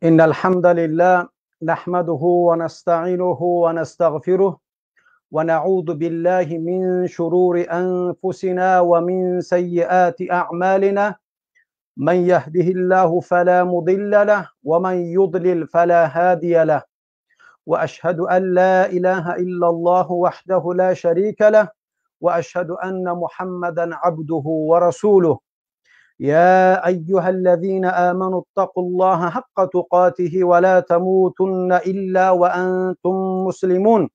إن الحمد لله نحمده ونستعينه ونستغفره ونعوذ بالله من شرور أنفسنا ومن سيئات أعمالنا. من يهده الله فلا مضل له ومن يضلل فلا هادي له، وأشهد أن لا إله إلا الله وحده لا شريك له، وأشهد أن محمدا عبده ورسوله. يا أيها الذين آمنوا اتقوا الله حق تقاته ولا تموتن إلا وأنتم مسلمون.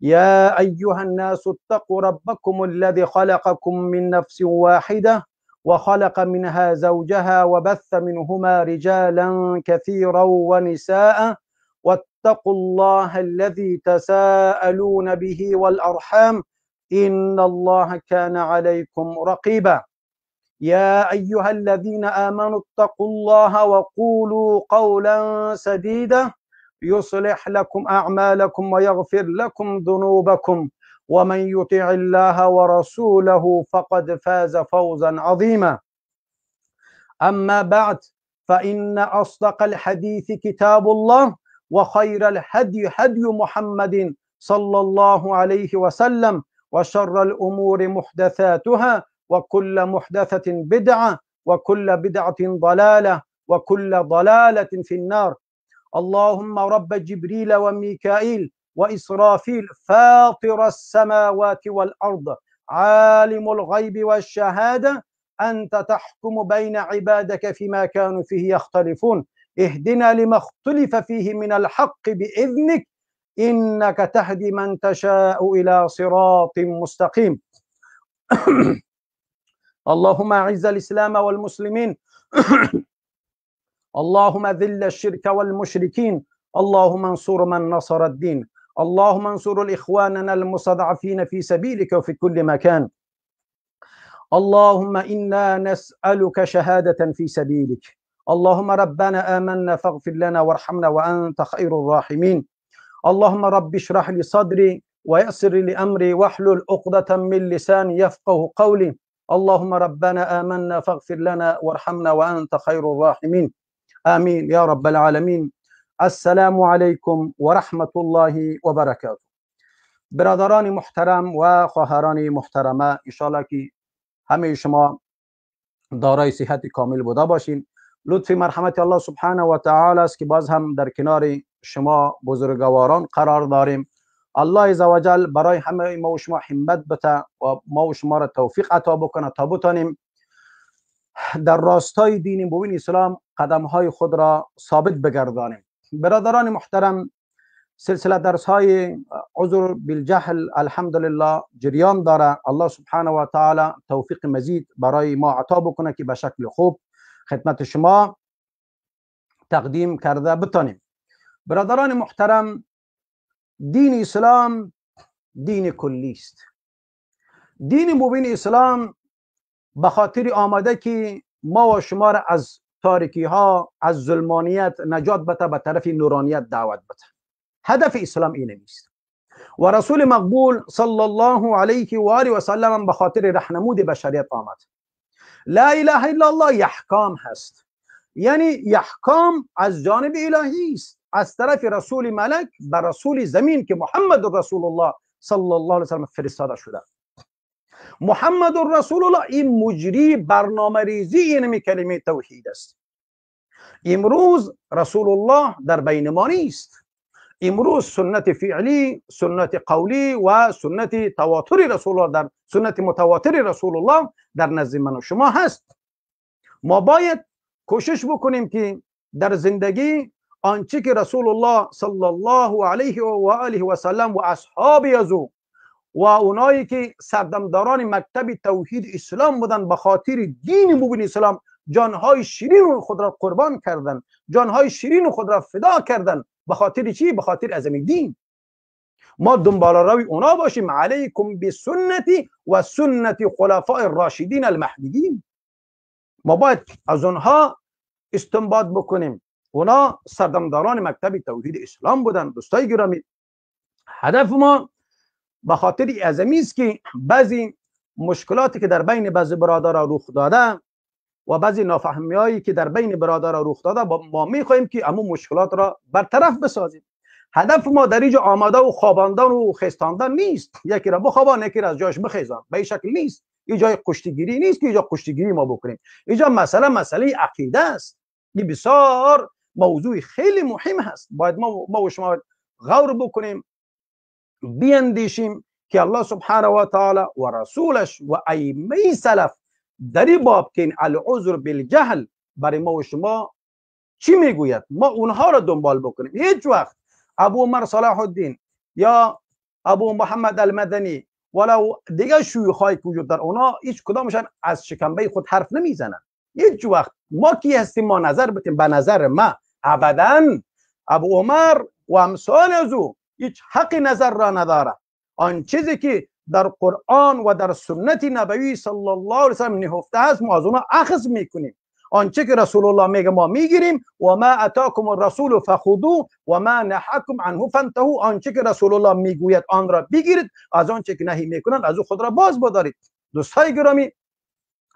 يا أيها الناس اتقوا ربكم الذي خلقكم من نفس واحدة وخلق منها زوجها وبث منهما رجالا كثيرا ونساء، واتقوا الله الذي تساءلون به والأرحام إن الله كان عليكم رقيبا. يا أيها الذين آمنوا اتقوا الله وقولوا قولا سديدا يصلح لكم أعمالكم ويغفر لكم ذنوبكم، ومن يطع الله ورسوله فقد فاز فوزا عظيما. أما بعد، فإن أصدق الحديث كتاب الله، وخير الهدي هدي محمد صلى الله عليه وسلم، وشر الأمور محدثاتها، وكل محدثة بدعة، وكل بدعة ضلالة، وكل ضلالة في النار. اللهم رب جبريل وميكائيل وإسرافيل فاطر السماوات والأرض عالم الغيب والشهادة، أنت تحكم بين عبادك فيما كانوا فيه يختلفون، اهدنا لما اختلف فيه من الحق بإذنك، إنك تهدي من تشاء إلى صراط مستقيم. اللهم أعز الإسلام والمسلمين، اللهم ذل الشرك والمشركين، اللهم انصر من نصر الدين، اللهم انصر الإخواننا المستضعفين في سبيلك وفي كل مكان. اللهم إنا نسألك شهادة في سبيلك. اللهم ربنا آمنا فاغفر لنا وارحمنا وأنت خير الراحمين. اللهم رب اشرح لي صدري ويسر لي أمري واحلل عقدة من لساني يفقه قولي. اللهم ربنا آمنا فاغفر لنا وارحمنا وأنت خير الراحمين. آمين يا رب العالمين. السلام علیکم و رحمت الله و برکاته. برادران محترم و خواهران محترمه، انشاءالله که همه شما دارای صحت کامل بوده باشین. لطف مرحمت الله سبحانه و تعالی است که باز هم در کنار شما بزرگواران قرار داریم. الله عزوجل برای همه ما و شما همت بده و ما و شما را توفیق عطا بکنه تا بتانیم در راستای دین مبین اسلام قدم های خود را ثابت بگردانیم. برادران محترم، سلسله درس های عذر بالجهل الحمدلله جریان داره. الله سبحانه و تعالی توفیق مزید برای ما عطا بکنه که به شکل خوب خدمت شما تقدیم کرده بتانیم. برادران محترم، دین اسلام دین کلی است. دین مبین اسلام به خاطر آمده که ما و شما را از تاریکی ها، از ظلمانیت نجات بده، به طرف نورانیت دعوت بده. هدف اسلام این نیست. و رسول مقبول صلی الله علیه و آله و سلم به خاطر رهنمود بشریت آمد. لا اله الا الله یحکام هست، یعنی یحکام از جانب الهی است، از طرف رسول ملک بر رسول زمین که محمد رسول الله صلی الله علیه و سلم فرستاده شده. محمد رسول الله این مجری برنامه ریزی این کلمه توحید است. امروز رسول الله در بین ما نیست. امروز سنت فعلی، سنت قولی و سنت تواتر رسول الله، در سنت متواتر رسول الله در نزد من و شما هست. ما باید کوشش بکنیم که در زندگی آنچه که رسول الله صلی الله علیه و آله و سلم و اصحاب ازو و اونایی که سردمداران مکتب توحید اسلام بودن به خاطر دین مبین اسلام جانهای شیرین خود را قربان کردن، جانهای شیرین خود را فدا کردن. به خاطر چی؟ به خاطر عظمت دین. ما دنبال روی اونا باشیم. علیکم بسنتی و سنت خلفاء الراشدین المهدیین. ما باید از اونها استنباط بکنیم. اونا سردمداران مکتب توحید اسلام بودن. دوستای گرامی، هدف ما به خاطر عظمی است که بعضی مشکلاتی که در بین بعضی برادرها رخ داده و بعضی نافهمی هایی که در بین برادران رخ داده ما میخواهیم که همون مشکلات را برطرف بسازیم. هدف ما در اینجا آماده و خواباندن و خستاندن نیست، یکی را بخوابان یکی را از جایش بخیزان، به این شکل نیست. این جای کشتیگیری نیست که اینجا کشتیگیری ما بکنیم. اینجا مسئله عقیده است. این بسیار موضوع خیلی مهم هست. باید ما و شما غور بکنیم، بیندیشیم که الله سبحانه و تعالی و رسولش و ائمه سلف در این باب که العذر بالجهل برای ما و شما چی میگوید، ما اونها را دنبال بکنیم. هیچ وقت ابو عمر صلاح الدین یا ابو محمد المدنی ولو دیگه شیوخایی که وجود در اونا هیچ کدامشان از شکمبه خود حرف نمیزنن. هیچ وقت ما کی هستیم ما نظر بتیم؟ به نظر ما ابدا ابو عمر و امثال از او هیچ حق نظر را نداره. آن چیزی که در قرآن و در سنت نبوی صلی الله علیه و سلم نهفته است ما از اونها اخذ میکنیم. آنچه که رسول الله میگه ما میگیریم. و ما اتاکم الرسول فخذوه و ما نهاکم عنه فانتهوا. آنچه که رسول الله میگوید آن را بگیرید، از آنچه که نهی میکنند از او خود را باز بدارید. دوستای گرامی،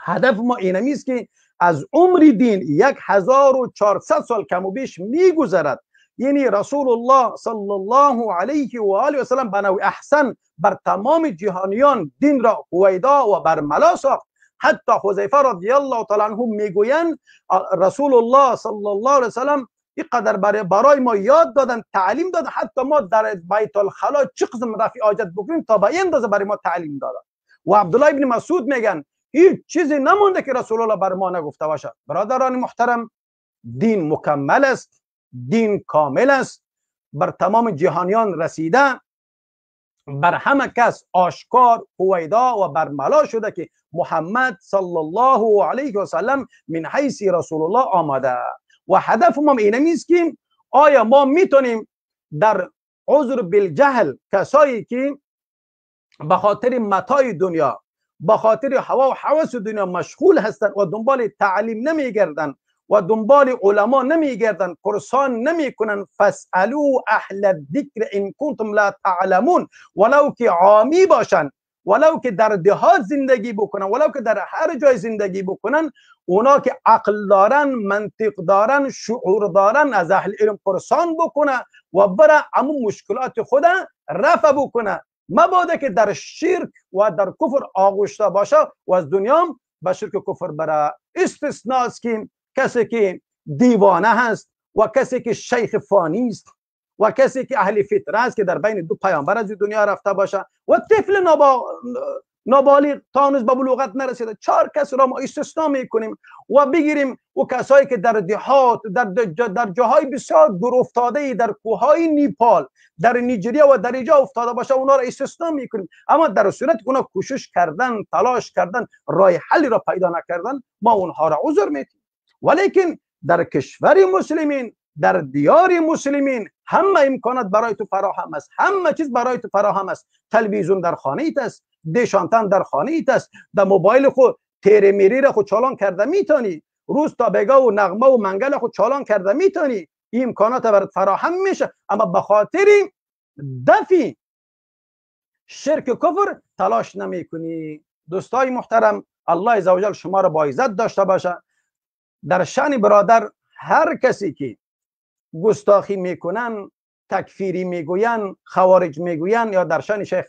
هدف ما این است که از عمر دین 1400 سال کم و بیش میگذرد. یعنی رسول الله صلی الله علیه و آله و سلم به نوع احسن بر تمام جهانیان دین را هویدا و برملا ساخت. حتی حذیفه رضی الله تعالی عنه میگویند رسول الله صلی الله علیه و سلم اینقدر برای ما یاد دادن، تعلیم دادن، حتی ما در بیت الخلا چه قسم رفع حاجت بکنیم تا به این اندازه برای ما تعلیم دادن. و عبدالله ابن مسعود میگن هیچ چیزی نمونده که رسول الله بر ما نگفته باشه. برادران محترم، دین مکمل است، دین کامل است، بر تمام جهانیان رسیده، بر همه کس آشکار هویدا و برملا شده که محمد صلی الله علیه و سلم من حیث رسول الله آمده. و هدف ما اینه است که آیا ما میتونیم در عذر بالجهل کسایی که به خاطر متاع دنیا، به خاطر هوا و هوس دنیا مشغول هستند و دنبال تعلیم نمیگردند و دنبال علما نمیگردن، پرسان نمیکنن، فاسالو اهل الذکر ان کنتم لا تعلمون، ولو که عامی باشن، ولو که در دهات زندگی بکنن، ولو که در هر جای زندگی بکنن، اونا که عقل دارن، منطق دارن، شعور دارن، از اهل علم پرسان بکنه و بره همون مشکلات خود رفع بکنه. مبادا که در شرک و در کفر آغشته باشه و از دنیا به شرک کفر بره. استثناء است که کسی که دیوانه هست و کسی که شیخ فانی است و کسی که اهل فطره است که در بین دو پیامبر از دنیا رفته باشه و طفل نابالغ تا هنوز به بلوغت نرسیده، 4 کس را ما استثناء میکنیم و بگیریم و کسایی که در دهات، در جاهای بسیار دور افتاده، در کوههای نیپال، در نیجریه و در اینجا افتاده باشه، اونا را استثناء میکنیم. اما در صورت که اونا کوشش کردن، تلاش کردن، راه حلی را پیدا نکردن، ما اونها را عذر میدیم. ولیکن در کشور مسلمین، در دیار مسلمین همه امکانات برای تو فراهم است، همه چیز برای تو فراهم است. تلویزیون در خانه ایت است، دشانتن در خانه ایت است، در موبایل خود تیره میری را خود چالان کرده میتونی، روز تا بگا و نغمه و منگل خود چالان کرده میتونی، این امکانات برات فراهم میشه. اما به خاطر دفع شرک کفر تلاش نمیکنی. دوستای محترم، الله عزوجل شما را با عزت داشته باشه. در شأن برادر هر کسی که گستاخی میکنن، تکفیری میگوین، خوارج میگوین، یا در شأن شیخ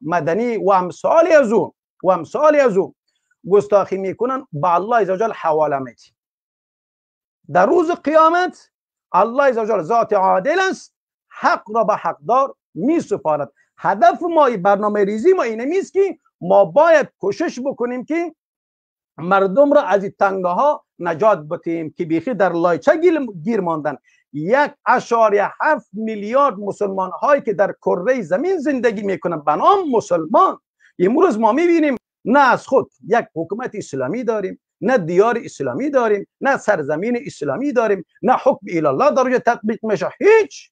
مدنی و امثال از او گستاخی میکنن، به الله عزوجل حواله میدی. در روز قیامت الله عزوجل ذات عادل است، حق را به حقدار میسپارد. هدف ما، برنامه ریزی ما اینه است که ما باید کوشش بکنیم که مردم را از این تنگه ها نجات بدیم که بیخی در لایچه گیر ماندن. 1.7 میلیارد مسلمان هایی که در کره زمین زندگی میکنن به نام مسلمان، امروز ما میبینیم نه از خود یک حکومت اسلامی داریم، نه دیار اسلامی داریم، نه سرزمین اسلامی داریم، نه حکم الله در اونجا تطبیق میشه. هیچ.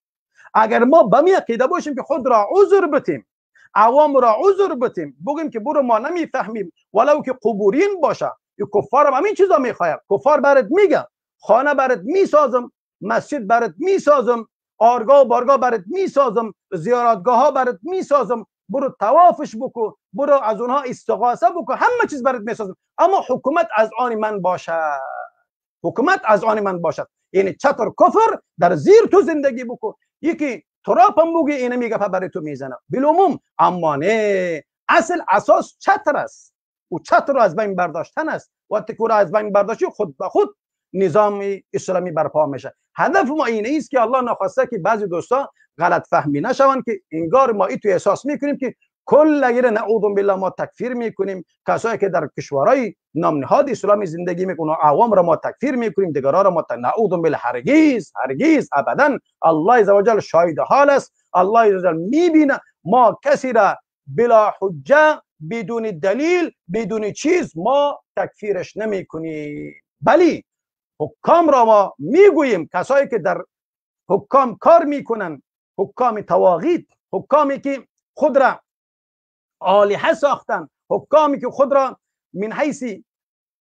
اگر ما به می عقیده باشیم که خود را عذر بدیم، عوام را عذر بدیم، بگیم که برو ما نمیفهمیم، ولو که قبورین باشه، کفار هم همین چیزا میخواید. کفار برات میگه خانه برات میسازم، مسجد برات میسازم، آرگاه و بارگاه برات میسازم، زیارتگاه ها برات میسازم، برو طوافش بکو، برو از اونها استغاثه بکن، همه چیز برات میسازم، اما حکومت از آن من باشد، حکومت از آن من باشد. یعنی چطور کفر در زیر تو زندگی بکن، یکی تراب هم بگی اینه میگه برای تو میزنه بالعموم، اما نه، اصل اساس چتر است و چتر رو از بین برداشتن است. وقتی که از بین برداشتی خود به خود نظام اسلامی برپا میشه. هدف ما اینه است که الله نخواسته که بعضی دوستان غلط فهمی نشون که انگار ما تو احساس میکنیم که کل غیر نعوذ بالله ما تکفیر میکنیم، کسایی که در کشورهای نامنهاد اسلامی زندگی میکنن عوام را ما تکفیر میکنیم، دیگران را ما نعوذ بالله. هرگز هرگز ابدا. الله عزوجل شاهد حال است، الله عزوجل میبینه ما کسی را بلا حجه، بدون دلیل، بدون چیز ما تکفیرش نمیکنیم. بلی حکام را ما میگوییم، کسایی که در حکام کار میکنن، حکام تواغیت، حکامی که خود را آلیه ساختن، حکامی که خود را من حیث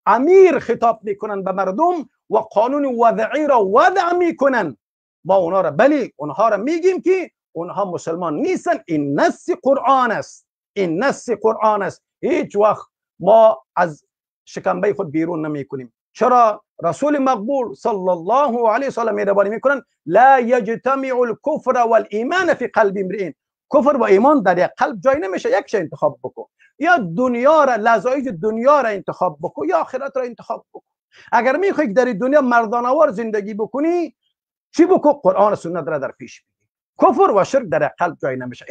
امیر خطاب میکنن به مردم و قانون وضعی را وضع میکنن، ما اونها را بلی اونها را میگیم که اونها مسلمان نیستن. این نص قرآن است، این نص قرآن است. هیچ وقت ما از شکمبه خود بیرون نمی کنیم. چرا؟ رسول مقبول صلی الله علیه و سلم مهربانی میکنن لا یجتمع الکفر والایمان فی قلب امرئ. کفر و ایمان در یک قلب جای نمیشه، یک شی انتخاب بکن، یا دنیا را، لذایز دنیا را انتخاب بکن یا آخرت را انتخاب بکن. اگر میخوای در دنیا مردانوار زندگی بکنی چی بکن؟ قرآن و سنت را در پیش بگیر. کفر و شرک در قلب جای نمیشه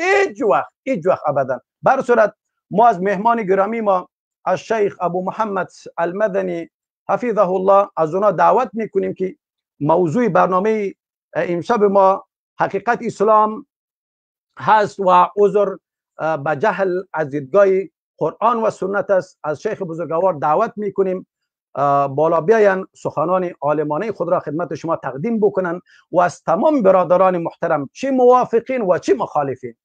هیچ وقت ابدا. بر صورت ما از مهمان گرامی ما از شیخ ابو محمد المدنی حفظه الله از اونا دعوت میکنیم که موضوع برنامه امشب ما حقیقت اسلام هست و عذر به جهل از دیدگاه قرآن و سنت است. از شیخ بزرگوار دعوت میکنیم بالا بیاین سخنان عالمانه خود را خدمت شما تقدیم بکنن و از تمام برادران محترم چه موافقین و چه مخالفین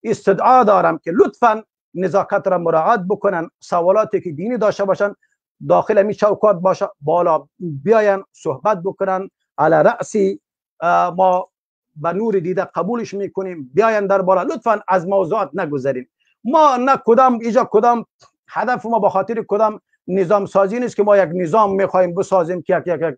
استدعا دارم که لطفا نزاکت را مراعات بکنن، سوالاتی که دینی داشته باشن داخل می چوکات باشه بالا بیاین صحبت بکنن. علی رأسی ما به نور دیده قبولش میکنیم، بیاین در بالا، لطفا از موضوعات نگذاریم. ما نه کدام ایجا کدام هدف ما به خاطر کدام نظام سازی نیست که ما یک نظام میخوایم بسازیم که یک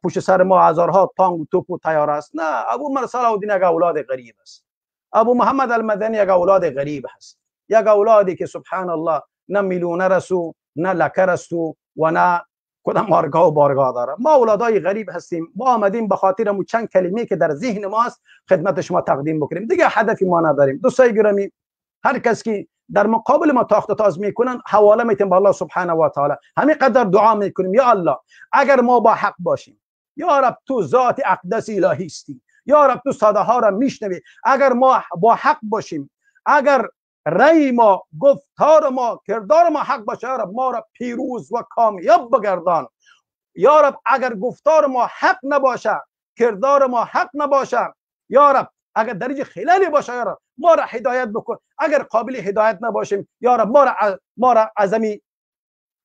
پشت سر ما هزارها تانک و توپ و تیار است. نه، ابو عمر صلاح الدین یک اولاد غریب است، ابو محمد المدنی یک اولاد غریب است، یک اولادی که سبحان الله نه میلیونه رسو، نه لکه رسو و نه کدام مارگاه و بارگاه داره. ما اولادای غریب هستیم، ما آمدیم به خاطر مو چند کلمه که در ذهن ماست خدمت شما تقدیم بکنیم، دیگه هدفی ما نداریم. دوستای گرامی، هر کس که در مقابل ما تاخت تاز میکنن حواله میتیم به الله سبحانه و تعالی. همین قدر دعا میکنیم یا الله اگر ما با حق باشیم، یا رب تو ذات اقدس الهی استی، یا رب تو صدا ها را میشنوی، اگر ما با حق باشیم، اگر رأی ما، گفتار ما، کردار ما حق باشه، یا رب ما را پیروز و کامیاب بگردان. یا رب اگر گفتار ما حق نباشه، کردار ما حق نباشه، یا رب اگر در اینجا خلالی باشه، یا رب ما را هدایت بکن. اگر قابل هدایت نباشیم، یا رب ما را از این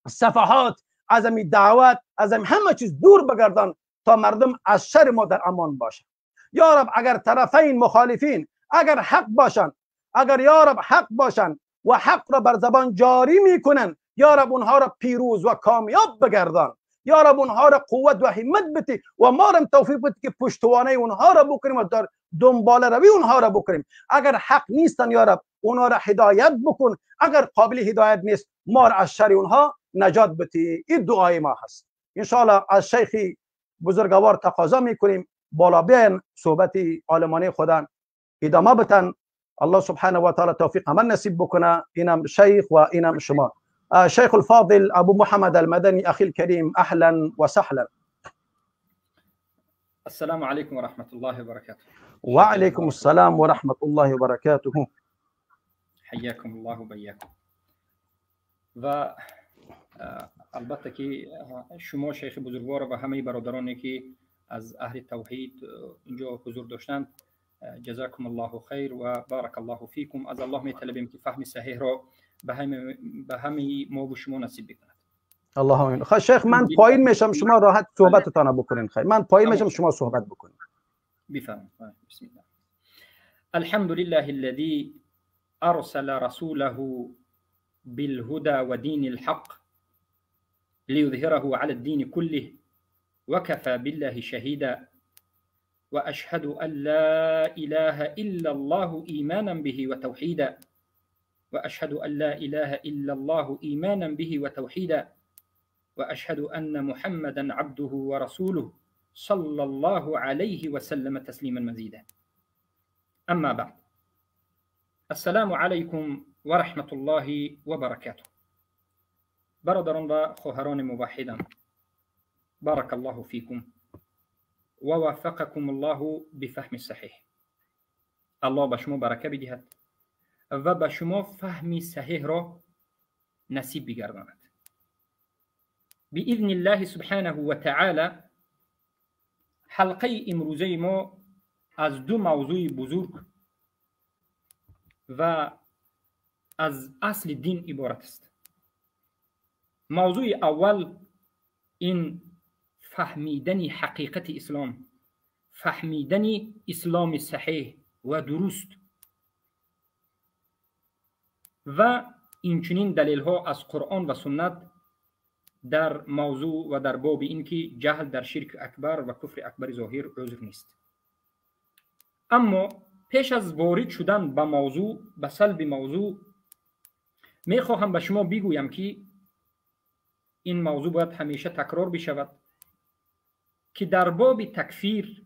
صفحات، از این دعوت، از این همه چیز دور بگردان تا مردم از شر ما در امان باشه. یا رب اگر طرفین مخالفین اگر حق باشن، اگر یا رب حق باشن و حق را بر زبان جاری میکنن، یا رب اونها را پیروز و کامیاب بگردان. یا رب اونها را قوت و همت بده و ما را توفیق بده که پشتوانه اونها را بکنیم و در دنبال روی اونها را بکنیم. اگر حق نیستن یا رب اونها را هدایت بکن، اگر قابل هدایت نیست ما را از شر اونها نجات بده. این دعای ما هست. ان شاء الله از شیخ بزرگوار تقاضا میکنیم بالا بیاین صحبت عالمانه خدا ادامه بدن. الله سبحانه و تعالی توفیق عمل نصیب بکنه. اینم شیخ و اینم شما. شيخ الفاضل أبو محمد المدني أخي الكريم، أهلا وسهلا. السلام عليكم ورحمة الله وبركاته. وعليكم السلام ورحمة الله وبركاته. حياكم الله وبياكم. و البته که شما شیخ بزرگوار و همه برادرانی که از اهل توحید اینجا حضور داشتند جزاكم الله خیر و بارک الله فیکم. از الله میطلبیم که فهم صحیح را به همه ما و شما نصیب بکند. الله آمین. خب شیخ من پایین میشم، شما راحت صحبتتان بکنین. خیر من پایین میشم، شما صحبت بکنین. بفرمایید. بسم الله. الحمد لله الذي ارسل رسوله بالهدى ودين الحق ليظهره على الدين كله وكفى بالله شهيدا وأشهد أن لا إله إلا الله إيمانا به وتوحيدا وأشهد أن لا إله إلا الله إيمانا به وتوحيدا وأشهد أن محمدا عبده ورسوله صلى الله عليه وسلم تسليما مزيدا. أما بعد، السلام عليكم ورحمة الله وبركاته. برادران و خواهران موحدان، بارك الله فيكم ووفقكم الله بفهم الصحيح. الله به شما برکه بدهد و به شما فهم صحیح را نصیب بگرداند. باذن الله سبحانه و تعالی حلقه امروزه ما از دو موضوع بزرگ و از اصل دین عبارت است. موضوع اول این فهمیدن حقیقت اسلام، فهمیدن اسلام صحیح و درست و اینچنین دلیل ها از قرآن و سنت در موضوع و در باب این که جهل در شرک اکبر و کفر اکبر ظاهر عذر نیست. اما پیش از وارد شدن به موضوع، به صلب موضوع، می خواهم به شما بگویم که این موضوع باید همیشه تکرار بشود که در باب تکفیر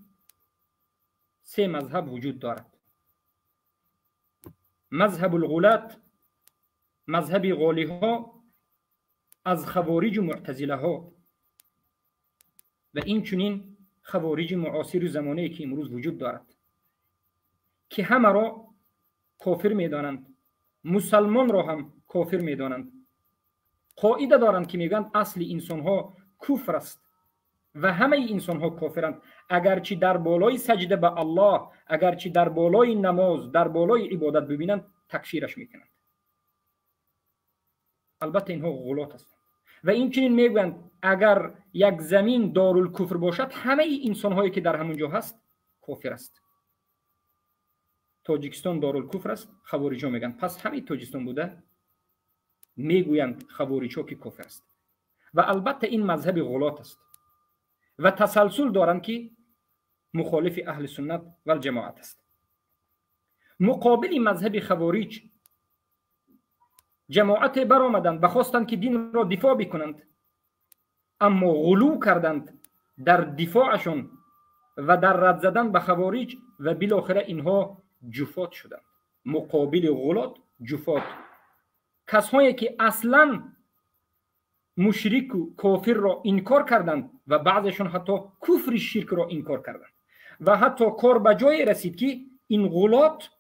سه مذهب وجود دارد: مذهب الغلات، مذهب غالی ها از خوارج و معتزله ها و این چنین خوارج معاصر و زمانه که امروز وجود دارد که همه را کافر می دانند، مسلمان را هم کافر می دانند. قاعده دارند که میگن اصل انسان ها کفر است و همه انسان ها کافرند، اگرچه در بالای سجده به الله، اگرچه در بالای نماز، در بالای عبادت ببینند، تکفیرش میکنند. البته اینها غلات است و این چنین میگویند اگر یک زمین دارالکفر باشد، همه انسان هایی که در همونجا هست کافر است. تاجیکستان دارالکفر است، خوارج ها میگن پس همه تاجیکستان بوده، میگویند خوارج ها که کافر است. و البته این مذهب غلات است و تسلسل دارند که مخالف اهل سنت و الجماعت است. مقابل مذهب خوارج جماعت برآمدند بخواستند که دین را دفاع بکنند، اما غلو کردند در دفاعشون و در رد زدن به خوارج و بالاخره اینها جفات شدند. مقابل غلات جفات، کسایی که اصلا مشرک و کافر را انکار کردند و بعضشون حتی کفر شرک را انکار کردند و حتی کار به جای رسید که این غلات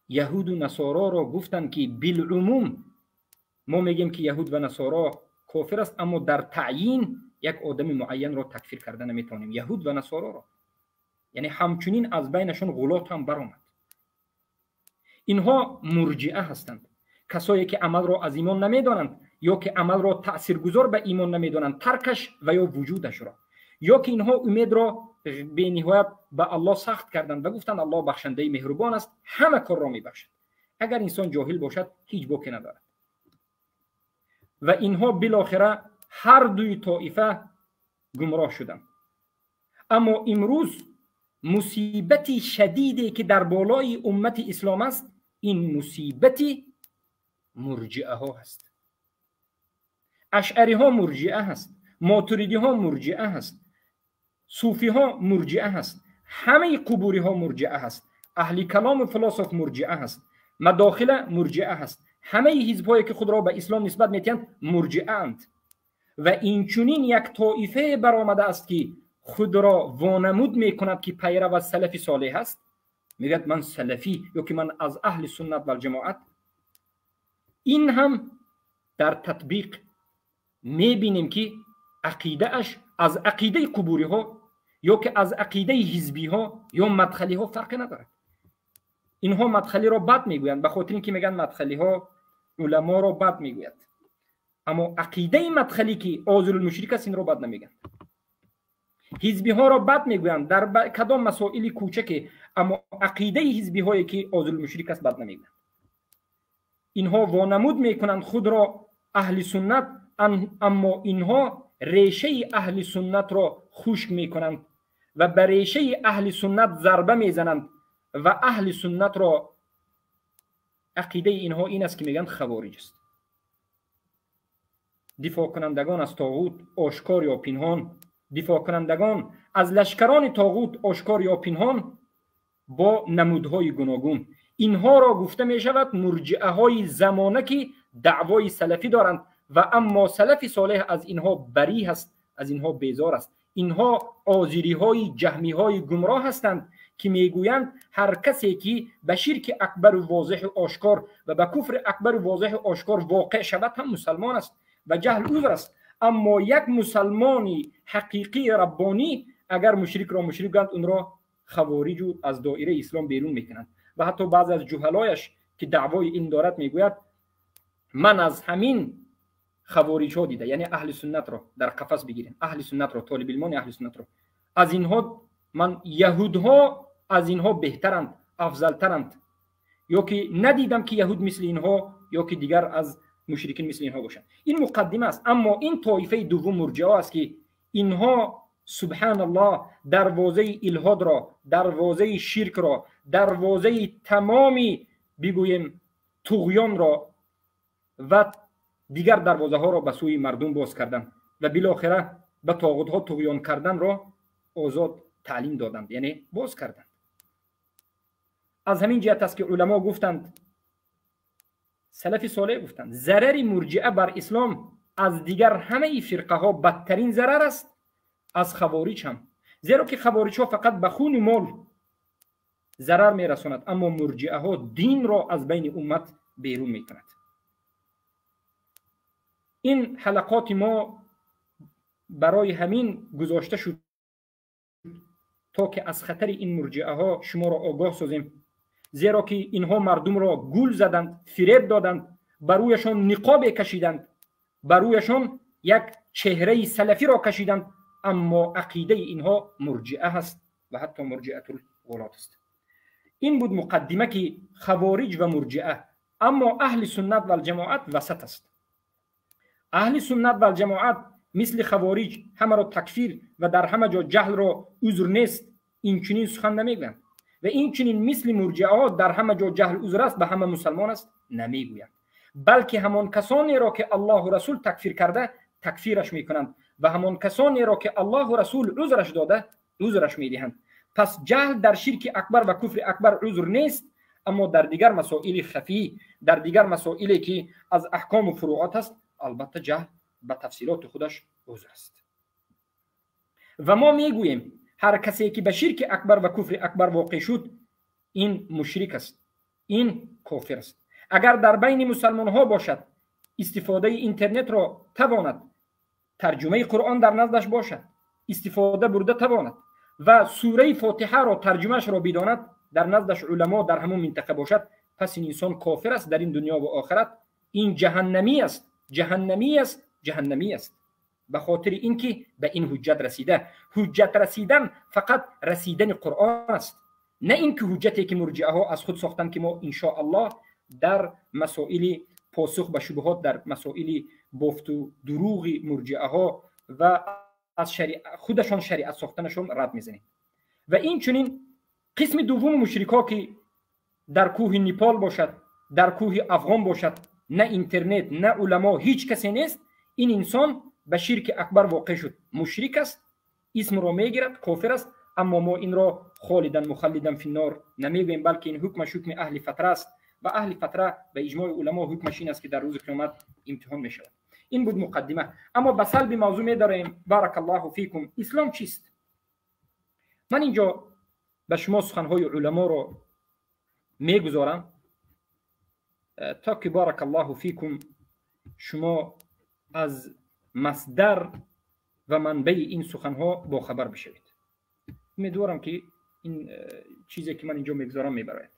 یهود و نصارا را گفتند که بالعموم ما میگیم که یهود و نصارا کافر است، اما در تعیین یک آدم معین را تکفیر کرده نمیتونیم، یهود و نصارا را. یعنی همچنین از بینشون غلات هم برآمد. اینها مرجئه هستند، کسایی که عمل را از ایمان نمیدانند یا که عمل را تاثیرگذار به ایمان نمیدانند، ترکش و یا وجودش را، یا که اینها امید را به نهایت به الله سخت کردند و گفتند الله بخشنده مهربان است، همه کار را میبخشد. اگر انسان جاهل باشد هیچ باکی ندارد. و اینها بالاخره هر دوی طایفه گمراه شدند. اما امروز مصیبتی شدیدی که در بالای امت اسلام است، این مصیبتی مرجئه ها هست. اشعری ها مرجئه هست، ماتریدی ها مرجئه هست، صوفی ها مرجئه هست، همه قبوری ها مرجئه هست، اهل کلام و فلاسف مرجئه هست، مداخله مرجئه هست، همه حزب هایی که خود را به اسلام نسبت میتند مرجئه اند. و این چنین یک طایفه برآمده است که خود را وانمود میکند که پیرو از سلف صالح است، میگه من سلفی یا که من از اهل سنت و جماعت. این هم در تطبیق میبینیم که عقیده اش از عقیده قبوری ها یا که از عقیده حزبی ها یا مدخلی ها فرق ندارد. اینها مدخلی را بد میگویند به خاطر اینکه میگن مدخلی ها علما را بد میگوید، اما عقیده مدخلی که عاذل المشرک است این را بد نمیگن. حزبی ها را بد میگویند در کدام مسائل کوچک، اما عقیده حزبی هایی که عاذل المشرک است بد نمیگن. اینها وانمود میکنند خود را اهل سنت، اما اینها ریشه اهل سنت را خشک میکنند و به ریشه اهل سنت ضربه میزنند و اهل سنت را عقیده اینها این است که میگن خوارج است. دفاع کنندگان از طاغوت آشکار یا پنهان، دفاع کنندگان از لشکران طاغوت آشکار یا پنهان با نمودهای گوناگون. اینها را گفته می شود مرجعه های زمانه که دعوای سلفی دارند و اما سلف صالح از اینها بری هست، از اینها بیزار است. اینها آزیری های جهمی های گمراه هستند که میگویند هر کسی که به شرک اکبر و واضح و آشکار و به کفر اکبر و واضح و آشکار واقع شود هم مسلمان است و جهل عذر است. اما یک مسلمانی حقیقی ربانی اگر مشرک را مشرک گویند اون را خوارج و از دایره اسلام بیرون میکنند. و حتی بعض از جهلایش که دعوای این دارد میگوید من از همین خوارج ها دیده، یعنی اهل سنت را در قفس بگیریم، اهل سنت را، طالب علمان اهل سنت را، از اینها من یهودها از اینها بهترند، افضلترند، یا که ندیدم که یهود مثل اینها یا که دیگر از مشرکین مثل اینها باشند. این مقدمه است. اما این طایفه دوم مرجعه است که اینها سبحان الله دروازه الحاد را، دروازه شرک را، دروازه تمامی بگوییم طغیان را و دیگر دروازه ها را به سوی مردم باز کردند و بالاخره به طاغوت ها طغیان کردن را آزاد تعلیم دادند، یعنی باز کردند. از همین جهت است که علما گفتند، سلف صالح گفتند ضرر مرجعه بر اسلام از دیگر همه فرقه ها بدترین ضرر است از خوارج هم، زیرا که خوارج ها فقط به خون و مال ضرر می رساند، اما مرجعه ها دین را از بین امت بیرون می کند. این حلقات ما برای همین گذاشته شد تا که از خطر این مرجعه ها شما را آگاه سازیم، زیرا که اینها مردم را گول زدند، فریب دادند، بر رویشان نقاب کشیدند، بر رویشان یک چهره سلفی را کشیدند، اما عقیده اینها مرجعه هست و حتی مرجعه الغلات است. این بود مقدمه که خوارج و مرجعه. اما اهل سنت و الجماعت وسط است. اهل سنت و الجماعت مثل خوارج همه را تکفیر و در همه جا جهل را عذر نیست این چنین سخن نمیگویند و این چنین مثل مرجعه ها در همه جا جهل عذر است به همه مسلمان است نمیگویند، بلکه همان کسانی را که الله و رسول تکفیر کرده تکفیرش میکنند و همان کسانی را که الله و رسول عذرش داده عذرش میدهند. پس جهل در شرک اکبر و کفر اکبر عذر نیست، اما در دیگر مسائل خفی، در دیگر مسائلی که از احکام و فروعات است، البته جهل به تفصیلات خودش عذر است. و ما میگوییم هر کسی که به شرک اکبر و کفر اکبر واقع شد این مشرک است، این کافر است. اگر در بین مسلمان ها باشد استفاده اینترنت را تواند، ترجمه قرآن در نزدش باشد، استفاده برده تواند و سوره فاتحه را ترجمهش را بداند، در نزدش علما در همون منطقه باشد، پس این انسان کافر است در این دنیا و آخرت. این جهنمی است، جهنمی است، جهنمی است، به خاطر اینکه به این حجت رسیده. حجت رسیدن فقط رسیدن قرآن است، نه اینکه حجتی که مرجعه ها از خود ساختن که ما ان شاء الله در مسائل پاسخ به شبهات، در مسائل بافت و دروغ مرجعه ها و از خودشان شریعت ساختنشون رد میزنیم. و این چنین قسم دوم مشرکا که در کوه نیپال باشد، در کوه افغان باشد، نه اینترنت نه علما هیچ کسی نیست، این انسان به شرک اکبر واقع شد، مشرک است، اسم را میگیرد، کافر است. اما ما این را خالدن مخلدن فی النار نمیگوییم، بلکه این حکمش حکم اهل فتره است و اهل فتره به اجماع علما حکمش این است که در روز قیامت امتحان می شود. این بود مقدمه. اما به سلب موضوع می داریم. بارک الله فیکم. اسلام چیست؟ من اینجا به شما سخنهای علما را میگذارم تا که بارک الله فیکم شما از مصدر و منبع این سخنها با خبر بشوید. امیدوارم که این چیزی که من اینجا میگذارم میبراید.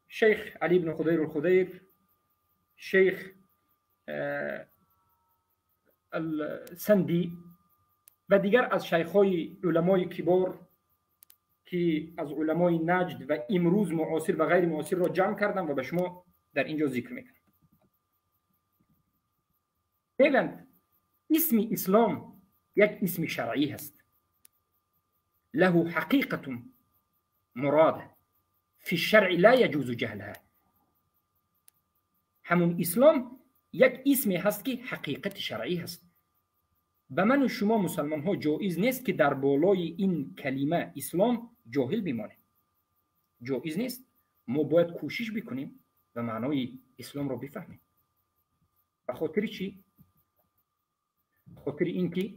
شیخ علی بن خدیر الخدیر، شیخ السندی و دیگر از شیخ‌های علمای کبار که از علمای نجد و امروز معاصر و غیر معاصر را جمع کردم و به شما در اینجا ذکر میکنم. میگن اسم اسلام یک اسم شرعی هست، له حقیقت مراد فی الشرع لا يجوز جهلها. همون اسلام یک اسمی هست که حقیقت شرعی هست. به من و شما مسلمان ها جایز نیست که در بالای این کلمه اسلام جاهل بمانیم. جایز نیست. ما باید کوشش بکنیم و معنای اسلام را بفهمیم. به خاطر چی؟ به خاطر اینکه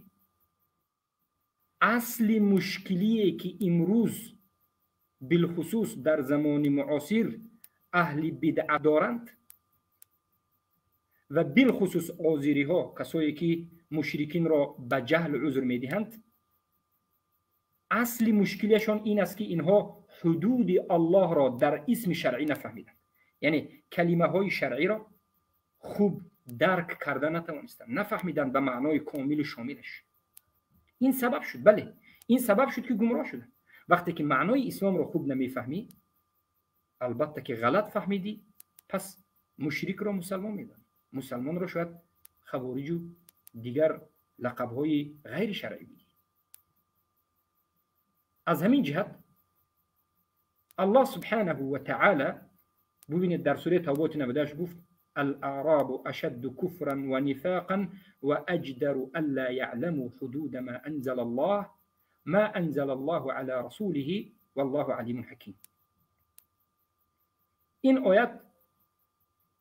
اصل مشکلیه که امروز بالخصوص در زمان معاصر اهل بدعت دارند و بالخصوص آذری ها، کسایی که مشرکین را به جهل عذر میدهند، اصل مشکلشان این است که اینها حدود الله را در اسم شرعی نفهمیدند. یعنی کلمه های شرعی را خوب درک کرده نتوانستند، نفهمیدند به معنای کامل و شاملش. این سبب شد، بله این سبب شد که گمراه شدند. وقتی که معنای اسلام را خوب نمیفهمی، البته که غلط فهمیدی، پس مشرک را مسلمان میدانی، مسلمان را شاید خوارج و دیگر لقب‌های غیر شرعی بگی. از همین جهت الله سبحانه و تعالی ببینید در سوره توبه 98 گفت الاعراب اشد كفرا ونفاقا واجدر الا يعلموا حدود ما انزل الله على رسوله والله علیم حکیم. این آیت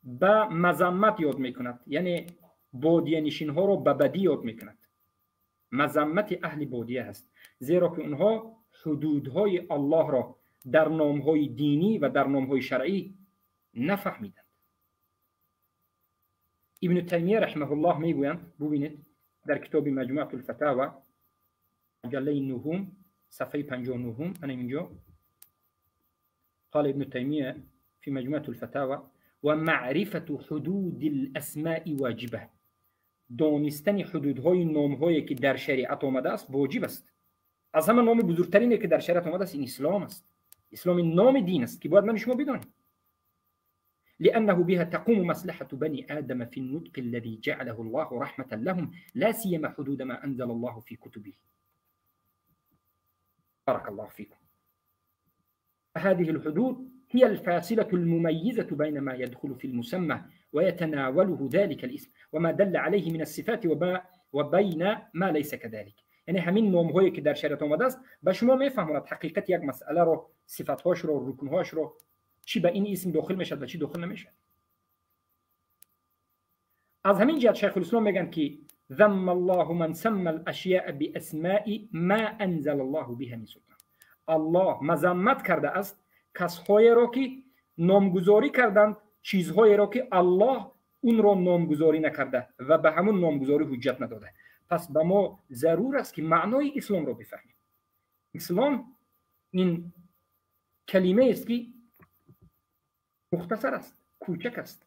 به مذمت یاد میکند، یعنی بادیه نشین ها را به بدی یاد میکند. مذمت اهل بادیه هست، زیرا که اونها حدودهای الله را در نامهای دینی و در نامهای شرعی نفهمیدند. ابن تیمیه رحمه الله میگویند، ببینید در کتاب مجموعة الفتاوی مجله نهم صفحه 59 انا اینجا قال ابن تیمیه في مجموعة الفتاوی و معرفت حدود الاسماء واجبه. دانستن حدودهای نامهایی که در شریعت آمده است واجب است. از همه نام بزرگترینی که در شریعت آمده است این اسلام است. اسلام نام دین است که باید من شما بدانیم. لأنه بها تقوم مصلحة بني آدم في النطق الذي جعله الله رحمة لهم لا سيما حدود ما أنزل الله في كتبه. بارك الله فيكم. هذه الحدود هي الفاصلة المميزة بين ما يدخل في المسمى ويتناوله ذلك الاسم وما دل عليه من الصفات وبين ما ليس كذلك. یعنی همین نام‌هایی که در شریعت آمده است به شما میفهماند حقیقت یک مسئله رو، صفات‌هاش رو، رکن‌هاش رو، چی به این اسم داخل میشد و چی داخل نمیشد. از همین جهت شیخ الاسلام میگن که ذم الله من سمى الاشیاء باسماء ما انزل الله بها من سلطان. الله مذمت کرده است کسایی را که نامگذاری کردند چیزهایی را که الله اون را نامگذاری نکرده و به همون نامگذاری حجت نداده. پس به ما ضرور است که معنای اسلام را بفهمیم. اسلام این کلمه است که مختصر است، کوچک است،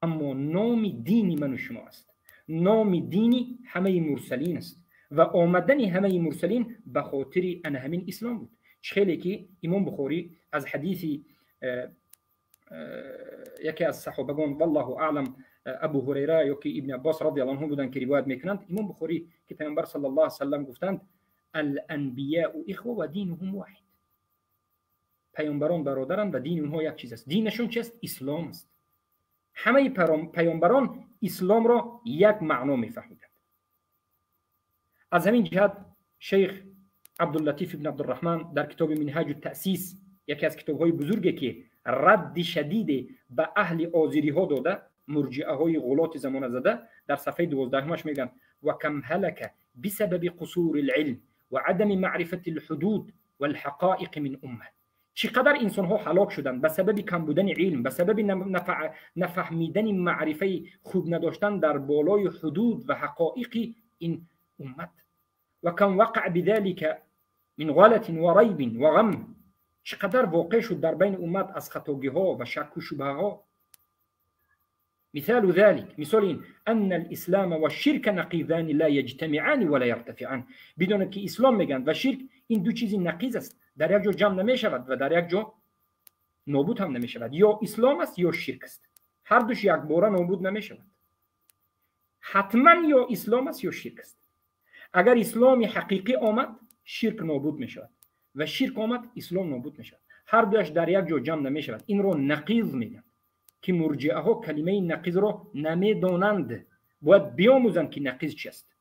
اما نام دینی من و شما است. نام دینی همه مرسلین است و آمدن همه مرسلین به خاطر ان همین اسلام بود. خیلی که امام بخاری از حدیث یکی از صحابگان والله اعلم ابو هریره یا که ابن عباس رضی الله عنه بودن که روایت میکنند، امام بخاری که پیامبر صلی الله علیه و سلم گفتند الانبیاء اخوه و دینهم واحد. پیامبران برادرند و دین اونها یک چیز است. دینشون چی است؟ اسلام است. همه پیامبران اسلام را یک معنا میفهمیدند. از همین جهت شیخ عبداللطیف ابن عبدالرحمن در کتاب منهاج التأسیس، یکی از کتاب‌های بزرگی که رد شدید به اهل آذری ها داده، مرجئه های غلات زمان زده، در صفحه 12 میگن و کم هلک بسبب قصور العلم و عدم معرفت الحدود والحقائق من امه. چقدر انسان ها هلاک شدند به سبب کم بودن علم، به سبب نفهمیدن معرفه خوب نداشتن در بالای حدود و حقایق این امت. و کم وقع بذلك من غلط و ریب و غم. چقدر واقع شد در بین امت از خطاگی ها و شک و شبهه ها. مثال ذلك، مثال این ان الاسلام و الشرك نقیضان لا یجتمعان ولا یرتفعان. بدون که اسلام میگن و شرک این دو چیزی نقیض است، در یک جا جمع نمی شود و در یک جا نابود هم نمی شود. یا اسلام است یا شرک است، هر دوش یک باره نابود نمی شود. حتما یا اسلام است یا شرک است. اگر اسلام حقیقی آمد شرک نابود می شود و شرک آمد اسلام نابود می شود. هر دوش در یک جا جمع نمی شود. این رو نقیض میگن که مرجئه ها کلمه نقیض رو نمی دانند، باید بیاموزند که نقیض چی است.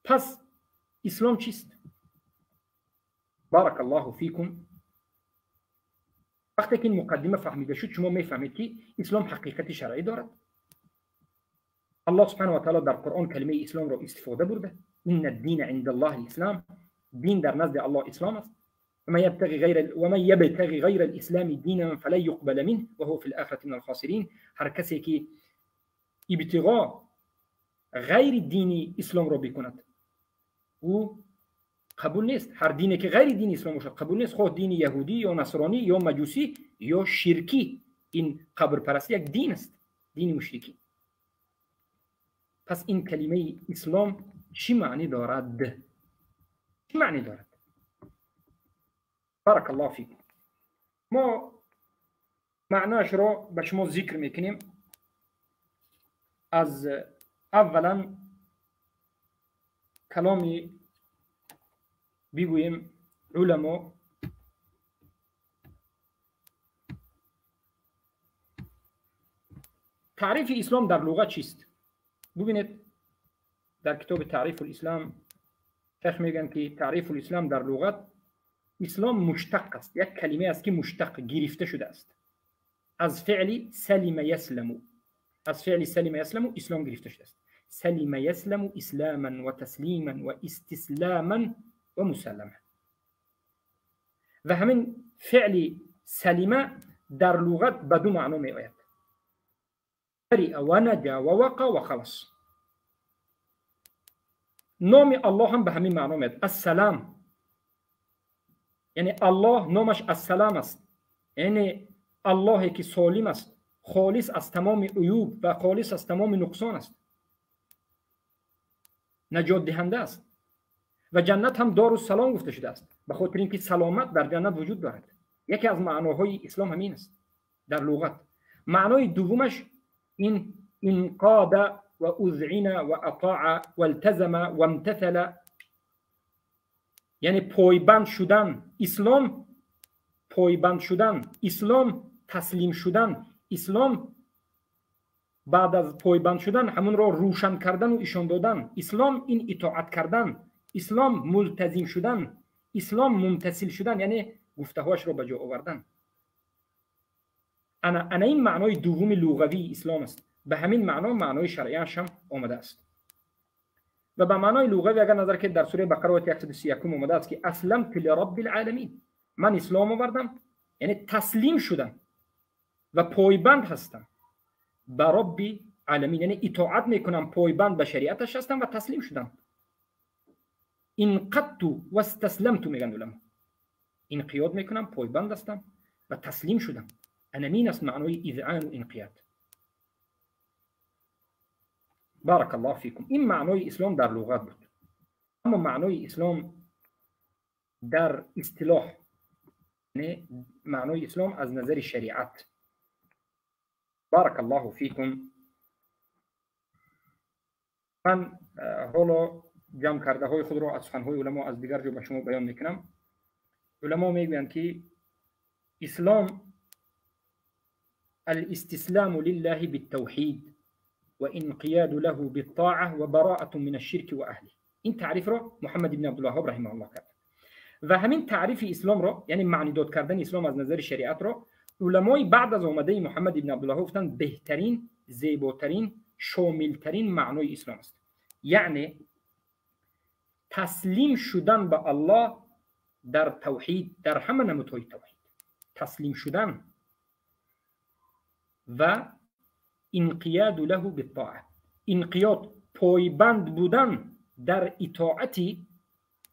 پس اسلام چیست؟ بارک الله فیکم. وقتی که این مقدمه فهمیده شد شما میفهمید که اسلام حقیقت شرعی دارد. الله سبحانه و تعالی در قرآن کلمه اسلام را استفاده برده. ان الدین عند الله الاسلام. دین در نزد الله اسلام است. ومن يبتغي غير الاسلام دینا فلن يقبل منه وهو في الاخره من الخاسرین. هر کسی که ابتغاء غیر دین اسلام را بکند او قبول نیست. هر دینی که غیر دین اسلام باشد قبول نیست، خود دین یهودی یا نصرانی یا مجوسی یا شرکی. این قبر پرستی یک دین است، دین مشرکی. پس این کلمه اسلام چی معنی دارد؟ چی معنی دارد؟ بارک الله فیکم. ما معناش را به شما ذکر میکنیم. از اولا کلامی بگوییم علما تعریف اسلام در لغت چیست؟ ببینید در کتاب تعریف الاسلام شیخ میگن که تعریف الاسلام در لغت اسلام مشتق است، یک کلمه است که مشتق گرفته شده است از فعل سلم یسلم. از فعل سلم یسلم اسلام گرفته شده است. سلم یسلم اسلاما و تسلیما و استسلاما و مسلمه. و همین فعل سلمه در لغت به دو معنا می آید: بریء و نجا و وقع و خلص. نام الله هم به همین معنا می آید، السلام. یعنی الله نامش السلام است، یعنی اللهی که سالم است، خالص از تمام عیوب و خالص از تمام نقصان است، نجات دهنده است. و جنت هم دار السلام گفته شده است به خاطر اینکه سلامت در جنت وجود دارد. یکی از معناهای اسلام همین است در لغت. معنای دومش این انقاد و اذعن و اطاع و التزم و امتثل، یعنی پایبند شدن. اسلام پایبند شدن، اسلام تسلیم شدن، اسلام بعد از پایبند شدن همون را روشن کردن و ایشان دادن. اسلام این اطاعت کردن، اسلام ملتزم شدن، اسلام ممتثل شدن، یعنی گفته هاش را به جا آوردن. انا این معنای دوم لغوی اسلام است. به همین معنا معنای شرعیش هم آمده است. و به معنای لغوی اگر نظر که در سوره بقره آیه 131 آمده است که اسلمت لرب العالمین، من اسلام آوردم یعنی تسلیم شدم و پایبند هستم به رب العالمین، یعنی اطاعت میکنم، پایبند به شریعتش هستم و تسلیم شدم. انقدت و استسلمت میگن علما، انقیاد میکنم، پایبند هستم و تسلیم شدم. این است معنای اذعان و انقیاد. بارک الله فیکم. این معنای اسلام در لغت بود. اما معنای اسلام در اصطلاح، یعنی معنای اسلام از نظر شریعت. بارک الله فیکم. من حالا جمع کرده های خود را از سخنهای علما از دیگر جا به شما بیان میکنم. علما میگویند که اسلام الاستسلام لله بالتوحید و انقیاد له بالطاعه و براءة من الشرك و اهله. این تعریف را محمد بن عبدالوهاب رحمه الله کرد. و همین تعریف اسلام را، یعنی معنی داد کردن اسلام از نظر شریعت را، علمای بعد از آمده محمد بن عبدالوهاب گفتند بهترین، زیباترین، شاملترین معنای اسلام است. یعنی تسلیم شدن به الله در توحید، در همه نمودهای توحید تسلیم شدن و انقیاد له بالطاعه، انقیاد پایبند بودن در اطاعت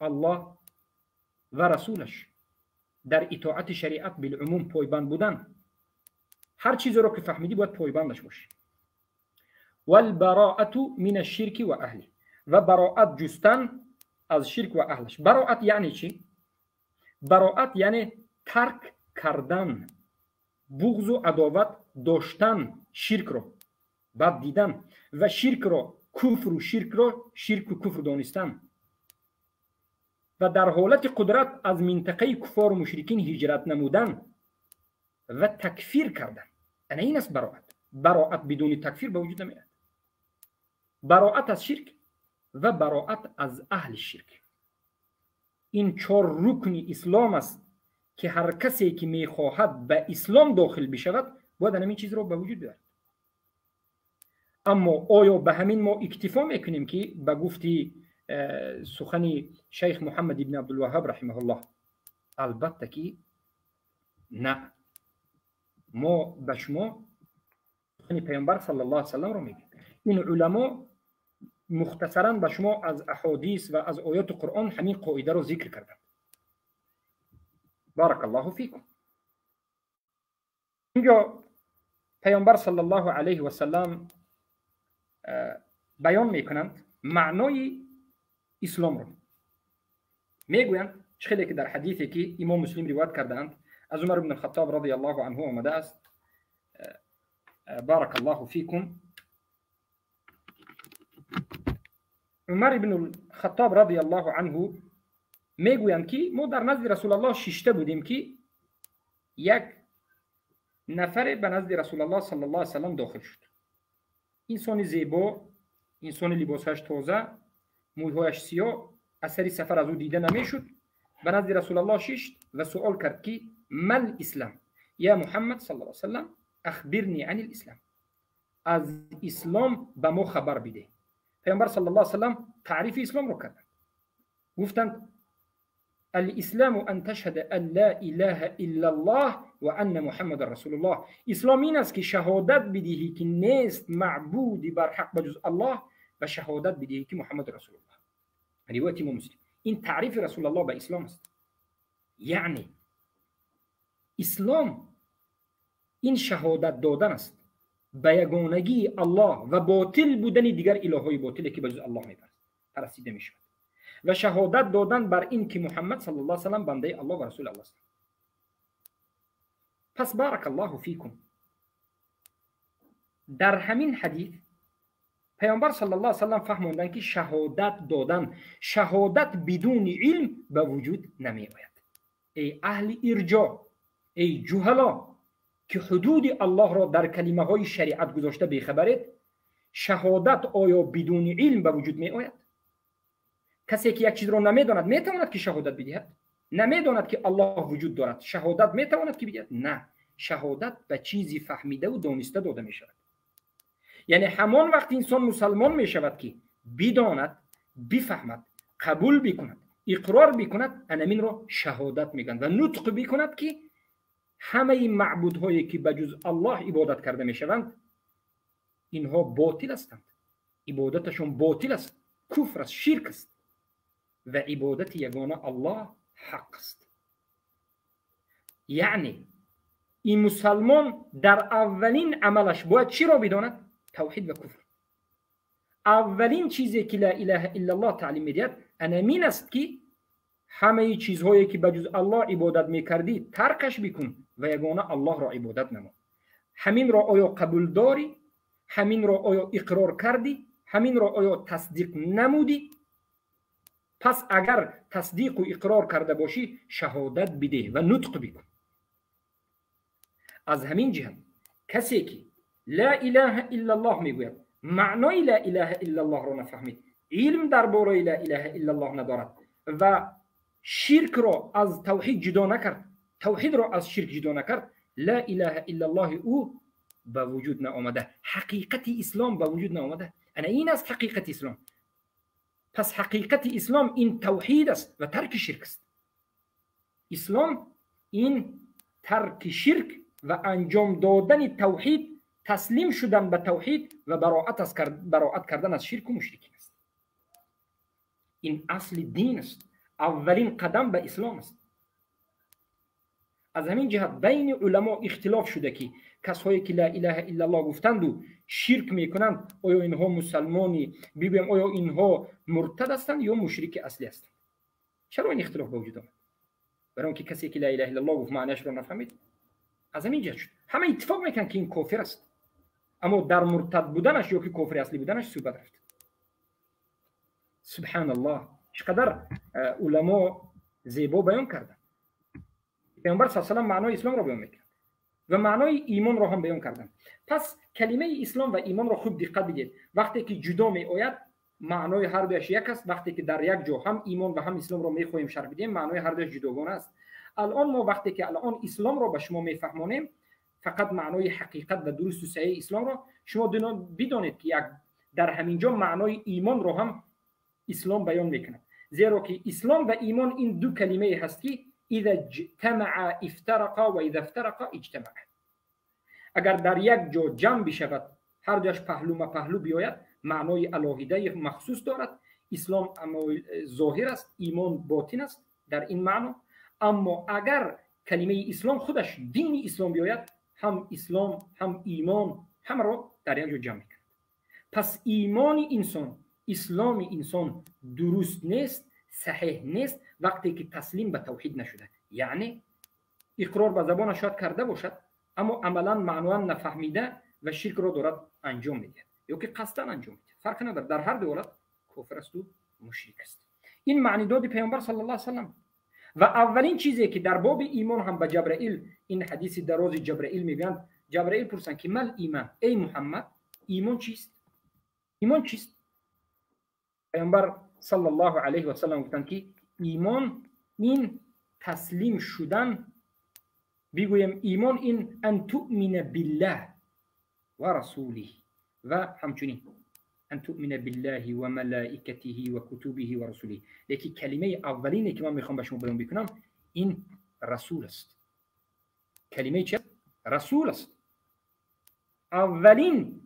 الله و رسولش، در اطاعت شریعت بالعموم پایبند بودن. هر چیزی رو که فهمیدی باید پایبندش باشی. والبراءة من الشرك و اهله، و براءت جستن از شرک و اهلش. براءت یعنی چی؟ براءت یعنی ترک کردن بغض و عداوت داشتن شرک رو، بعد دیدن و شرک رو کفر و شرک و کفر دانستن و در حالت قدرت از منطقه کفار و مشرکین هجرت نمودن و تکفیر کردن. یعنی این است براءت. براءت بدون تکفیر به وجود نمیاد. براءت از شرک و براءت از اهل شرک. این 4 رکن اسلام است که هر کسی که میخواهد به اسلام داخل بشود باید همین چیز رو به وجود بیارد. اما آیا به همین ما اکتفا میکنیم که به گفتی سخن شیخ محمد ابن عبدالوهاب رحمه الله؟ البته که نه. ما به شما سخن پیامبر صلی الله علیه و سلم رو میگیم. این علما مختصرا به شما از احادیث و از آیات قرآن همین قاعده رو ذکر کردن. بارک الله فیکم. اینجا پیامبر صلی الله علیه و سلم بیان میکنند معنای اسلام رو. میگویند خیلی که در حدیثی که امام مسلم روایت کردند از عمر بن الخطاب رضی الله عنه آمده است. بارک الله فیکم. عمر بن الخطاب رضی الله عنه میگویند که ما در نزد رسول الله 6 بودیم که یک نفر به نزد رسول الله صلی الله علیه و سلم داخل شد. انسان زیبا، انسان لباسش تازه، موهایش سیاه، اثری سفر از او دیده نمیشد. به نزد رسول الله ششت و سوال کرد که مل اسلام یا محمد صلی الله علیه و سلم اخبرنی عن الاسلام. از اسلام به ما خبر بده. پیامبر صلی الله علیه و سلم تعریف اسلام رو کردند. گفتند الاسلام ان تشهد ان لا اله الا الله و ان محمد رسول الله. اسلام این است که شهادت بدهی که نیست معبودی بر حق بجز الله و شهادت بدهی که محمد رسول الله. روایت امام مسلم. این تعریف رسول الله به اسلام است. یعنی اسلام این شهادت دادن است به یگانگی الله و باطل بودن دیگر الههای باطلی که بجز الله پرستیده می شود و شهادت دادن بر این که محمد صلی الله علیه و سلم بنده الله و رسول الله است. پس بارک الله فیکم. در همین حدیث پیامبر صلی الله علیه و سلم فهموندن که شهادت دادن، شهادت بدون علم به وجود نمی آید. ای اهل ارجاء، ای جهلا که حدود الله را در کلمه های شریعت گذاشته بیخبرید، شهادت آیا بدون علم به وجود می آید؟ کسی که یک چیز را نمیداند میتواند که شهادت بدهد؟ نمیداند که الله وجود دارد، شهادت میتواند که بدهد؟ نه. شهادت به چیزی فهمیده و دانسته داده می شود. یعنی همان وقت انسان مسلمان می شود که بداند، بفهمد، قبول بکند، اقرار بکند، انامین را شهادت میگن و نطق بکند که همه این معبودهایی که بجز الله عبادت کرده می شوند اینها باطل هستند. عبادتشون باطل است، کفر است، شرک است و عبادت یگانه الله حق است. یعنی این مسلمان در اولین عملش باید چی را بداند؟ توحید و کفر. اولین چیزی که لا اله الا الله تعلیم میدهد انامین است که همه چیزهایی که بجز الله عبادت میکردی ترکش بکن و یگانه الله را عبادت نما. همین را آیا قبول داری؟ همین را آیا اقرار کردی؟ همین را آیا تصدیق نمودی؟ پس اگر تصدیق و اقرار کرده باشی شهادت بده و نطق بکن. از همین جهت کسی که لا اله الا الله میگوید معنای لا اله الا الله را نفهمید، علم درباره لا اله الا الله ندارد و شرک را از توحید جدا نکرد، توحید را از شرک جدا نکرد، لا اله الا الله او به وجود نآمده، حقیقت اسلام به وجود نآمده. انا این است حقیقت اسلام. پس حقیقت اسلام این توحید است و ترک شرک است. اسلام این ترک شرک و انجام دادن توحید، تسلیم شدن به توحید و براءت کردن از شرک و مشرکین است. این اصل دین است، اولین قدم به اسلام است. از همین جهت بین علما اختلاف شده که کسایی که لا اله الا الله گفتند و شرک میکنند آیا اینها مسلمانی، ببینیم آیا اینها مرتد هستند یا مشرک اصلی هستند. چرا این اختلاف به وجود آمد؟ برای اون که کسی که لا اله الا الله گفت معنیش رو نفهمید از همین جهت شد. همه اتفاق میکنن که این کافر است، اما در مرتد بودنش یا که کافر اصلی بودنش صحبت رفت. سبحان الله، چقدر علما زیبا بیان کردن. پیامبر صلی الله علیه و معنای اسلام را بیان میکرد و معنای ایمان را هم بیان کردن. پس کلمه اسلام و ایمان را خوب دقت بدید. وقتی که جدا می آید معنای هر دوش یک است. وقتی که در یک جا هم ایمان و هم اسلام را میخواهیم شرح بدیم معنای هر دوش جداگانه است. الان ما وقتی که الان اسلام را به شما میفهمانیم، فقط معنای حقیقت و درست و صحیح اسلام را شما بدانید که یک در همین جا معنای ایمان را هم اسلام بیان میکنه. زیرا که اسلام و ایمان این دو کلمه هست که اذا اجتمع افترقا و اذا افترقا اجتمع. اگر در یک جا جمع بشود، هر جاش پهلو ما پهلو بیاید، معنای الهیده مخصوص دارد. اسلام اما ظاهر است، ایمان باطن است در این معنا. اما اگر کلمه اسلام خودش دین اسلام بیاید، هم اسلام هم ایمان هم را در یک جا جمع میکند. پس ایمان انسان، اسلام انسان درست نیست، صحیح نیست وقتی که تسلیم به توحید نشده. یعنی اقرار به زبان شاید کرده باشد اما عملا معنوان نفهمیده و شرک را دارد انجام میده یا که قصدا انجام میده. فرق نداره، در هر دو حالت کافر است و مشرک است. این معنی داد پیامبر صلی الله علیه و سلم. و اولین چیزی که در باب ایمان هم به جبرائیل، این حدیث دراز جبرائیل میگن، جبرائیل پرسن که مل ایمان، ای محمد ایمان چیست؟ ایمان چیست؟ پیامبر صلی الله علیه و سلم گفتند که ایمان این تسلیم شدن، بگویم ایمان این ان تؤمن بالله و رسوله و همچنین ان تؤمن بالله و ملائکته و کتبه و رسوله. لیکن کلمه اولینی که من میخوام به شما بیان بکنم این رسول است. کلمه چه؟ رسول است. اولین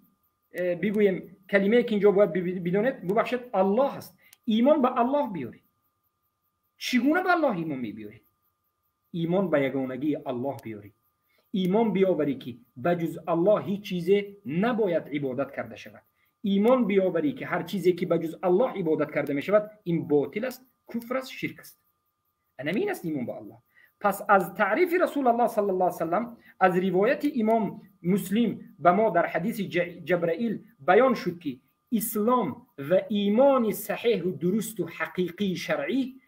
بگویم کلمه که اینجا باید بدونید، ببخشید، الله است. ایمان به الله بیاری. چگونه به الله ایمان میبیاری؟ ایمان به یگانگی الله بیاری. ایمان بیاوری که بجز الله هیچ چیزی نباید عبادت کرده شود. ایمان بیاوری که هر چیزی که بجز الله عبادت کرده می شود این باطل است، کفر است، شرک است. این است ایمان به الله. پس از تعریف رسول الله صلی الله علیه و سلم، از روایت امام مسلم به ما در حدیث جبرائیل بیان شد که اسلام و ایمان صحیح و درست و حقیقی شرعی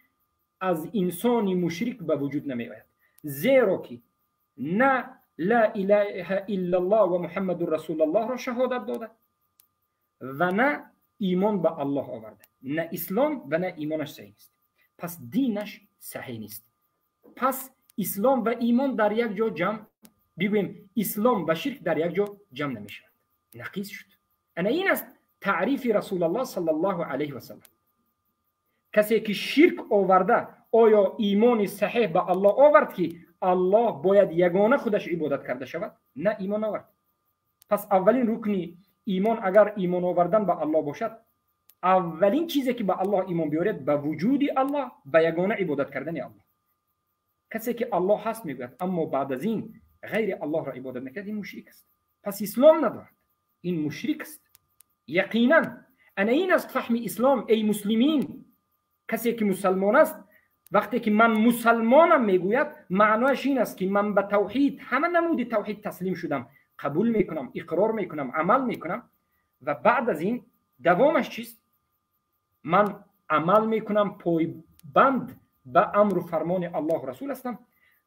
از انسان مشرک به وجود نمی آید. زیرا که نه لا اله الا الله و محمد رسول الله را شهادت داده و نه ایمان به الله آورده. نه اسلام و نه ایمانش صحیح نیست. پس دینش صحیح نیست. پس اسلام و ایمان در یک جا جمع، بگویم اسلام و شرک در یک جا جمع نمی شود، نقیض شد. این است تعریف رسول الله صلی الله علیه و سلم. کسی که شرک آورده آیا ایمان صحیح به الله آورد که الله باید یگانه خودش عبادت کرده شود؟ نه، ایمان آورد. پس اولین رکنی ایمان اگر ایمان آوردن به الله باشد، اولین چیزی که به الله ایمان بیارید به وجود الله، به یگانه عبادت کردن الله. کسی که الله هست میگوید اما بعد از این غیر الله را عبادت نکرد، این مشرک است. پس اسلام ندارد، این مشرک است یقینا. این است فهم اسلام. ای مسلمین، کسی که مسلمان است وقتی که من مسلمانم میگوید معناش این است که من به توحید، همه نمود توحید تسلیم شدم، قبول میکنم، اقرار میکنم، عمل میکنم و بعد از این دوامش چیست؟ من عمل میکنم، پایبند به امر و فرمان الله و رسول هستم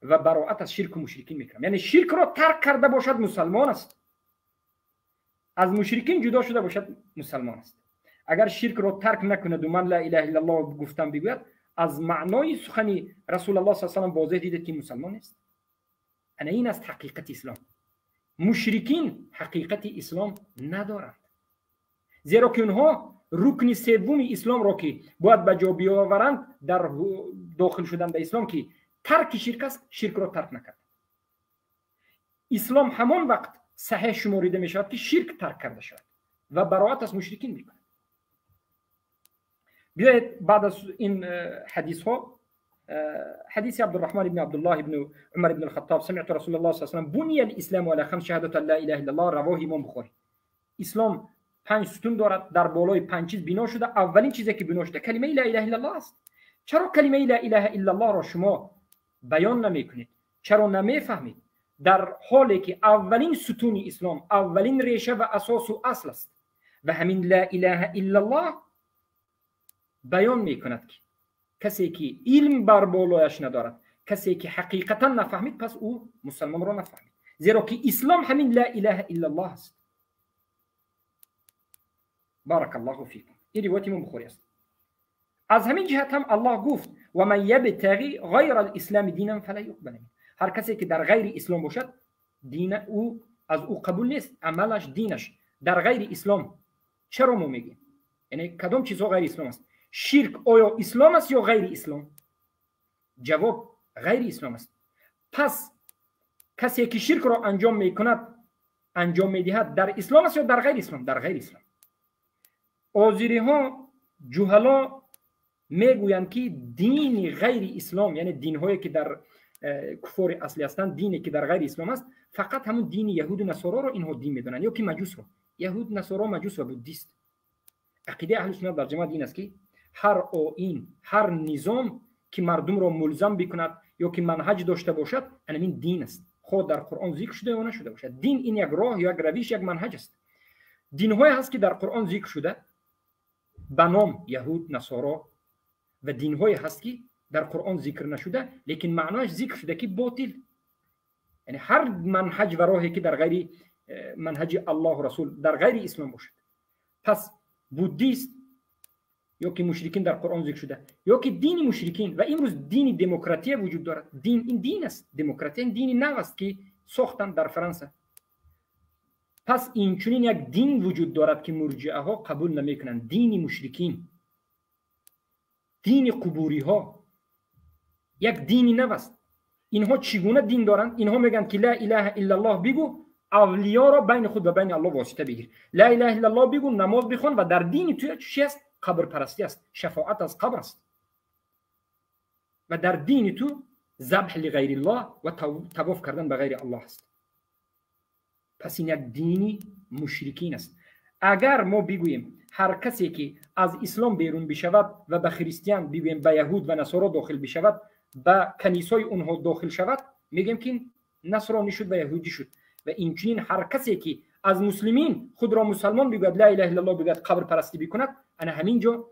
و براءت از شرک و مشرکین میکنم. یعنی شرک را ترک کرده باشد مسلمان است، از مشرکین جدا شده باشد مسلمان است. اگر شرک را ترک نکند و من لا اله الا الله گفتم بگوید، از معنای سخن رسول الله صلی الله علیه و آله واضح دیدید که مسلمان است. این است حقیقت اسلام. مشرکین حقیقت اسلام ندارند، زیرا که اونها رکن سوم اسلام را که باید به جا بیاورند در داخل شدن به اسلام که ترک شرک است، شرک را ترک نکرد. اسلام همان وقت صحیح شماریده می شود که شرک ترک کرده شود و براءت از مشرکین می کند. بیایید بعد از این حدیث ها، حديث عبد الرحمن بن عبد الله بن عمر بن الخطاب سمعت رسول الله صلى الله عليه وسلم بني الاسلام على 5 شهادة لا اله الا الله، رواه امام بخاری. اسلام 5 ستون دارد، در بالای 5 چیز بنا شده. اولین چیزی که بنا شده کلمه لا اله الا الله است. چرا کلمه لا اله الا الله را شما بیان نمیکنید؟ چرا نمیفهمید؟ در حالی که اولین ستون اسلام، اولین ریشه و اساس و اصل است و همین لا اله الا الله بیان میکند که کسی که علم بر بالایش ندارد، کسی که حقیقتا نفهمید، پس او مسلمان را نفهمید، زیرا که اسلام همین لا اله الا الله است. بارک الله فیکم. این روایت امام بخاری است. از همین جهت هم الله گفت و من یبتغی غیر الاسلام دینا فلا یقبل منه. هر کسی که در غیر اسلام باشد، دین او از او قبول نیست، عملش دینش در غیر اسلام. چرا ما میگیم؟ یعنی کدام چیزها غیر اسلام است؟ شرک آیا اسلام است یا غیر اسلام؟ جواب غیر اسلام است. پس کسی که شرک را انجام میکند، انجام میدهد، در اسلام است یا در غیر اسلام؟ در غیر اسلام. آزیری ها، جهلا میگویند که دین غیر اسلام، یعنی دین هایی که در کفار اصلی هستند، دینی که در غیر اسلام است، فقط همون دین یهود و نصارا رو اینها دین میدونن، یا که مجوس رو. یهود، نصارا، مجوس و بودیست. عقیده اهل سنت در جماعت این است که هر آیین، هر نظام که مردم را ملزم بکند یا که منهج داشته باشد، این دین است، خود در قرآن ذکر شده یا نشده باشد. دین این یک راه یا یک روش، یک منهج است. دین های هست که در قرآن ذکر شده به نام یهود، نصارا، و دین های هست که در قرآن ذکر نشده لیکن معناش ذکر شده که باطل. یعنی هر منهج و راهی که در غیر منهج الله و رسول، در غیر اسلام باشد، پس بودیست یا که مشرکین در قرآن ذکر شده، یا که دین مشرکین. و امروز دین دموکراتی وجود دارد. این دین است. دموکراتی این دین نو است که ساختن در فرانسه. پس این چنین یک دین وجود دارد که مرجئه ها قبول نمیکنند. دین مشرکین، دین قبوری ها، یک دینی نو است. اینها چگونه دین دارند؟ اینها میگن که لا اله الا الله بگو، اولیا را بین خود و بین الله واسطه بگیر. لا اله الا الله بگو، نماز بخوان. و در دین تو چی است؟ قبر پرستی است، شفاعت از قبر است. و در دین تو ذبح لغیر الله و طواف کردن به غیر الله است. پس این یک دینی مشرکین است. اگر ما بگوییم هر کسی که از اسلام بیرون بشود و به خریستیان بگوییم، به یهود و نصارا داخل بشود، به کنیسای اونها داخل شود، میگیم که نصرانی شد و یهودی شد. و این چنین هر کسی که از مسلمین خود را مسلمان بگوید، لا اله الا الله بگوید، قبر پرستی بکند، انا همینجا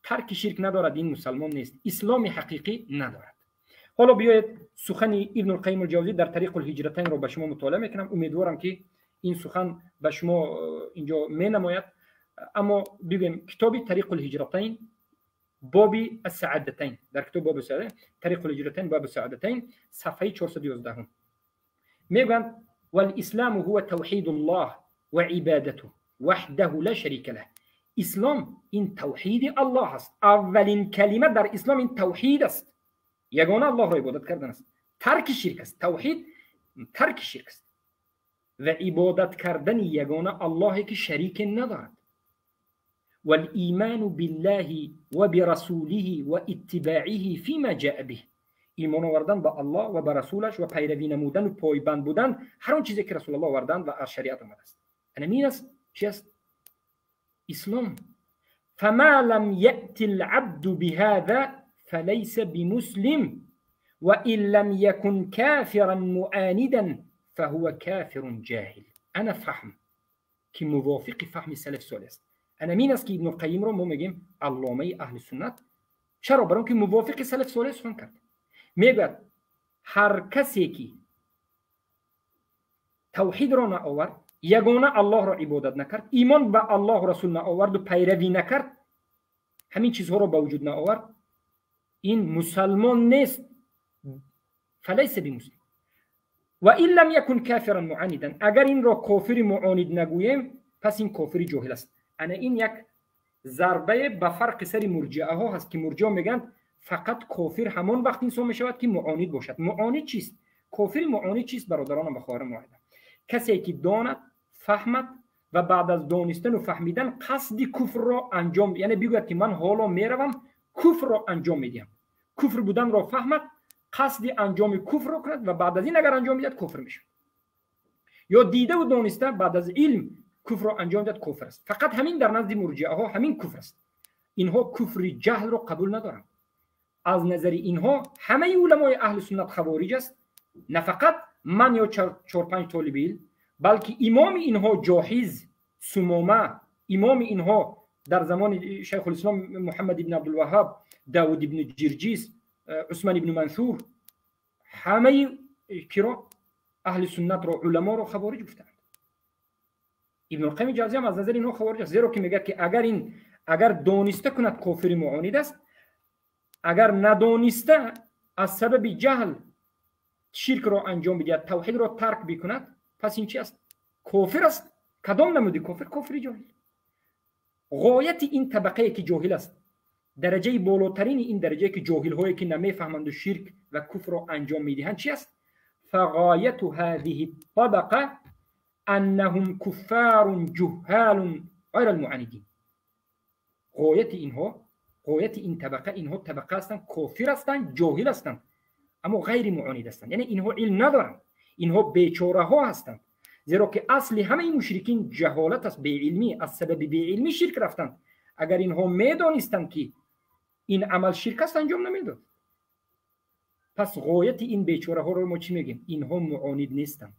ترک شرک ندارد، این مسلمان نیست، اسلام حقیقی ندارد. حالا بیایید سخن ابن القیم الجوزی در طریق الهجرتین را به شما مطالعه میکنم. امیدوارم که این سخن به شما اینجا می نماید. اما ببینیم کتاب طریق الهجرتین باب السعادتین، در کتاب باب السعادتین، طریق الهجرتین باب السعادتین، صفحه 411 میگن والاسلام هو توحید الله و عبادته وحده لا شریک له. اسلام این توحید الله است. اولین کلمه در اسلام این توحید است، یگانه الله را عبادت کردن است. ترک شرک است. توحید ترک شرک است و عبادت کردن یگانه الله که شریک ندارد. والایمان بالله و برسوله و اتباعه فيما جاء به. ایمان آوردن به الله و به رسولش و پیروی نمودن و پایبند بودن هر آن چیزی که رسول الله آوردند و از شریعت آمده است. این است چی است؟ اسلام. فما لم يأت العبد بهذا فليس بمسلم وإن لم يكن كافرا معاندا فهو كافر جاهل. انا فهم که موافق فهم سلف صالح است. این است که ابن القیم رو ما میگیم علامه اهل سنت. چرا؟ برای اینکه موافق سلف صالح سخن کرد. میگه هر کسی که توحید را نآورد، یگانه الله را عبادت نکرد، ایمان به الله و رسول نآورد و پیروی نکرد، همین چیزها را به وجود نآورد، این مسلمان نیست. فلیس بمسلم و این لم یکن کافرا معاندا. اگر این را کافر معاند نگوییم پس این کافر جاهل است. این یک ضربه به فرق سر مرجئه ها هست که مرجئه میگن فقط کافر همان وقت انسان میشود که معاند باشد. معاند چیست؟ کافر معاند چیست برادران و خواهران معاهده؟ کسی که داند، فهمد و بعد از دانستن و فهمیدن قصد کفر را انجام، یعنی بگوید که من حالا میروم کفر را انجام میدم، کفر بودن را فهمد، قصد انجام کفر را کند و بعد از این اگر انجام میدهد کفر میشه. یا دیده و دانسته بعد از علم کفر را انجام داد، کفر است. فقط همین در نزد مرجئه ها همین کفر است. اینها کفر جهل را قبول ندارند. از نظر اینها همه علمای اهل سنت خوارج است، نه فقط من یا 4-5 طالب علم، بلکه امام اینها جاحظ سمامه، امام اینها در زمان شیخ الاسلام محمد ابن عبدالوهاب، داود ابن جرجیس، عثمان ابن منصور، همه کرا اهل سنت را علما را خوارج گفتند. ابن القیم جوزی هم از نظر اینها خوارج است، زیرا که میگه که اگر دانسته کند کافر معاند است، اگر ندانسته از سبب جهل شرک را انجام بدهد، توحید را ترک بکند، پس این چی است؟ کافر است. کدام نمودی کافر؟ کافر جاهل. غایت این طبقه که جاهل است، درجه بالاترین این درجه که جاهل هایی که نمیفهمند و شرک و کفر را انجام میدهند چی است؟ فغایت هذه الطبقه انهم کفار جهال غیر المعاندین. غایت این طبقه، اینها طبقه هستند کافر هستند، جاهل هستند، اما غیر معاند هستند. یعنی اینها علم ندارند، اینها بیچاره ها هستند، زیرا که اصل همه این مشرکین جهالت است، بی‌علمی، از سبب بی‌علمی شرک رفتند. اگر اینها میدانستند که این عمل شرک است انجام نمیداد. پس غایت این بیچاره ها رو ما چی میگیم؟ اینها معاند نیستند،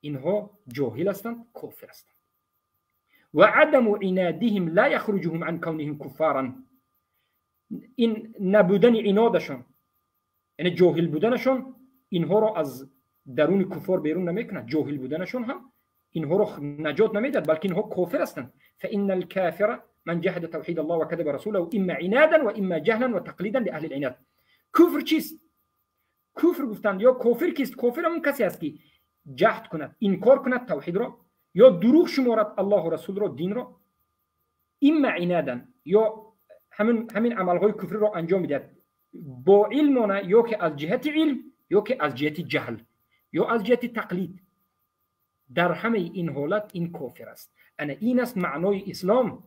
اینها جاهل هستند، کافر هستند. و عدم عنادهم لا یخرجهم عن کونهم کفارا. این نبودن عنادشون، یعنی جاهل بودنشون، اینها رو از درون کفار بیرون نمیکند. جاهل بودنشون هم اینها رو نجات نمیداد، بلکه اینها کافر هستند. فإن الكافر من جحد توحید الله و كذب رسوله اما عنادا و اما جهلا و تقلیدا لاهل العناد. کفر چیست؟ کفر گفتند یا کافر کیست؟ کافر همون کسی است که جهد کند، انکار کند توحید را، یا دروغ شمارد الله و رسول را، دین را، اما عنادا، یا همین عملهای کفر را انجام میدهد با علم، یا که از جهت علم، یا که از جهت جهل، یا از جهت تقلید. در همه این حالت این کافر است. این است معنای اسلام.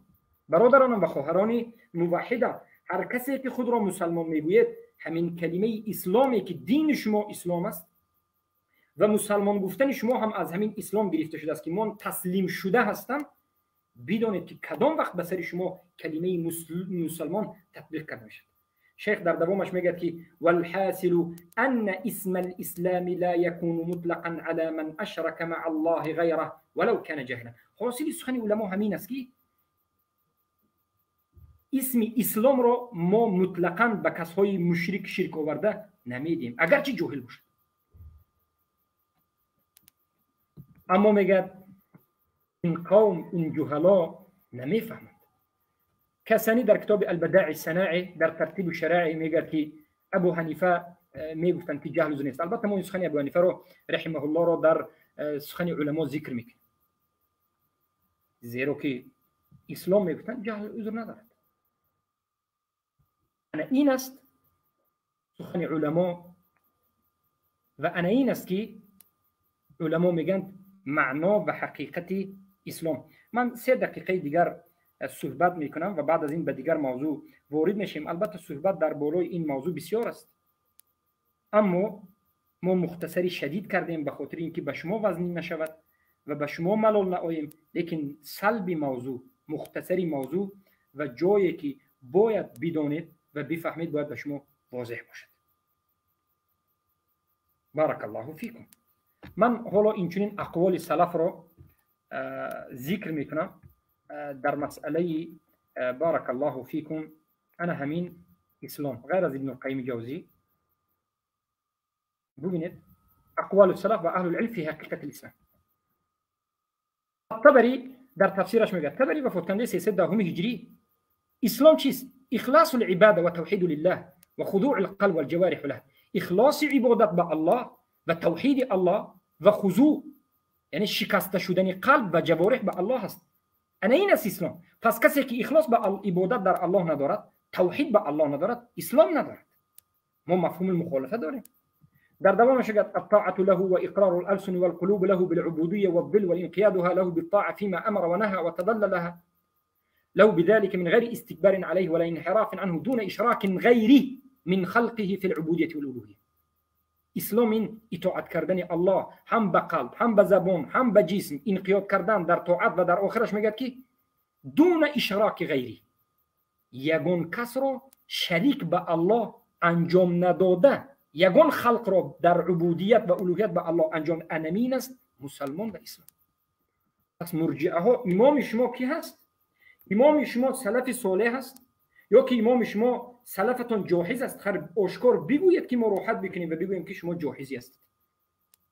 برادرانم و خواهران موحد، هر کسی که خود را مسلمان میگوید، همین کلمه اسلامی که دین شما اسلام است و مسلمان گفتن شما هم از همین اسلام گرفته شده است که من تسلیم شده هستم، بدانید که کدام وقت به سر شما کلمه مسلمان تطبیق کرده میشد. شیخ در دوامش میگه که والحاصل ان اسم الاسلام لا يكون مطلقا على من اشرك مع الله غيره ولو كان جهلا. حاصل سخن علما همین است که اسم اسلام را ما مطلقاً به کسای مشرک شرک آورده نمیدیم، اگرچه جاهل باشد. اما میگه این قوم، این جهلا نمیفهمند. کسانی در کتاب البداع الصناعی در ترتیب شرایع میگه که ابو حنیفه میگفتند که جهل نیست. البته ما سخن ابو حنیفه رو رحمه الله رو در سخن علما ذکر میکنیم، زیرا که اسلام میگفتند جهل عذر ندارد. این است سخن علما و این است که علما میگن معنا و حقیقت اسلام. من 3 دقیقه دیگر صحبت میکنم و بعد از این به دیگر موضوع وارد میشیم. البته صحبت در بالای این موضوع بسیار است، اما ما مختصری شدید کردیم به خاطر اینکه به شما وزنی نشود و به شما ملال نآییم. لیکن سلب موضوع، مختصری موضوع و جایی که باید بدانید و بفهمید باید به شما واضح باشد. بارک الله فیکم. من حالا اینچنین اقوال سلف را ذکر میکنم در مسئله بارک الله فیکم انا همین اسلام، غیر از ابن القیم جوزی. ببینید اقوال السلف و اهل العلم فی حقیقت الاسلام. طبری در تفسیرش میگه، طبری وفات کننده 310 هجری، اسلام چیست؟ اخلاص العباده و توحید لله و خضوع القلب والجوارح له. اخلاص عبادت به الله و توحید الله و خضوع، یعنی شکسته شدن قلب و جوارح به الله هست. این است اسلام. پس کسی که اخلاص به عبادت در الله ندارد، توحید به الله ندارد، اسلام ندارد. ما مفهوم المخالفه داریم. در دوامش میگه الطاعه له و اقرار الالسن والقلوب له بالعبوديه والذل والانقيادها له بالطاعه فيما امر ونهى وتذلل لها له بذلك من غير استكبار عليه ولا انحراف عنه دون اشراك غيره من خلقه في العبوديه والالوهيه. اسلام این اطاعت کردن الله هم به قلب، هم به زبان، هم به جسم، انقیاد کردن در طاعت و در آخرش میگه که دون اشراک غیری، یگان کس رو شریک به الله انجام نداده یگان خلق را در عبودیت و الوهیت به الله انجام انمین است مسلمان و اسلام. پس مرجعه ها امام شما کی هست؟ امام شما سلف صالح هست یا که امام شما سلفتون جاهز است؟ خر آشکار بگوید که ما راحت بکنیم و بگوییم که شما جاهزی است.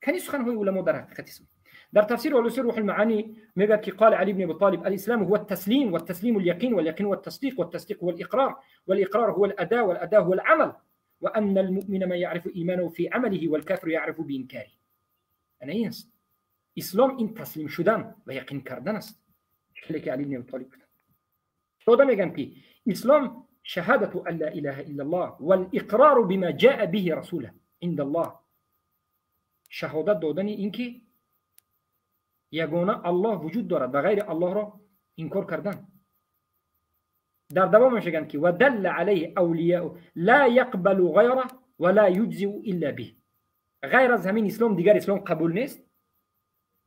کنی سخنهای علما در حقیقت اسلام. در تفسیر آلوسی روح المعانی میگه که قال علی بن ابی طالب الاسلام هو التسلیم والتسلیم اليقين واليقين هو التصديق والتصديق هو الاقرار والاقرار هو الاداء والاداء هو العمل وان المؤمن ما يعرف ايمانه في عمله والكافر يعرف بانكاره. انا این است اسلام، این تسلیم شدن و یقین کردن است. چیزی که علی بن ابی طالب گفت. خدا میگن که اسلام شهادت ان لا اله الا الله والاقرار بما جاء به رسوله عند الله. شهادت دادن اینکه یگانه الله وجود دارد و غیر الله را انکار کردن. در دوامش میگن که ودل علیه اولیاء لا يقبل غیره ولا یجزئ الا به. غیر از همین اسلام دیگر اسلام قبول نیست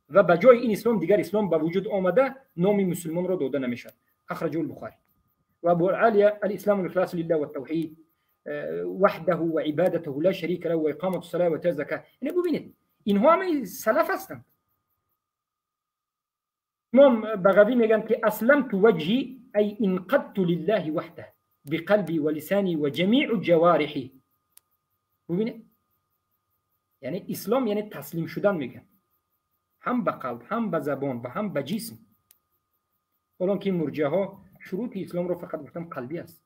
و به جای این اسلام دیگر اسلام به وجود آمده نام مسلمان را داده نمیشد. اخرجه البخاری. و ابو العالیه الاسلام الاخلاص لله والتوحید وحده و عبادته لا شریک له و اقامت الصلاه و ایتاء الزکات. اینو ببینید، اینها همه سلف هستند. امام بغوی میگن که اسلمت وجهی ای انقدت لله وحده بقلبی و لسانی و جمیع جوارحی. ببینید، یعنی اسلام یعنی تسلیم شدن میگن، هم به قلب هم به زبان و هم به جسم. حالا که مرجعه ها شروط اسلام رو فقط گفتم قلبی است.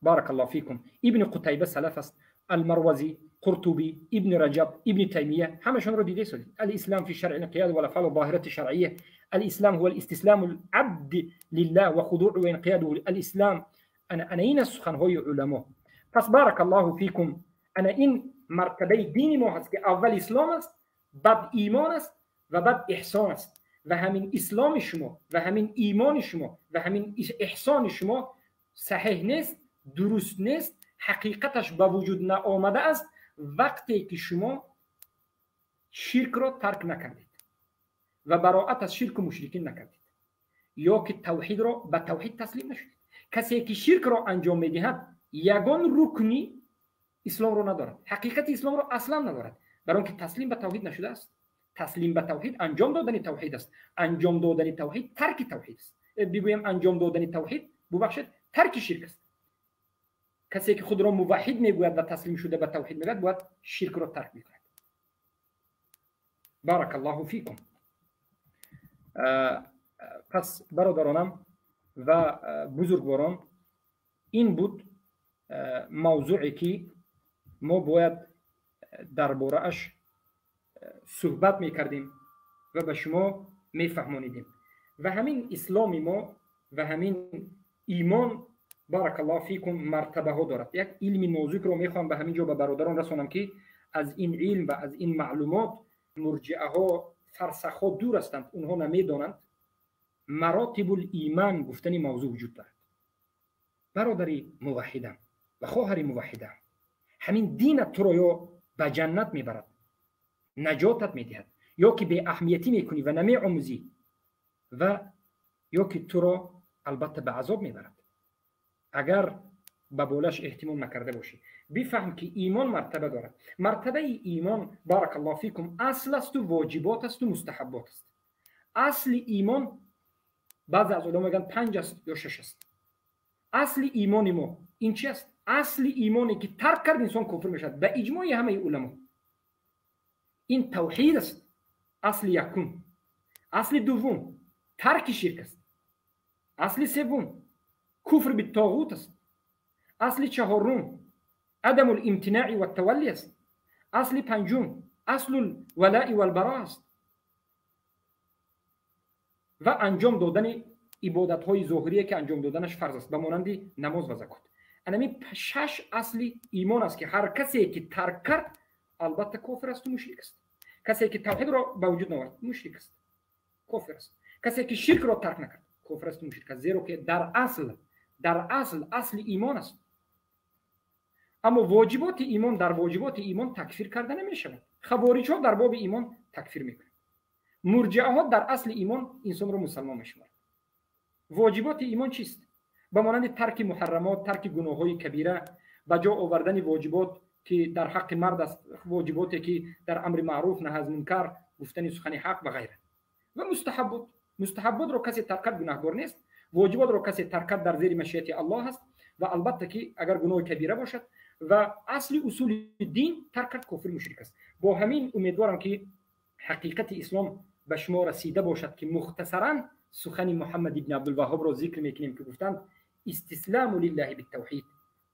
بارک الله فیکم. ابن قتیبه سلف است، المروزی، قرطبی، ابن رجب، ابن تیمیه، همشون رو دیده سازید. الاسلام في شرع الانقياد والافعال الظاهره الشرعيه. الاسلام هو الاستسلام العبد لله وخضوع وانقياده. الاسلام انا این سخنهای علما. پس بارک الله فیکم. انا این مرتبه دین ما هست که اول اسلام است، بعد ایمان است و بعد احسان است. و همین اسلام شما و همین ایمان شما و همین احسان شما صحیح نیست، درست نیست، حقیقتش به وجود نآمده است وقتی که شما شرک را ترک نکردید و براءت از شرک و مشرکین نکردید، یا که توحید را به توحید تسلیم نشدید. کسی که شرک را انجام میدهد یگان رکنی اسلام را ندارد، حقیقت اسلام را اصلا ندارد، برای آنکه تسلیم به توحید نشده است. تسلیم به توحید انجام دادن توحید است. انجام دادن توحید ترک توحید است. بگویم انجام دادن توحید ببخشید ترک شرک است. کسی که خود را موحد میگوید و تسلیم شده به توحید میگوید باید شرک را ترک میکند. بارک الله فیکم. پس برادرانم و بزرگواران، این بود موضوعی که ما باید درباره اش صحبت میکردیم و به شما میفهمانیدیم. و همین اسلام ما و همین ایمان بارک الله فیکم مرتبه ها دارد. یک علم نازک رو میخوام به همین جا به برادران رسانم که از این علم و از این معلومات مرجعه ها فرسخ ها دور هستند. اونها نمیدانند مراتب الایمان گفتنی موضوع وجود دارد. برادری موحدم و خواهری موحدم، همین دین تو رو یا به جنت میبرد، نجاتت میدهد، یا که به اهمیتی میکنی و نمیآموزی، و یا که تو را البته به عذاب میبرد اگر به بولش اهتمام نکرده باشی. بفهم که ایمان مرتبه دارد. مرتبه ایمان بارک الله فیکم اصل است و واجبات است و مستحبات است. اصل ایمان بعضی از علما میگن 5 است یا 6 است. اصل ایمان ما این چی است؟ اصل ایمانی که ترک کرد انسان کافر میشد به اجماع همه علما. این توحید است، اصل یکم. اصل دوم ترک شرک است. اصل سوم کفر بالطاغوت است. اصل چهارم عدم الامتناع و التولی است. اصل پنجم اصل الولاء والبراء است. و انجام دادن عبادت های ظاهریه که انجام دادنش فرض است، به مانند نماز و زکات. انمی 6 اصل ایمان است که هر کسی که ترک کرد البته کافر است و مشرک است. کسی که توحید را به وجود نآورد مشرک است، کافر است. کسی که شرک را ترک نکرد کافر است و مشرک است، زیرا که در اصل ایمان است. اما واجبات ایمان، در واجبات ایمان تکفیر کردن نمی‌شود. خوارج ها در باب ایمان تکفیر میکنند. مرجعه ها در اصل ایمان انسان را مسلمان میشمارند. واجبات ایمان چیست؟ به مانند ترک محرمات، ترک گناه‌های کبیره، به جا آوردن واجبات که در حق مرد است، واجباتی که در امر معروف نهی از منکر، گفتن سخن حق و غیره. و مستحبات رو کسی ترک کرد گناهگار نیست، واجبات رو کسی ترک کرد در زیر مشیت الله است. و البته که اگر گناه کبیره باشد و اصل اصول دین ترک کرد کافر مشرک است. با همین امیدوارم که حقیقت اسلام به شما رسیده باشد که مختصرا سخن محمد ابن عبدالوهاب را ذکر میکنیم که گفتند استسلام لله بالتوحید،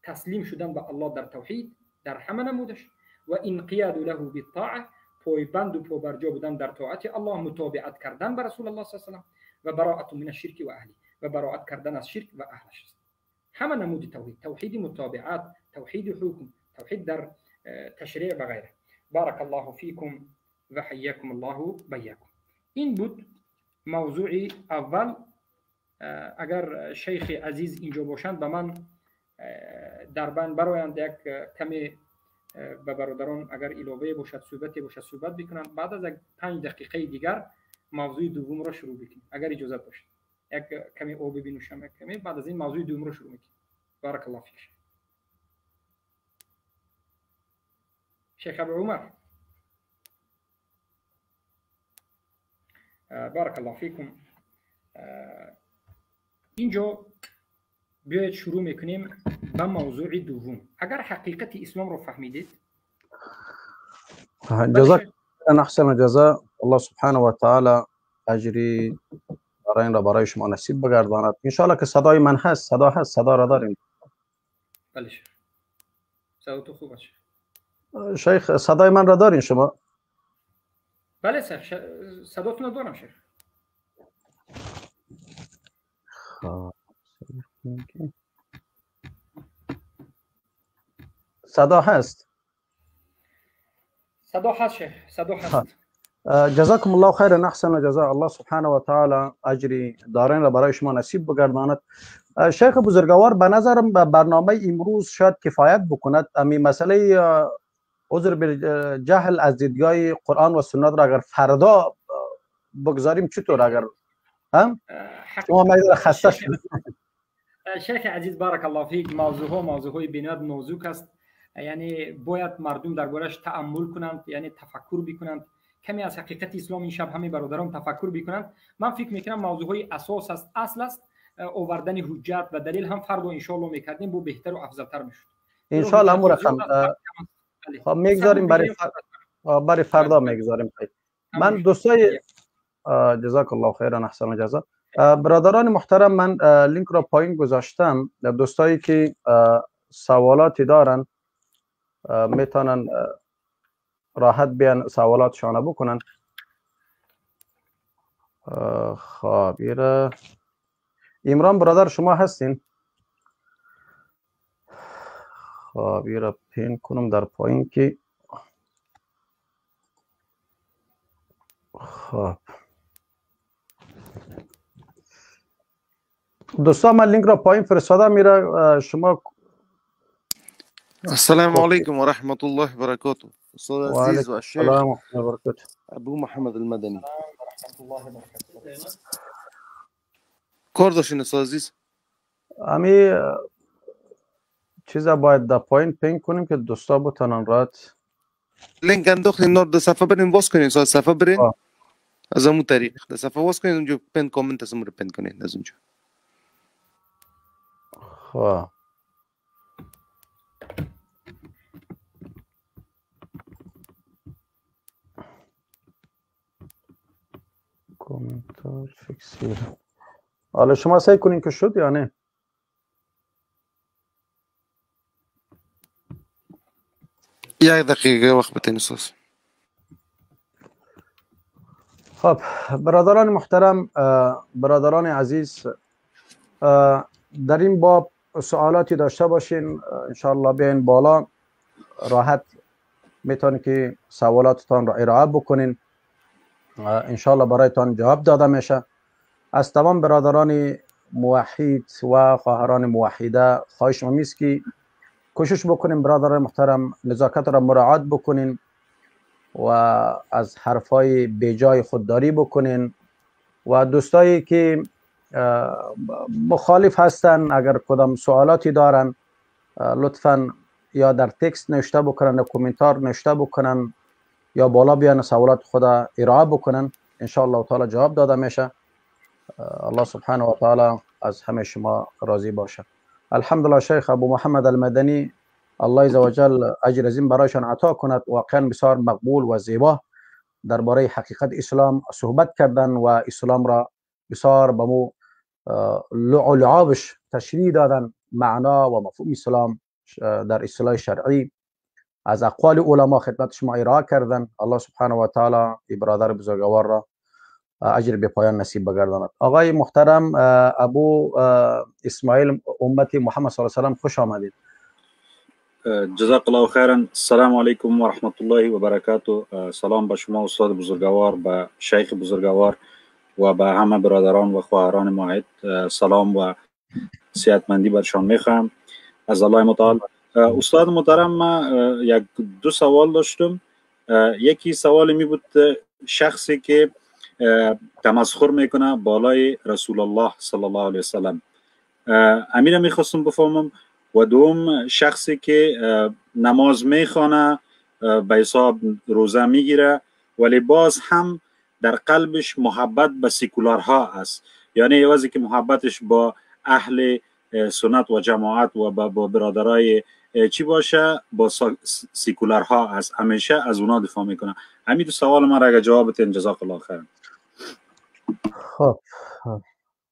تسلیم شدن به الله در توحید در همه نمودش، و انقیاد له بالطاعه، پایبند و پابرجا بودن در طاعت الله، متابعت کردن به رسول الله صلی الله علیه و و براءت من الشرک و اهلی، و براءت کردن از شرک و اهلش است. همه نمود توحید، توحید متابعت، توحید حکم، توحید در تشریع و غیره. بارک الله فیکم و حیاکم الله بیاکم. این بود موضوع اول. اگر شیخ عزیز اینجا باشند به من در بین برایند یک کمی به برادران اگر علاوه باشد صحبتی باشد صحبت بکنند. بعد از 5 دقیقه دیگر موضوع دوم را شروع بکنیم اگر اجازه باشد. یک کمی آب بنوشم، یک کمی، بعد از این موضوع دوم را شروع میکنیم. بارک الله فیک. شیخ ابو عمر، بارک الله فیکم. اینجا بیاید شروع میکنیم به موضوع دوم. اگر حقیقت اسلام رو فهمیدید، جزاک احسن الجزاء. الله سبحانه و تعالی اجری برای این را برای شما نصیب بگرداند. ان شاء الله که صدای من هست، صدا هست، صدا را داریم. بله شیخ، صدا تو خوب است. شیخ صدای من را دارین شما؟ بله شیخ، صداتون رو دارم شیخ. صدا هست؟ صدا هست شیخ، صدا هست. جزاکم الله خیر احسن الجزاء. الله سبحانه و تعالی اجری دارین را برای شما نصیب بگرداند. شیخ بزرگوار، به نظرم به برنامه امروز شاید کفایت بکند. امی مسئله عذر بالجهل از دیدگاه قرآن و سنت را اگر فردا بگذاریم چطور؟ اگر هم شما میدونید خسته شد. شیخ عزیز بارک الله فیک، موضوع بنیاد نازک است. یعنی باید مردم دربارش تأمل کنند، یعنی تفکر بکنند، کمی از حقیقت اسلام این شب همه برادران تفکر بکنند. من فکر میکنم موضوع اساس است، اصل است. آوردن حجت و دلیل هم فردا ان شاء الله میکردیم بو بهتر و افضلتر میشد. ان شاء الله امور رقم خب میگذاریم برای فردا میگذاریم. من دوستای جزاک الله خیرا احسن الجزاء. برادران محترم، من لینک را پایین گذاشتم. دوستایی که سوالاتی دارن میتونن راحت بیان سوالاتشان بکنن. خب عمران برادر شما هستین؟ خب را پین کنم در پایین که خب دوستان من لینک را پایین فرستادم. میره شما. السلام علیکم و رحمت الله و برکاته. استاد عزیز و شیخ ابو محمد المدنی. کار داشتین استاد عزیز؟ امی چیزا باید در پایین پین کنیم که دوستا بتونن راحت لینک انداختین نور در صفحه برین باز کنین. استاد صفحه برین از همون طریق در صفحه باز کنین، اونجا پین کامنت از رو پین کنین از اونجا. خب کومنتار فیکسیر. حالا شما سعی کنین که شد یا نه؟ یک دقیقه وقت بتین استاد. خب برادران محترم، برادران عزیز، در این باب سوالاتی داشته باشین انشاءالله بیاین بالا، راحت میتونید که سوالاتتان را ارائه بکنین، انشاءالله برایتان جواب داده میشه. از تمام برادران موحد و خواهران موحده خواهش میست که کوشش بکنین برادران محترم نزاکت را مراعات بکنین و از حرفای بیجای خودداری بکنین. و دوستایی که مخالف هستن اگر کدام سوالاتی دارن لطفا یا در تکست نوشته بکنن یا کومنتار نوشته بکنن یا بالا بیان سوالات خود ارائه بکنن، ان شاء الله تعالی جواب داده میشه. الله سبحانه و تعالی از همه شما راضی باشه. الحمدلله شیخ ابو محمد المدنی الله عزوجل اجر عظیم برایشان عطا کند. واقعا بسیار مقبول و زیبا درباره حقیقت اسلام صحبت کردن و اسلام را بسیار به مو لعابش تشریح دادن، معنا و مفهوم اسلام در اصطلاح شرعی از اقوال علما خدمت شما ارائه کردن. الله سبحانه و تعالی ای برادر بزرگوار را اجر به پایان نصیب بگرداند. آقای محترم ابو اسماعیل امتی محمد صلی الله علیه و سلم خوش آمدید. جزاک الله خیرا. السلام علیکم و رحمت الله و برکاته. سلام به شما استاد بزرگوار، به شیخ بزرگوار و به همه برادران و خواهران معید سلام و صحتمندی برشان میخوام از الله متعال. استاد محترم، ما یک دو سوال داشتم. یکی سوال می بود شخصی که تمسخر میکنه بالای رسول الله صلی الله علیه وسلم، امیر میخواستم بفهمم. و دوم شخصی که نماز میخوانه به حساب روزه میگیره ولی باز هم در قلبش محبت به سیکولارها است، یعنی عوضی که محبتش با اهل سنت و جماعت و با برادرای چی باشه با سیکولارها است، همیشه از اونا دفاع میکنه. همین سوال ما را اگه جواب بدین جزاک الله خیر. خب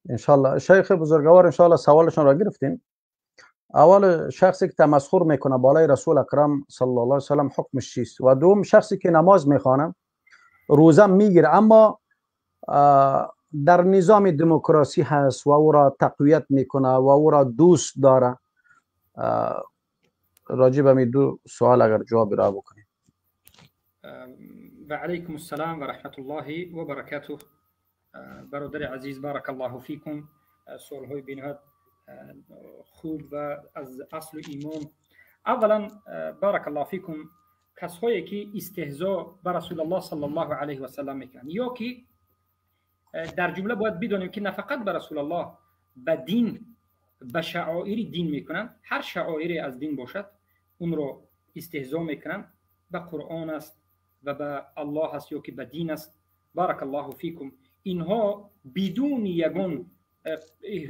انشالله شیخ بزرگوار انشالله سوالشون را گرفتین. اول شخصی که تمسخر میکنه بالای رسول اکرم صلی الله علیه و سلم حکمش چیست؟ و دوم شخصی که نماز میخوانه روزه میگیره اما در نظام دموکراسی هست و او را تقویت میکنه و او را دوست داره. راجع به می دو سوال اگر جواب را بکنید. و علیکم السلام و رحمت الله و برکاته. برادر عزیز بارک الله فیکم. سوال های بینهایت خوب و از اصل ایمان. اولا بارک الله فیکم، کسایی که استهزاء بر رسول الله صلی الله علیه و سلم میکنن، یا که در جمله باید بدونیم که نه فقط بر رسول الله، به دین، به شعائر دین میکنن، هر شعائری از دین باشد اون رو استهزاء میکنن. به قرآن است و به الله است یا که به دین است. بارک الله فیکم. اینها بدون یگان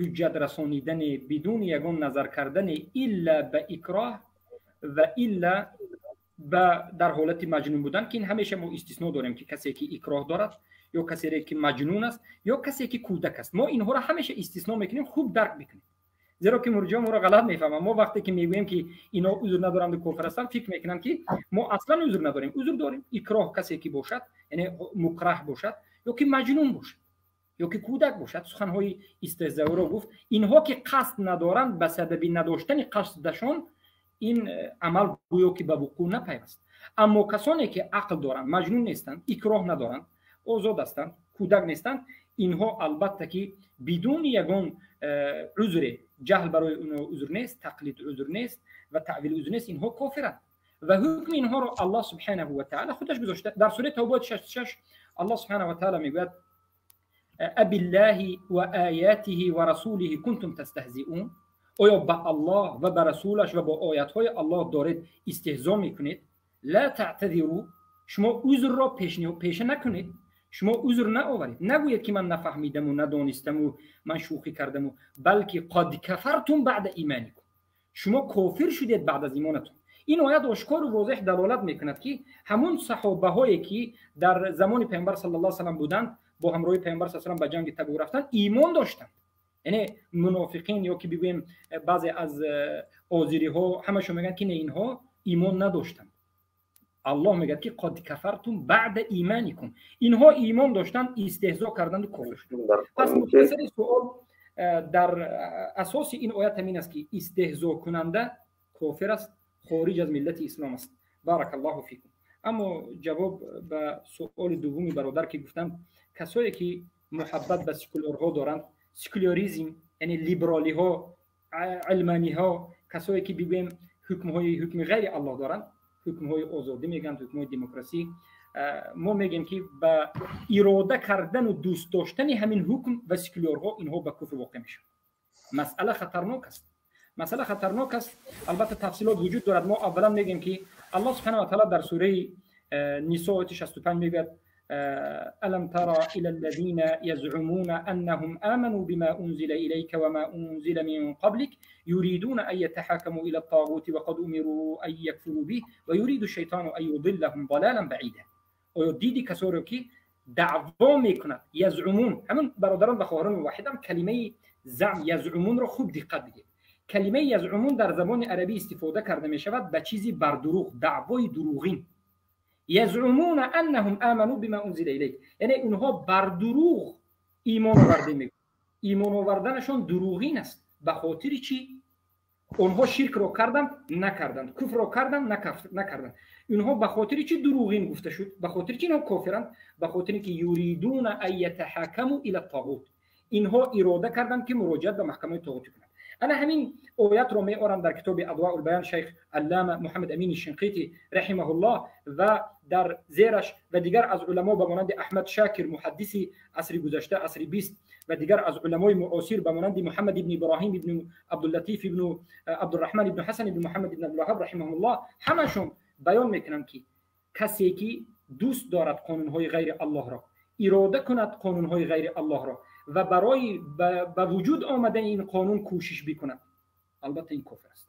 حجت رسانیدن، بدون یگان نظر کردن الا به اکراه و الا در حالت مجنون بودن، که این همیشه ما استثناء داریم که کسی که اکراه دارد یا کسی که مجنون است یا کسی که کودک است، ما اینها را همیشه استثناء میکنیم، خوب درک میکنیم، زیرا که مرجع ما را غلط میفهمن. ما وقتی که میگوییم که اینا عذر ندارند کافر هستند فکر میکنن که ما اصلا عذر نداریم. عذر داریم. اکراه کسی که باشد یعنی مکره باشد یا که مجنون باشد یا که کودک باشد، سخنهای استهزاء را گفت. اینها که قصد ندارند به سبب نداشتن قصدشان این عمل گویا که به وقوع نپیوست. اما کسانی که عقل دارند، مجنون نیستند، اکراه ندارند، آزاد هستند، کودک نیستند، اینها البته که بدون یگان عذر، جهل برای اونها عذر نیست، تقلید عذر نیست و تعویل عذر نیست، اینها کافرند. و حکم اینها رو الله سبحانه و تعالی خودش گذاشته. در سوره توبه 66 الله سبحانه و تعالی میگوید ابی الله و آیاته و رسوله کنتم تستهزئون. آیا با الله و با رسولش و با آیاتهای الله دارید استهزا میکنید؟ لا تعتذروا، شما عذر را پیش نکنید، شما عذر نآورید، نگویید که من نفهمیدم و ندانستم و من شوخی کردم، بلکه قد کفرتم بعد ایمانکم، شما کافر شدید بعد از ایمانتون. این آیات آشکار و واضح دلالت میکند که همون صحابه هایی که در زمان پیامبر صلی الله علیه و سلم بودند، با همراه پیامبر صلی الله علیه و سلم به جنگ تبوک رفتند، ایمان داشتند. یعنی منافقین یا که بگویم بعضی از آذری ها همشون میگن که نه، اینها ایمان نداشتند. الله میگه که قد کفرتم بعد ایمانکم، اینها ایمان داشتند، استهزاء کردند و کافر شدند. پس مختصر سوال در اساس این آیت همین است که استهزاء کننده کافر است، خارج از ملت اسلام است. بارک الله فیکم. اما جواب به سوال دومی برادر که گفتم، کسایی که محبت به سکولارها دارند، سکولاریسم یعنی لیبرالی ها، علمانی ها، کسایی که بگویم حکم غیر الله دارند، حکم های آزادی میگن، حکم های دموکراسی، ما میگیم که به اراده کردن و دوست داشتن همین حکم و سکولارها اینها به کفر واقع میشه. مسئله خطرناک است. مسئله خطرناک است. البته تفصیلات وجود دارد. ما اولا میگیم که الله سبحانه و تعالی در سوره نساء 65 میگه ألم ترى إلى الذين يزعمون أنهم آمنوا بما أنزل إليك وما أنزل من قبلك يريدون أن يتحاكموا إلى الطاغوت وقد أمروا أن يكفروا به ويريد الشيطان أن يضلهم ضلالا بعيدا. و دیدی کسایی که دعوا میکنند یزعمون، همون برادران و خواهران واحد هم کلمه زعم یزعمون رو خوب دقت بگید. کلمه یزعمون در زبان عربی استفاده کرده می شود به چیزی بر دروغ، دعوای دروغین. یزعمون انهم آمنوا بما انزل الیک، یعنی اونها بر دروغ ایمان آورده میگن. ایمان آوردنشون دروغین است. به خاطر چی؟ اونها شرک رو کردن نکردند، کفر رو کردن نکردند. اونها به خاطر چی دروغین گفته شد؟ به خاطر چی اینها کافرند؟ به خاطر که یریدون ان یتحاکموا الی الطاغوت، اینها اراده کردند که مراجعت به محکمه طاغوت کنند. انا همین آیات رو میارم در کتاب اضواء البیان شیخ علامه محمد امین الشنقیطی رحمه الله و در زیرش و دیگر از علما به مانند احمد شاکر محدثی عصر گذشته عصر 20 و دیگر از علمای معاصر به مانند محمد ابن ابراهیم ابن عبداللطیف ابن عبدالرحمن ابن حسن ابن محمد ابن عبدالوهاب رحمه الله همشون بیان میکنن که کسی که دوست دارد قانونهای غیر الله را، اراده کند قانونهای غیر الله را و برای به وجود آمدن این قانون کوشش بکند، البته این کفر است.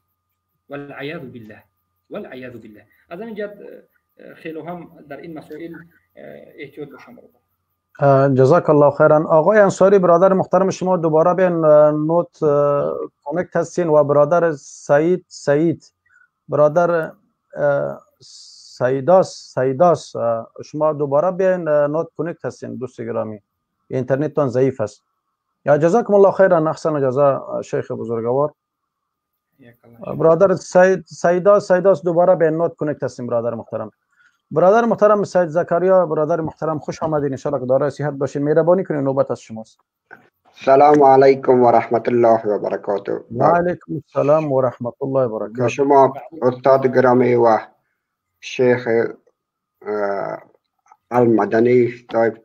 والعیاذ بالله. والعیاذ بالله. از این جهت خیلی هم در این مسائل احتیاط باشم. جزاک الله خیرا. آقای انصاری برادر محترم شما دوباره به نوت کانکت هستین و برادر سعید برادر سعیداس شما دوباره به نوت کانکت هستین. دوست گرامی اینترنتتان ضعیف است. یا جزاکم الله خیرا. احسن جزا شیخ بزرگوار. برادر سعیداس دوباره به نوت کانکت هستین. برادر محترم سید زکریا برادر محترم خوش آمدین. ان شاء الله که دارای صحت باشین. مهربانی کنین نوبت از شماست. سلام علیکم و رحمت الله و برکاته. و علیکم السلام و رحمت الله و برکاته. شما استاد گرامی و شیخ المدنی صاحب.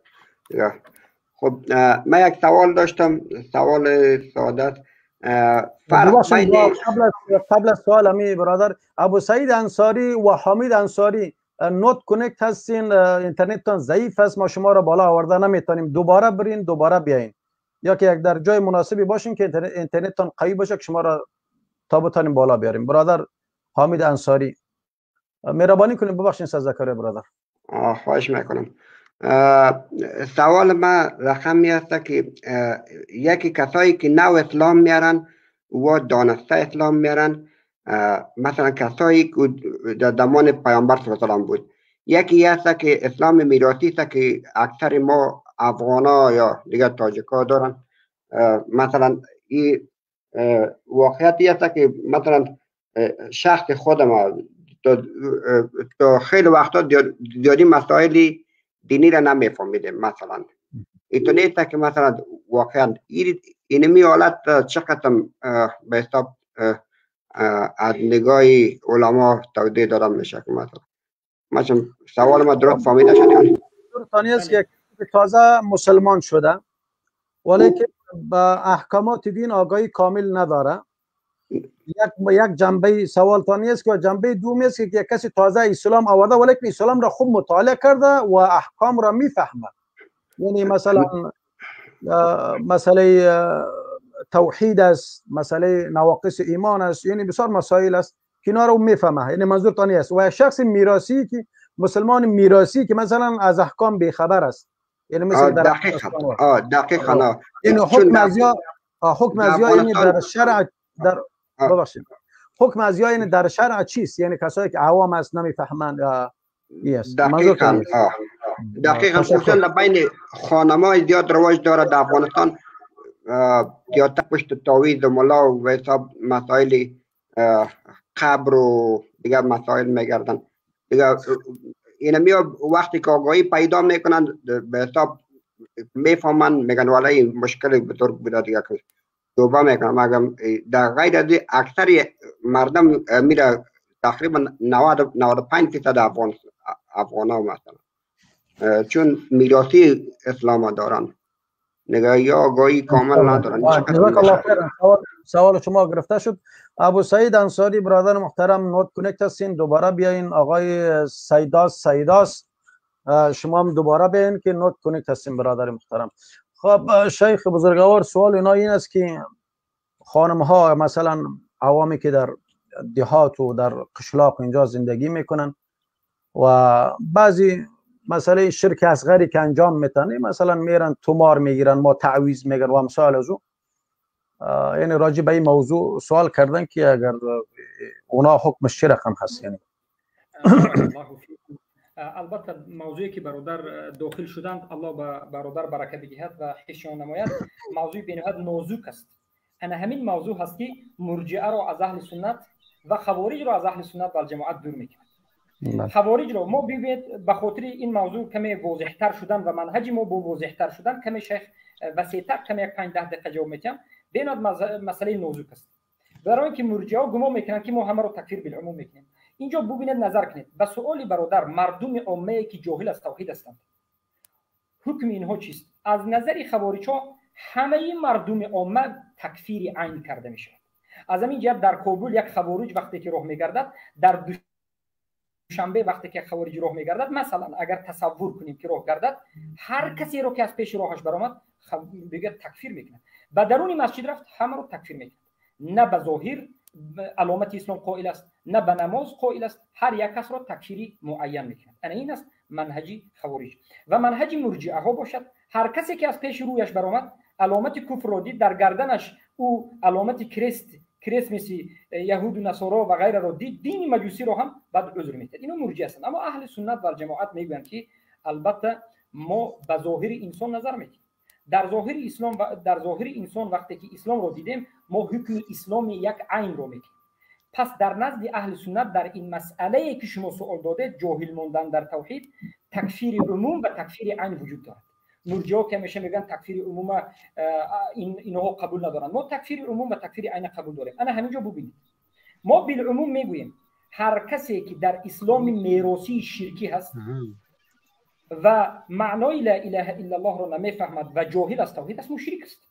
خب من یک سوال داشتم، سوال سعادت. قبل از سوال امی برادر ابو سعید انصاری و حمید انصاری نوت کانکت هستین، اینترنتتان ضعیف است، ما شما را بالا آورده نمیتونیم. دوباره برین دوباره بیاین، یا که یک در جای مناسبی باشین که اینترنتتان قوی باشه که شما را تا بتونیم بالا بیاریم. برادر حمید انصاری مهربانی کنیم. ببخشید سید زکریا برادر. خواهش میکنم. سوال ما رقمی است که یکی کسایی که نو اسلام میارن و دانسته اسلام میارن، مثلا کسایی که در زمان پیامبر صلی الله علیه و بود، یکی هست که اسلام میراثی است که اکثر ما افغانا یا دیگر تاجیکا دارن. مثلا این واقعیتی است که مثلا شخص خودم تا خیلی وقتا زیادی مسائل دینی را نمیفهمیده. مثلا اینطور نیست که مثلا واقعا اینمی حالت چقدر به حساب از نگاه علما توضیح دادم میشه که مثلا سوال ما درست فهمیده شده. ثانی است که تازه مسلمان شده ولی که با احکامات دین آگاهی کامل نداره. یک جنبه سوال ثانی است که جنبه دومی است که کسی تازه اسلام آورده ولی که اسلام را خوب مطالعه کرده و احکام را میفهمه. یعنی مثلا مسئله توحید است، مسئله نواقص ایمان است، یعنی بسیار مسائل است که اینا رو میفهمه. یعنی منظور تانی است. و شخص میراثی که مسلمان میراثی که مثلا از احکام بیخبر است، یعنی مثل در دقیقاً این حکم از یا یعنی در شرع در ببخشید حکم از یا یعنی در شرع چیست؟ یعنی کسایی که عوام است نمیفهمند یا است. دقیقاً خصوصا بین خانم‌های زیاد رواج داره در افغانستان، زیادتر پشت تعویض ملا و حساب مسائل قبر و دیگر مسائل میگردن. دیگر اینمی وقتی که آگاهی پیدا میکنن به حساب میفهمن، میگن ولی مشکل بزرگ بوده دیگر که توبه میکنن. مگم در غیر از اکثر مردم میره تقریبا 95% افغان ها مثلا چون میراثی اسلام دارن نگاهی آگاهی کامل ندارن. جزاک الله خیر. سوال شما گرفته شد. ابو سعید انصاری برادر محترم نوت کنکت هستین، دوباره بیاین. آقای سیداس شما هم دوباره بیاین که نوت کنکت هستین برادر محترم. خب شیخ بزرگوار، سوال اینا این است که خانم ها مثلا عوامی که در دیهات و در قشلاق اینجا زندگی میکنن و بعضی مسئله شرک اصغری که انجام میتن، مثلا میرن تومار میگیرن، ما تعویض میگیرن و امثال از او، یعنی راجع به این موضوع سوال کردن که اگر اونا حکم شرک هم هست. یعنی البته موضوعی که برادر داخل شدند الله به برادر برکت بدهد و حفظشان نماید، موضوع بنهایت نازک است. انا همین موضوع هست که مرجئه را از اهل سنت و خوارج را از اهل سنت و الجماعت دور میکنه. خوارج رو ما ببینید به خاطر این موضوع کمی واضح‌تر شدن و منهج ما با واضح‌تر شدن کمی شیخ وسیع‌تر کمی 5-10 دقیقه جواب میدم. ببینید مسئله نازک است. برای اینکه مرجئه گمان میکنن که ما همه رو تکفیر بالعموم میکنیم. اینجا ببینید نظر کنید به سؤال برادر، مردم عامه که جاهل از توحید هستند حکم اینها چیست؟ از نظر خوارج‌ها همه مردم عامه تکفیر عین کرده میشه. از همین جهت در کابل یک خوارج وقتی که راه میگردد، در دوشنبه وقتی که خوارج راه میگردد، مثلا اگر تصور کنیم که راه گردد، هر کسی رو که از پیش راهش برآمد دیگه تکفیر میکنه. به درون مسجد رفت همه رو تکفیر میکنه. نه به ظاهر علامت اسلام قائل است، نه به نماز قائل است، هر یک کس را تکفیری معین میکنه. این است منهج خوارج. و منهج مرجئه ها باشد هر کسی که از پیش رویش برآمد علامت کفر را دید، در گردنش او علامت کریسمس یهود و نصارا و غیره را دید، دین مجوسی را هم بعد عذر میداد. اینو مرجئه هستند. اما اهل سنت و جماعت میگویند که البته ما به ظاهر انسان نظر میکنیم. در ظاهر انسان وقتی که اسلام رو دیدیم، ما حکم اسلام یک عین رو میگیم. پس در نزد اهل سنت در این مسئله که شما سوال داده، جاهل موندن در توحید، تکفیر عموم و تکفیر عین وجود دارد. مرجئه که میشه میگن تکفیر عموم اینها قبول ندارن. ما تکفیر عموم و تکفیر عین قبول داریم. انا همینجا ببینید، ما بالعموم میگوییم هر کسی که در اسلام میراثی شرکی هست و معنای لا اله الا الله را نمیفهمد و جاهل از توحید است، مشرک است.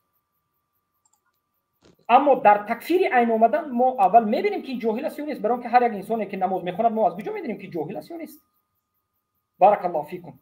اما در تکفیر عین اومدن ما اول میبینیم که جاهل است یا نیست. برای اینکه هر یک انسانی که نماز میخواند ما از کجا میدونیم که جاهل است یا نیست؟ بارک الله فیکم.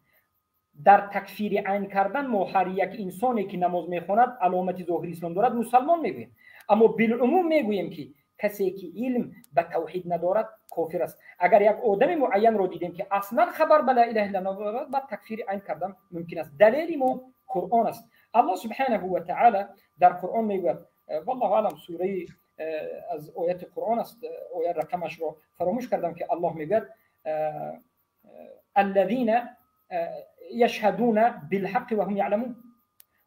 در تکفیر عین کردن ما هر یک انسانی که نماز میخواند علامت ظاهری اسلام دارد مسلمان میگوییم. اما بالعموم میگوییم که کسی که علم به توحید ندارد کافر است. اگر یک آدم معین رو دیدیم که اصلا خبر به لا اله الا الله ندارد، بعد تکفیر عین کردن ممکن است. دلیل ما قرآن است. الله سبحانه و تعالی در قرآن میگوید، والله اعلم سوره از آیات قرآن است، آیه رقمش رو فراموش کردم، که الله میگوید الذين یشهدون بالحق و هم یعلمون،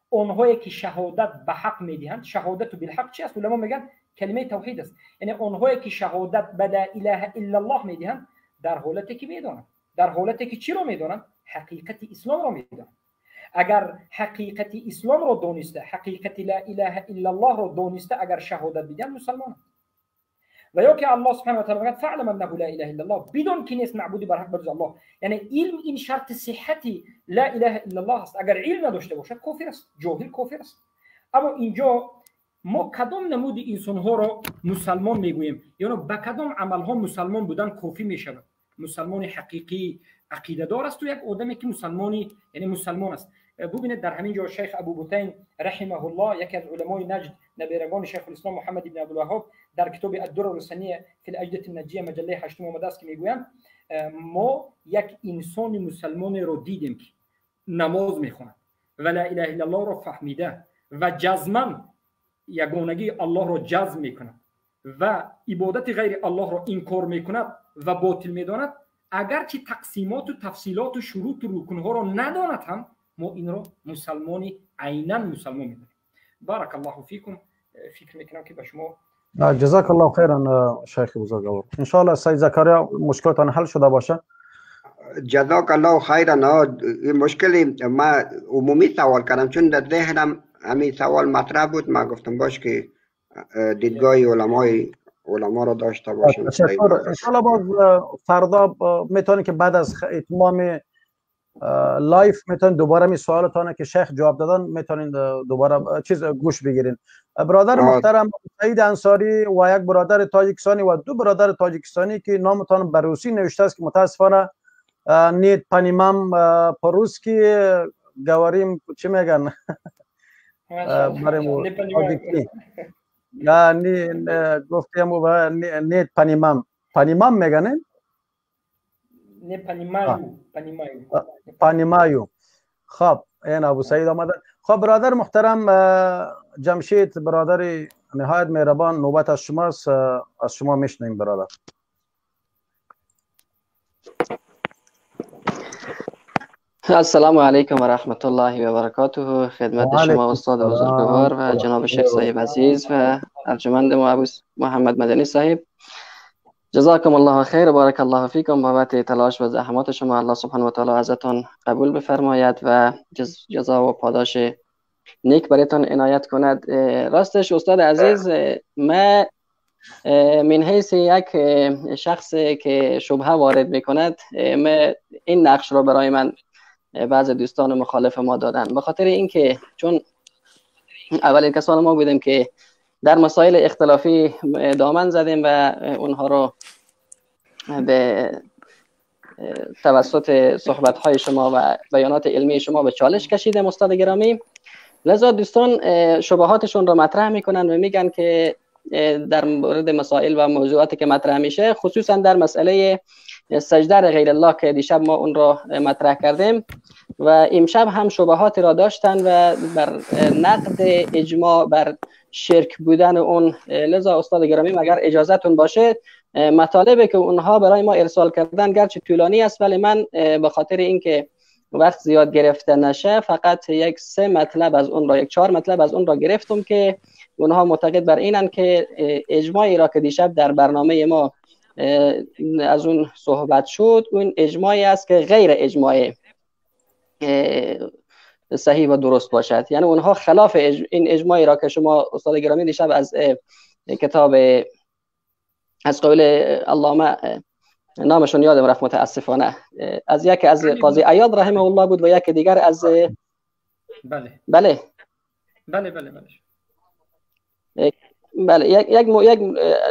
اونهایی که شهادت به حق میدهند. شهادت بالحق چی است؟ علما میگن کلمه توحید است. یعنی اونهایی که شهادت به لا اله الا الله میدهند در حالتی که میدونند. در حالتی که چی رو میدونند؟ حقیقت اسلام رو میدونند. اگر حقیقت اسلام رو دونسته، حقیقت لا اله الا الله رو دونسته، اگر شهادت بدن مسلمان. و یا که الله سبحانه و تعالی میگه فعلم انه لا اله الا الله، بدون که نیست معبودی بر حق بجز الله. یعنی علم این شرط صحتی لا اله الا الله است. اگر علم نداشته باشد کافر است، جاهل کافر است. اما اینجا ما کدام نمود انسان ها رو مسلمان میگوییم؟ یعنی با کدام عمل ها مسلمان بودن کافی میشود؟ مسلمان حقیقی عقیده دار است و یک آدمی که مسلمانی یعنی مسلمان است. ببینید در همین جا شیخ ابو بطین رحمه الله، یکی از علمای نجد، نبیرگان شیخ الاسلام محمد بن عبدالوهاب، در کتاب الدر الرسنیه فی الاجدة النجیه مجله 8 آمده است که میگویند ما یک انسان مسلمان رو دیدیم که نماز میخواند و لا اله الا الله رو فهمیده و جزما یگانگی الله رو جزم میکند و عبادت غیر الله رو انکار میکند و باطل میداند، اگرچه تقسیمات و تفصیلات و شروط و رکنها رو نداند هم ما این رو مسلمانی عیناً مسلمان میدونیم. بارک الله فیکم. فکر میکنم که به شما جزاک الله خیرا شیخ بزرگوار. ان شاء الله سید زکریا مشکلتان حل شده باشه. جزاک الله خیرا. مشکلی ما عمومی سوال کردم چون در ذهنم همین سوال مطرح بود. ما گفتم باش که دیدگاه علما رو داشته باشیم. ان شاء الله باز فردا میتونه که بعد از اتمام لایف میتونید دوباره می سوالتان که شیخ جواب دادن میتونید دوباره چیز گوش بگیرین. برادر محترم سعید انصاری و یک برادر تاجیکستانی و دو برادر تاجیکستانی که نامتان به روسی نوشته است که متاسفانه نیت پانیمام پروسکی گواریم چی میگن برای تاجیکی نه گفتیم نیت پانیمام میگن پانیمایو. خب این ابو سعید آمدن. خب برادر محترم جمشید برادر نهایت مهربان نوبت از شماست، از شما میشنیم برادر. السلام علیکم و رحمت الله و برکاته. خدمت شما استاد بزرگوار و جناب شیخ صاحب عزیز و ارجمند ما ابو محمد مدنی صاحب، جزاکم الله خیر و بارک الله فیکم. بابت تلاش و زحمات شما الله سبحانه و تعالی ازتون قبول بفرماید و جزا و پاداش نیک برایتان عنایت کند. راستش استاد عزیز، ما من حیث یک شخص که شبهه وارد میکند، این نقش رو برای من بعض دوستان مخالف ما دادن، به خاطر اینکه چون اولین کسان ما بودیم که در مسائل اختلافی دامن زدیم و اونها رو به توسط صحبت‌های شما و بیانات علمی شما به چالش کشیدیم استاد گرامی. لذا دوستان شبهاتشون رو مطرح میکنن و میگن که در مورد مسائل و موضوعاتی که مطرح میشه، خصوصا در مسئله سجده غیر الله که دیشب ما اون رو مطرح کردیم و امشب هم شبهات را داشتن و بر نقد اجماع بر شرک بودن اون. لذا استاد گرامی اگر اجازهتون باشه، مطالبی که اونها برای ما ارسال کردن گرچه طولانی است، ولی من به خاطر اینکه وقت زیاد گرفته نشه فقط یک 3 مطلب از اون را، یک 4 مطلب از اون را گرفتم که اونها معتقد بر اینن که اجماعی را که دیشب در برنامه ما از اون صحبت شد، اون اجماعی است که غیر اجماع صحیح و درست باشد. یعنی اونها خلاف این اجماعی را که شما استاد گرامی دیشب از کتاب از قول علامه نامشون یادم رفت متاسفانه، از یک از قاضی عیاض رحمه الله بود و یک دیگر از بله یک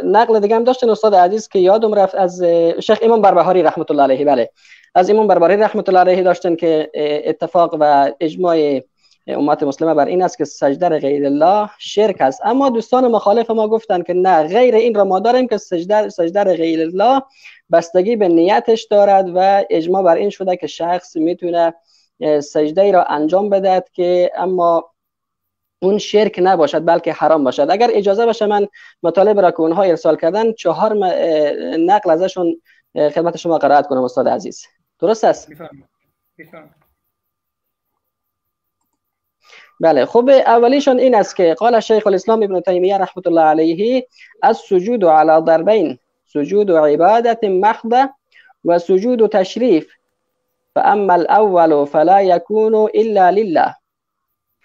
نقل دیگه هم داشتن استاد عزیز که یادم رفت از شیخ امام بربهاری رحمت الله علیه. بله، از امام بربهاری رحمت الله علیه داشتن که اتفاق و اجماع امت مسلمه بر این است که سجده غیر الله شرک است. اما دوستان مخالف ما گفتن که نه، غیر این را ما داریم که سجده غیر الله بستگی به نیتش دارد و اجماع بر این شده که شخص میتونه سجده ای را انجام بدهد که اما اون شرک نباشد بلکه حرام باشد. اگر اجازه باشه من مطالب را که اونها ارسال کردن 4 نقل ازشون خدمت شما قرائت کنم استاد عزیز. درست است؟ بله. خب اولیشون این است که قال شیخ الاسلام ابن تیمیه رحمت الله علیه السجود علی ضربین، سجود عبادت محضه و سجود تشریف، فاما الاول فلا يكون الا لله.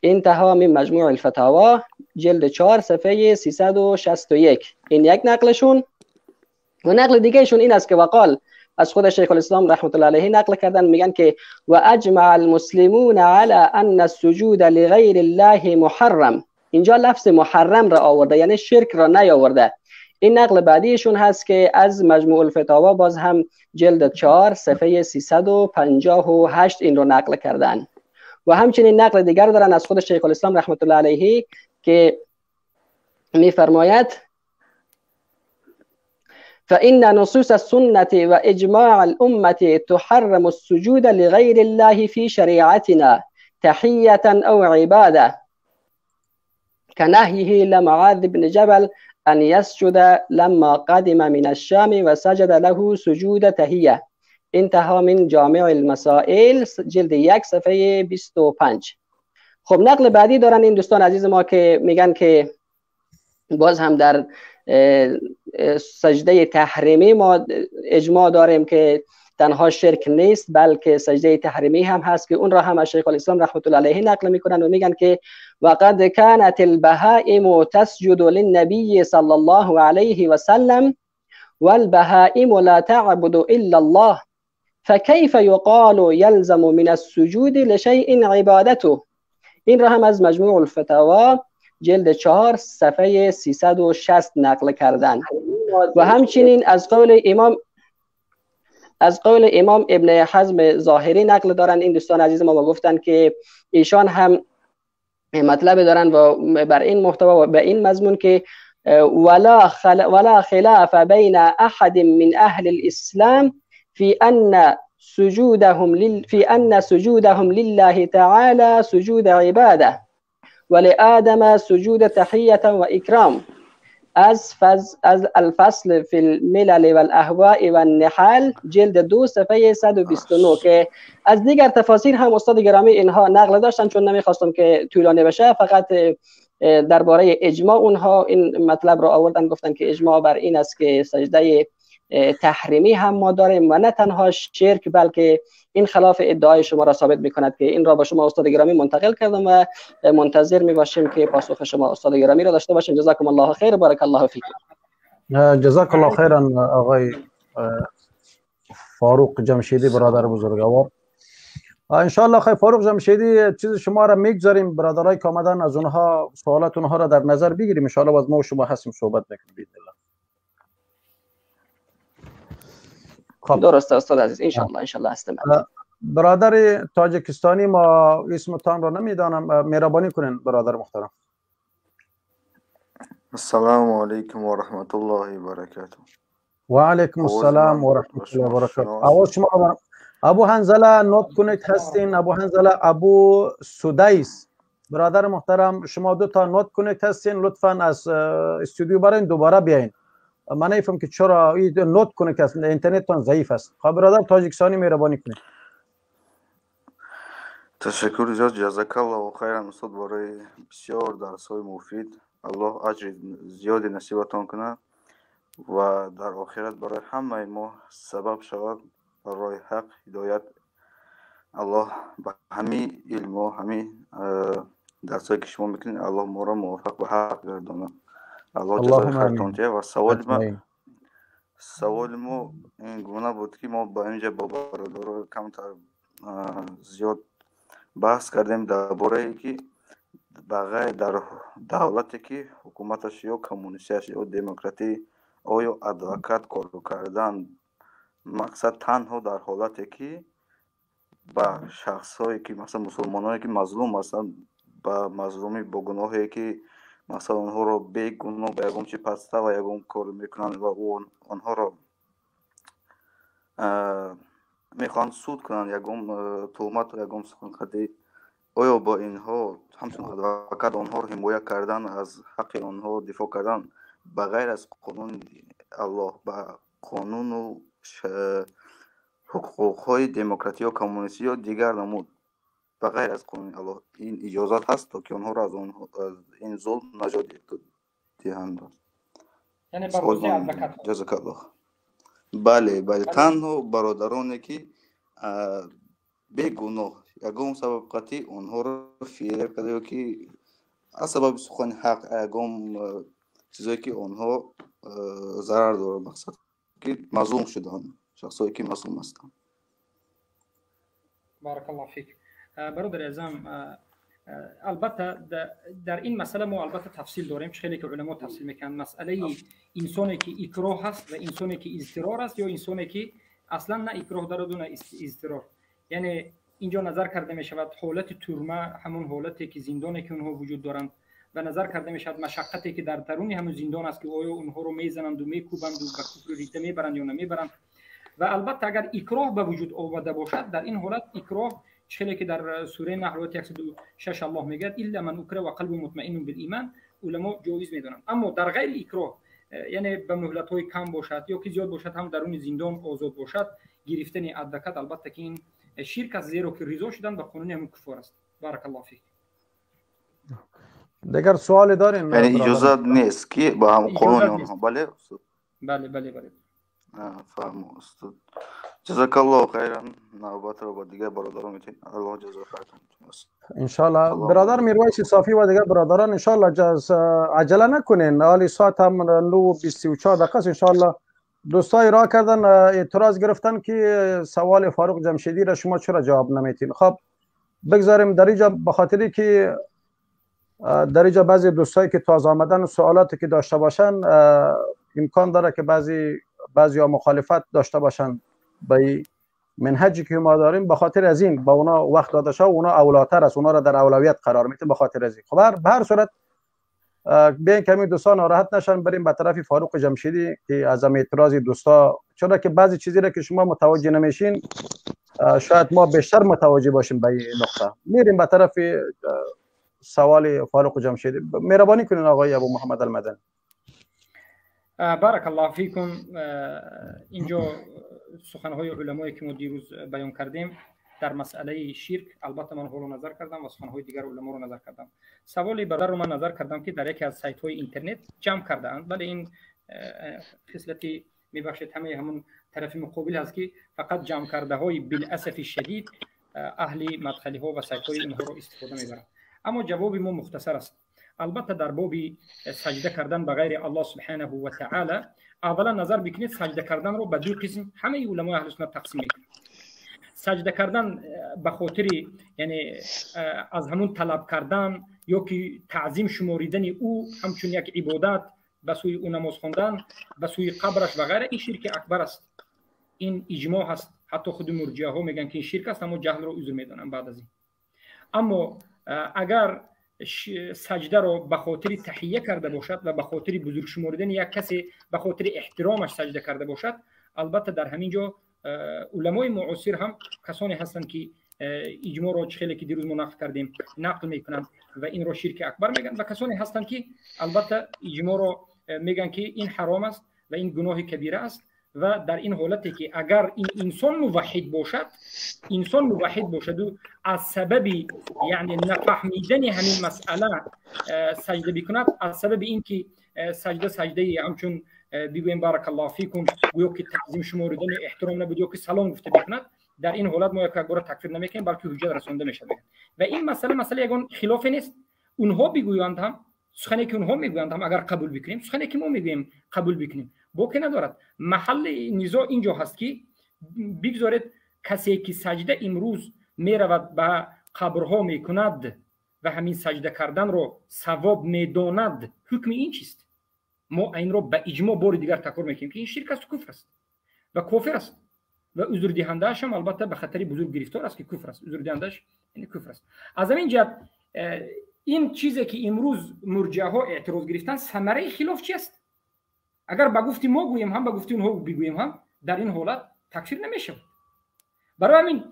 انتها من مجموع الفتاوا جلد 4 صفحه 361. این یک نقلشون. و نقل دیگه شون این است که وقال از خود شیخ الاسلام رحمت الله علیه نقل کردن، میگن که و اجمع المسلمون على ان السجود لغیر الله محرم. اینجا لفظ محرم را آورده، یعنی شرک را نیاورده. این نقل بعدیشون هست که از مجموع الفتاوا باز هم جلد 4 صفحه 358 این رو نقل کردن. و همچنین نقل دیگر دارن از خود شیخ الاسلام رحمت الله علیه که میفرماید فإن نصوص السنة وإجماع الأمة تحرم السجود لغير الله في شريعتنا تحية أو عبادة، كنهيه لمعاذ بن جبل أن يسجد لما قدم من الشام وسجد له سجود تحية. انتها من جامع المسائل جلد 1 صفحه 25. خب نقل بعدی دارن این دوستان عزیز ما که میگن که باز هم در سجده تحریمی ما اجماع داریم که تنها شرک نیست بلکه سجده تحریمی هم هست، که اون را هم از شیخ الاسلام رحمت الله علیه نقل میکنن و میگن که وقد كانت البهائم تسجد للنبي صلی الله علیه و سلم والبهائم لا تعبد الا الله فكيف يقال يلزم من السجود لشيء عبادته. این را هم از مجموع الفتاوا جلد 4 صفحه 360 نقل کردن. و همچنین از قول امام ابن حزم ظاهری نقل دارن. این دوستان عزیز ما گفتن که ایشان هم مطلب دارن و بر این محتوا و به این مضمون که ولا خلاف بین احد من اهل الاسلام في ان سجودهم لله تعالى سجود عباده ولآدم سجود تحیه و اکرام. از الفصل فی الملل و الاهواء و النحل جلد 2 صفحه 129 که از دیگر تفاسیر هم استاد گرامی اینها نقل داشتن، چون نمیخواستم که طولانی بشه. فقط درباره اجماع اونها این مطلب رو آوردن، گفتن که اجماع بر این است که سجده تحریمی هم ما داریم و نه تنها شرک، بلکه این خلاف ادعای شما را ثابت میکند که این را با شما استاد گرامی منتقل کردم و منتظر میباشیم که پاسخ شما استاد گرامی را داشته باشیم. جزاکم الله خیر، بارک الله فیکم. جزاک الله خیرا آقای فاروق جمشیدی برادر بزرگوار. ان شاء الله آقای فاروق جمشیدی چیز شما را میگذاریم، برادرای که آمدن از اونها سوالات اونها را در نظر بگیریم. ان شاء الله باز ما و شما هستیم صحبت میکنیم باذن الله. خب درست استاد عزیز، ان شاء الله هستم. برادر تاجیکستانی ما اسمتان را نمیدانم، مهربانی کنین برادر محترم. السلام علیکم و رحمت الله و برکاته. و علیکم السلام و رحمت الله و برکاته. آواز شما ابو حنظله نوت کنید هستین. ابو حنظله ابو سدیس برادر محترم، شما دو تا نوت کنید هستین، لطفا از استودیو برین دوباره بیاین. من نمیفهم که چرا نوت کنید هستین، اینترنتتون ضعیف است. خب برادر تاجیکستانی مهربانی کنید. تشکر جزاک الله خیرا استاد برای بسیار درس‌های مفید. الله اجر زیادی نصیبتان کنه و در آخرت برای همه ما سبب شود برای حق هدایت. الله به همین علم و همین درسایی که شما میکنید الله ما را موفق به حق گردانه. الله جزای خیرتان ده. و سوال ما این گونه بود که ما با اینجا با برادران کمتر زیاد بحث کردیم درباره که بغیر در دولتی که حکومتش یا کمونیستش یا دموکراتی آیا ادوکات کار کردن مقصد تنها در حالتی که با شخصایی که مثلا مسلمانایی که مظلوم هستند با مظلومی با گناهی که مثلا اونها رو به گناه به یکم چی پسته و یکم کار میکنن و اونها رو میخوان سود کنن، یکم تهمت و یکم سخن خدی، آیا با اینها همچون ادوکات اونها رو حمایت کردن، از حق اونها دفاع کردن بغیر از قانون الله با قانون و حقوق‌های دموکراتی و کمونیستی یا دیگر نمود بغیر از قانون الله این اجازت هست تا که اونها را از این ظلم نجات دهند؟ یعنی با وجه ادوکات. جزاک الله. بله تنها برادرانی که بیگناه یگم سبب قطعی اونها رو فیر کرده که از سبب سخن حق یگم چیزایی که اونها ضرر داره، مقصد که مظلوم شدن، شخصایی که مظلوم هستن. بارک الله فیک. برادر اعظم، البته در این مسئله ما البته تفصیل داریم، خیلی که علما تفصیل میکنن. مسئله انسانی که اکراه هست و انسانی که اضطرار است یا انسانی که اصلا نه اکراه دارد و نه اضطرار. یعنی اینجا نظر کرده می شود حالت تورمه همون حالتی که زندانی که اونها وجود دارند و نظر کرده می شود مشقتی که در درون همون زندان است که آیا اونها رو میزنند و میکوبند و به کفر ریته میبرند یا نمیبرند. و البته اگر اکراه به وجود آورده باشد، در این حالت اکراه چیزی که در سوره نحل آیه 106 الله میگه الا من اکره و قلب مطمئن بالایمان، علما جایز میدونن. اما در غیر اکراه، یعنی به مهلت های کم باشد یا که زیاد باشد، هم درون زندان آزاد باشد، گرفتن ادوکات البته که این شرک است، زیرا که رضا شدن به قانون هم کفار است. بارک الله فیک. دیگر سوال دارین؟ یعنی اجازه نیست که با هم قانون اونها. بله بله فهم استاد. جزاک الله خیرا. نوبت رو با دیگه برادران میتین. الله جزا خیرتون ان شاء الله. برادر میرویس صافی و دیگه برادران ان شاء الله عجله نکنین، حالی ساعت هم 9:24 دقیقه است. ان شاء الله دوستای را کردن اعتراض گرفتن که سوال فاروق جمشیدی را شما چرا جواب نمیتین. خب بگذاریم در اینجا، به خاطری که در اینجا بعضی دوستایی که تازه آمدن و سوالاتی که داشته باشن امکان داره که بعضی ها مخالفت داشته باشن به منهجی که ما داریم، به خاطر از این با اونا وقت داده شد، اونا اولاتر است، اونا را در اولویت قرار میده. به خاطر از این خب به هر صورت بیاین که همین دوستان ناراحت نشن، بریم به طرف فاروق جمشیدی که از اعتراض دوستا، چرا که بعضی چیزی را که شما متوجه نمیشین شاید ما بیشتر متوجه باشیم به این نقطه. میریم به طرف سوال فاروق جمشیدی. مهربانی کنین آقای ابو محمد المدنی. بارک الله فیکم. اینجا سخنهای علمایی که ما دیروز بیان کردیم در مسئله شرک، البته من رو نظر کردم و سخنهای دیگر علما رو نظر کردم. سوالی برادر رو من نظر کردم که در یکی از سایت های اینترنت جمع کرده اند، ولی این خصلتی میبخشید همه همون طرف مقابل هست که فقط جمع کرده های بالاسف شدید اهل مدخلی ها و سایت های اینها رو استفاده میبرند. اما جواب ما مختصر است. البته در باب سجده کردن به غیر الله سبحانه و تعالی، اولا نظر بکنید سجده کردن رو به دو قسم همه علمای اهل سنت تقسیم میکنند. سجده کردن به خاطر یعنی از همون طلب کردن یا که تعظیم شماریدن او همچون یک عبادت به سوی او نماز خواندن به سوی قبرش و غیره، این شرک اکبر است. این اجماع هست، حتی خود مرجئه ها میگن که این شرک است، اما جهل رو عذر میدونن بعد از این. اما اگر سجده رو به خاطر تحیه کرده باشد و به خاطر بزرگ شماریدن یک کسی به خاطر احترامش سجده کرده باشد، البته در همین جا علمای معاصر هم کسانی هستند که اجماع رو خیلی که دیروز ما نقل کردیم نقل میکنند و این رو شرک اکبر میگن، و کسانی هستند که البته اجماع رو میگن که این حرام است و این گناه کبیره است. و در این حالتی که اگر این انسان موحد باشد و از سبب یعنی نفهمیدن همین مسئله سجده بکند، از سبب اینکه سجده همچون بگویم بارک الله فیکم یا که تعظیم شماریدن احترام نبود یا که سلام گفته بکند، در این حالت ما یک بار تکفیر نمیکنیم بلکه حجت رسانده میشه. و این مسئله یگان خلاف نیست. اونها بگویند هم سخنی که اونها میگویند هم اگر قبول بکنیم، سخنی که ما میگوییم قبول بکنیم، باکی ندارد. محل نزاع اینجا هست که بگذارید کسی که سجده امروز میرود به قبرها میکند و همین سجده کردن رو ثواب میداند، حکم این چیست؟ ما این رو به اجماع بار دیگر تکرار میکنیم که این شرک است و کفر است و کافر است و عذر دهنده‌اش هم البته به خطر بزرگ گرفتار است که کفر است. عذر دهنده‌اش یعنی کفر است. از همین جهت این چیزی که امروز مرجئه ها اعتراض گرفتن ثمره خلاف چی است؟ اگر با گفتی ما گوییم هم با گفتی اونها بگوییم هم، در این حالت تکفیر نمیشه. برای همین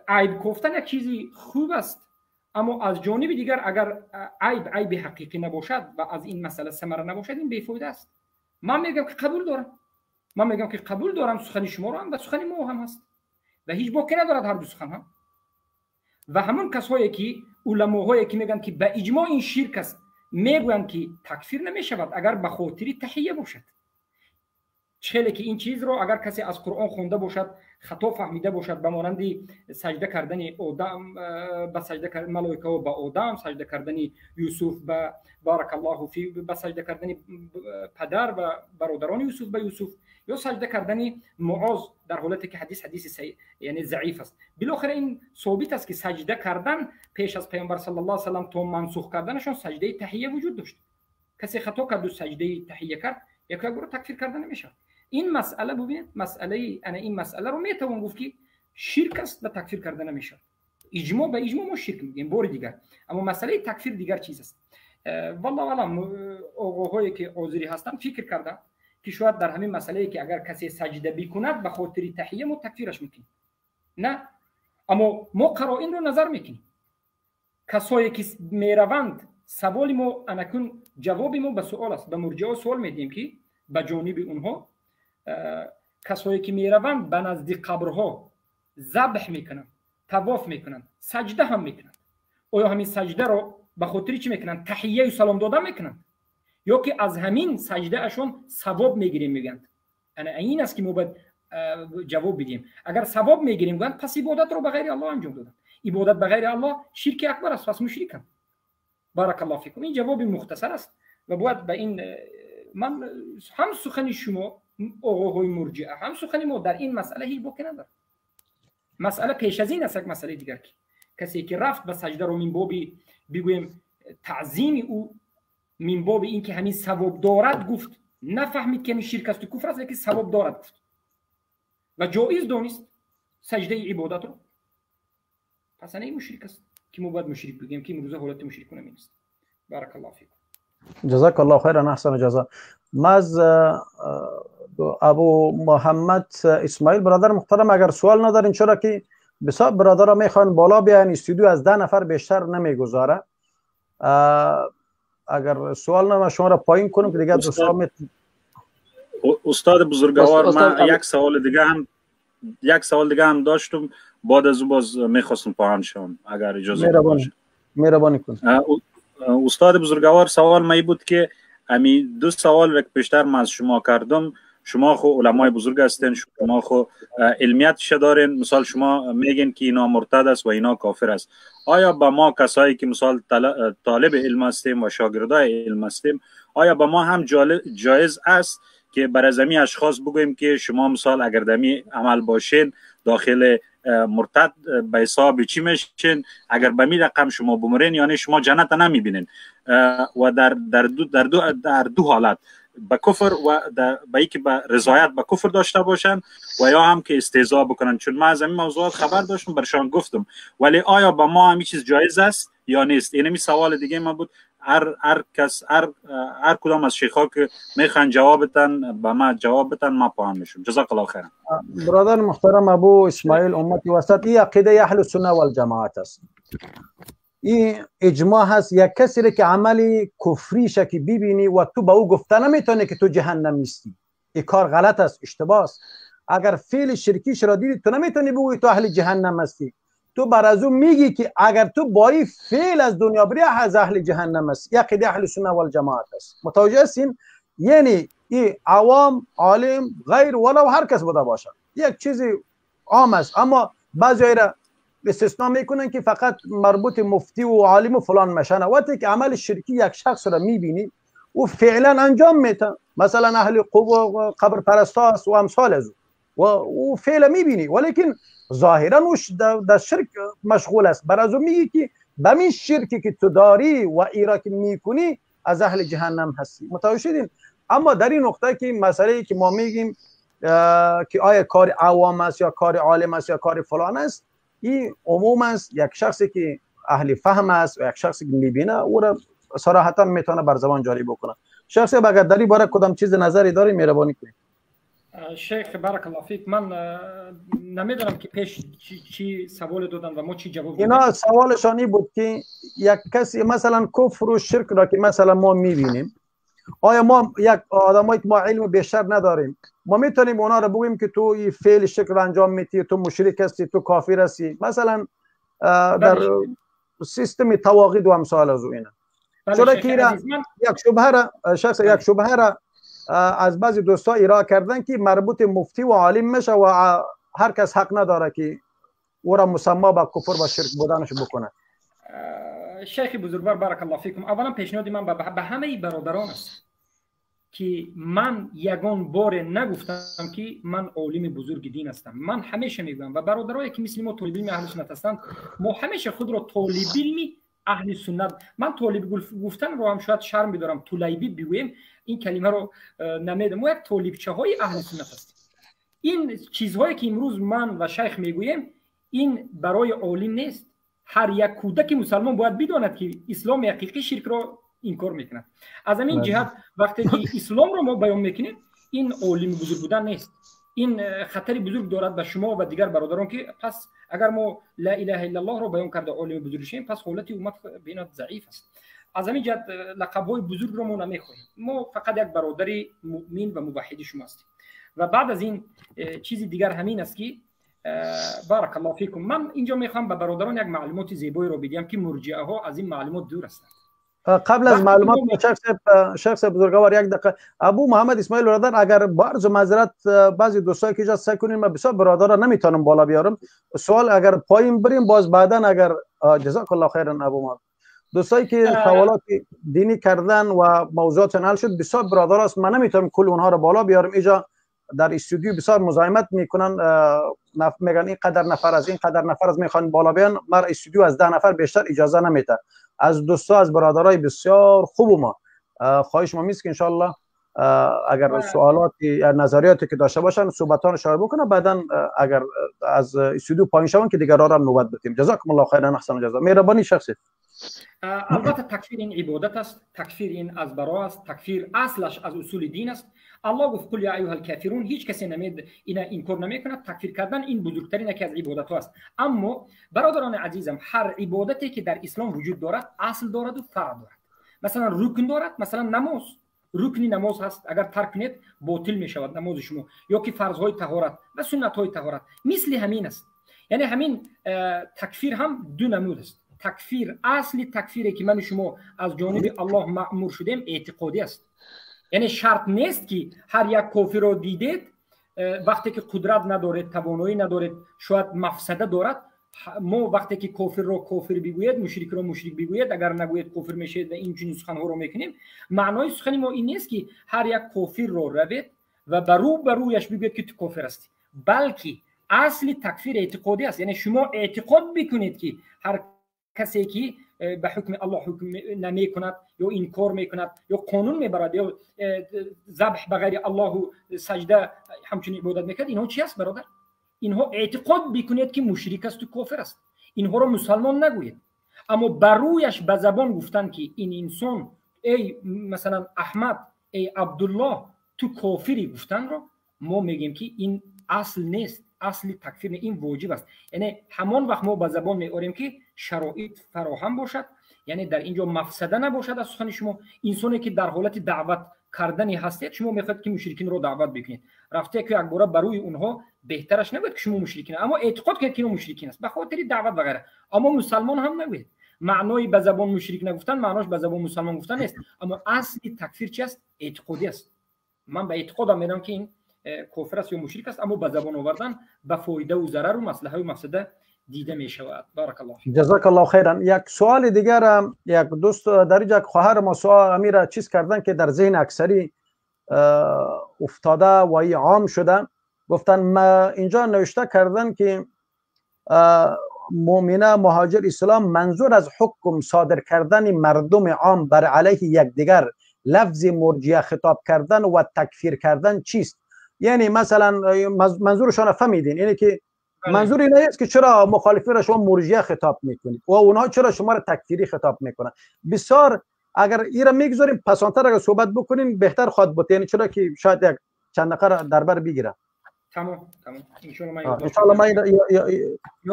عیب گفتن یک چیزی خوب است، اما از جانب دیگر اگر عیب حقیقی نباشد و از این مسئله ثمره نباشد، این بیفایده است. من میگم که قبول دارم، سخن شما رو هم و سخن ما هم هست و هیچ باکی ندارد هر دو سخن هم. و همون کسایی که علماهایی که میگن که به اجماع این شرک است، میگویند که تکفیر نمیشود اگر به خاطر تحیه باشد. چه که این چیز رو اگر کسی از قرآن خونده باشد خطا فهمیده باشد، به مانند سجده کردن آدم به سجده کردن ملائکه و به آدم، سجده کردن یوسف به بارک الله فی، به سجده کردن پدر و برادران یوسف به یوسف، یا سجده کردن معاذ در حالتی که حدیث یعنی ضعیف است. بالاخره این ثابت است که سجده کردن پیش از پیامبر صلی الله علیه و سلم تا منسوخ کردنشون سجده تحیه وجود داشت. کسی خطا کرد و سجده تحیه کرد، یک رو تکفیر کردن نمیشه. این مسئله ببینید، این مسئله رو میتوان گفت که شرک است و تکفیر کردن نمیشه. اجماع به اجماع ما شرک میگیم بار دیگر، اما مسئله تکفیر دیگر چیز است. والله علم آقاهایی که عذری هستن فکر کردن که شاید در همین مسئله که اگر کسی سجده بکند به خاطر تحیه ما تکفیرش میکنیم. نه، اما ما قرائن رو نظر میکنیم. کسایی که میروند، سوال ما انکن جواب ما به سوال است. به مرجئه سوال میدیم که به جانب اونها کسایی که میروند به نزد قبرها ذبح میکنن، طواف میکنن، سجده هم میکنن، آیا همین سجده رو به خاطر چی میکنن؟ تحیه و سلام دادن میکنن، یا که از همین سجده اشون ثواب میگیریم؟ میگن این است که ما باید جواب بدیم. اگر ثواب میگیریم گویند پس عبادت رو به غیر الله انجام دادن. عبادت به غیر الله شرک اکبر است، پس مشرکم. بارک الله فیکم. این جواب مختصر است و باید به این من هم سخن شما آقاهای مرجئه هم سخن ما در این مسئله هیچ باکی نداره. مسئله پیش از این است یک مسئله دیگر که کسی که رفت به سجده رو من باب بگویم تعظیم او، من باب این که همین ثواب دارد گفت، نفهمید که همین شرک است و کفر است، که ثواب دارد گفت و جایز دانست سجده عبادت رو، پس این مشرک است که ما باید مشرک بگیم که امروز حالت مشرکون نیست. بارک الله فیکم. جزاک الله خیرا، احسن جزا. ما از ابو محمد اسماعیل برادر محترم اگر سوال ندارین، چرا که بسیار برادرها میخوان بالا بیاین، استودیو از 10 نفر بیشتر نمیگذاره. اگر سوال ندارین شما را پایین کنم که دیگه دوستان استاد بزرگوار، من یک سوال دیگه هم داشتم، بعد از اون باز میخواستم پاهن شم اگر اجازه باشه. مهربانی کن. استاد بزرگوار، سوال می بود که امی دو سوال را که پیشتر من از شما کردم، شما خو علمای بزرگ هستین، شما خو علمیتش دارین، مثال شما میگین که اینا مرتد است و اینا کافر است. آیا با ما کسایی که مثال طالب علم هستیم و شاگردای علم هستیم، آیا با ما هم جایز است که بر زمین اشخاص بگوییم که شما مثال اگر دمی عمل باشین داخل مرتد به حساب چی میشین، اگر به می رقم شما بمرین یعنی شما جنت نمیبینین، و در دو حالت، به کفر و به اینکه به رضایت به کفر داشته باشن و یا هم که استهزاء بکنن. چون من از این موضوعات خبر داشتم برشان گفتم، ولی آیا با ما همین چیز جایز است یا نیست؟ اینمی سوال دیگه من بود. هر کدام از شیخا که میخوان جواب بدن به ما جواب بدن، ما پاهم میشم. جزاک الله خیر. برادر محترم ابو اسماعیل امتی وسط، این عقیده اهل سنت و الجماعت است. این اجماع هست. یک کسی را که عملی کفریش که ببینی و تو به او گفته نمیتونی که تو جهنم نیستی، این کار غلط است، اشتباه است. اگر فعل شرکیش را دیدی تو نمیتونی بگویی تو اهل جهنم هستی، تو بر از او میگی که اگر تو با این فعل از دنیا بری از اهل جهنم است. یک عقیده اهل سنت و الجماعت است. متوجه هستین؟ یعنی این عوام، عالم، غیر ولو هر کس بوده باشه، یک چیزی عام است، اما بعضی را استثناء میکنن که فقط مربوط مفتی و عالم و فلان مشانه. وقتی که عمل شرکی یک شخص را میبینی او فعلا انجام میده، مثلا اهل قبر پرست است و امثال از او فعلا میبینی، ولیکن ظاهرا اوش در شرک مشغول است. بر از او میگی که به این شرکی که تو داری و ایرا که میکنی از اهل جهنم هستی. متوجه شدین؟ اما در این نقطه که مسئله که ما میگیم که آیا کار عوام است یا کار عالم است یا کار فلان است، این عموم است. یک شخصی که اهل فهم است و یک شخصی که میبینه او را صراحتا میتونه بر زبان جاری بکنه. شخصی اگر در این باره کدام چیز نظری داری مهربانی کنید. شیخ بارک الله فیک، من نمیدونم که پیش چی سوال دادن و ما چی جواب دادیم. اینا سوالشان این بود که یک کسی مثلا کفر و شرک را که مثلا ما میبینیم، آیا ما یک آدمایی که ما علم بیشتر نداریم ما میتونیم اونا رو بگوییم که تو این فعل شرک را انجام میدی، تو مشرک هستی، تو کافر هستی، مثلا در سیستم تواقید و امثال از اینا؟ چرا که یک شبهه را از بعضی دوستا ایرا کردن که مربوط مفتی و عالم میشه و هر کس حق نداره که او را مسما با کفر و شرک بودنش بکنه. شیخ بزرگوار بارک الله فیکم، اولا پیشنهاد من به همه برادران است که من یگان بار نگفتم که من عالم بزرگ دین هستم. من همیشه میگم و برادرایی که مثل ما طالب علم اهل سنت هستند، ما همیشه خود را طالب علم اهل سنت، من طالب گفتن رو هم شاید شرم بدارم، طالبی بگویم این کلمه رو نمیدم، ما یک طالبچه های اهل سنت هستیم. این چیزهایی که امروز من و شیخ میگویم این برای عالم نیست. هر یک کودک مسلمان باید بداند که اسلام حقیقی شرک را انکار میکنه. از همین جهت وقتی که اسلام رو ما بیان میکنیم این عالم بزرگ بودن نیست، این خطری بزرگ دارد به شما و دیگر برادران که پس اگر ما لا اله الا الله رو بیان کرده عالم بزرگ شیم پس حالت امت بینات ضعیف است. از همین جهت لقب‌های بزرگ رو ما نمیخوایم، ما فقط یک برادر مؤمن و موحد شما هستیم. و بعد از این چیزی دیگر همین است که بارک الله فیکم، من اینجا میخوام به برادران یک معلومات زیبایی رو بگم که مرجئه ها از این معلومات دور هستند. قبل از معلومات شخص بزرگوار یک دقیقه ابو محمد اسماعیل برادر، اگر بعض معذرت بعضی دوستایی که اجازه سعی کنین، من بسیار برادران نمیتونم بالا بیارم، سوال اگر پایین بریم باز بعدن اگر جزاک الله خیرا ابو محمد، دوستایی که سوالات دینی کردن و موضوعات حل شد بسیار برادر است، من نمیتونم کل اونها رو بالا بیارم. اینجا در استودیو بسیار مزاحمت میکنن، میگن این قدر نفر از این قدر نفر از میخوان بالا بیان، ما استودیو از 10 نفر بیشتر اجازه نمیده. از دوستا از برادرای بسیار خوب ما خواهش ما میست که انشالله اگر سوالاتی یا نظریاتی که داشته باشن صحبتان شایر بکنه، بعدا اگر از استودیو پایین شون که دیگران را نوبت بدیم. جزاکم الله خیرا، احسن جزا. مهربانی شخصی. البته تکفیر این عبادت است، تکفیر این از برا است، تکفیر اصلش از اصول دین است. الله گفت قل یا ایها الکافرون، هیچ کسی این کار نمیکنه. تکفیر کردن این بزرگترین یکی از عبادت ها است. اما برادران عزیزم، هر عبادتی که در اسلام وجود دارد اصل دارد و فرع دارد. مثلا رکن دارد، مثلا نماز، رکنی نماز هست، اگر ترک کنید باطل می شود نماز شما، یا که فرض های طهارت و سنت های طهارت مثل همین است. یعنی همین تکفیر هم دو نمود است. تکفیر اصلی تکفیری که من شما از جانب الله مأمور شدیم اعتقادی است. یعنی شرط نیست که هر یک کافر رو دیدید وقتی که قدرت ندارید، توانایی ندارید، شاید مفسده دارد، ما وقتی که کافر رو کافر بگوید، مشرک رو مشرک بگوید، اگر نگوید کافر میشید و این چنین سخن ها رو میکنیم. معنای سخن ما این نیست که هر یک کافر رو روید و برویش بگوید که تو کافر هستی، بلکه اصلی تکفیر اعتقادی است. یعنی شما اعتقاد بکنید که هر کسی که به حکم الله حکم نمی کند یا انکار می کند یا قانون میبرد یا ذبح به غیر الله و سجده همچنین عبادت میکرد، اینها چی است برادر؟ اینها اعتقاد بکنید که مشرک است و کافر است، اینها رو مسلمان نگوید. اما برویش به زبان گفتن که این انسان، ای مثلا احمد، ای عبدالله، تو کافری گفتن رو ما میگیم که این اصل نیست، اصل تکفیر نه، این واجب است. یعنی همان وقت ما به زبان میاریم که شرایط فراهم باشد، یعنی در اینجا مفسده نباشد از سخن شما. انسانی که در حالت دعوت کردنی هستید، شما میخواید که مشرکین رو دعوت بکنید، رفته که یک بار بروی اونها بهترش نبود که شما مشرکین، اما اعتقاد کنید که اونها مشرکین است به خاطر دعوت و غیره. اما مسلمان هم نگوید. معنای به زبان مشرک نگفتن معناش به زبان مسلمان گفتن نیست، اما اصلی تکفیر چی است؟ اعتقادی است. من به اعتقادم میدم که این کافر است یا مشرک است، اما به زبان آوردن به فایده و ضرر و مصلحت و مفسده دیده می شود. بارک الله فیک. جزاک الله خیرا. یک سوال دیگر، یک دوست در اینجا خواهر ما سوال امیر چیز کردن که در ذهن اکثری افتاده و ای عام شده. گفتن ما اینجا نوشته کردن که مؤمنه مهاجر اسلام منظور از حکم صادر کردن مردم عام بر علیه یکدیگر لفظ مرجئه خطاب کردن و تکفیر کردن چیست؟ یعنی مثلا منظورشون فهمیدین، اینه که منظور این است که چرا مخالفین را شما مرجئه خطاب میکنید و اونها چرا شما را تکفیری خطاب میکنن. بسیار اگر این را میگذاریم پسانتر اگر صحبت بکنیم بهتر خواهد بود، یعنی چرا که شاید یک چند دقیقه در بر بگیره. تمام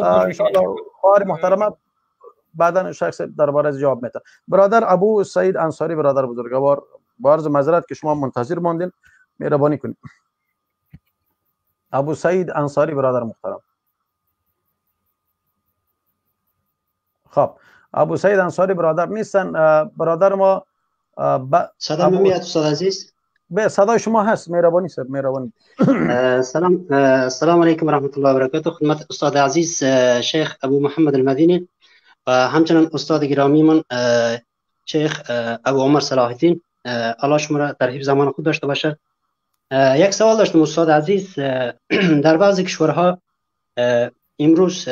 ان شاء الله خواهر محترمه بعدا شخص درباره از جواب میده. برادر ابو سعید انصاری، برادر بزرگوار، با عرض معذرت که شما منتظر ماندین، مهربانی کنید. ابو سعید انصاری برادر محترم. خب ابو سعید انصاری برادر نیستن. برادر ما صدا میاد استاد عزیز؟ به صدای شما هست، مهربانی صاحب، مهربانی. السلام علیکم و رحمت الله و برکاته. خدمت استاد عزیز شیخ ابو محمد المدینی و همچنین استاد گرامی من شیخ ابو عمر صلاح الدین، الله شما را در حفظ زمان خود داشته باشه. یک سوال داشتم استاد عزیز. در بعضی کشورها امروز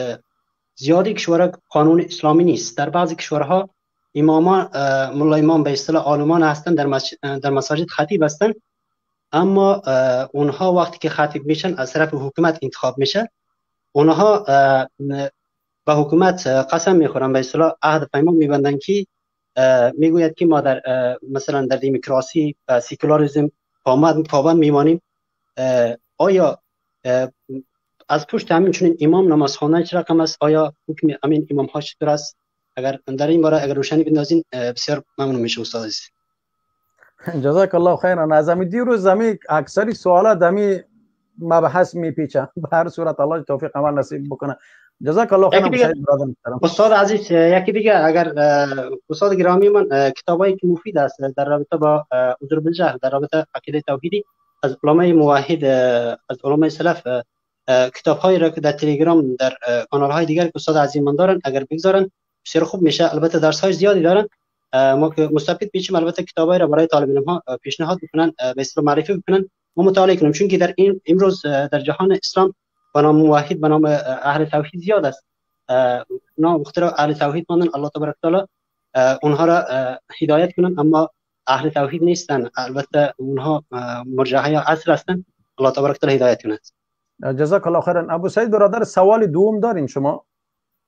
زیادی کشورها قانون اسلامی نیست. در بعضی کشورها امامان، ملا امام به اصطلاح عالمان هستند، در مساجد خطیب هستند، اما اونها وقتی که خطیب میشن از طرف حکومت انتخاب میشه، اونها به حکومت قسم میخورن، به اصطلاح عهد پیمان میبندن که میگوید که ما در مثلا در دموکراسی و سکولاریسم پابند میمانیم. آیا از پشت همین چنین امام نماز خواندن چه رقم است؟ آیا حکم همین امام ها چطور است؟ اگر در این باره اگر روشنی بندازین بسیار ممنون میشه استاد عزیز. جزاک الله خیرا. از همین دیروز زمین اکثری سوالات دمی مبحث میپیچه. به هر صورت الله توفیق عمل نصیب بکنه. جزاک الله خیرا. استاد عزیز یکی دیگه، اگر استاد گرامی من کتابایی که مفید است در رابطه با حضور بالجهل، در رابطه عقیده توحیدی از علمای موحد، از علمای سلف، کتاب‌هایی را که در تلگرام در کانال‌های دیگر که استاد عزیز من دارن اگر بگذارن بسیار خوب میشه. البته درس‌های زیادی دارن، ما که مستفید میشیم. البته کتابایی را برای طالب علم‌ها پیشنهاد بکنن، به اصطلاح معرفی بکنن، ما مطالعه کنیم، چون که در این امروز در جهان اسلام به نام موحد، به نام اهل توحید زیاد است. نام مختلف اهل توحید ماندن، الله تبارک تعالی اونها را هدایت کنن، اما اهل توحید نیستن. البته اونها مرجعه عصر هستن، الله تبارک تعالی هدایت کند. جزاک الله خیرا. ابو سعید برادر، سوال دوم دارین شما؟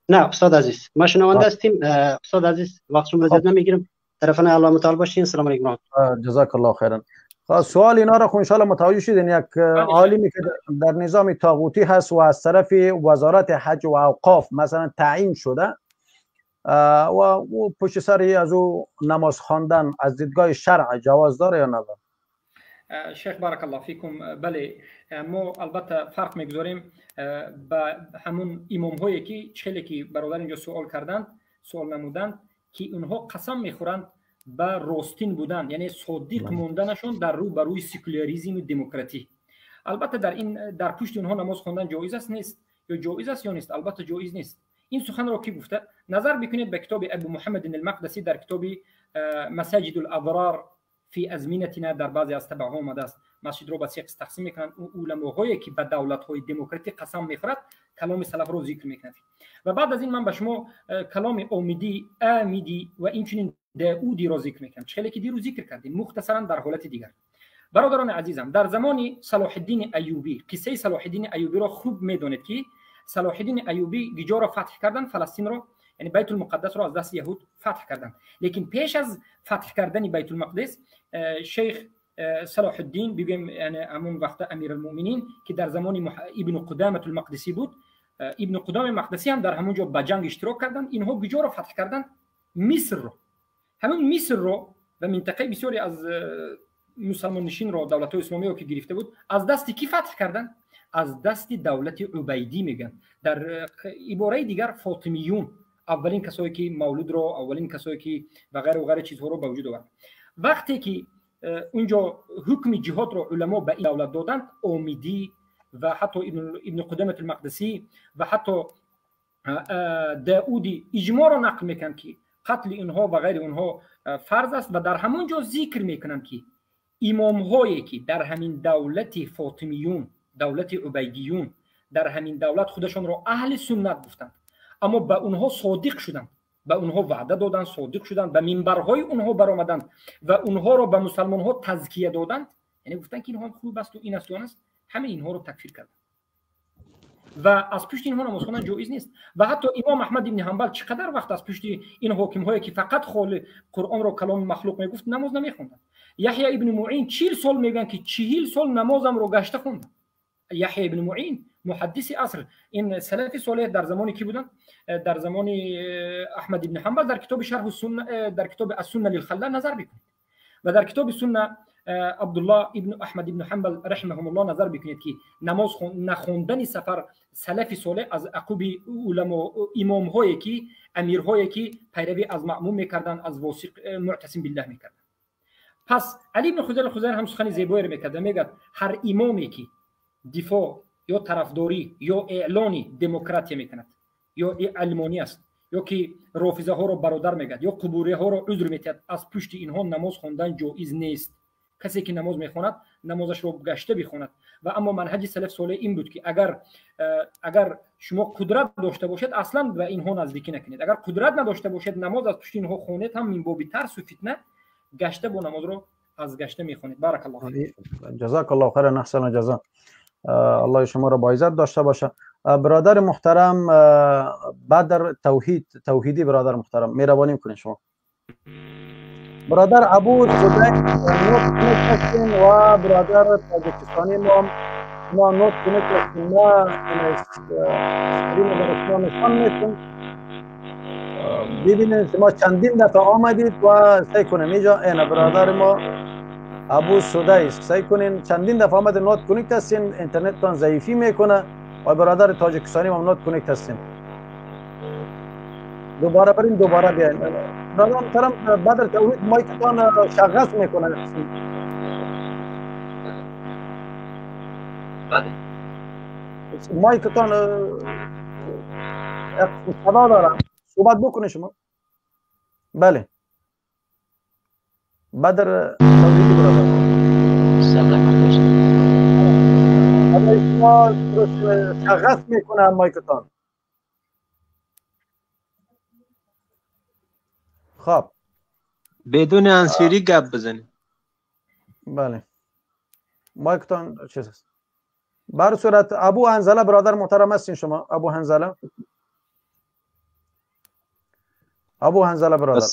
نه استاد عزیز، ما شنونده هستیم. استاد عزیز وقت شما زیاد نمیگیرم، طرفانه الله متعال باشین. السلام علیکم. جزاک الله خیرا. سوال اینا را ان شاء الله متوجه شدین. یک عالمی که در نظام طاغوتی هست و از طرف وزارت حج و اوقاف مثلا تعیین شده و پشت سر از او نماز خواندن از دیدگاه شرع جواز داره یا نداره؟ شیخ بارک الله فیکم. بله، ما البته فرق میگذاریم با همون امام هایی که چهلی که برادر اینجا سوال نمودند که اونها قسم میخورند به راستین بودن، یعنی صادق موندنشون در رو بر روی سکولاریسم و دموکراسی. البته در پشت اونها نماز خواندن جایز است نیست، یا جایز است یا نیست؟ البته جایز نیست. این سخن را کی گفته؟ نظر بکنید به کتاب ابو محمد المقدسی در کتاب مساجد الاضرار فی ازمینتنا، در بعضی از طبعه آمده است. مسجد رو به سه قسم تقسیم میکنند. علماهایی که به دولت‌های دموکراتیک قسم میخورد کلام سلف رو ذکر میکنند. و بعد از این من به شما کلام آمیدی و اینچنین داودی را ذکر میکنم، خیلی که دیروز ذکر کردیم مختصرا در حالت دیگر. برادران عزیزم، در زمان صلاح الدین ایوبی، قصه صلاح الدین ایوبی را خوب میدونید که صلاح الدین ایوبی گیجا را فتح کردن، فلسطین را، یعنی بیت المقدس را از دست یهود فتح کردن. لیکن پیش از فتح کردن بیت المقدس، شیخ صلاح الدین بگیم، یعنی همون وقت امیرالمؤمنین که در زمان ابن قدامه المقدسی بود، ابن قدامه المقدسی هم در همونجا به جنگ اشتراک کردن. اینها گیجا را فتح کردن، مصر را، همون مصر رو و منطقه بسیاری از مسلمان نشین رو دولت اسلامی رو که گرفته بود از دست کی فتح کردن؟ از دست دولت عبیدی. میگن در عباره دیگر فاطمیون، اولین کسایی که مولود رو، اولین کسایی که و غیره چیزها رو به وجود آورد. وقتی که اونجا حکم جهاد رو علما به این دولت دادند، امیدی و حتی ابن قدامه المقدسی و حتی داودی اجماع رو نقل میکنن که قتل اینها و غیر اونها فرض است و در همون جا ذکر میکنن که امام هایی که در همین دولت فاطمیون، دولت عبیدیون، در همین دولت خودشون رو اهل سنت گفتند، اما به اونها صادق شدند، به اونها وعده دادند، صادق شدند، به منبرهای اونها برآمدند و اونها رو به مسلمان ها تزکیه دادند، یعنی گفتند که اینها خوب است و این است و آن است، همه اینها رو تکفیر کردند و از پشت اینها نماز خواندن جایز نیست. و حتی امام احمد ابن حنبل چقدر وقت از پشت این حاکم هایی که فقط خال قرآن رو کلام مخلوق میگفت نماز نمیخوندن. یحیی ابن معین 40 سال میگن که 40 سال نمازم رو گشته خوندن. یحیی ابن معین محدث عصر، این سلف صالح در زمانی کی بودن؟ در زمان احمد ابن حنبل. در کتاب شرح السنه، در کتاب السنه للخلال نظر بکنید و در کتاب سنه عبدالله ابن احمد ابن حنبل رحمهم الله نظر بکنید که نماز نخوندن سفر سلف صالح از عقوب علما امام هایی که امیر هایی که پیروی از مأموم میکردن، از واثق معتصم بالله میکردن. پس علی ابن خزیر هم سخن زیبایی میکرد، میگه هر امامی که دفاع یا طرفداری یا اعلانی دموکراسی میکند یا علمانی است یا که رافضه ها رو برادر میگد یا قبوری ها رو عذر میتید، از پشت اینها نماز خواندن جایز نیست. کسی که نماز میخواند نمازش رو گشته بخواند. و اما منهج سلف صالح این بود که اگر شما قدرت داشته باشید اصلا به اینها نزدیکی نکنید، اگر قدرت نداشته باشید نماز از پشت اینها خوانید هم من باب ترس و فتنه گشته با نماز رو از گشته میخوانید. بارک الله فیک. جزاک الله خیر، احسن الجزا. الله شما را با عزت داشته باشه. برادر محترم بدر توحیدی برادر محترم، مهربانی میکنید شما. برادر ابو سعید نوت کنید و برادر تاجیکستانی ما نوت کنید که ما اسکرین رو شما نشان میدیم. ببینید ما چندین دفعه آمدید و سعی کنید اینجا این برادر ما ابو سعید سعی کنید چندین دفعه آمده نوت کنید هستین، اینترنتتان ضعیفی میکنه و برادر تاجیکستانی ما نوت کنید هستین. دوباره بریم، دوباره بیاین. برادر محترم بدر توحید مایکتان شغل میکنه. مایکتان صدا داره، صحبت بکنه شما. بله بدر توحیدی برادر. صدای شما شغف میکنه مایکتان. خب بدون انسفری گپ بزنید. بله مایکتان چیز است. بر صورت ابو حنظله برادر محترم هستین شما؟ ابو حنظله برادر.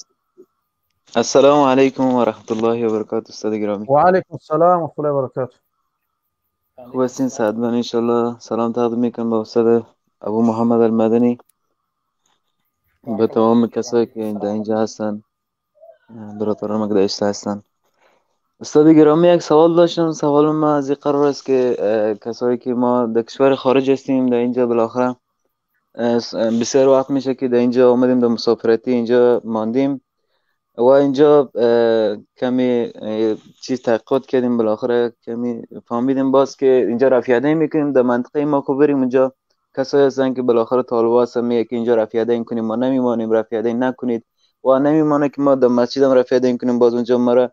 السلام علیکم و رحمت الله و برکاته استاد گرامی. و علیکم السلام و رحمت الله و برکاته. خوب هستین؟ سعدمند انشالله. سلام تقدیم میکنم به استاد ابو محمد المدنی، به تمام کسایی که در اینجا هستن، برادران مقدسه هستن. استاد گرامی یک سوال داشتم. سوال من از این قرار است که کسایی که ما در کشور خارج هستیم در اینجا بالاخره بسیار وقت میشه که در اینجا آمدیم، در مسافرتی اینجا ماندیم و اینجا کمی چیز تحقیقات کردیم، بالاخره کمی فهمیدیم باز که اینجا رفیادین میکنیم. در منطقه ما که بریم اونجا کسایی هستن که بالاخره طالبا هستن میگه که اینجا رفیادین کنیم، ما نمیمانیم، رفیادین نکنید و نمیمانه که ما در مسجد هم رفیادین کنیم، باز اونجا ما را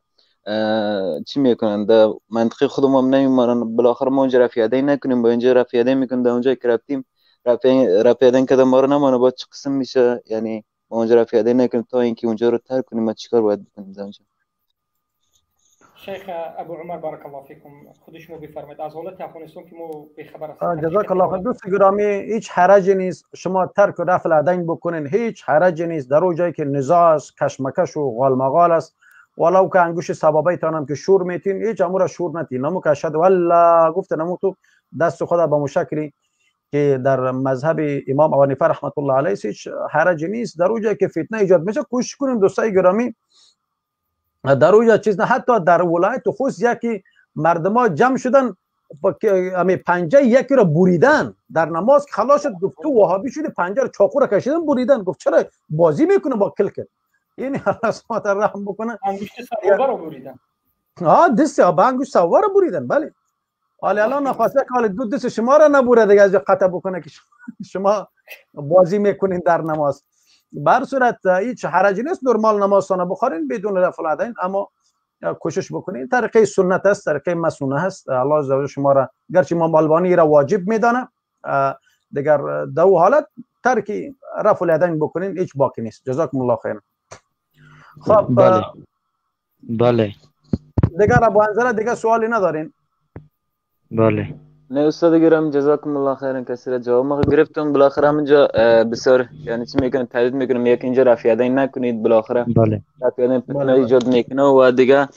چی میکنن در منطقه خودمون هم نمیمانن، بالاخره ما اونجا رفیادین نکنیم با اینجا رفیادین میکنیم. در اونجا که رفتیم رفیادین کردن ما رو نمانه، باز چه قسم میشه؟ یعنی ما اونجا رفیادین نکنیم تا اینکه اونجا رو ترک کنیم، ما چیکار باید بکنیم در اونجا؟ شیخ ابو عمر بارک الله فیکم خود شما بفرمایید از حالت افغانستان که ما بخبر هستیم. جزاک الله خیر. دوست گرامی هیچ حرجی نیست شما ترک و رفع العدین بکنین، هیچ حرجی نیست. در اون جایی که نزاع است، کشمکش و غالمغال است، ولو که انگوش سبابیتان هم که شور میتین، هیچ امور شور نتین. نمو که اشهد والله گفت نمو تو دست خدا به مشکلی که در مذهب امام ابو حنیفه رحمت الله علیه هیچ حرجی نیست. در اون جایی که فتنه ایجاد میشه کوشش کنیم دوستای گرامی در اونجا چیز نه. حتی در ولایت خوست یکی مردما جمع شدن امی پنجه یکی را بریدن در نماز، خلاص شد گفت تو وهابی شدی، پنجه را چاقو را کشیدن بریدن. گفت چرا بازی میکنه با کلکل؟ یعنی الله سبحانه رحم بکنه انگشت سوار رو بریدن. دست انگشت سوار رو بریدن. بله حالا الان نخواسته که حالا دو دست شما را نبره دیگه از قطع بکنه که شما بازی میکنین در نماز. بر صورت هیچ حرجی نیست، نرمال نمازتان بخورین بدون رفع العدین، اما کوشش بکنین. طریقه سنت است، طریقه مسنونه است. الله عز و جل شما را گرچه امام البانی را واجب میدانه، دیگر دو حالت ترک رفع العدین بکنین هیچ باکی نیست. جزاکم الله خیر. خب بله دیگر ابو حنظله دیگر سوالی ندارین؟ بله نه استاد گرامی جزاکم الله خیرن کثیر. جواب ما گرفتم بالاخره همینجا بسیار یعنی چی میکنن تایید میکنم یک اینجا رفیادین نکنید، بالاخره بله رفیادین فتنه ایجاد میکنه و دیگه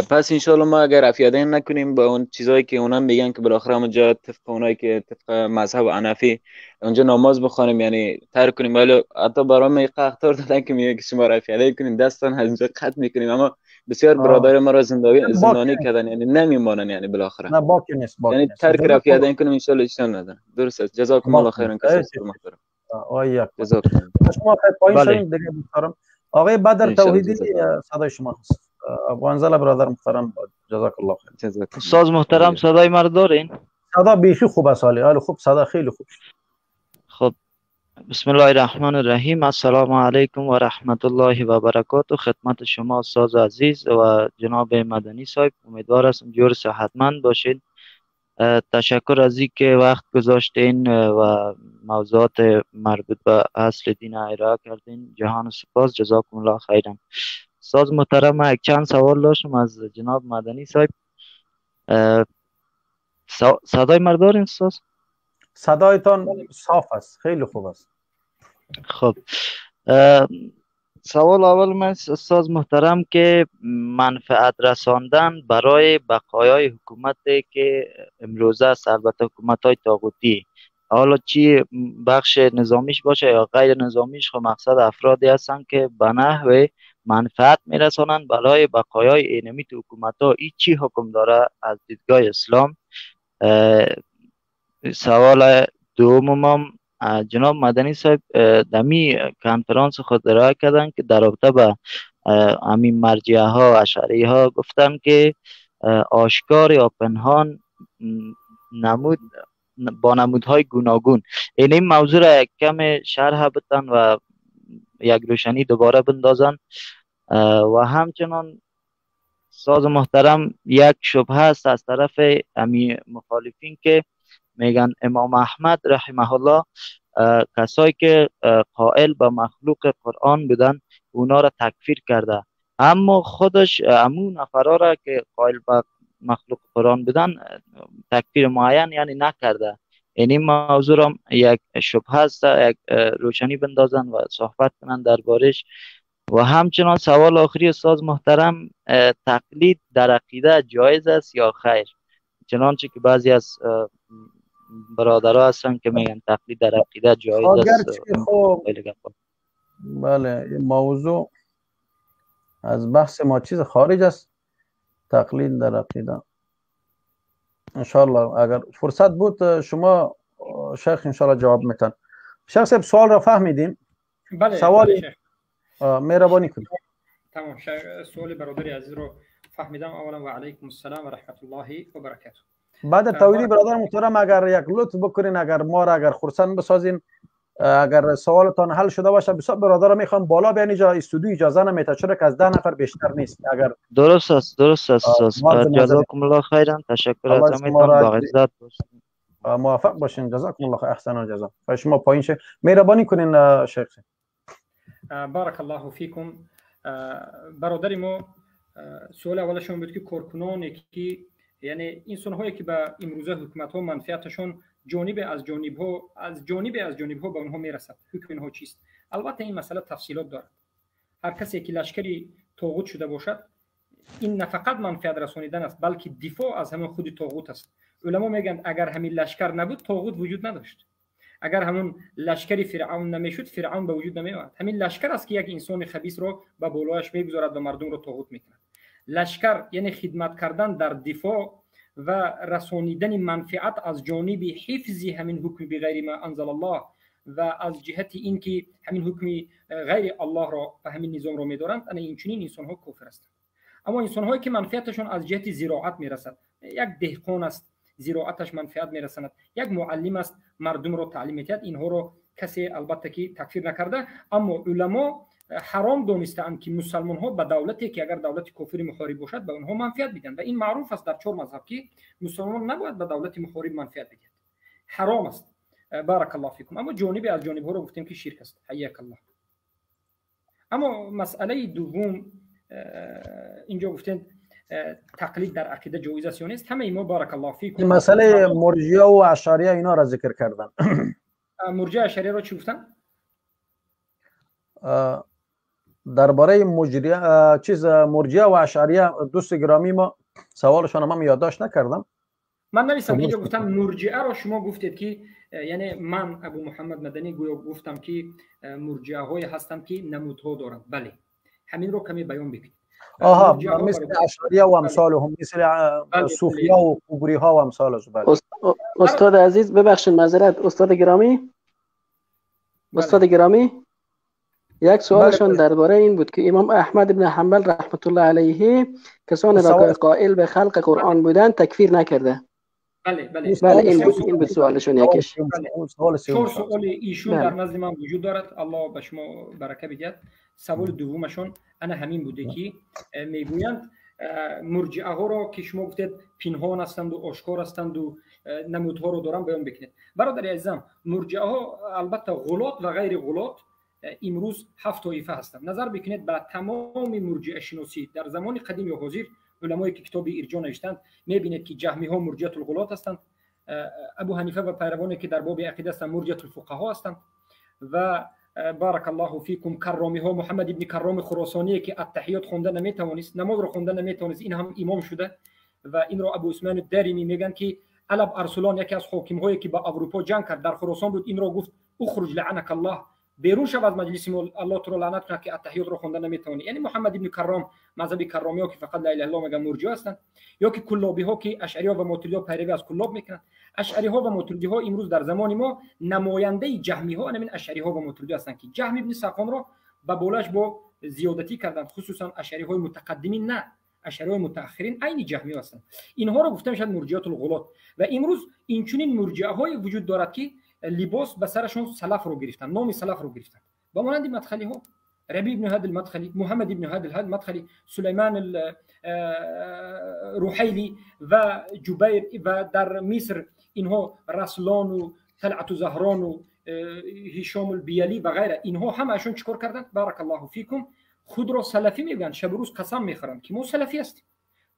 پس انشالله ما اگر رفیادین نکنیم با اون چیزایی که اونا میگن که بالاخره همونجا طبق اونایی که طبق مذهب حنفی اونجا نماز بخونیم یعنی ترک کنیم، ولی حتی برای ما اختار دادن که میگه که شما رفیادین کنین دستان از اینجا قطع میکنیم، اما بسیار برادر ما را زندانی کردن یعنی نمیمانن، یعنی بالاخره نه باکی نیست، یعنی ترک رفیادین کنیم ان شاء الله اشتباه نداره. درست است. جزاکم الله خیرا کثیر محترم. جزاکم شما خیلی پایین شدین دیگه محترم. آقای بدر توحیدی صدای شما هست. ابو حنظله برادر محترم جزاک الله خیر. استاد محترم صدای ما رو دارین؟ صدا بیخی خوب است، حالی خوب، صدا خیلی خوب. خب بسم الله الرحمن الرحیم. السلام علیکم و رحمت الله و برکاته. خدمت شما استاد عزیز و جناب مدنی صاحب، امیدوار هستم جور صحتمند باشید. تشکر از اینکه وقت گذاشتین و موضوعات مربوط به اصل دین ارائه کردین. جهان سپاس، جزاکم الله خیرا. استاد محترم من یک چند سوال داشتم از جناب مدنی صاحب. صدای من دارین استاد؟ صدایتان صاف است، خیلی خوب است. خب سوال اول من استاد محترم که منفعت رساندن برای بقایای حکومتی که امروزه است، البته حکومت های طاغوتی، حالا چی بخش نظامیش باشه یا غیر نظامیش، خب مقصد افرادی هستن که به نحو منفعت میرسانند برای بقایای اینمی تو حکومت ها. این چی حکم داره از دیدگاه اسلام؟ سوال دومم جناب مدنی صاحب دمی کنفرانس خود ارائه کردن که در رابطه با همین مرجعه ها اشعری ها گفتن که آشکار یا پنهان نمود با نمودهای گوناگون. این موضوع را یک کم شرح بدن و یک روشنی دوباره بندازن. و همچنان ساز محترم یک شبهه است از طرف امی مخالفین که میگن امام احمد رحمه الله کسایی که قائل به مخلوق قرآن بودن اونا را تکفیر کرده، اما خودش امون نفرا را که قائل به مخلوق قرآن بودن تکفیر معین یعنی نکرده. این موضوع را یک شبهه است، یک روشنی بندازن و صحبت کنن دربارش. و همچنان سوال آخری استاد محترم، تقلید در عقیده جایز است یا خیر؟ چنانچه که بعضی از برادرها هستن که میگن تقلید در عقیده جایز است. خب بله، این موضوع از بحث ما چیز خارج است، تقلید در عقیده. انشاءالله اگر فرصت بود شما شیخ انشاءالله جواب میتن. شیخ صاحب سوال را فهمیدین؟ بله سوال شیخ. مهربانی کنید. تمام. سوال برادری عزیز رو فهمیدم. اولا و علیکم السلام و رحمت الله و برکاته. بعد تویدی برادر محترم اگر یک لطف بکنین، اگر ما را اگر خرسند بسازین، اگر سوالتان حل شده باشه بسیار برادر میخوام بالا بیان اینجا استودیو اجازه نمیده چرا که از 10 نفر بیشتر نیست. اگر درست است جزاکم الله خیرا، تشکر از همتون، با عزت موفق باشین. جزاکم الله خیر، احسن الجزا. شما پایین شه مهربانی کنین شیخ. بارک الله فیکم. برادر ما سوال اولشون بود که کارکنانی که یعنی انسان هایی که به امروزه حکومت ها منفعتشون جانب از جانب ها به اونها میرسد، حکم اینها چیست؟ البته این مسئله تفصیلات دارد. هر کسی که لشکری طاغوت شده باشد، این نه فقط منفعت رسانیدن است بلکه دفاع از همون خود طاغوت است. علما میگن اگر همین لشکر نبود طاغوت وجود نداشت. اگر همون لشکری فرعون نمیشد فرعون به وجود نمیآمد. همین لشکر است که یک انسان خبیث رو به بالایش میگذارد و مردم رو طاغوت میکند. لشکر یعنی خدمت کردن در دفاع و رسانیدن منفعت از جانب حفظ همین حکم بغیر ما انزل الله و از جهت اینکه همین حکم غیر الله را و همین نظام را میدارند، این چنین انسان ها کافر هستند. اما انسان هایی که منفعتشون از جهت زراعت میرسد، یک دهقان است زراعتش منفعت میرساند، یک معلم است مردم رو تعلیم میدهد، اینها رو کسی البته که تکفیر نکرده، اما علما حرام دانستند که مسلمان ها به دولتی که اگر دولت کافر محارب باشد به اونها منفعت بدن و این معروف است در 4 مذهب که مسلمان نباید به دولت محارب منفعت بدهد، حرام است. بارک الله فیکم. اما جانب از جانب ها رو گفتیم که شرک است. حیاک الله. اما مسئله دوم اینجا گفتند تقلید در عقیده جایز است یا نیست. همه ما بارک الله فیکم مسئله مرجئه و اشعریه اینا را ذکر کردن. مرجئه اشعریه رو چی گفتن؟ درباره مرجئه و اشعریه دوست گرامی ما سوالشان من یادداشت نکردم. من نویسم اینجا گفتم مرجئه را شما گفتید که یعنی من ابو محمد مدنی گویا گفتم که مرجئه های هستند که نمودها دارند. بله همین رو کمی بیان بکنید. مثل اشعریه و امثالهم، مثل صوفیه و قبوری ها و امثالش. استاد عزیز ببخشید معذرت استاد گرامی. استاد گرامی یک سوالشان درباره این بود که امام احمد بن حنبل رحمت الله علیه کسانی را که قائل به خلق قرآن بودند تکفیر نکرده. بله این بود سوالشون یکیش. 4 سوال ایشون در نزد من وجود دارد. الله به شما برکه بدهد. سوال دومشون انا همین بوده که میگویند مرجئه ها را که شما گفتید پنهان هستند و آشکار هستند و نمودها رو دارن بیان بکنید. برادر عزیزم مرجئه ها البته غلات و غیر غلات امروز 7 طایفه هستند. نظر بکنید به تمام مرجئه شناسی در زمان قدیم یا حاضر علمایی که کتاب ارجاء نوشتند میبینید که جهمی ها مرجئه الغلات هستند، ابو حنیفه و پیروانی که در باب عقیده هستند مرجئه الفقها هستند و بارک الله فیکم کرامی ها محمد ابن کرام خراسانی که التحیات خونده نمیتوانست، نماز رو خونده نمیتوانست، این هم امام شده و این را ابو عثمان الدارمی میگن که علب ارسلان یکی از حاکم هایی که با اروپا جنگ کرد در خراسان بود، این را گفت اخرج لعنک الله، بیرون شو از مجلس ما الله تو را لعنت کنه که التحیات رو خونده نمیتونی. یعنی محمد ابن کرام مذهب کرامی ها که فقط لا اله الا الله میگن مرجئه هستند، یا که کلابی ها که اشعری ها و ماتریدی ها پیروی از کلاب میکنند. اشعری ها و ماتریدی ها امروز در زمان ما نماینده جهمی ها همین اشعری ها و ماتریدی هستند که جهم ابن صفوان را به بالاش با زیادتی کردند، خصوصا اشعری های متقدمین نه اشعری های متأخرین عین جهمی هستند. اینها رو گفتم شاید مرجئه الغلات و امروز این چنین مرجئه های وجود دارد که لباس به سرشون سلف رو گرفتن، نام سلف رو گرفتن با مانند مدخلی ها. ربی ابن هادی المدخلی، محمد ابن هادی المدخلی، سلیمان روحیلی و جبیر و در مصر اینها رسلان و طلعت زهران و هشام البیلی و غیره، اینها همشون چیکار کردن؟ بارک الله فیکم خود را سلفی میگن، شب روز قسم میخورن که ما سلفی هستیم.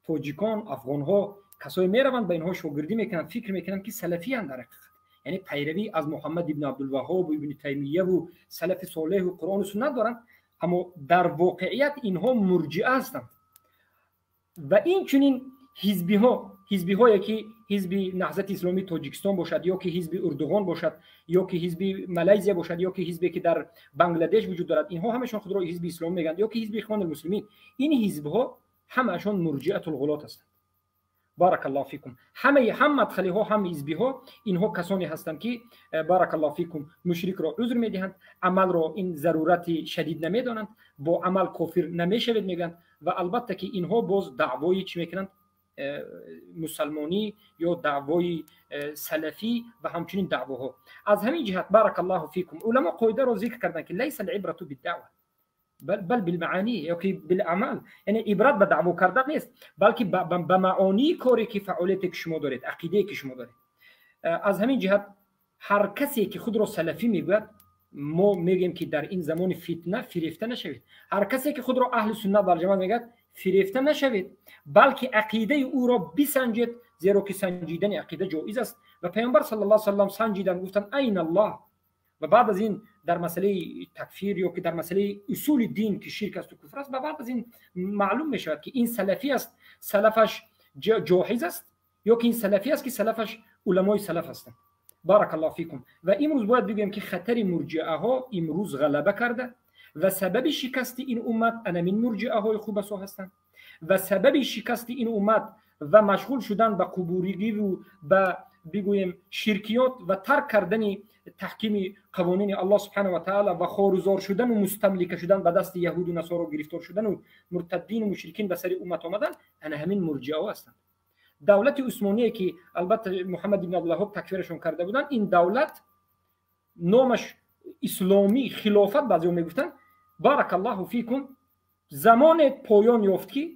تاجیکان، افغان ها کسایی میروند به اینها شاگردی میکنن، فکر میکنن که سلفی اند در حقیقت، یعنی پیروی از محمد ابن عبدالوهاب و ابن تیمیه و سلف صالح و قرآن و سنت دارن، اما در واقعیت اینها مرجئه هستند. و این چنین حزبی هایی که حزب نهضت اسلامی تاجیکستان باشد، یا که حزب اردوغان باشد، یا که حزب مالزی باشد، یا که حزبی که در بنگلادش وجود دارد، اینها همشون خود را حزب اسلام میگن، یا که حزب اخوان المسلمین. این حزب ها همشون مرجئه الغلات هستند. بارک الله فیکم. هم مدخلی ها هم حزبی ها اینها کسانی هستند که بارک الله فیکم مشرک را عذر میدهند، عمل را این ضرورت شدید نمیدانند، با عمل کافر نمیشوید میگن، و البته که اینها باز دعوای چی میکنند؟ مسلمانی یا دعوای سلفی و همچنین دعواها. از همین جهت بارک الله فیکم علما قاعده را ذکر کردن که لیس العبره بالدعوه بل بالمعانی یا که بالاعمال، یعنی عبرت به دعوا کردن نیست، بلکه به معانی کاری که فعالیتی که شما دارید، عقیده که شما دارید. از همین جهت هر کسی که خود را سلفی میگوید، ما میگیم که در این زمان فتنه فریفته نشوید. هر کسی که خود را اهل سنت و جماعت میگه فریفته نشوید، بلکه عقیده او را بسنجید، زیرا که سنجیدن عقیده جایز است و پیامبر صلی الله علیه و سلم سنجیدن، گفتن این الله. و بعد از این در مسئله تکفیر یا که در مسئله اصول دین که شرک است و کفر است، بعد از این معلوم می شود که این سلفی است، سلفش جاهز است، یا که این سلفی است که سلفش علمای سلف هستند. بارک الله فیکم. و امروز باید بگیم که خطر مرجئه ها امروز غلبه کرده و سبب شکست این امت انمین مرجئه های خوب هستند، و سبب شکست این امت و مشغول شدن به قبوریگی و به بگویم شرکیات و ترک کردن تحکیم قوانین الله سبحانه و تعالی و خارزار شدن و مستملک شدن به دست یهود و نصارا گرفتار شدن و مرتدین و مشرکین به سر امت آمدن، انا همین مرجئه هستند. دولت عثمانی که البته محمد بن عبدالوهاب تکفیرشون کرده بودن، این دولت نامش اسلامی خلافت بعضی میگفتن. بارک الله فیکم زمان پایان یافت که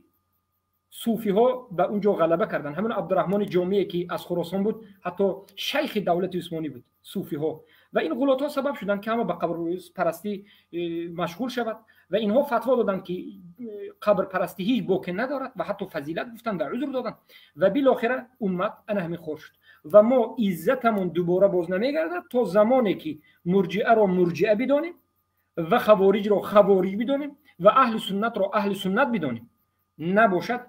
صوفی ها به اونجا غلبه کردن. همون عبدالرحمن جامی که از خراسان بود، حتی شیخ دولت عثمانی بود، صوفی ها. و این غلات ها سبب شدن که همه به قبر پرستی مشغول شود و اینها فتوا دادن که قبر پرستی هیچ باکی ندارد و حتی فضیلت گفتن و عذر دادن و بالاخره امت انا همین خور شد. و ما عزتمون دوباره باز نمیگردد تا زمانی که مرجئه را مرجئه بدانیم و خوارج را خوارج بدانیم و اهل سنت را اهل سنت بدانیم، نباشد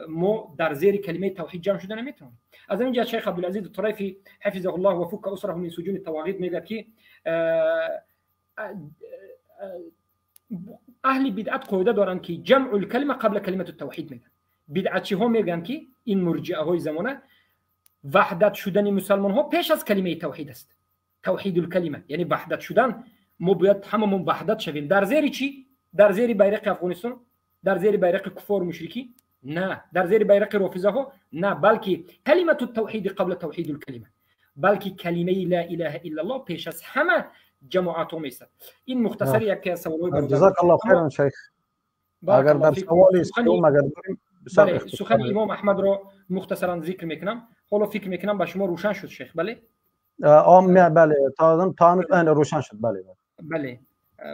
ما در زیر کلمه توحید جمع شده نمیتونیم. از این جهت شیخ عبدالعزیز الطريفي حفظه الله و فك اسره من سجون التواغیت میگه که اهل بدعت قاعده دارن که جمع الکلمه قبل کلمه التوحید میگن. بدعتچی ها میگن که این مرجئه های زمانه وحدت شدن مسلمان ها پیش از کلمه توحید است. توحید الکلمه یعنی وحدت شدن، ما باید هممون وحدت شویم. در زیر چی؟ در زیر بیرق افغانستان، در زیر بیرق کفار و مشرکی؟ نه. در زیر بیرق رافضه ها؟ نه. بلکه کلمه التوحید قبل توحید الکلمه، بلکه کلمه لا اله الا الله پیش از همه جماعت ها میست. این مختصر یک سوال. جزاک الله خیرا شیخ. اگر در سوالی سوم اگر بله، سخن امام احمد را مختصرا ذکر میکنم. حالا فکر میکنم به شما روشن شد شیخ. بله بله تا روشن شد. بله بله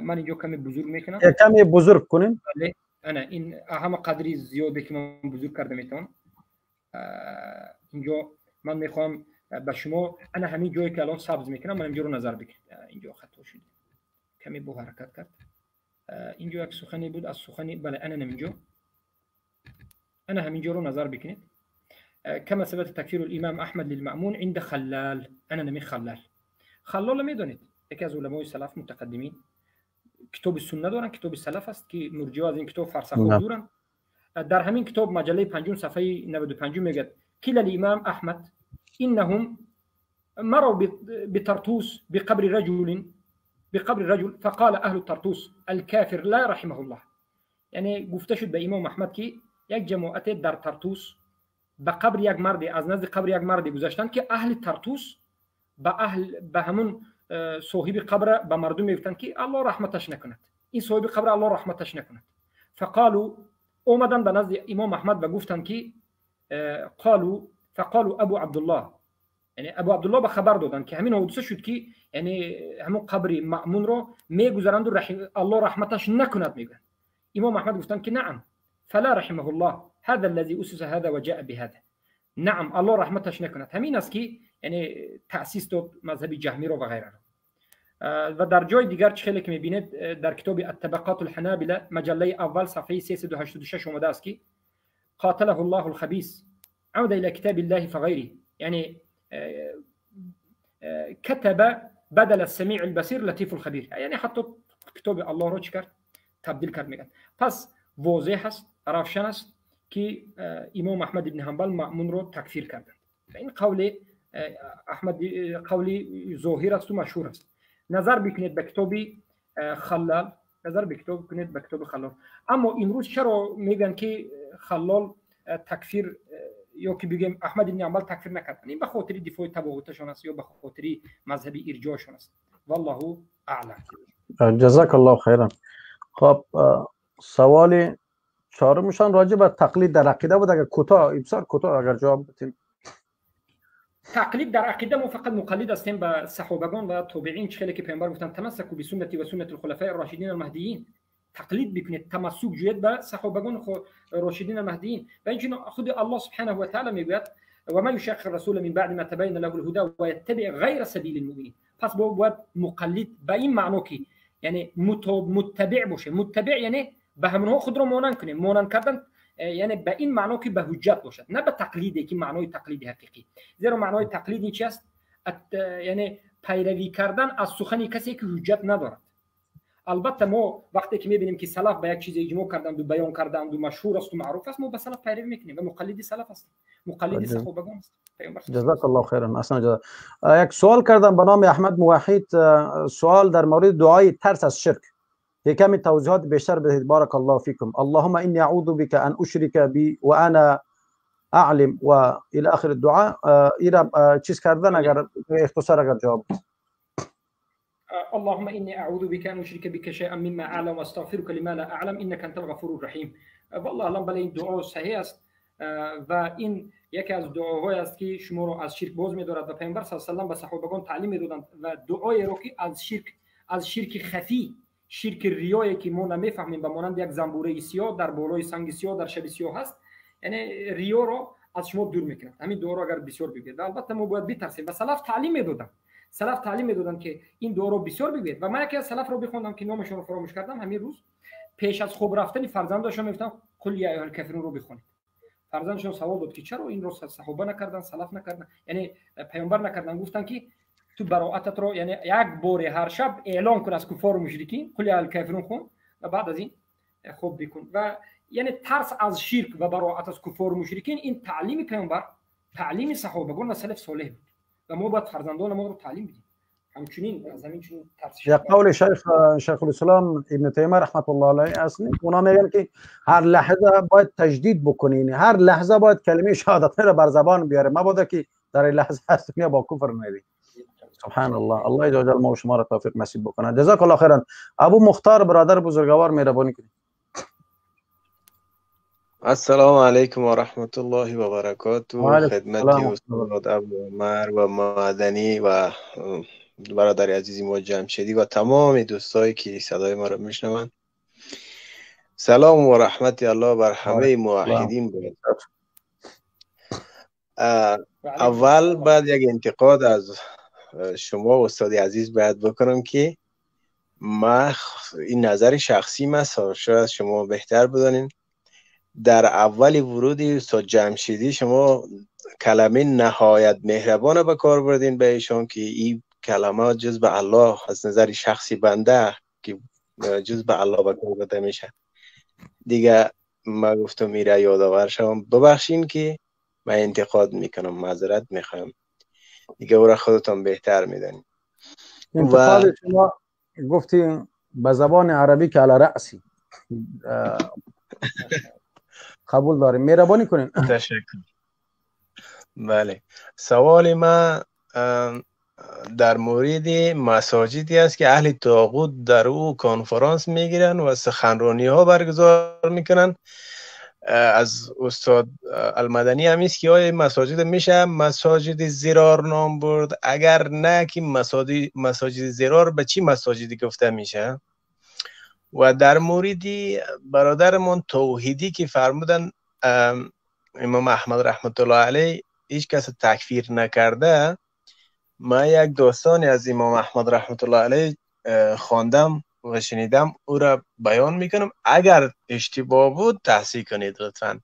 من اینجا کمی بزرگ میکنم، کمی بزرگ کنیم. بله انا این همه قدری زیاده که من بزرگ کرده میتونم. اینجا من میخوام به شما انا همین جایی که الان سبز میکنم من اینجا رو نظر بکنید. اینجا خطا شد، کمی با حرکت کرد. اینجا یک سخنی بود از سخنی، بله انا همینجا، انا همینجا رو نظر بکنید. كما ثبت تكفير الامام احمد للمأمون عند خلال. انا نمی خلال میدونید یکی از علمای سلف متقدمین کتاب سنت دارن، کتاب سلف است که مرجئه از این کتاب فرسخ دورن. در همین کتاب مجله 5 صفحه 95 میگه کل الامام احمد انهم مروا بطرطوس بقبر رجل فقال اهل طرطوس الكافر لا رحمه الله. یعنی گفته شد به امام احمد که یک جماعت در طرطوس به قبر یک مرد، از نزد قبر یک مرد گذشتن که اهل طرطوس به همون صاحب قبر به مردم میگفتن که الله رحمتش نکند. این صاحب قبر الله رحمتش نکند. فقالوا اومدن به نزد امام احمد و گفتن که فقالوا ابو عبدالله، یعنی ابو عبدالله به خبر دادن که همین حادثه شد که یعنی همون قبر مأمون رو میگذارند و الله رحمتش نکند میگن. امام احمد گفتن که نعم فلا رحمه الله هذا الذي اسس هذا وجاء بهذا. نعم الله رحمتش نکند. همین است که یعنی تأسیس داد مذهب جهمی رو و غیره. و در جای دیگر خیلی که میبینید در کتاب الطبقات الحنابلة مجله اول صفحه 386 اومده است که قاتله الله الخبيث عود الى كتاب الله فغيره، یعنی كتب بدل السميع البصير لطيف الخبير، یعنی حتی کتاب الله رو چی کرد؟ تبدیل کرد میگن. پس واضح است، روشن است که امام احمد ابن حنبل مأمون رو تکفیر کردند. این قول احمد قولی ظاهر است و مشهور است. نظر بکنید به کتاب خلال، اما امروز چرا میگن که خلال تکفیر یا که بگیم احمد ابن حنبل تکفیر نکردن؟ این به خاطر دفاع تباهتشون است یا به خاطر مذهب ارجاعشون است. والله اعلم. جزاک الله خیرا. خب سوال چهارمشان راجع به تقلید در عقیده بود. اگر کوتاه، بسیار کوتاه اگر جواب بدید. تقلید در عقیده ما فقط مقلد هستیم به صحابگان و تابعین، چه که پیامبر گفتن تمسکوا بسنتی و سنت الخلفاء الراشدین المهدیین. تقلید بکنید، تمسک جوید به صحابگان راشدین المهدیین. و اینجوری خود الله سبحانه و تعالی میگوید و ما یشاقق الرسول من بعد ما تبین له الهدى و یتبع غیر سبیل المؤمنین. پس باید مقلد به این معنی که یعنی متبع باشه. متبع یعنی به همونها خود رو مانند کنیم. مانند کردن یعنی به این معنی که به حجت باشد، نه به تقلیدی که معنای تقلید حقیقی. زیرا معنای تقلیدی چی است؟ یعنی پیروی کردن از سخن کسی که حجت ندارد. البته ما وقتی که میبینیم که سلف به یک چیز اجماع کردند و بیان کردند و مشهور است و معروف است، ما به سلف پیروی میکنیم و مقلدی سلف است، مقلدی صحابگان است. جزاک الله خیرا. اصلا یک سوال کردم به نام احمد موحد، سوال در مورد دعای ترس از شرک. کمی توضیحات بیشتر بدهید بارک الله فیکم. اللهم انی اعوذ بک ان اشرک بی و انا اعلم و الی آخر الدعاء. ایرا چیز کردن اگر اختصار اگر جواب. اللهم انی اعوذ بک ان اشرک بک شیئا مما اعلم و استغفرک لما لا اعلم انک انت الغفور الرحیم. والله الان بله این دعا صحیح است و این یکی از دعاهایی است که شما رو از شرک باز می‌دارد و پیامبر صلی الله علیه و آله به صحابگان تعلیم می‌دادند و دعای رو که از شرک خفی، شرک ریایی که ما نمیفهمیم و مانند یک زنبوره سیاه در بالای سنگ سیاه در شب سیاه هست، یعنی ریا رو از شما دور میکنه. همین دعا رو اگر بسیار بگید، البته ما باید بترسیم و سلف تعلیم میدادن که این دعا رو بسیار بگید. و من یکی از سلف رو بخوندم که نامشون رو فراموش کردم، همین روز پیش از خواب رفتن فرزندشون میگفتن قل یا ایها الکافرون رو بخونید. فرزندشون سوال داد که چرا این رو صحابه نکردن، سلف نکردن، یعنی پیامبر نکردن؟ گفتن که تو براءتت رو یعنی یک بار هر شب اعلان کن از کفار و مشرکین، قل یا الکافرون خون و بعد از این خوب بکن. و یعنی ترس از شرک و براءت از کفار و مشرکین، این تعلیم پیامبر، تعلیم صحابگان و سلف صالح بود و ما باید فرزندان ما رو تعلیم بدیم. همچنین از همین چنین ترس. یا قول شیخ الاسلام ابن تیمیه رحمت الله علیه است، اونا میگن که هر لحظه باید تجدید بکنین، هر لحظه باید کلمه شهادت رو بر زبان بیاره، مبادا که در این لحظه هست با کفر نمیری. سبحان الله. الله جل ما و شما را توفیق نصیب بکنه. جزاک الله خیرا. ابو مختار برادر بزرگوار مهربانی کنید. السلام علیکم و رحمت الله و برکاته. خدمت استاد ابو عمر و مدنی و برادر عزیزی ما جمشیدی و تمام دوستایی که صدای ما را میشنوند، سلام و رحمت الله بر همه موحدین باد. اول بعد یک انتقاد از شما استاد عزیز باید بکنم که ما این نظر شخصی ما، شاید شما بهتر بدانین، در اول ورودی استاد جمشیدی شما کلمه نهایت مهربان به کار بردین به ایشان که این کلمات جز به الله از نظر شخصی بنده که جز به الله به کار برده میشه. دیگه ما گفتم میره یادآور شوم، ببخشین که من انتقاد میکنم، معذرت میخوام، دیگه او را خودتون بهتر میدونید. انتقاد شما گفتین به زبان عربی که علی رأسی، قبول داریم، مهربانی کنین. تشکر. بله، سوال ما در مورد مساجدی است که اهل طاغوت در او کنفرانس میگیرن و سخنرانی ها برگزار میکنن. از استاد المدنی هم است که آیا مساجد میشه مساجد زرار نام برد؟ اگر نه که مساجد زرار به چی مساجدی گفته میشه؟ و در مورد برادرمون توحیدی که فرمودن امام احمد رحمت الله علیه هیچ کس تکفیر نکرده، من یک داستانی از امام احمد رحمت الله علیه خواندم و شنیدم، او را بیان میکنم. اگر اشتباه بود تصحیح کنید لطفا.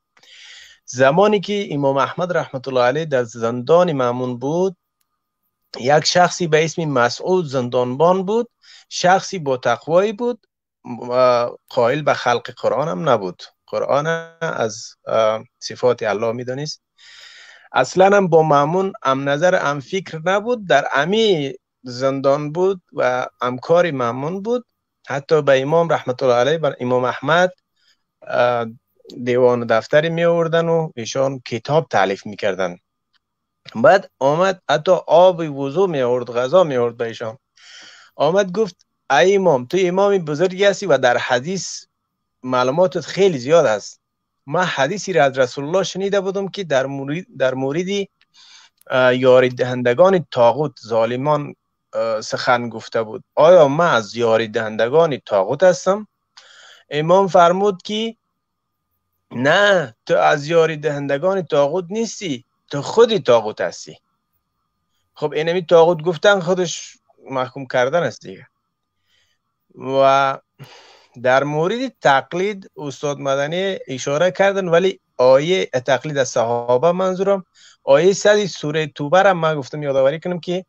زمانی که امام احمد رحمت الله علیه در زندان مأمون بود، یک شخصی به اسم مسعود زندانبان بود، شخصی با تقوایی بود و قائل به خلق قرآن هم نبود. قرآن از صفات الله میدانست. اصلا هم با مأمون ام نظر ام فکر نبود، در امی زندان بود و امکار مأمون بود. حتی به امام رحمت الله علیه و امام احمد دیوان دفتری می آوردن و ایشان کتاب تالیف میکردن. بعد آمد حتی آب وضو می آورد، غذا می آورد به ایشان. آمد گفت ای امام، تو امام بزرگی هستی و در حدیث معلوماتت خیلی زیاد است. من حدیثی را از رسول الله شنیده بودم که در مورد یاری دهندگان طاغوت ظالمان سخن گفته بود. آیا من از یاری دهندگان طاغوت هستم؟ امام فرمود که نه، تو از یاری دهندگان طاغوت نیستی، تو خودی طاغوت هستی. خب اینمی طاغوت گفتن خودش محکوم کردن است دیگه. و در مورد تقلید استاد مدنی اشاره کردن، ولی آیه تقلید از صحابه منظورم آیه 100 سوره توبه را من گفتم یادآوری کنم که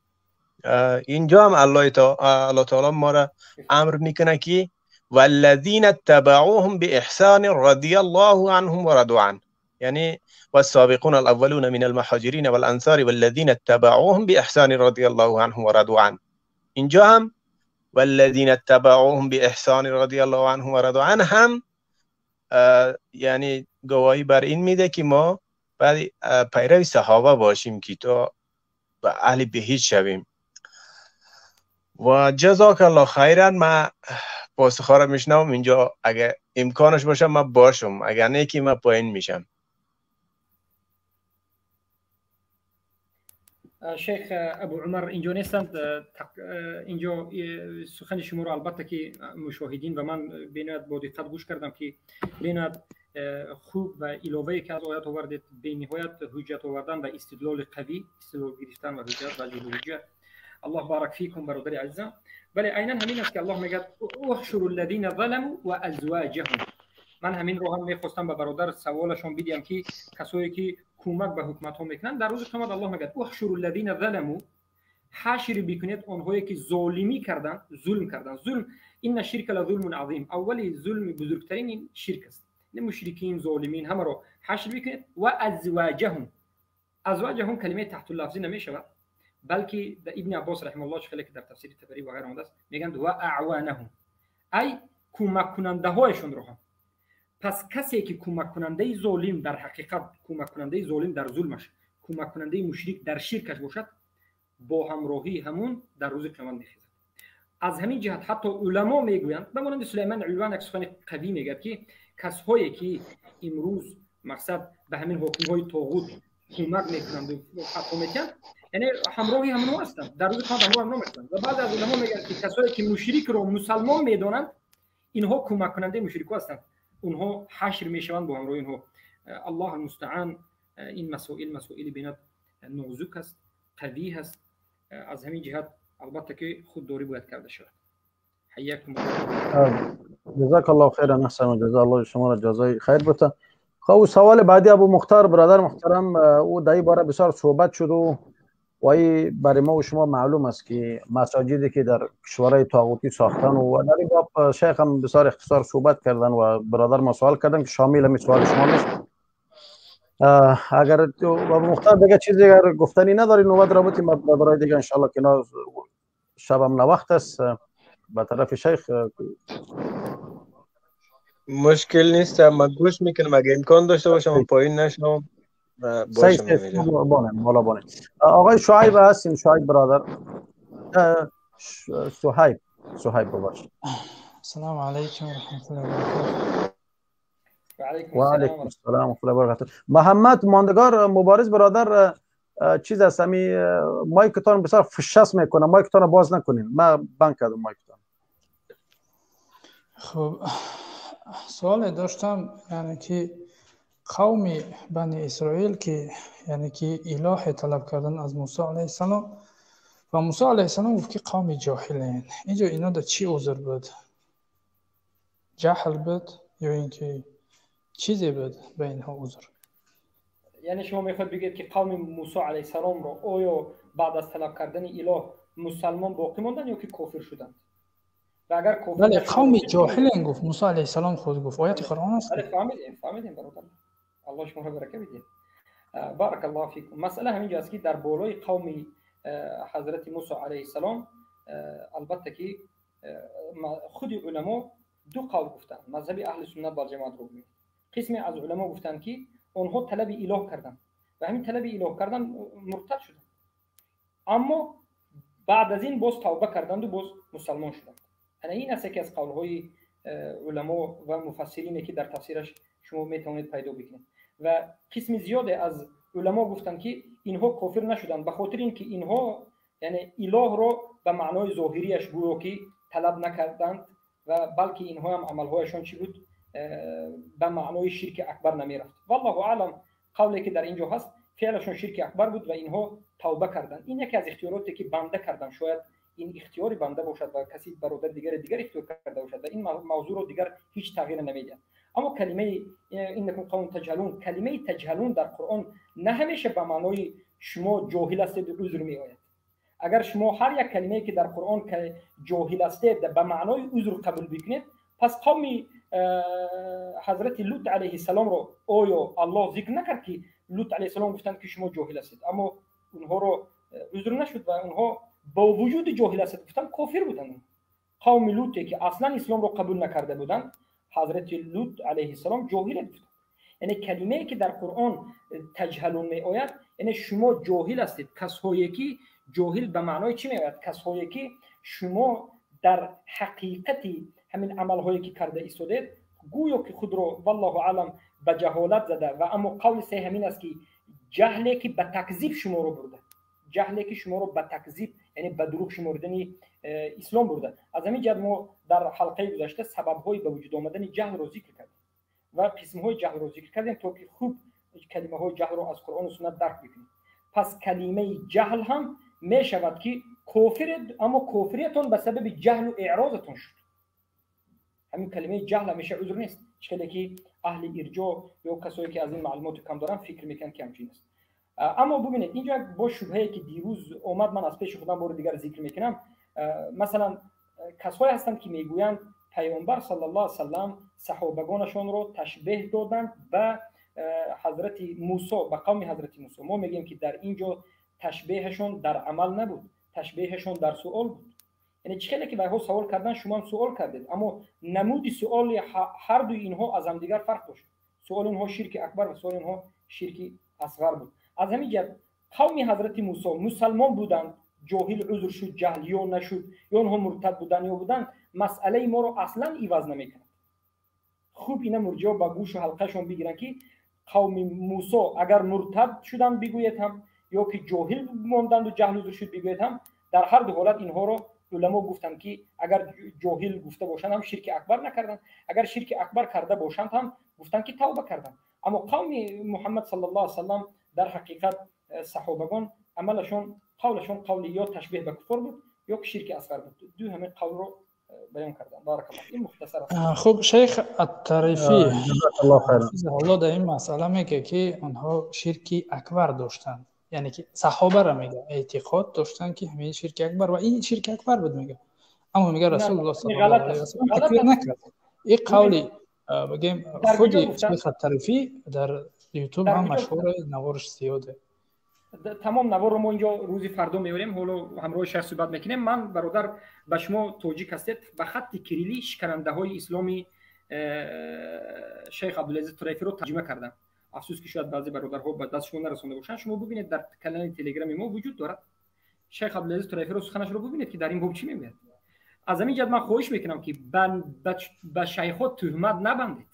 اینجا هم الله تعالی ما را امر میکنه که والذین اتبعوهم باحسان رضی الله عنهم ورضوا عنه، یعنی والسابقون الاولون من المهاجرین والانصار والذین اتبعوهم باحسان رضی الله عنهم ورضوا عنه. اینجا هم والذین اتبعوهم باحسان رضی الله عنهم ورضوا عنه هم یعنی گواهی بر این میده که ما بعد پیرو صحابه باشیم که تا به اهل بهشت شویم. و جزاک الله خیرا. من پاسخا را میشنوم اینجا، اگه امکانش باشه من باشم، اگر نه که من پایین میشم. شیخ ابو عمر اینجا نیستند، اینجا سخن شما رو البته که مشاهدین و من بینایت با دقت گوش کردم که بینایت خوب و علاوه‌ای که از آیات آوردید به نهایت حجت آوردن و استدلال قوی، استدلال گرفتن و حجت و حجت. الله بارک فیکم برادر عزیزم. ولی عیناً همین است که الله میگه احشروا الذین ظلموا و ازواجهم. من همین رو هم میخواستم به برادر سوالشون بدیم که کسایی که کمک به حکومت ها میکنن در روز قیامت الله میگه احشروا الذین ظلموا، حشر بکنید آنهایی که ظالمی کردن، ظلم کردن. ظلم این شرک لظلم عظیم، اولی ظلم بزرگترین این شرک است. این مشرکین ظالمین همه رو حشر بکنید و ازواجهم. ازواجهم کلمه تحت اللفظی نمیشه، بلکه ابن عباس رحمه الله خیلی که در تفسیر تبری و غیره آمده است میگن و اعوانهم، ای کمک کننده هایشون رو هم. پس کسی که کمک کننده ظالم در حقیقت کمک کننده ظالم در ظلمش، کمک کننده مشرک در شرکش باشد، با همراهی همون در روز قیامت میخیزد. از همین جهت حتی علما میگویند، به مانند سلیمان علوان یک سخن قوی میگه که کسایی که امروز مقصد به همین حکم‌های طاغوت کمک میکنند و فتوا میکنند، یعنی همراهی همون هستند، در روز قیامت همراه همون هستند. و بعد از علما میگن که کسایی که مشرک رو مسلمان میدونند اینها کمک کننده مشرک هستند، اونها حشر میشوند با همراه اینها. الله المستعان. این مسائل بینات نازک است، قوی هست. از همین جهت البته که خودداری باید کرده شود. حیاکم الله. جزاک الله خیرا. احسن جزا الله شما را جزای خیر بده. خب سوال بعدی ابو مختار برادر محترم، او در این باره بسیار صحبت شد و برای ما و شما معلوم است که مساجدی که در کشورهای طاغوتی ساختن و در این باب شیخ هم بسیار اختصار صحبت کردن و برادر ما سوال کردن که شامل همین سوال شما نیست. اگر ابو مختار دیگه چیزی اگر گفتنی نداری نوبت را بودیم برای دیگه انشالله که شب هم وقت است به طرف شیخ. مشکل نیست، من گوش میکنم اگه امکان داشته باشم پایین نشم. آقای شعیب هستیم، شعیب برادر. صهیب ببخشید. السلام علیکم و رحمت الله و برکاته. و علیکم السلام و رحمت الله و برکاته. محمد ماندگار مبارز برادر چیز است، همی مایکتان بسیار فشس میکنه، مایکتان رو باز نکنین. من بند کردم مایکتان. خب سوال داشتم، یعنی که قوم بنی اسرائیل که یعنی که اله طلب کردن از موسی علیه السلام و موسی علیه السلام گفت که قوم جاهلین، اینجا اینا در چی عذر بود؟ جهل بود یا اینکه چیزی بود به اینها عذر؟ یعنی شما میخواد بگید که قوم موسی علیه السلام رو آیا بعد از طلب کردن اله مسلمان باقی موندن یا که کافر شدند؟ و اگر کافر بله قوم جاهلین گفت موسی علیه السلام خود گفت، آیت قرآن است. بله فهمیدیم برادر، الله شما رو برکت بده. بارک الله فیکم. مسئله همینجا است که در بالای قوم حضرت موسی علیه السلام البته که خود علما دو قول گفتن. مذهب اهل سنت و جماعت رو ببینید، قسمی از علما گفتن که اونها طلب اله کردن و همین طلب اله کردن مرتد شدن، اما بعد از این باز توبه کردند و باز مسلمان شدند. این است که از قول‌های علما و مفسرینی که در تفسیرش شما میتونید پیدا بکنید. و قسم زیاده از علما گفتند که اینها کافر نشدند به خاطر اینکه اینها یعنی اله رو به معنای ظاهریش گویا که طلب نکردند و بلکه اینها هم عملهایشان چی بود؟ به معنای شرک اکبر نمیرفت. والله اعلم قولی که در اینجا هست فعلشون شرک اکبر بود و اینها توبه کردند. این یکی از اختیاراتی که بنده کردن، شاید این اختیاری بنده باشد و کسی برادر دیگر اختیار کرده باشد و این موضوع رو دیگر هیچ تغییر نمیده. اما کلمه اینکم قوم تجهلون، کلمه تجهلون در قرآن نه همیشه به معنای شما جاهل هستید عذر می آید. اگر شما هر یک کلمه که در قرآن که جاهل هستید به معنای عذر قبول بکنید، پس قوم حضرت لوط علیه السلام رو آیا الله ذکر نکرد که لوط علیه السلام گفتند که شما جاهل هستید، اما اونها رو عذر نشد و اونها با وجود جاهل هستید گفتن کافر بودند. قوم لوطی که اصلا اسلام رو قبول نکرده بودند، حضرت لوط علیه السلام جاهل بود. یعنی کلمه‌ای که در قرآن تجهلون می آید یعنی شما جاهل هستید. کسایی که جاهل به معنای چی می آید؟ کسایی که شما در حقیقتی همین عملهایی که کرده ایستادید گویا که خود رو والله اعلم به جهالت زده و اما قول صحیح همین است که جهلی که به تکذیب شما رو برده، جهلی که شما رو به تکذیب یعنی به دروغ شمردن اسلام برده. از همین جهت ما در حلقه گذشته سبب‌های به وجود آمدن جهل رو ذکر کردیم و قسم‌های جهل رو ذکر کردیم تا که خوب کلمه‌های جهل رو از قرآن و سنت درک بکنیم. پس کلمه جهل هم می شود که کافرید، اما کافریتون به سبب جهل و اعراضتون شد. همین کلمه جهل همیشه عذر نیست، چون که اهل ارجاء یا کسایی که از این معلومات کم دارن فکر میکنن که همچین است. اما ببینید اینجا با شبهه‌ای که دیروز اومد من از پیش خودم بار دیگر ذکر میکنم. مثلا کسایی هستند که میگویند پیامبر صلی الله علیه و سلم صحابگانشون رو تشبیه دادند به حضرت موسی، به قوم حضرت موسی. ما میگیم که در اینجا تشبیهشون در عمل نبود، تشبیهشون در سوال بود. یعنی چیزی که بهها سوال کردن شما هم سوال کردید، اما نمود سوال هر دوی اینها از هم دیگر فرق داشت. سوال اینها شرک اکبر و سوال اینها شرک اصغر بود. از همین جهت قوم حضرت موسی مسلمان بودند، جاهل عذر شد، جهل یا نشد، یا اونها مرتد بودن یا بودن، مسئله ما رو اصلا عوض نمیکنه. خوب اینا مرجع با گوش و حلقهشون بگیرن که قوم موسی اگر مرتد شدن بگوید هم یا که جاهل موندند و جهل عذر شد بگوید هم، در هر دو حالت اینها رو علما گفتن که اگر جاهل گفته باشند هم شرک اکبر نکردن، اگر شرک اکبر کرده باشند هم گفتن که توبه کردن. اما قوم محمد صلی الله علیه و سلم در حقیقت صحابگان عملشون قولشون قول یا تشبیه به کفر بود یا شرک اصغر بود. دو همین قول رو بیان کردن. بارک الله. این مختصر است. خب شیخ الطریفی حالا در این مسئله میگه که آنها شرک اکبر داشتن، یعنی که صحابه را میگه اعتقاد داشتن که همین شرک اکبر و این شرک اکبر بود میگه، اما میگه رسول الله صلی الله علیه و سلم تکفیر نکرد. این قولی بگیم خود شیخ الطریفی در یوتیوب هم مشهوره، نوارش زیاده. تمام نوار رو ما اینجا روزی فردا میوریم، حالا همراه شیخ صحبت میکنیم. من برادر به شما توجیه هستید به خط کریلی شکننده های اسلامی شیخ عبدالعزیز طریفی رو ترجمه کردم. افسوس که شاید بعضی برادرها به دستشون نرسونده باشن. شما ببینید در کانال تلگرام ما وجود دارد، شیخ عبدالعزیز طرفی رو سخنش رو ببینید که در این باب چی میگه. از همین جهت من خواهش میکنم که به شیخات تهمت نبندید،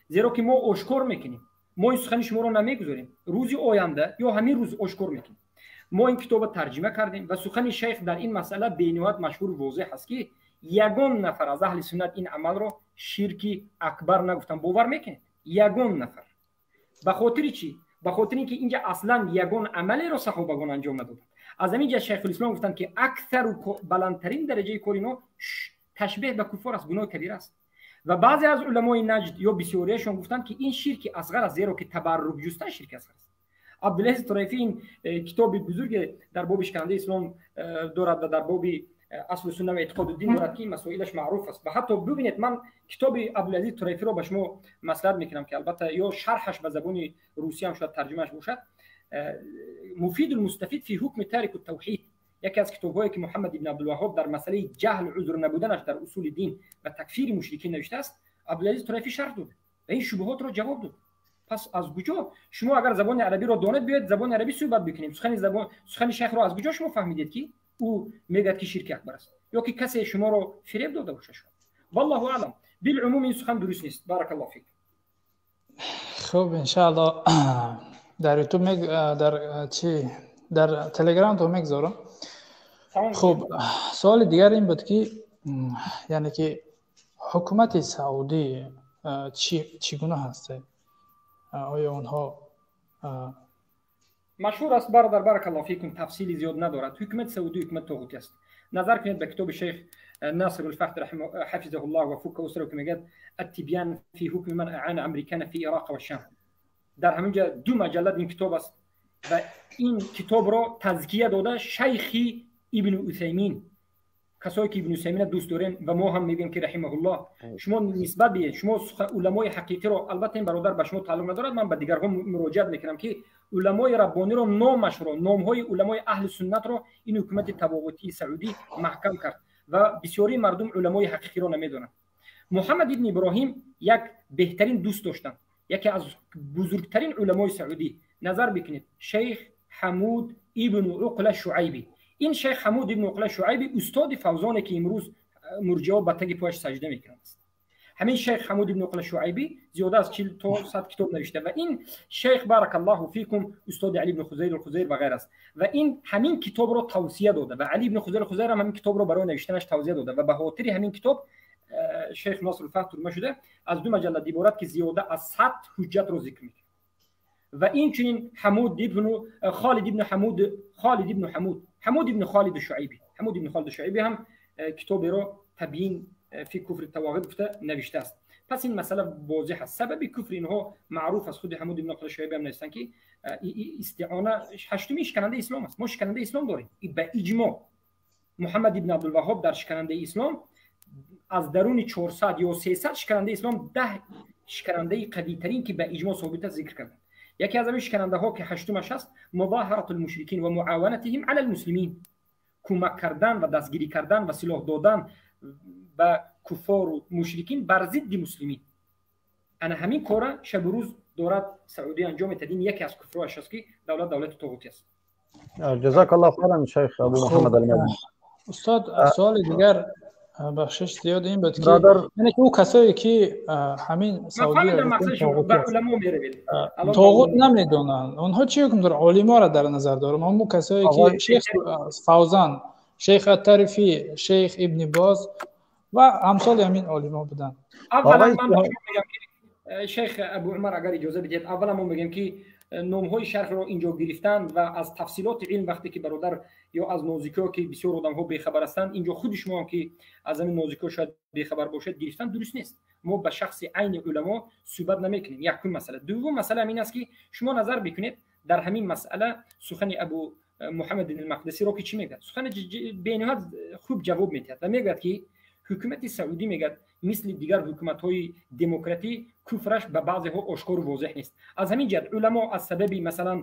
زیرا که ما اشکار میکنیم، ما این سخن شما رو نمیگذاریم، روزی آینده یا همین روز اشکار میکنیم. ما این کتاب ترجمه کردیم و سخن شیخ در این مسئله به نهایت مشهور و واضح است که یگان نفر از اهل سنت این عمل رو شرک اکبر نگفتن. باور میکنید؟ یگان نفر. به خاطر چی؟ به خاطر اینکه اینجا اصلا یگان عملی رو صحابگان انجام ندادن. از همین جهت شیخ الاسلام گفتن که اکثر و بلندترین درجه کار اینا تشبیه به کفار است، گناه کبیره است. و بعضی از علمای نجد یا بسیاریشون گفتن که این شرک اصغر است، زیرا که تبرک جستن شرک اصغر است. عبدالعزیز طرفی این کتاب بزرگ در باب شکننده اسلام دارد و در باب اصل سنت و اعتقاد الدین دارد که این مسائلش معروف است. و حتی ببینید من کتاب عبدالعزیز طرفی رو به شما مصلحت میکنم که البته یا شرحش به زبان روسی هم شاید ترجمهش باشد، مفید المستفید فی حکم تارک التوحید، یکی از کتاب‌هایی که محمد ابن عبدالوهاب در مسئله جهل عذر نبودنش در اصول دین و تکفیر مشرکین نوشته است. عبدالعزیز طرفی شرح داد و این شبهات رو جواب داد. پس از کجا شما اگر زبان عربی رو دانید بیاید زبان عربی صحبت بکنیم. سخن شیخ رو از کجا شما فهمیدید که او میگه که شرک اکبر است یا که کسی شما رو فریب داده باشه؟ والله اعلم. بالعموم این سخن درست نیست. بارک الله فیک. خب ان شاء الله در یوتیوب در تلگرام تو میگذارم. خب سوال دیگر این بود که یعنی که حکومت سعودی چگونه هسته؟ آیا اونها مشهور است برادر، بارک الله فیکم، تفصیلی زیاد ندارد. حکومت سعودی حکومت طاغوتی است. نظر کنید به کتاب شیخ ناصر الفخر حفظه الله و فك اسره که میگه التبیان فی حکم من اعان امریکان فی عراق و شام. در همینجا 2 مجلد این کتاب است و این کتاب را تزکیه داده شیخ ابن عثیمین، کسایی که ابن عثیمین دوست دارن و ما هم میگیم که رحمه الله. شما نسبت به شما علمای حقیقی رو، البته این برادر به شما تعلق ندارد، من به دیگرها مراجعه میکنم که علمای ربانی رو نامش رو، نامهای علمای اهل سنت رو این حکومت طواغوتی سعودی محکم کرد و بسیاری مردم علمای حقیقی رو نمیدونن. محمد ابن ابراهیم یک بهترین دوست داشتن، یکی از بزرگترین علمای سعودی. نظر بکنید شیخ حمود ابن عقل شعیبی. این شیخ حمود ابن عقل شعیبی استاد فوزانه که امروز مرجئه به تگ پاش سجده میکنند. همین شیخ حمود ابن عقل شعیبی زیاده از 40 تا 100 کتاب نوشته و این شیخ بارک الله فیکم استاد علی ابن خزیر الخزیر و غیره است و این همین کتاب رو توصیه داده و علی ابن خزیر الخزیر هم همین کتاب رو برای نوشتنش توصیه داده و به خاطر همین کتاب شیخ ناصر الفخر ترجمه شده از 2 مجلد عبارت که زیاده از 100 حجت رو ذکر میکنه. و این چنین حمود ابن خالد ابن خالد الشعیبی هم کتابی رو تبیین فی کفر الطواغیت گفته نوشته است. پس این مسئله واضح است. سبب کفر اینها معروف است. خود حمود ابن عقل شعیبی هم نوشتن که استعانه هشتمی شکننده اسلام است. ما شکننده اسلام داریم به اجماع. محمد ابن عبدالوهاب در شکننده اسلام از درون 400 یا 300 شکننده اسلام 10 شکننده قوی ترین که به اجماع ثابت ذکر کردند. یکی از همین شکننده ها که هشتمش است مظاهره المشرکین و معاونتهم علی المسلمین، کمک کردن و دستگیری کردن و سلاح دادن به کفار و مشرکین بر ضد مسلمین. انا همین کار شب و روز دارد سعودی انجام میده. این یکی از کفرهاش است که دولت طاغوتی است. جزاک الله خیرا شیخ ابو محمد المدنی. استاد سوال دیگر بخشش زیاد این بود که یعنی که او کسایی که همین سعودی طاغوت نمیدونن اونها چی حکم داره؟ علما را در نظر دارم. همون کسایی که شیخ فوزان، شیخ الطرفی، شیخ ابن باز و امثال همین علما بودن. اولا من میگم که شیخ ابو عمر اگر اجازه بدید اولا ما میگم که نامهای شرح رو اینجا گرفتن و از تفصیلات علم وقتی که برادر یا از نازیکا که بسیار آدم‌ها بی‌خبر هستند اینجا خود شما هم که از همین نازیکا شاید بی‌خبر باشید گرفتن درست نیست. ما به شخص عین علما صحبت نمی‌کنیم. یک مسئله. دوم مسئله همین است که شما نظر بکنید در همین مسئله سخن ابو محمد المقدسی رو که چی میگه؟ سخن بین‌نهایت خوب جواب میده و میگه که حکومت سعودی میگه مثل دیگر حکومت‌های دموکراتی کفرش به بعضی‌ها آشکار و واضح نیست. از همین جهت علما از سبب مثلا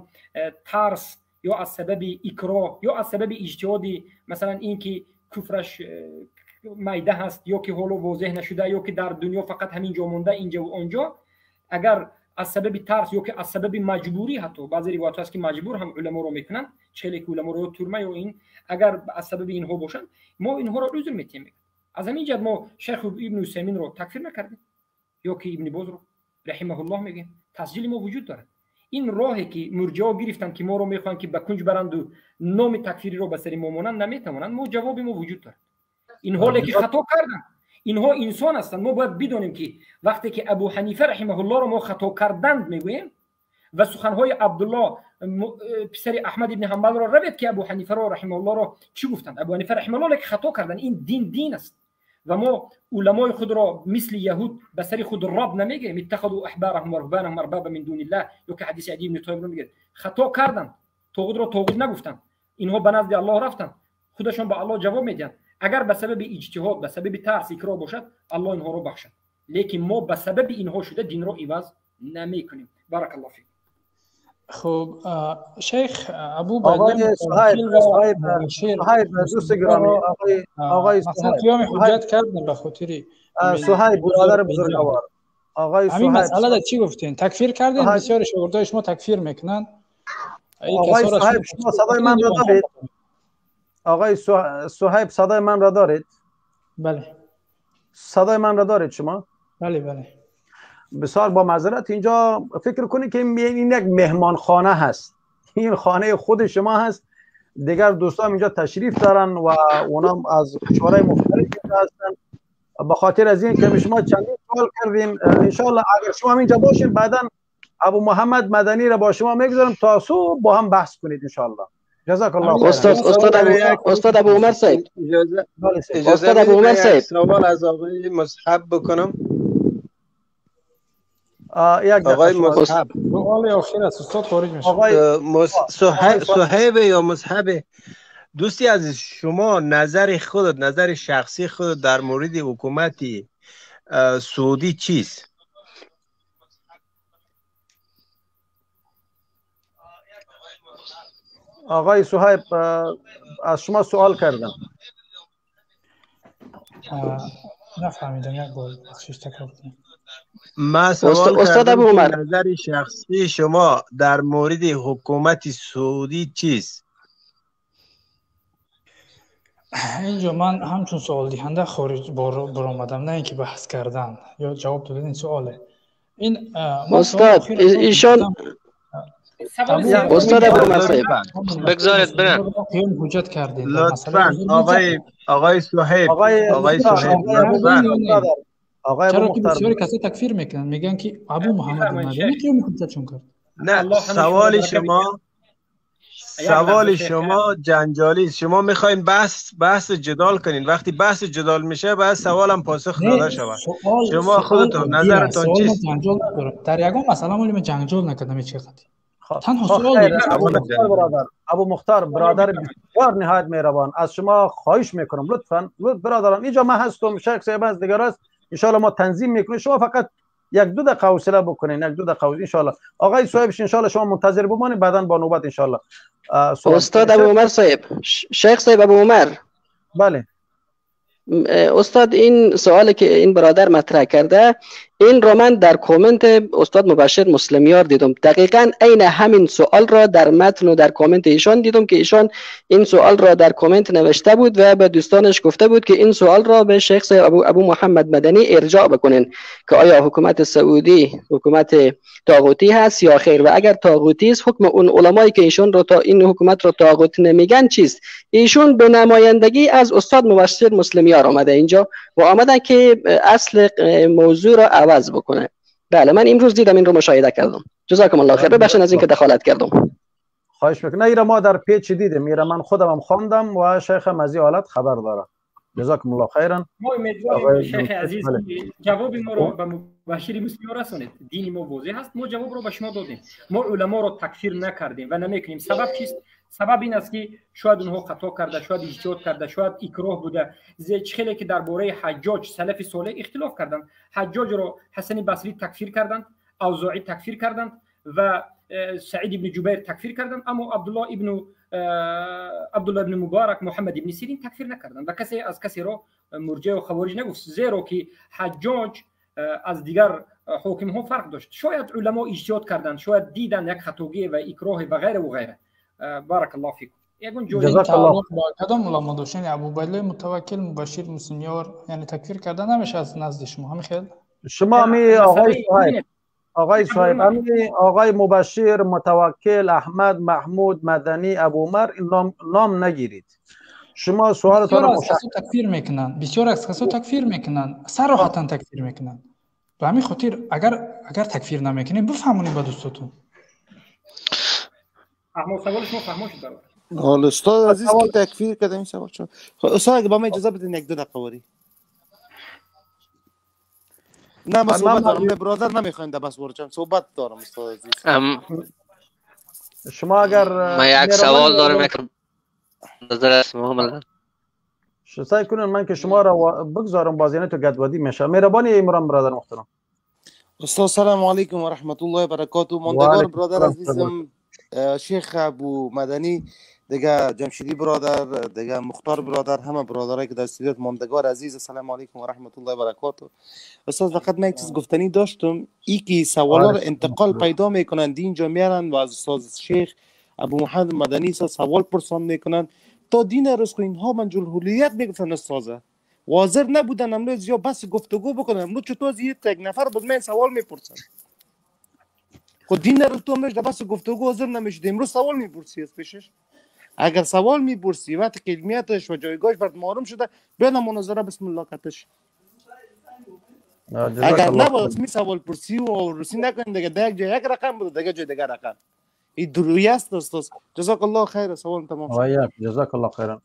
ترس یا از سبب اکراه یا از سبب اجتهاد مثلا اینکه کفرش میده هست یا که حالا واضح نشده یا که در دنیا فقط همینجا مونده اینجا و اونجا، اگر از سبب ترس یا که از سبب مجبوری، حتی بعضی روایات هست که مجبور هم علما رو میکنن، چهلی که علما رو ترمه و این اگر از سبب اینها باشن ما اینها رو عذر میتیم. از همین جهت ما شیخ ابن عثیمین رو تکفیر نکردیم یا که ابن باز رو رحمه الله میگیم، تسجیل ما وجود داره. این راهی که مرجئا گرفتن که ما رو میخوان که به کنج برند و نام تکفیری رو به سر ما مانند نمیتونن، ما جواب ما وجود داره. این حالی که خطا کردن، اینها انسان هستند. ما باید بدونیم که وقتی که ابو حنیفه رحمه الله رو ما خطا کردند میگوییم و سخنهای عبدالله پسر احمد ابن حنبل رو روید که ابو حنیفه رو رحمه الله رو چی گفتند؟ ابو حنیفه رحمه الله که خطا کردن، این دین است و ما علمای خود را مثل یهود به سر خود رب نمیگیم اتخذوا احبارهم و رهبانهم اربابا من دون الله، یا که حدیث عدی بن طالب رو میگه خطا کردن، طاغوت را طاغوت نگفتن، اینها به نزد الله رفتن، خودشون به الله جواب میدن. اگر به سبب اجتهاد، به سبب ترس اکراه باشد الله اینها رو بخشد، لیکن ما به سبب اینها شده دین رو عوض نمیکنیم. بارک الله فیک. خب شیخ ابو آقای صهیب دوست گرامی، آقای مثلا قیام حجت کردن به خاطر صهیب برادر بزرگوار، آقای همین مسئله در چی گفتین؟ تکفیر کردین؟ بسیار شاگردای شما تکفیر میکنن. آقای صهیب شما صدای من را دارید؟ آقای صهیب صدای من را دارید؟ بله. صدای من را دارید شما؟ بله بله. بسیار با معذرت، اینجا فکر کنید که این یک مهمان خانه هست، این خانه خود شما هست، دیگر دوستان اینجا تشریف دارن و اونام از کشورهای مختلف هستن. به خاطر از این که شما چندین سوال کردین، انشالله اگر شما اینجا باشین بعدا ابو محمد مدنی را با شما میگذارم تا صبح با هم بحث کنید انشالله. جزاک الله خیر. استاد ابو عمر صاحب، استاد ابو عمر صاحب سوال از آقای مصحب بکنم. آقای مصحب سوال آخر است استاد خارج میشه. آقای صهیب یا مصحب، دوستی از شما نظر خودت، نظر شخصی خودت در مورد حکومت سعودی چیست؟ آقای صهیب از شما سوال کردم. نفهمیدم، یک بار بخشش تکرار کنید. ما سوال کردم که نظر شخصی شما در مورد حکومت سعودی چیست؟ اینجا من همچون سوال دهنده خارج برآمدم، نه اینکه بحث کردن یا جواب دادن این سواله. این استاد ایشان استاد ابو عمر صاحب بگذارید برم. حجت کردید لطفاً آقای صهیب، آقای صهیب آقای چرا که بسیاری کسی تکفیر میکنن، میگن که ابو محمد مدنی که حجت چون کرد. نه، سوال شما جنجالی است. شما میخواین بحث جدال کنین، وقتی بحث جدال میشه بعد سوالم پاسخ داده شود. شما خودتون نظرتون چیست؟ جنجال ندارم در یگان مسئله ولی من جنجال نکردم هیچ وقت. تنها سوال ابو مختار برادر بسیار نهایت مهربان، از شما خواهش میکنم لطفاً برادران، اینجا من هستم، شیخ صاحب از دیگر است، ان شاء الله ما تنظیم میکنیم، شما فقط یک دو دقیقه حوصله بکنین، یک دو دقیقه ان شاء الله. آقای صاحب ان شاء الله شما منتظر بمانید، بعداً با نوبت ان شاء الله. استاد ابو عمر صاحب، شیخ صاحب ابو عمر. بله استاد، این سوالی که این برادر مطرح کرده این رو من در کامنت استاد مبشر مسلمیار دیدم، دقیقاً عین همین سوال را در متن و در کامنت ایشان دیدم که ایشان این سوال را در کامنت نوشته بود و به دوستانش گفته بود که این سوال را به شیخ صاحب ابو محمد مدنی ارجاع بکنین که آیا حکومت سعودی حکومت طاغوتی هست یا خیر، و اگر طاغوتی است حکم اون علمایی که ایشون رو تا این حکومت رو طاغوت نمیگن چیست؟ ایشون به نمایندگی از استاد مبشر مسلمیار آمده اینجا و آمده که اصل موضوع را عوض بکنه. بله من امروز دیدم، این رو مشاهده کردم. جزاکم الله خیر. ببخشید از اینکه دخالت کردم. خواهش میکنم. ایرا ما در پیچ دیدیم، ایرا من خودم هم خواندم و شیخ هم از این حالت خبر داره. جزاکم الله خیرا. ما امیدواریم شیخ عزیز جواب ما رو به مبشر مسلمیار رسونید. دین ما واضح هست، ما جواب رو به شما دادیم. ما علما رو تکفیر نکردیم و نمیکنیم. سبب چیست؟ سبب این است که شاید اونها خطا کرده، شاید اجتهاد کرده، شاید اکراه بوده. خیلی که درباره حجاج سلف صالح اختلاف کردند. حجاج رو حسن بصری تکفیر کردند، اوزاعی تکفیر کردند و سعید ابن جبیر تکفیر کردند، اما عبدالله ابن مبارک، محمد ابن سیرین تکفیر نکردند و کسی از کسی را مرجع و خوارج نگفت، زیرا که حجاج از دیگر حاکم ها فرق داشت. شاید علما اجتهاد کردند، شاید دیدن یک خطاگی و اکراه و غیره و غیره. بارک الله فیکم. یگون جوری تعلق با کدام علما داشت؟ یعنی ابو بیله متوکل، مبشر، مسلمیار، یعنی تکفیر کردن نمیشه از نزد شما همین خیال؟ شما می آقای صاحب همین آقای مبشر، متوکل، احمد، محمود، مدنی، ابو عمر نام نگیرید. شما سوالتون رو تکفیر میکنن، بسیار از کسا تکفیر میکنن، صراحتا تکفیر میکنن. به همین خاطر اگر تکفیر نمیکنین بفهمونید به دوستاتون. احمد سوال شما فهمو شد برادر. حالا استاد عزیز کی تکفیر کرده این سوال شما؟ استاد اگه با من اجازه بدین یک دو دقیقه وری. نه ما صحبت دارم، برادر نمیخوایم در بس ورچم صحبت دارم استاد عزیز. شما اگر من یک سوال دارم یک نظر است محمد. سعی کنین من که شما را بگذارم بازینه تو گدوادی میشه. مهربانی ایمران برادر محترم. استاد سلام علیکم و رحمت الله و برکاته. ماندگار برادر عزیزم شیخ ابو مدنی، دیگه جمشیدی برادر، دیگه مختار برادر، همه برادرایی که در استودیوت ماندگار عزیز، السلام علیکم و رحمت الله و برکاته. استاد فقط من یک چیز گفتنی داشتم، ای که سوالا رو انتقال پیدا میکنن اینجا میارن و از استاد شیخ ابو محمد مدنی سوال پرسان میکنن تا دین رسخ اینها منجول هولیت میگفتن استاد حاضر نبودن امروز یا بس گفتگو بکنن. امروز چطور از یک نفر بود من سوال میپرسن خود دین رو تو امروز بس گفتگو حاضر نمیشید، امروز سوال میپرسی از پیشش. اگر سوال میپرسی وقتی که علمیتش و جایگاهش برات معلوم شده بین مناظره بسم الله کتش. اگر نباید می سوال پرسی و رسی نکنید دیگه در یک جای یک رقم بود دیگه جای دیگه رقم. این درویی است استاد. جزاک الله خیر. سوال تمام شد. جزاک الله خیرا.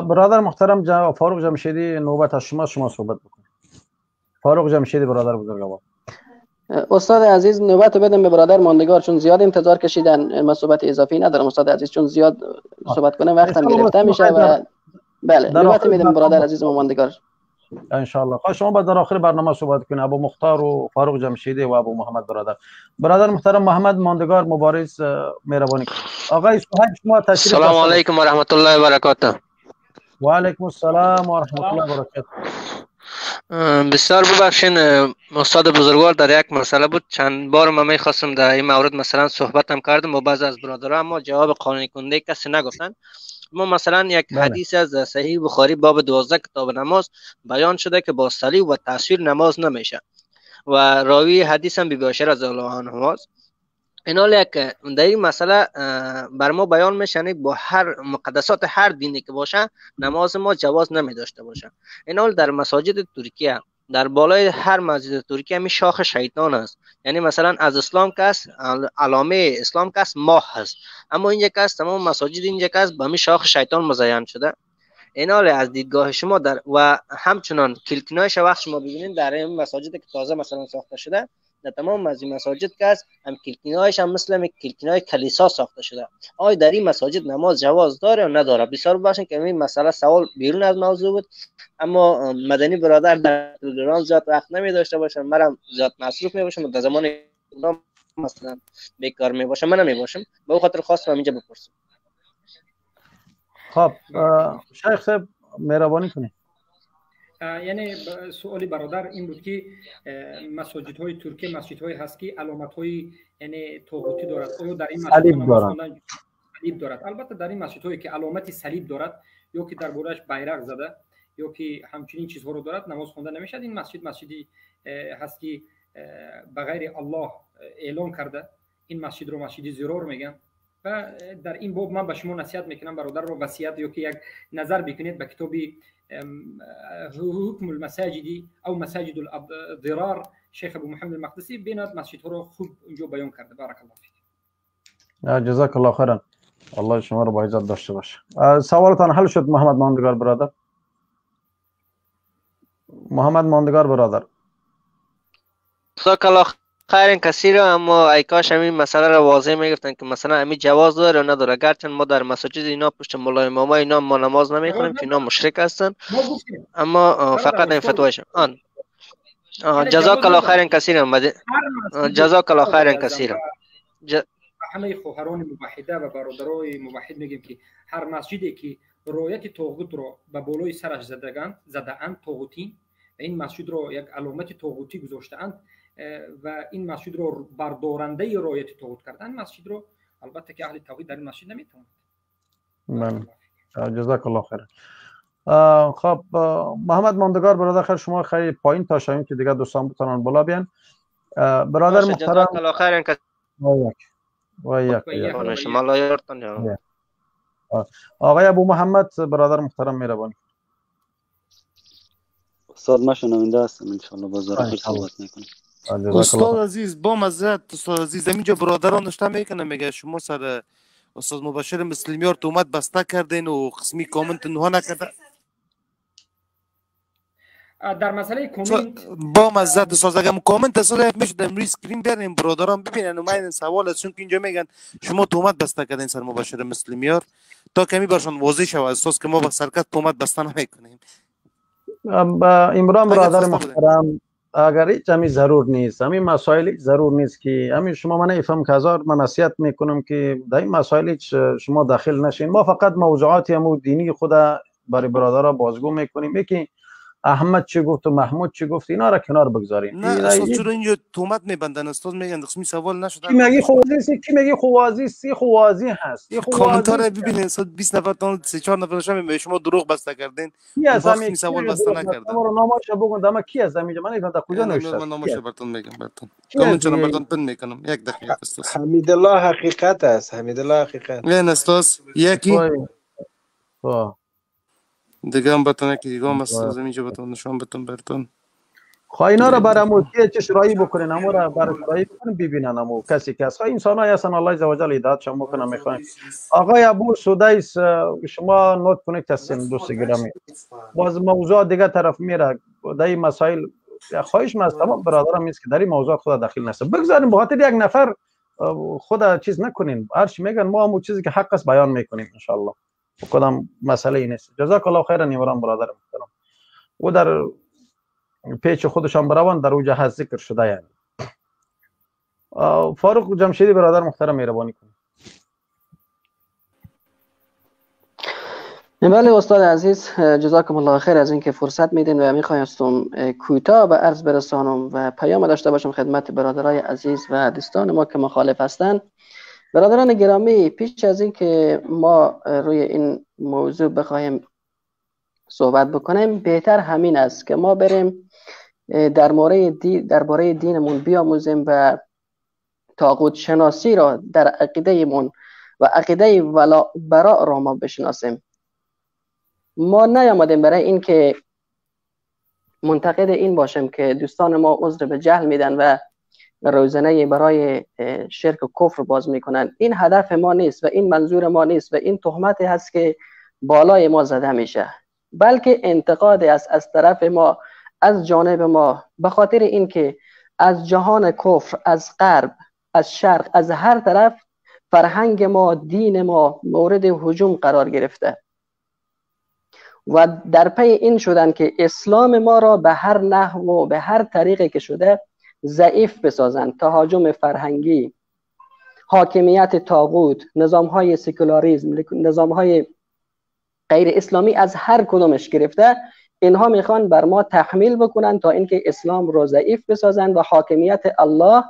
برادر محترم فاروق جمشیدی نوبت از شما صحبت بکنید. فاروق جمشیدی برادر بزرگوار. استاد عزیز نوبت بدم به برادر ماندگار چون زیاد انتظار کشیدن. من صحبت اضافی ندارم استاد عزیز چون زیاد صحبت کنه وقتم گرفته میشه و بله نوبت میدم برادر عزیز ماندگار ان شاء الله. شما بعد در آخر برنامه صحبت کنید. ابو مختار و فاروق جمشیدی و ابو محمد برادر محترم محمد ماندگار مبارز مهربانی کنید. آقای صاحب شما تشریف. السلام علیکم و رحمت الله و برکاته. و علیکم السلام و رحمت الله و برکاته. بسیار ببخشین استاد بزرگوار در یک مسئله بود چند بار من میخواستم در این مورد مثلا صحبتم کردم با بعض از برادرها اما جواب قانونی کننده کسی نگفتن. ما مثلا یک حدیث از صحیح بخاری باب 12 کتاب نماز بیان شده که با صلیب و تصویر نماز نمیشه و راوی حدیث هم بی‌بی عایشه رضی الله عنها است. این حال یک در این مسئله بر ما بیان میشنه با هر مقدسات هر دینی که باشه نماز ما جواز نمی داشته باشه. این حال در مساجد ترکیه در بالای هر مسجد ترکیه می شاخ شیطان است. یعنی مثلا از اسلام کس علامه اسلام کس ماه هست اما اینجا کس تمام مساجد اینجا کس به می شاخ شیطان مزین شده. این حال از دیدگاه شما در و همچنان کلکنایش وقت شما ببینید در این مساجد که تازه مثلا ساخته شده در تمام از این مساجد که است هم کلکنایش هم مثل کلکنای کلیسا ساخته شده. آیا در این مساجد نماز جواز داره یا نداره؟ بسیار باشین که این مسئله سوال بیرون از موضوع بود اما مدنی برادر در تلگرام زیاد وقت نمی داشته باشم، منم زیاد مصروف می باشم در زمان مثلا بیکار می باشم من نمی باشم به خاطر خواستم اینجا بپرسم. خب شیخ صاحب مهربانی کنید. یعنی سوالی برادر این بود که مساجد های ترکیه مسجد های هست که علامت های یعنی طاغوتی دارد آیا در این مسجد صلیب دارد؟ البته در این مسجد هایی که علامت صلیب دارد یا که در بورش بیرق زده یا که همچنین چیزها رو دارد نماز خوانده نمیشد. این مسجدی هست که به غیر الله اعلان کرده. این مسجد رو مسجد زرار میگن و در این باب من به شما نصیحت میکنم برادر رو وصیت یا که یک نظر بکنید به کتاب حکم المساجدی او مساجد الضرار شیخ ابو محمد المقدسی بیند مسجدها رو خوب اونجا بیان کرده. بارک الله فیک. جزاک الله خیرا. الله شما رو با عزت داشته باشه. سوالتان حل شد محمد ماندگار برادر؟ محمد ماندگار برادر جزاک الله خیر کثیر. اما ای کاش همین مسئله را واضح میگفتن که مثلا همین جواز داره یا نداره. گرچه ما در مساجد اینا پشت مولای اماما اینا ما نماز نمیخونیم که اینا مشرک هستن اما فقط این فتوایش جزاک الله خیر کثیر. جزاک الله خیر کثیر. همه خواهران موحده و برادرای موحد میگیم که هر مسجدی که رایت طاغوت رو به بالای سرش زده‌اند طاغوتی این مسجد رو یک علامت طاغوتی گذاشتند و این مسجد رو بردارنده رایت طاغوت کردن. مسجد رو البته که اهل توحید در این مسجد نمیتونند. جزاک الله خیر. خب محمد ماندگار برادر خیر، شما خیلی پایین تا شویم که دیگه دوستان بتونن بالا بیان. برادر محترم جزاک الله خیر و یک شما الله یارتان. آقای ابو محمد برادر محترم مهربانی. استاد ما شنونده هستم ان شاء الله باز آخر صحبت میکنم. استاد عزیز با مزرعت استاد عزیز اینجا برادران نشته میکنه میگه شما سر استاد مبشر مسلمیار تومت بسته کردین و قسمی کامنت نوها نکرده. در مسئله کامنت با مزرعت استاد اگه کامنت اصلا میشه در روی اسکرین بیاریم برادران ببینن و من سوال است چون که اینجا میگن شما تومت بسته کردین سر مبشر مسلمیار تا کمی برشان واضح شود استاد که ما با سرکت تومت بسته نمیکنیم. عمران برادر محترم اگر هیچ همین ضرور نیست، همین مسائل ضرور نیست که همین شما من افهم که هزار من نصیحت میکنم که در این مسائل شما داخل نشین. ما فقط موضوعات همون دینی خود برای برادرها بازگو میکنیم. یکی احمد چی گفت و محمود چی گفت اینا را کنار بگذاریم. نه استاد چرا اینجا تهمت میبندن استاد میگن قسمی سوال نشد. کی میگی خوازی کی میگی خوازی سی خوازی هست. این کامنتار ببینید استاد 20 نفر تا 3-4 نفر شما شما دروغ بسته کردین. کی از همین سوال بسته نکردن. ما رو نامش بگو دما کی از همین من اینا کجا نوشته. من نامش براتون میگم براتون. کامنت چرا براتون پن میکنم. یک دقیقه استاد. حمید الله حقیقت است. حمید الله حقیقت. نه استاد یکی دیگه هم بتونه که دیگه هم از اینجا بتونه نشان بتون براتون. خواهی اینا را برامو چه شرایی بکنین امو را برای شرایی بکنین ببینن امو کسی که از انسان های هستن الله عزوجل هدایت شما کنه میخواین. آقای ابو سدیس شما نوت کنید هستین دوست گرامی. باز موضوع دیگه طرف میره در این مسائل خواهش من از تمام برادرام است که در این موضوع خود داخل نشه. بگذاریم به خاطر یک نفر خود چیز نکنین. هر چی میگن ما همون چیزی که حق است بیان میکنیم ان شاء الله. کدام مسئله ای نیست. جزاک الله خیرا نیوران برادر محترم. و در پیچ خودشان بروان در او جهت ذکر شده یعنی. فاروق جمشیدی برادر محترم مهربانی کنید. بله استاد عزیز جزاکم الله خیر از اینکه فرصت میدین و میخواستم کوتاه به عرض برسانم و پیام داشته باشم خدمت برادرای عزیز و دوستان ما که مخالف هستند. برادران گرامی پیش از اینکه ما روی این موضوع بخوایم صحبت بکنیم بهتر همین است که ما بریم درباره دینمون بیاموزیم و طاغوت شناسی را در عقیدهمون و عقیده ولا براء را ما بشناسیم. ما نیامدیم برای این که منتقد این باشیم که دوستان ما عذر به جهل میدن و روزنه برای شرک و کفر باز میکنن. این هدف ما نیست و این منظور ما نیست و این تهمتی هست که بالای ما زده میشه، بلکه انتقاد است از طرف ما، از جانب ما، به خاطر اینکه از جهان کفر، از غرب، از شرق، از هر طرف فرهنگ ما، دین ما مورد هجوم قرار گرفته و در پی این شدن که اسلام ما را به هر نحو و به هر طریقی که شده ضعیف بسازند. تهاجم فرهنگی، حاکمیت طاغوت، نظام‌های سکولاریسم، نظام‌های غیر اسلامی از هر کدومش گرفته اینها میخوان بر ما تحمیل بکنن تا اینکه اسلام رو ضعیف بسازن و حاکمیت الله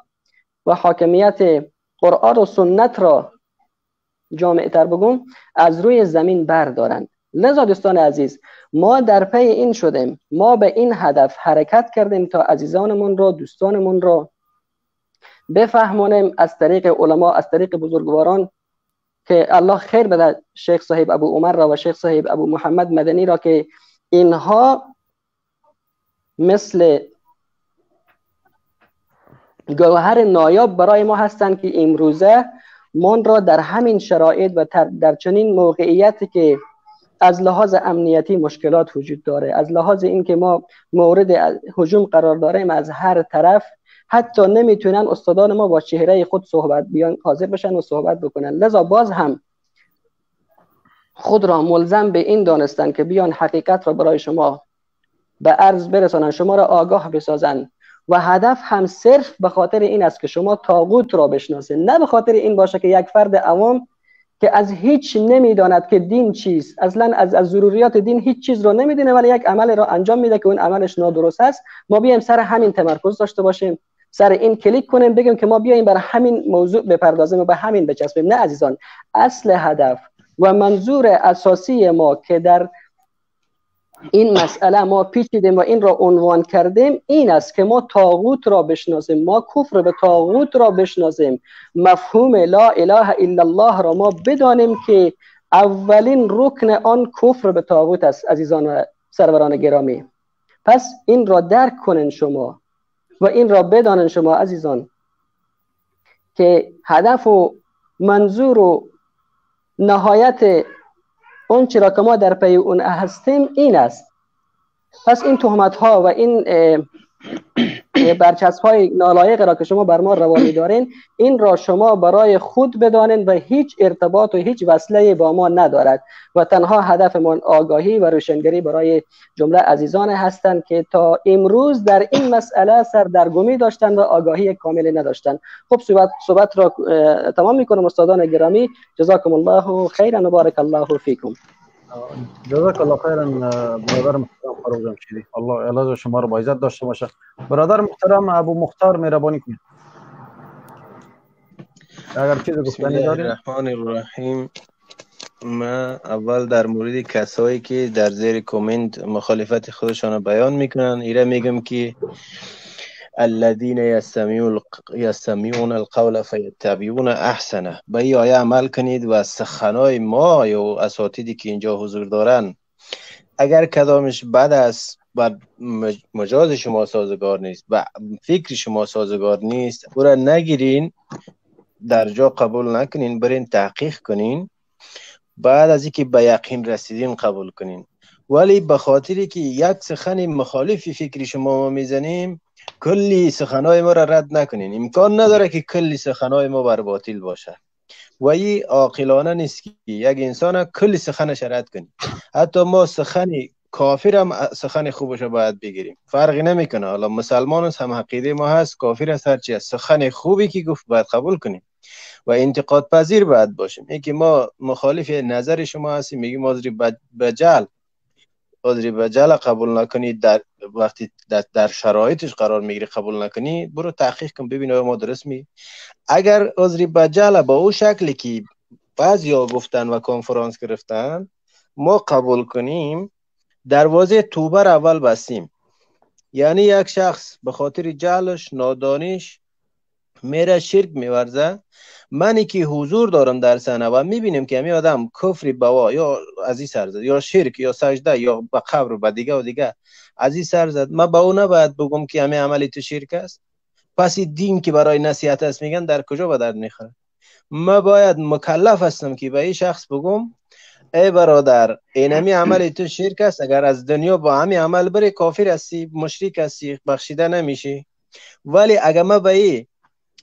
و حاکمیت قرآن و سنت را جامع تر بگم از روی زمین بردارن. لذا دوستان عزیز ما در پی این شدیم، ما به این هدف حرکت کردیم تا عزیزانمون رو، دوستانمون رو بفهمونیم از طریق علما، از طریق بزرگواران که الله خیر بده، شیخ صاحب ابو عمر را و شیخ صاحب ابو محمد مدنی را که اینها مثل گوهر نایاب برای ما هستند که امروزه من را در همین شرایط و در چنین موقعیتی که از لحاظ امنیتی مشکلات وجود داره، از لحاظ اینکه ما مورد هجوم قرار داریم از هر طرف، حتی نمیتونن استادان ما با چهره خود صحبت بیان حاضر بشن و صحبت بکنن. لذا باز هم خود را ملزم به این دانستن که بیان حقیقت را برای شما به عرض برسانن، شما را آگاه بسازن و هدف هم صرف به خاطر این است که شما طاغوت را بشناسید، نه به خاطر این باشه که یک فرد عوام که از هیچ نمیداند که دین چیست، اصلا از ضروریات دین هیچ چیز رو نمیدونه، ولی یک عمل رو انجام میده که اون عملش نادرست است، ما بیایم سر همین تمرکز داشته باشیم، سر این کلیک کنیم، بگیم که ما بیایم بر همین موضوع بپردازیم و به همین بچسبیم. نه عزیزان، اصل هدف و منظور اساسی ما که در این مسئله ما پیچیدیم و این را عنوان کردیم این است که ما طاغوت را بشناسیم، ما کفر به طاغوت را بشناسیم، مفهوم لا اله الا الله را ما بدانیم که اولین رکن آن کفر به طاغوت است. عزیزان و سروران گرامی، پس این را درک کنین شما و این را بدانین شما عزیزان که هدف و منظور و نهایت اون چرا که ما در پی اون هستیم این است. پس این تهمت ها و این برچسب های نالایق را که شما بر ما روانی دارین، این را شما برای خود بدانین و هیچ ارتباط و هیچ وصله با ما ندارد و تنها هدفمان آگاهی و روشنگری برای جمله عزیزان هستند که تا امروز در این مسئله سردرگمی داشتند و آگاهی کامل نداشتند. خب صحبت را تمام میکنم. استادان گرامی، جزاکم الله خیرا و بارک الله فیکم. جزاک الله خیرا برادر محترم فاروق جمشیدی، الله علاج شما رو با عزت داشته باشه. برادر محترم ابو مختار مهربانی کنید اگر چیزی گفتنی دارید. بسم الله الرحمن الرحیم. من اول در مورد کسایی که در زیر کامنت مخالفت خودشان رو بیان میکنن ایره میگم که الذين يستمعون القول فيتبعون احسنه. به این آیه عمل کنید و سخنای ما یا اساتیدی که اینجا حضور دارن اگر کدامش بد است و مجاز شما سازگار نیست و فکر شما سازگار نیست، او را نگیرین، در جا قبول نکنین، برین تحقیق کنین، بعد از اینکه به یقین رسیدین قبول کنین. ولی به خاطری که یک سخن مخالفی فکری شما ما میزنیم کلی سخنهای ما را رد نکنین. امکان نداره که کلی سخنهای ما بر باطل باشه و این عاقلانه نیست که یک انسان کلی سخنش رد کنیم. حتی ما سخن کافر هم سخن خوبش رو باید بگیریم، فرقی نمیکنه. حالا مسلمان هم عقیده ما هست، کافر است، هرچی است، سخن خوبی که گفت باید قبول کنیم و انتقاد پذیر باید باشیم. اینکه ما مخالف نظر شما هستیم میگیم عذری بجل قبول نکنید، در وقتی در شرایطش قرار میگیری قبول نکنی، برو تحقیق کن ببین ما درست می. اگر عذری بجل با او شکلی که بعضیا گفتن و کنفرانس گرفتن ما قبول کنیم، دروازه توبه را اول بستیم. یعنی یک شخص به خاطر جهلش نادانیش میره شرک میورزه، منی که حضور دارم در صحنه و میبینیم که همین آدم کفر بوا یا از این سر زد یا شرک یا سجده یا به قبر و دیگه و دیگه از این سر زد، من با او نباید بگم که همین عملی تو شرک است؟ پس دین که برای نصیحت است میگن در کجا به درد میخوره؟ من باید مکلف هستم که به این شخص بگم ای برادر این همین عمل تو شرک است، اگر از دنیا با همین عمل بری کافر هستی، مشرک هستی، بخشیده نمیشی. ولی اگر من به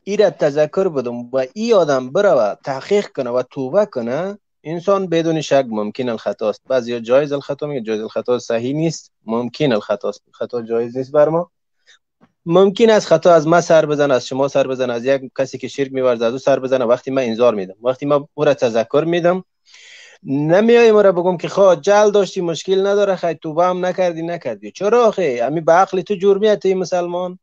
این را تذکر بدم و این آدم بره تحقیق کنه و توبه کنه، انسان بدون شک ممکن الخطا است. بعضی جایز الخطا میگه، جایز الخطا صحیح نیست، ممکن الخطا است، خطا جایز نیست بر ما. ممکن است خطا از ما سر بزنه، از شما سر بزنه، از یک کسی که شرک می‌ورزه از او سر بزنه. وقتی من انذار میدم، وقتی من او را تذکر میدم، نمیایم را بگم که خواه جل داشتی مشکل نداره، خیلی توبه هم نکردی. چرا آخه امی به عقل تو جور میاد مسلمان؟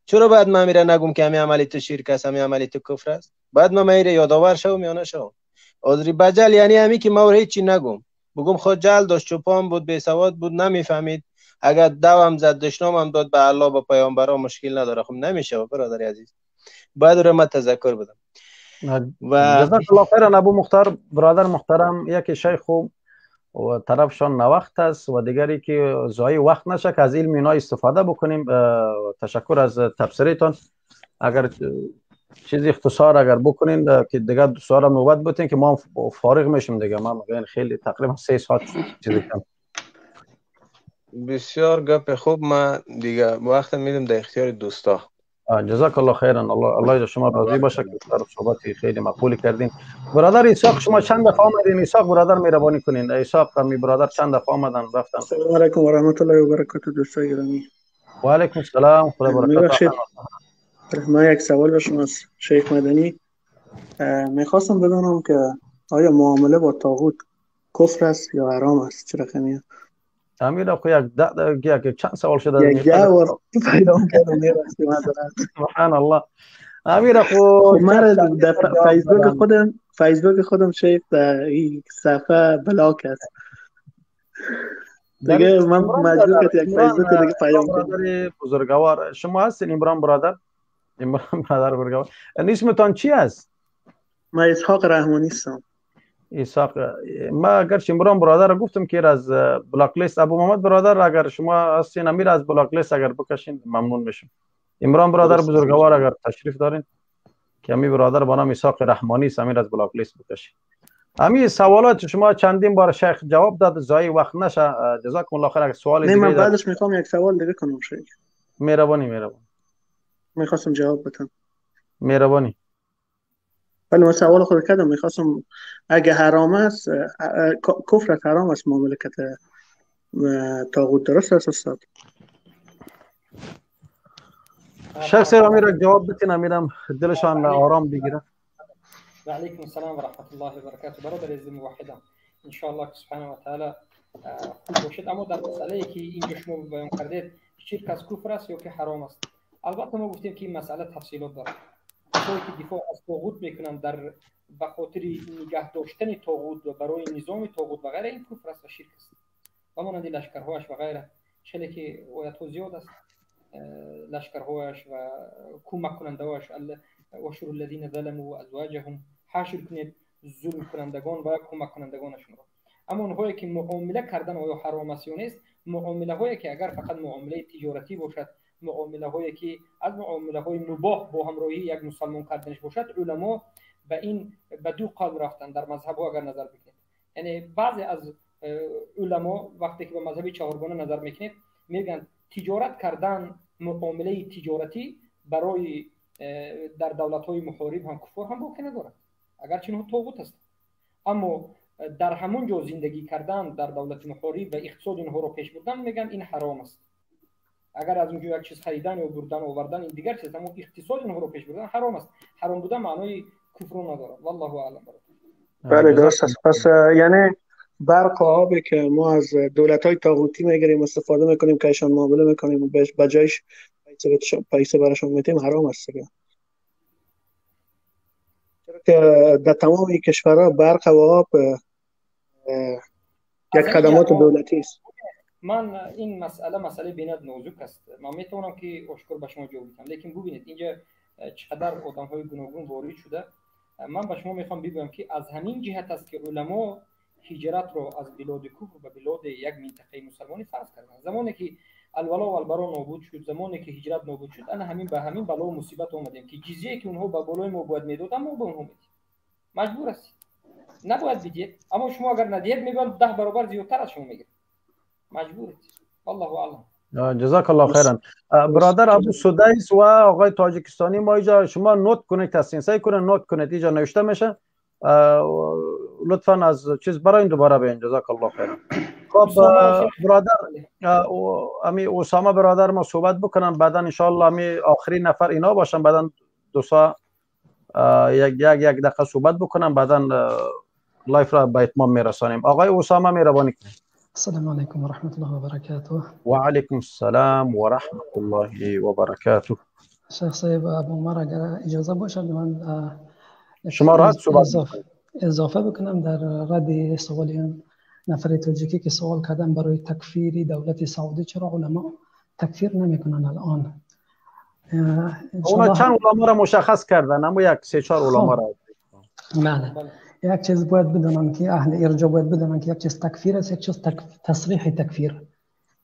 چرا بعد من میره نگم که همین عملی تو شرک است، همین عملی تو کفر است؟ بعد من میره یادآور شوم یا نشوم؟ عذری بجل یعنی همین که ما هیچ چی نگم، بگم خود جل داشت، چوپان بود، بی سواد بود، نمیفهمید، اگر دوام زد دشنام هم داد به الله با پیامبرا مشکل نداره. خب نمیشه برادر عزیز، بعد رو من تذکر بدم. و جزاک الله خیرا ابو مختار. برادر محترم، یکی شیخ خوب و طرفشان نوقت است و دیگری که ضایع وقت نشه که از علم اینا استفاده بکنیم. تشکر از تبصرهتان. اگر چیزی اختصار اگر بکنین که دیگه دوستان نوبت بتین که ما فارغ میشیم دیگه. ما میگن خیلی تقریبا 3 ساعت چیزی کم. بسیار گپ خوب، من دیگه وقت میدم در اختیار دوستا. جزاک الله خیرا. الله شما راضی باشه که صحبت خیلی مقبول کردین. برادر اسحاق شما چند دفعه آمدین؟ اسحاق برادر مهربانی کنین. اسحاق می برادر چند دفعه آمدن رفتن. السلام علیکم و رحمت الله و برکاته دوستان گرامی. و علیکم السلام خدا برکاته. من یک سوال داشتم از شیخ مدنی. میخواستم بدونم که آیا معامله با طاغوت کفر است یا حرام است؟ چه رقمیه؟ امیر اخو یک چند سوال شده یک جواب پیدا کردم میرسیم حضرت. سبحان الله. امیر اخو خب من در فیسبوک خودم شیخ در این صفحه بلاک است دیگه، من مجبور که یک فیسبوک دیگه پیام برادر بزرگوار شما هستین؟ عمران برادر بزرگوار. اسمتان چی است؟ من اسحاق رحمانی هستم. اسحاق. ما اگرچه عمران برادر گفتم که از بلاک لیست، ابو محمد برادر اگر شما هستین امیر از بلاک لیست اگر بکشین ممنون میشم. عمران برادر بزرگوار اگر تشریف دارین که امی برادر با نام اسحاق رحمانی است، امیر از بلاک لیست بکشین. امی سوالات شما چندین بار شیخ جواب داد، ضایع وقت نشه. جزاکم الله خیر. اگر سوال دیگه من بعدش میخوام یک سوال دیگه کنم شیخ. مهربانی. میخواستم جواب بدم. مهربانی. ولی من سوال خود کردم، میخواستم اگه حرام است، کفر حرام است مملکت طاغوت، درست است استاد؟ شیخ صاحب امیر جواب بدین، امیرم دلشان آرام بگیره. و علیکم السلام و رحمت الله و برکاته. برادر عزیز موحدم ان شاء الله سبحانه و تعالی خوب باشید. اما در مسئله که اینجا شما بیان کردید شرک از کفر است یا که حرام است، البته ما گفتیم که این مسئله تفصیلات داره. کسایی که دفاع از طاغوت میکنن در به خاطر نگه داشتن طاغوت و برای نظام طاغوت و غیره، این کفر است و شرک است. و مانند لشکرهایش و غیره، چه که آیات زیاد است، لشکرهایش و کمک کننده‌هایش، واشر الذین ظلموا ازواجهم، حشر کنید ظلم کنندگان و کمک کنندگانشون را. اما اونهایی که معامله کردن آیا حرام است یا نیست، معامله هایی که اگر فقط معامله تجارتی باشد، معامله هایی که از معامله های مباح با همراهی یک مسلمان کردنش باشد، علما به دو قول رفتن در مذهب ها. اگر نظر بکنید، یعنی بعضی از علما وقتی که به مذهب چهارگانه نظر میکنید میگن تجارت کردن، معامله تجارتی برای در دولت های محارب هم کفر هم باقی ندارد، اگرچه اینها طاغوت است. اما در همون جا زندگی کردن در دولت محارب و اقتصاد اینها رو پیش بردن میگن این حرام است. اگر از اونجا یک چیز خریدن و بردن و آوردن این دیگر چیز، اما اقتصاد اینها رو پیش بردن حرام است. حرام بودن معنای کفر نداره. والله اعلم. بله درست است. پس یعنی برق و آبی که ما از دولت‌های طاغوتی میگیریم استفاده میکنیم که ایشان معامله میکنیم و به جایش پیسه براشون میدیم حرام است دیگه. چرا که در تمام این کشورها برق و آب یک خدمات دولتی است. من این مسئله بینت نازک است. من میتونم که اشکر به شما جواب بدم، لیکن ببینید اینجا چقدر آدم‌های گوناگون وارد شده. من به شما میخوام بگم که از همین جهت است که علما هجرت رو از بلاد کفر به بلاد یک منطقه مسلمانی فرض کردن. زمانی که الولا و البرا نابود شد، زمانی که هجرت نابود شد، انا همین به همین بلا و مصیبت اومدیم که جزیه که اونها به بالای ما باید میدادن ما به اونها میدیم. مجبور است، نباید بدید، اما شما اگر ندید میبرد 10 برابر زیادتر از شما میگیرد. مجبورید. والله اعلم. جزاک الله خیرا. برادر ابو سدیس و آقای تاجیکستانی، ما اینجا شما نوت کنید، تصحیح سعی کنید نوت کنید، اینجا نوشته میشه، لطفا از چیز برای دوباره بین. جزاک الله خیرا. خب برادر امی اسامه برادر ما صحبت بکنن، بعدا ان شاء الله امی آخرین نفر اینا باشن، بعدا دو ساعت یک دقیقه صحبت بکنن، بعدا لایف را به اتمام میرسانیم. آقای اسامه مهربانی کنید. السلام علیکم و رحمت الله و برکاته. و علیکم السلام و رحمت الله و برکاته. شیخ صاحب ابو عمر اگر اجازه باشه من شما راحت صحبت اضافه بکنم در رد سوال نفر تاجیکی که سوال کردن برای تکفیر دولت سعودی، چرا علما تکفیر نمیکنن الان؟ اونا چند علما را مشخص کردن، اما یک 3-4 علما را. بله. یک چیز باید بدونن که اهل ارجاع باید بدونن که یک چیز تکفیر است، یک چیز تصریح تکفیر.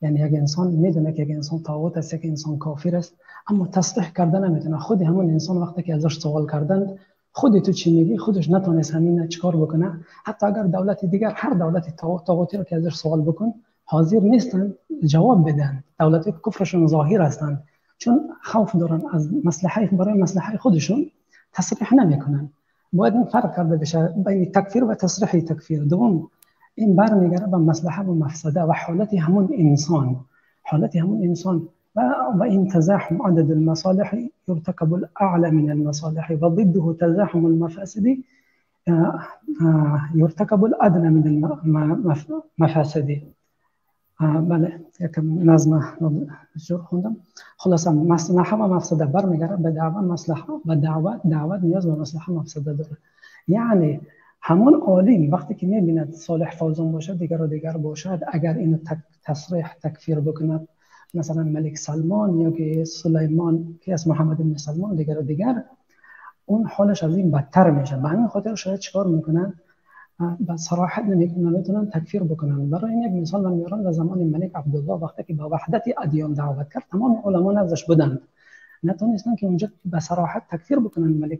یعنی یک انسان میدونه که یک انسان طاغوت است، یک انسان کافر است، اما تصریح کردن نمیتونه. خود همون انسان وقتی که ازش سوال کردن خودی تو چی میگی، خودش نتونست همین چیکار بکنه. حتی اگر دولت دیگر، هر دولت طاغوتی رو که ازش سوال بکن حاضر نیستن جواب بدن. دولتی که کفرشون ظاهر هستند، چون خوف دارن از مصلحه، برای مصلحه خودشون تصریح نمیکنن. باید این فرق کرده بشه بین تکفیر و تصریح تکفیر. دوم این برمیگره به مصلحه و مفسده و حالت همون انسان و این تزاحم عدد المصالح يرتكب الاعلى من المصالح و ضده تزاحم المفاسد يرتكب الأدنى من المفاسد. بله یکم نظم جور خوندم. خلاصه مصلحه و مفسده برمیگرده به دعوت مصلحه و دعوت نیاز به مصلحه مفسده داره. یعنی همون عالم وقتی که میبیند صالح فوزان باشد دیگر باشد، اگر اینو تصریح تکفیر بکند، مثلا ملک سلمان یا که سلیمان که از محمد بن سلمان دیگر اون حالش از این بدتر میشه. به همین خاطر شاید چیکار میکنن؟ به صراحت نمیتونن تکفیر بکنن. برای این یک مثال من میارم، در زمان ملک عبدالله وقتی که با وحدت ادیان دعوت کرد، تمام علما نزدش بودند، نتونستن که اونجا به صراحت تکفیر بکنن ملک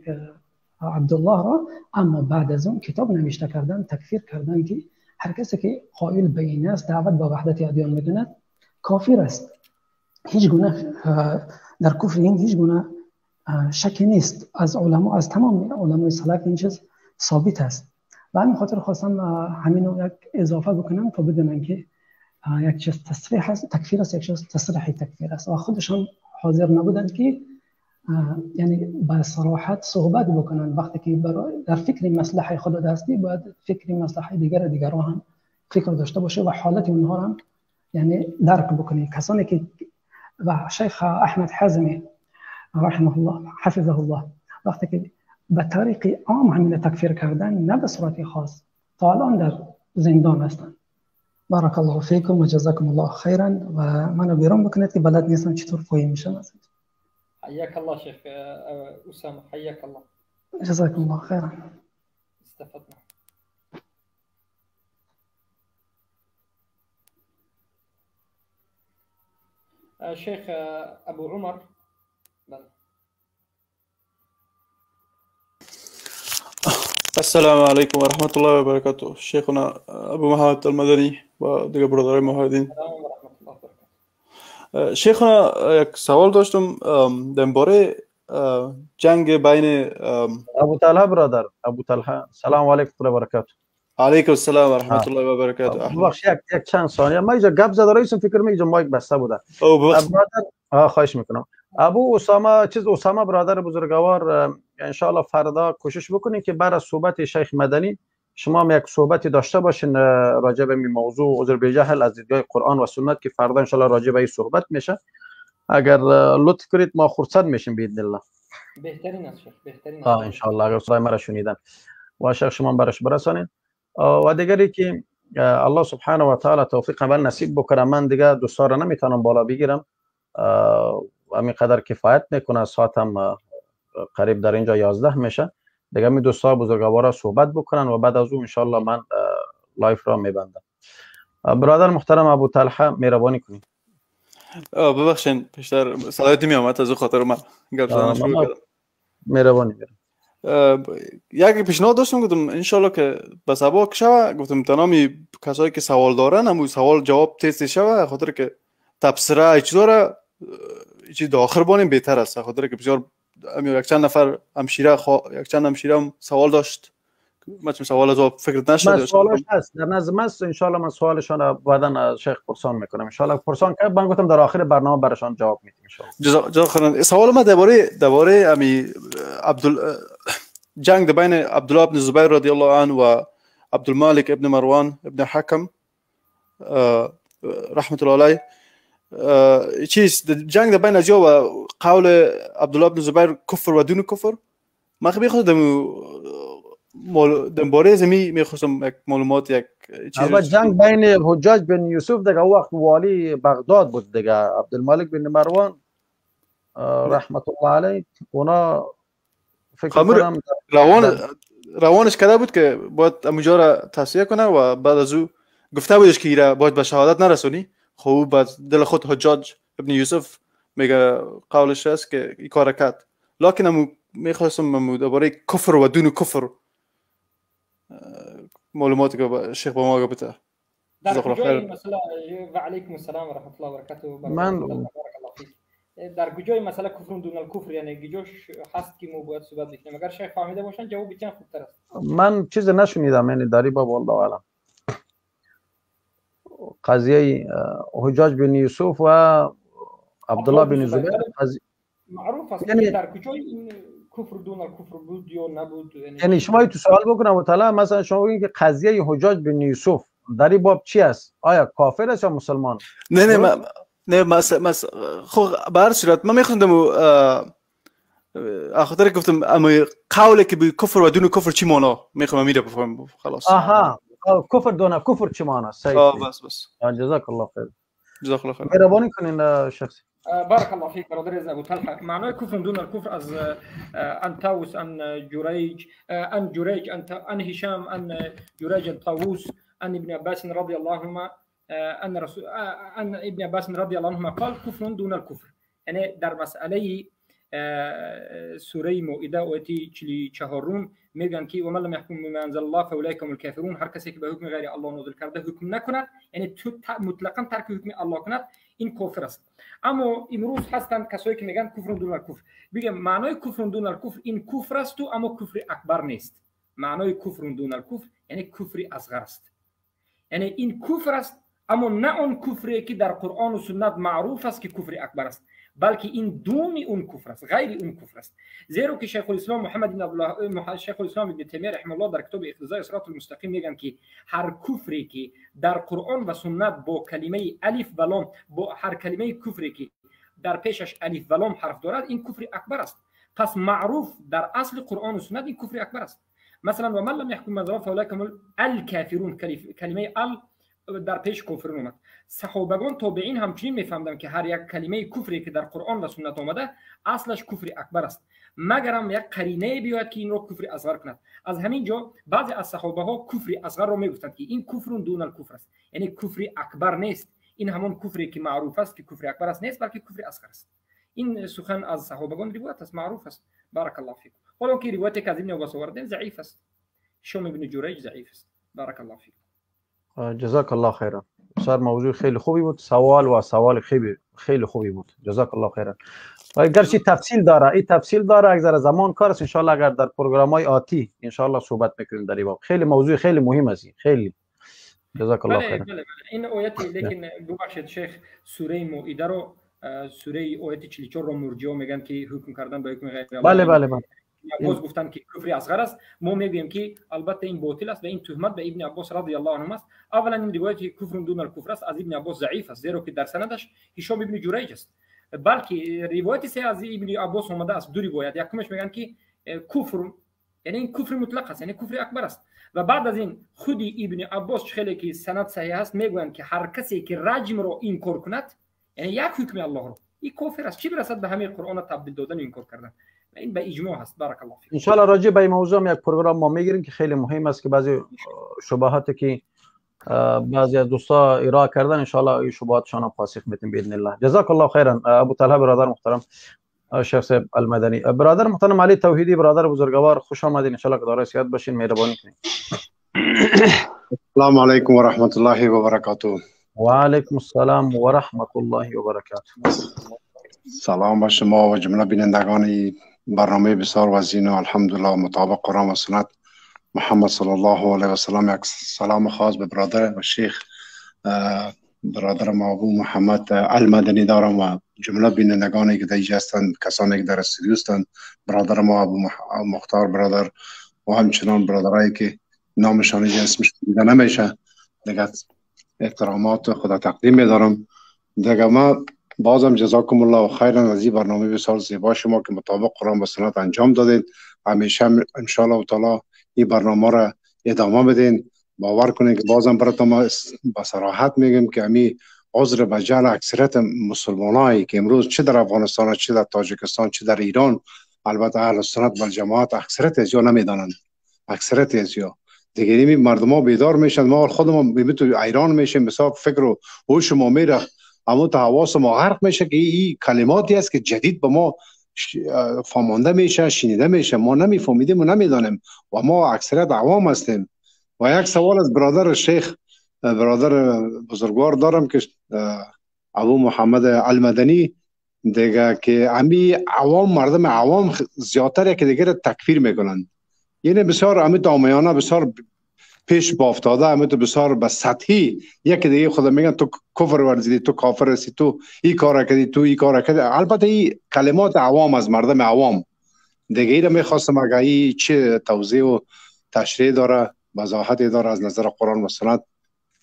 عبدالله را، اما بعد از اون کتاب نوشته کردن تکفیر کردن که هر کسی که قائل به این است دعوت با وحدت ادیان میکند کافر است. هیچ گونه در کفر این هیچ گونه شکی نیست. از علما، از تمام علمای سلف این چیز ثابت است. و همین خاطر خواستم همین یک اضافه بکنم تا بدونن که یک چیز تصریح است تکفیر است، یک چیز تصریح تکفیر است و خودشان حاضر نبودن که یعنی با صراحت صحبت بکنن. وقتی که در فکر مصلحه خود هستی باید فکر مصلحه دیگران هم فکر داشته باشه و حالت اونها هم یعنی درک بکنی. کسانی که و شیخ احمد حازمی رحمه الله حفظه الله وقتی که به طریق عام همین تکفیر کردن، نه به صورت خاص، تا الان در زندان هستند. بارک الله فیکم و جزاکم الله خیرا. و منو بیرون بکنید که بلد نیستم چطور پوی میشم. حیاک الله شیخ اسامه، حیاک الله، جزاکم الله خیرا. استفدنا. شيخ أبو عمر. السلام عليكم ورحمة الله وبركاته. شيخنا أبو محمد المدني و دیگر برادرای مجاهدین. شیخنا یک سوال داشتم درباره جنگ بین ابو طلحه برادر. ابو طلحه سلام علیکم و برکاته. علیکم السلام و رحمت الله و برکاته. بخش یک چند ثانیه ما اینجا گپ زده رئیسم فکر می اینجا مایک بسته بوده. برادر خواهش میکنم. ابو اسامه برادر بزرگوار ان شاء الله فردا کوشش بکنید که بعد از صحبت شیخ مدنی شما هم یک صحبتی داشته باشین راجع به این موضوع عذر به جهل از دیدگاه قرآن و سنت که فردا ان شاء الله راجع به این صحبت میشه. اگر لطف کنید ما خرسند میشیم باذن الله. بهترین است شیخ، بهترین. ان شاء الله اگر صدای ما را شنیدن و شیخ شما برش برسانید. و دیگری که الله سبحانه و تعالی توفیق عمل نصیب بکنه. من دیگه دوستا را نمیتونم بالا بگیرم، همین قدر کفایت میکنه. ساعتم قریب در اینجا 11 میشه. دیگه می دوستا بزرگوارا صحبت بکنن و بعد از اون ان شاء الله من لایف را میبندم. برادر محترم ابو طلحه مهربانی کنید. ببخشید بیشتر صدایت نمیامد از خاطر من گپ زدن شروع کردم. مهربانی. یک پیشنهاد داشتم گفتم ان شاء الله که به سبا شوه، گفتم تمامی کسایی که سوال دارن همون سوال جواب تست شوه، خاطر که تبصره چیزا را چیز آخر بانیم بهتر است. خاطر که بسیار یک چند نفر همشیره یک چند همشیره سوال داشت، من سوال جواب فکر نشد. سوالش هست در نظم است. ان شاء الله من سوالشان بعداً شیخ پرسان میکنم. ان شاء الله پرسان که من گفتم در آخر برنامه براشان جواب میدیم ان شاء الله. جزاک سوال ما درباره امی جنگ بین عبدالله ابن زبیر رضی الله عنه و عبدالمالک ابن مروان ابن حکم رحمت الله علیه، چیز جنگ بین از و قول عبدالله ابن زبیر کفر و دون کفر. ما خیلی خودم درباره زمین میخواستم یک معلومات یک چیز. البته جنگ بین حجاج بن یوسف دیگه وقت والی بغداد بود دیگه، عبدالمالک بن مروان رحمت الله علیه اونا فکر کنم روانش کرده بود که باید اونجا را تصفیه کنه و بعد از او گفته بودش که ایره باید به شهادت نرسونی. خب بعد دل خود حجاج ابن یوسف میگه قولش هست که این کار کرد. لکن میخواستم درباره کفر و دون کفر معلوماتی که شیخ با ما گفته. در کجای مثلا و علیکم السلام و رحمت الله و برکاته. من در کجای مثلا کفر دون الکفر یعنی گجوش هست که ما باید صحبت بکنیم. اگر شیخ فهمیده باشن جواب بچن خوبتر است. من چیز نشنیدم یعنی داری باب والله اعلم. قضیه حجاج بن یوسف و عبدالله بن زبیر معروف است یعنی در کجای کفر دون الکفر بود یا نبود؟ یعنی شما تو سوال بکنم مطلع مثلا شما بگید که قضیه حجاج بن یوسف در این باب چی است؟ آیا کافر است یا مسلمان؟ نه خب به هر صورت من میخوندم خاطر گفتم اما قولی که به کفر و دون کفر چی معنا میخوام میره بفهمم خلاص. کفر دون کفر چی معنا؟ صحیح. بس جزاک الله خیر. جزاک الله خیر. مهربانی کنین شخصی. بارك الله فيك برادر ابو طلحه. معناه كفر دون الكفر از ان طاووس ان جريج ان هشام ان جريج الطاووس ان ابن عباس رضي الله عنهما ان ابن عباس رضي الله عنهما قال كفر دون الكفر. یعنی در مسئله سوره مائده آیه 44 میگن که و من لم يحكم بما انزل الله فاولئک هم الكافرون. هر کسی که به حکم غیر الله نازل کرده حکم نکند، یعنی تو مطلقاً ترک حکم الله کند، این کافر است. اما امروز هستند کسایی که میگن کفر دون الکفر. بگم معنای کفر دون الکفر این کفر است تو، اما کفر اکبر نیست. معنای کفر دون الکفر یعنی کفر اصغر است. یعنی این کفر است، اما نه اون کفری که در قرآن و سنت معروف است که کفر اکبر است، بلکه این دون اون کفر است، غیر اون کفر است. زیرا که شیخ الاسلام محمد بن عبدالله شیخ الاسلام ابن تیمیه رحمه الله در کتاب اقتضاء صراط المستقیم میگن که هر کفری که در قرآن و سنت با کلمه الف و لام، با هر کلمه کفری که در پیشش الف و لام حرف دارد، این کفر اکبر است. پس معروف در اصل قرآن و سنت این کفر اکبر است. مثلا و من لم يحكم بما انزل الله فاولئک هم الکافرون، کلمه ال در پیش کفر اومد. صحابگان تابعین همچنین میفهمدن که هر یک کلمه کفری که در قرآن و سنت آمده اصلش کفر اکبر است، مگر هم یک قرینه بیاید که این رو کفر اصغر کند. از همین جا بعضی از صحابه ها کفر اصغر رو میگفتند که این کفر دون الکفر است، یعنی کفر اکبر نیست. این همون کفری که معروف است که کفر اکبر است نیست، بلکه کفر اصغر است. این سخن از صحابگان روایت است، معروف است. بارک الله فیکم. ولی که روایت که از ابن عباس آورده ضعیف است. شوم ابن جریج ضعیف است. بارک الله فیکم. جزاک الله خیرا. بسیار موضوع خیلی خوبی بود. سوال خیلی خوبی بود. جزاک الله خیرا. گرچه تفصیل داره، این تفصیل داره، اگر زمان کار است ان شاء الله اگر در برنامه‌های آتی ان شاء الله صحبت میکنیم در این باب. خیلی موضوع خیلی مهم است. خیلی جزاک الله خیرا. این آیه لیکن ببخشید شیخ سوره مائده رو سوره آیه 44 رو مرجئه میگن که حکم کردن به حکم غیر الله. بله عباس گفتن که کفر اصغر است. ما میگیم که البته این باطل است و این تهمت به ابن عباس رضی الله عنه است. اولا این روایت کفر دون الکفر است از ابن عباس ضعیف است، زیرا که در سندش هشام ابن جریج است. بلکه روایت سه از ابن عباس اومده است، دو روایت. یکمش میگن که کفر یعنی این کفر مطلق است، یعنی کفر اکبر است. و بعد از این خودی ابن عباس خیلی که سند صحیح است میگن که هر کسی که رجم رو انکار کند، یعنی یک حکم الله رو، این کافر است. چی برسد به همه قرآن تبدیل دادن و انکار کردن؟ این به اجماع هست. بارک الله فیک. ان شاء الله راجع به این موضوع یک پروگرام ما میگیریم که خیلی مهم است که بعضی شبهاتی که بعضی از دوستا ارائه کردن ان شاء الله این شبهاتشان هم پاسخ میدیم باذن الله. جزاک الله خیرا. ابو طلحه برادر محترم، شیخ صاحب المدنی برادر محترم، علی توحیدی برادر بزرگوار، خوش آمدین. ان شاء الله که دارای سیادت باشین، مهربانی کنین. السلام علیکم و رحمت الله و برکاته. و علیکم السلام و رحمت الله و برکاته. سلام به شما و جمله بینندگان برنامه بسیار وزین و الحمدلله مطابق قرآن و سنت محمد صلی الله علیه و سلم. یک سلام خاص به برادر و شیخ برادر ما ابو محمد المدنی دارم و جمله بینندگانی که دیگه هستند، کسانی که در استودیو هستند، برادر ما ابو مختار برادر و همچنان برادرایی که نامشان اسمش دیده نمیشه، دیگه احترامات خدا تقدیم می‌دارم. دیگه ما بازم جزاکم الله خیرا از این برنامه بسیار زیبا شما که مطابق قرآن و سنت انجام دادید. همیشه ان شاء الله تعالی این برنامه را ادامه بدین. باور کنید که بازم براتون ما با صراحت میگم که امی عذر به جهل اکثریت مسلمانایی که امروز چه در افغانستان، چه در تاجیکستان، چه در ایران، البته اهل سنت و جماعت اکثریت از یا نمیدانند، اکثریت از یا دیگه این مردم ها بیدار میشن. ما خودمون تو ایران میشیم، بسیار فکر و هوش ما میره، اما تا حواس ما غرق میشه که این کلماتی است که جدید به ما فهمانده میشه، شنیده میشه، ما نمیفهمیدیم و نمیدانیم و ما اکثریت عوام هستیم. و یک سوال از برادر شیخ برادر بزرگوار دارم که ابو محمد المدنی دیگه که امی عوام مردم عوام زیادتر که دیگه تکفیر میکنن، یعنی بسیار امی دامیانه بسیار پیش بافتاده، امی تو بسیار به سطحی یکی دیگه خدا میگن تو کفر ورزیدی، تو کافر هستی، تو این کار کردی، تو این کار کردی. البته این کلمات عوام از مردم عوام، دیگه را میخواستم اگر این چه توضیح و تشریح داره وضاحتی داره از نظر قرآن و سنت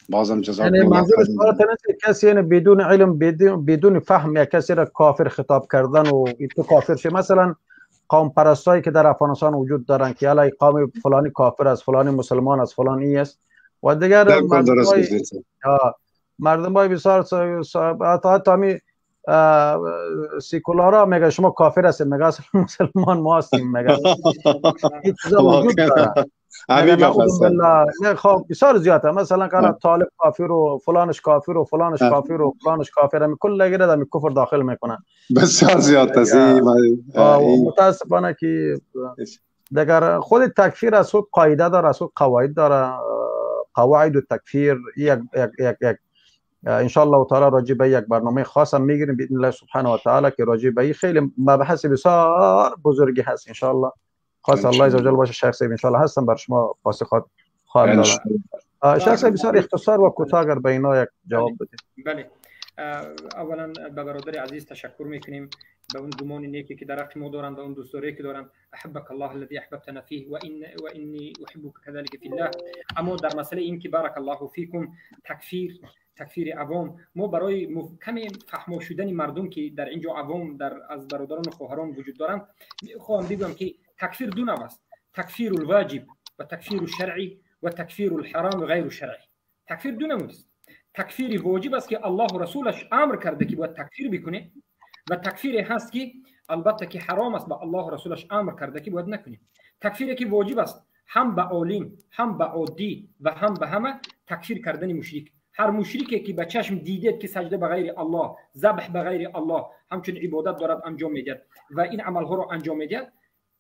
بازم جزاکم یعنی الله منظور خیر. سوالت نیست کسی یعنی بدون علم بدون فهم یا کسی را کافر خطاب کردن و تو کافر شه. مثلا قوم پرستایی که در افغانستان وجود دارن که الان قوم فلانی کافر است، فلانی مسلمان است، فلانی است و دیگر مردمای بسیار حتی همین سیکولارا میگه شما کافر هستید، میگه اصلا مسلمان ما هستیم، میگه این چیزا وجود داره. خب بسیار زیاده، مثلا که طالب کافر و فلانش کافر و فلانش کافر و فلانش کافر، همین کل دیگه در کفر داخل میکنن. بسیار زیاد است. متاسفانه که دیگر خود تکفیر از خود قاعده داره، از خود قواعد داره، قواعد و تکفیر یک ان شاء الله تعالی راجع به یک برنامه خاص هم میگیریم باذن الله سبحانه و تعالی که راجع به خیلی مبحث بسیار بزرگی هست ان شاء الله. خاص الله عز وجل باشه. شیخ صاحب ان شاء الله هستم بر شما پاسخات خواهم دادن. شیخ صاحب بسیار اختصار و کوتاه اگر به اینا یک جواب بدید. بله، اولا به برادر عزیز تشکر میکنیم به اون گمان نیکی که در حق ما دارند و اون دوستاری که دارند. احبک الله الذي احببتنا فيه و انی احبک كذلك فی الله. اما در مسئله این که بارک الله فیکم تکفیر عوام، ما برای کمی فهم شدن مردم که در اینجا عوام از برادران و خواهران وجود دارند خواهم بگم که تکفیر دو نوع است: تکفیر الواجب و تکفیر الشرعی و تکفیر الحرام غیر الشرعی. تکفیر دو نوع است. تکفیر واجب است که الله و رسولش امر کرده که باید تکفیر بکنه و تکفیر هست که البته که حرام است به الله و رسولش امر کرده که باید نکنه. تکفیری که واجب است هم به عالم هم به عادی و هم به همه تکفیر کردن مشرک. هر مشرکی که به چشم دیدید که سجده به غیر الله، ذبح به غیر الله، همچون عبادت دارد انجام میدهد و این عملها رو انجام میدهد،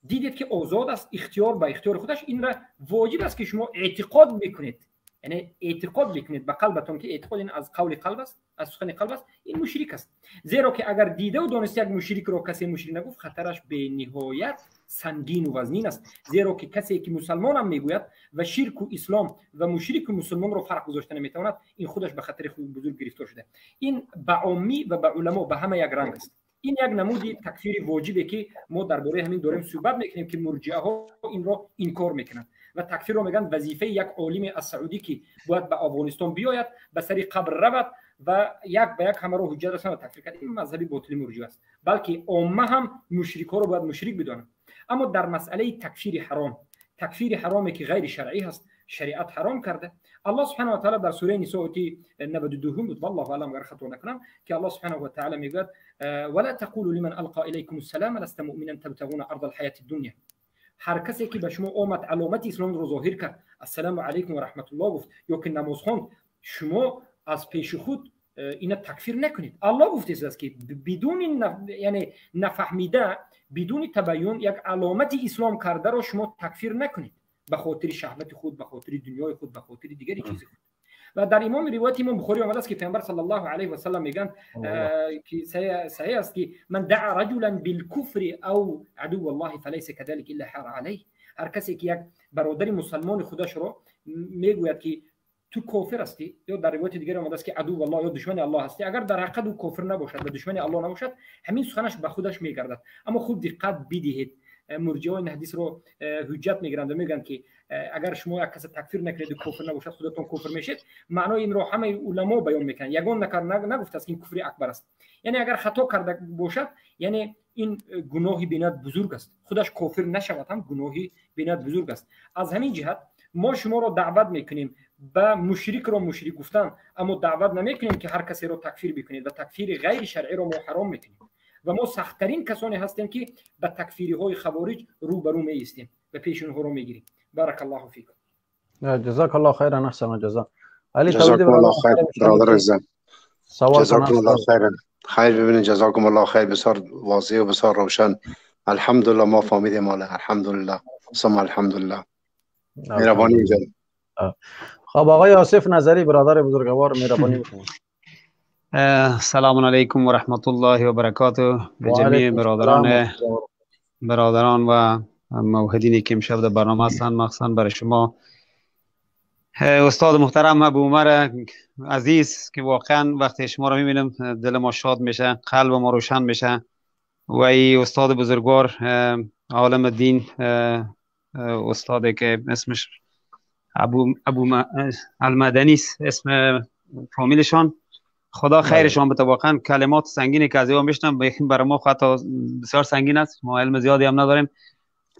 دیدید که آزاد است، اختیار به اختیار خودش، این را واجب است که شما اعتقاد بکنید. یعنی اعتقاد بکنید به قلبتون که اعتقاد این از قول قلب است، از سخن قلب است، این مشرک است. زیرا که اگر دیده و دانسته یک مشرک رو کسی مشرک نگفت، خطرش به نهایت سنگین و وزنین است. زیرا که کسی که مسلمان هم میگوید و شرک و اسلام و مشرک و مسلمان رو فرق گذاشته نمیتواند، این خودش به خطر خود بزرگ گرفتار شده. این به عامی و به علما به همه یک رنگ است. این یک نمودی تکفیر واجبه که ما درباره همین داریم صحبت میکنیم که مرجئه ها این رو انکار میکنند و تکفیر رو میگن وظیفه یک عالم از سعودی که باید به افغانستان بیاید، به سری قبر رود و یک به یک همه رو حجت رساند تکفیر کرد. این مذهبی باطل مرجئه است، بلکه عامه هم مشرک ها رو باید مشرک بدانند. اما در مسئله تکفیر حرامی که غیر شرعی هست، شریعت حرام کرده. الله سبحانه و تعالی در سوره نساء 92 بود، والله اعلم اگر خطا نکنم، که الله سبحانه و تعالی میگه ولا تقولوا لمن القى اليكم السلام لست مؤمنا تبتغون عرض الحياه الدنيا. هر کسی که به شما آمد علامت اسلام رو ظاهر کرد، السلام علیکم و رحمت الله گفت یا که نماز خواند، شما از پیش خود اینا تکفیر نکنید. الله گفته است که بدون یعنی نفهمیده، بدون تبیین یک علامت اسلام کرده رو شما تکفیر نکنید به خاطر شهوت خود، به خاطر دنیای خود، به خاطر دیگری چیز خود. و در روایت امام بخاری آمده است که پیامبر صلی الله علیه و سلم میگن که صحیح است که من دعا رجلا بالکفر او عدو الله فلیس كذلك الا حار علیه. هر کسی که یک برادر مسلمان خودش رو میگوید که تو کافر هستی، یا در روایت دیگر آمده است که عدو الله یا دشمن الله هستی، اگر در حقیقت او کافر نباشد و دشمن الله نباشد، همین سخنش به خودش میگردد. اما خوب دقت بدهید، مرجئه این حدیث رو حجت میگیرند و میگن که اگر شما یک کس تکفیر نکنید و کافر نباشد خودتون کافر میشید. معنای این رو همه علما بیان میکنن. یگان نگفته است که این کفر اکبر است. یعنی اگر خطا کرده باشد، یعنی این گناهی بینات بزرگ است، خودش کافر نشود هم گناهی بینات بزرگ است. از همین جهت ما شما رو دعوت میکنیم به مشرک رو مشرک گفتن، اما دعوت نمیکنیم که هر کسی رو تکفیر بکنید و تکفیر غیر شرعی رو ما حرام میکنیم. و ما سخت‌ترین کسانی هستیم که به تکفیری‌های خوارج روبرو می‌ایستیم و پیش اونها رو می‌گیریم. بارک الله فیکم. جزاک الله خیرا، احسن الجزاء. علی جزاکم الله خیر برادر عزیزم. جزاکم الله خیر. خیر ببینید، جزاکم الله خیر، بسیار واضح و بسیار روشن. الحمدلله ما فهمیدیم. الحمدلله ثم الحمدلله. مهربانی جان. خب آقای آصف نظری برادر بزرگوار، مهربانی بکنید. سلام علیکم و رحمت الله و برکاته به جمیع برادران و موحدینی که امشب در برنامه هستند، مخصوصا برای شما استاد محترم ابو عمر عزیز که واقعا وقتی شما رو میبینم دل ما شاد میشه، قلب ما روشن میشه. و ای استاد بزرگوار عالم دین، استادی که اسمش ابو المدنی است، اسم فامیلشان. خدا خیرشان بده. واقعا کلمات سنگینی که از ایشان میشنم برای ما خطا بسیار سنگین است، ما علم زیادی هم نداریم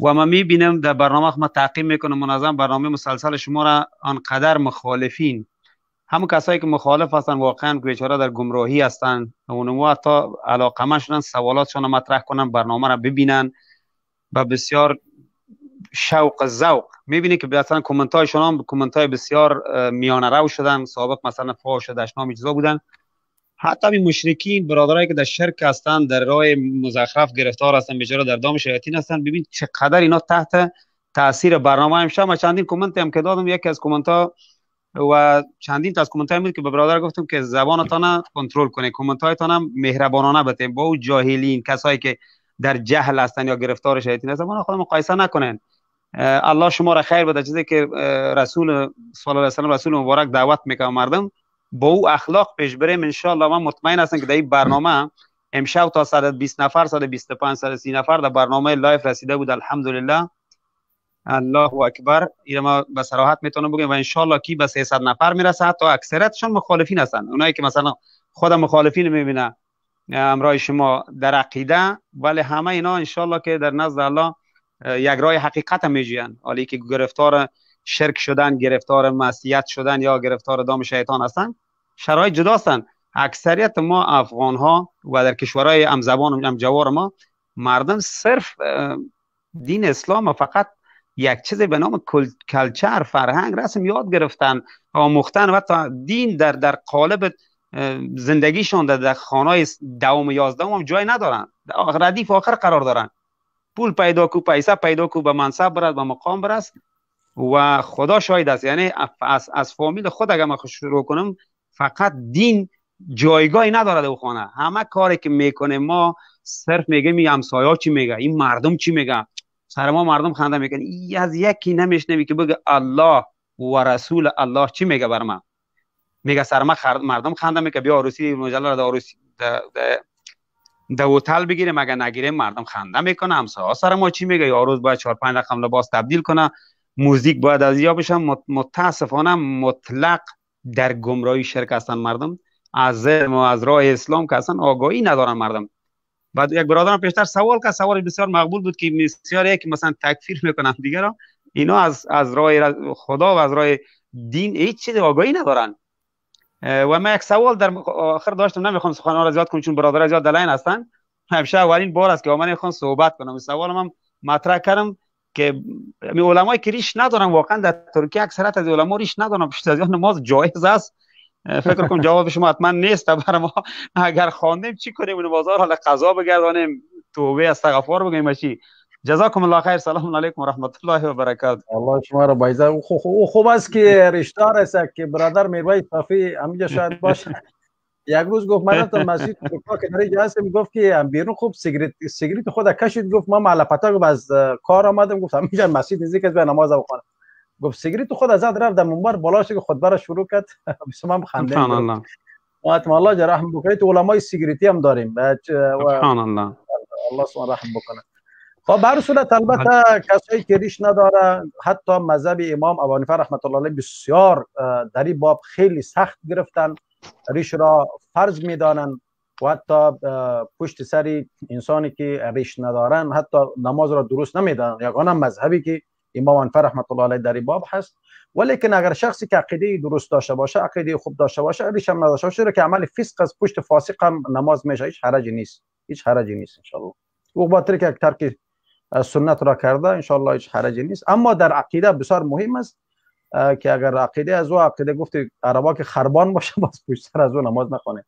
و ما میبینیم در برنامه ما تعقیب میکنم منظم برنامه مسلسل شما را آنقدر مخالفین، همون کسایی که مخالف هستن واقعا بیچاره در گمراهی هستن، اونها حتی علاقمند شدن سوالاتشان را مطرح کنن، برنامه را ببینن و بسیار شوق ذوق. میبینی که مثلا کامنت هایشون هم کامنت های بسیار میانه رو شدن، سابق مثلا فحش و دشنام چیزا بودن. حتی این مشرکین برادرایی که در شرک هستن، در راه مزخرف گرفتار هستن، بیچاره در دام شیاطین هستن، ببین چقدر اینا تحت تاثیر برنامه امشب. ما چندین کامنت هم که دادم، یکی از کامنت ها و چندین تا از کامنت ها بود که به برادر گفتم که زبانتان کنترل کنه، کامنت هایتان هم مهربانانه بده با اون جاهلین، کسایی که در جهل هستن یا گرفتار شیاطین هستن، با خود مقایسه نکنن. الله شما را خیر بده. چیزی که رسول صلی الله علیه و سلم رسول مبارک دعوت میکنه مردم با او اخلاق پیش بریم، ان شاء الله من مطمئن هستم که در این برنامه امشب تا 120 نفر 125 130 نفر در برنامه لایف رسیده بود. الحمدلله، الله اکبر. این ما به صراحت میتونم بگم و ان شاء الله کی به 300 نفر میرسه. حتی اکثریتشون مخالفین هستن، اونایی که مثلا خود مخالفین میبینه امرای شما در عقیده، ولی همه اینا ان شاء الله که در نزد الله یک راه حقیقت میجوین، حالی که گرفتار شرک شدن، گرفتار معصیت شدن یا گرفتار دام شیطان هستن، شرایط جدا هستن. اکثریت ما افغان ها و در کشورهای همزبان همجوار ما مردم صرف دین اسلام و فقط یک چیز به نام کلچر، فرهنگ، رسم یاد گرفتن، آموختن و تا دین در قالب زندگیشون در خانه دوم 11 هم جای ندارن، ردیف آخر قرار دارن. پول پیدا کو، پیسه پیدا کو، به منصب برد، به مقام برست و خدا شاهد است. یعنی از فامیل خود اگر من شروع کنم، فقط دین جایگاهی نداره در خانه. همه کاری که میکنه ما صرف میگه می همسایا چی میگه، این مردم چی میگه، سر ما مردم خنده میکنه. این از یکی نمیشنوی که بگه الله و رسول الله چی میگه بر من. میگه سر ما مردم خنده میکنه، بیا عروسی مجلل در عروسی در هتل بگیره، مگه نگیره مردم خنده میکنه. همسایه‌ها سر ما چی میگه، یا روز باید 4 5 رقم لباس تبدیل کنه، موزیک باید از یا بشه. متاسفانه مطلق در گمراهی شرک هستن مردم، از راه اسلام که اصلا آگاهی ندارن مردم. بعد یک برادرم پیشتر سوال که سوال بسیار مقبول بود که بسیاری که مثلا تکفیر میکنن دیگه را، اینا از راه خدا و از راه دین هیچ چیز آگاهی ندارن. و من یک سوال در آخر داشتم، نمیخوام سخنان را زیاد کنم چون برادرای زیاد دلین هستن. همیشه اولین بار است که من میخوام صحبت کنم. سوالم هم مطرح کردم که علمای که ریش ندارن، واقعا در ترکیه اکثریت از علما ریش ندارن، پیش از نماز جایز است. فکر کنم جواب شما حتما نیست برای ما. اگر خواندیم چی کنیم؟ نمازها حالا قضا بگردانیم، توبه استغفار بگیم چی؟ جزاکم الله خیر. سلام علیکم و رحمت الله و برکاته. الله شما را بایزه. خوب است که رشتار است که برادر میروی صافی همینجا شاید باشه. یک روز گفت من تو مسجد که در اینجا هستم، گفت که بیرون خوب سیگریت خود کشید. گفت ما معلپتا از کار آمدم، گفت همینجا مسجد نزدیک است، به نماز بخونم. گفت سیگریت خود از رفت در منبر بالاش که خطبه را شروع کرد. بسم خنده. الله واتم الله جل رحم بکنه. تو علمای سیگریتی هم داریم. سبحان الله. الله سبحانه رحم بکنه. خب به هر صورت البته کسایی که ریش نداره، حتی مذهب امام ابو حنیفه رحمت الله علیه بسیار در این باب خیلی سخت گرفتن، ریش را فرض میدانن و حتی پشت سری انسانی که ریش ندارن حتی نماز را درست نمیدانن. یگانه مذهبی که امام حنیفه رحمت الله علیه در این باب هست. ولیکن اگر شخصی که عقیده درست داشته باشه، عقیده خوب داشته باشه، ریش هم نداشته باشه، که عمل فسق از پشت فاسق هم نماز میشه، هیچ حرجی نیست، هیچ حرجی نیست ان شاء الله. او با ترک ترک سنت را کرده ان شاء الله هیچ حرجی نیست. اما در عقیده بسیار مهم است که اگر عقیده از او عقیده گفته عربا که خربان باشه، باز پشت سر از او نماز نخونه.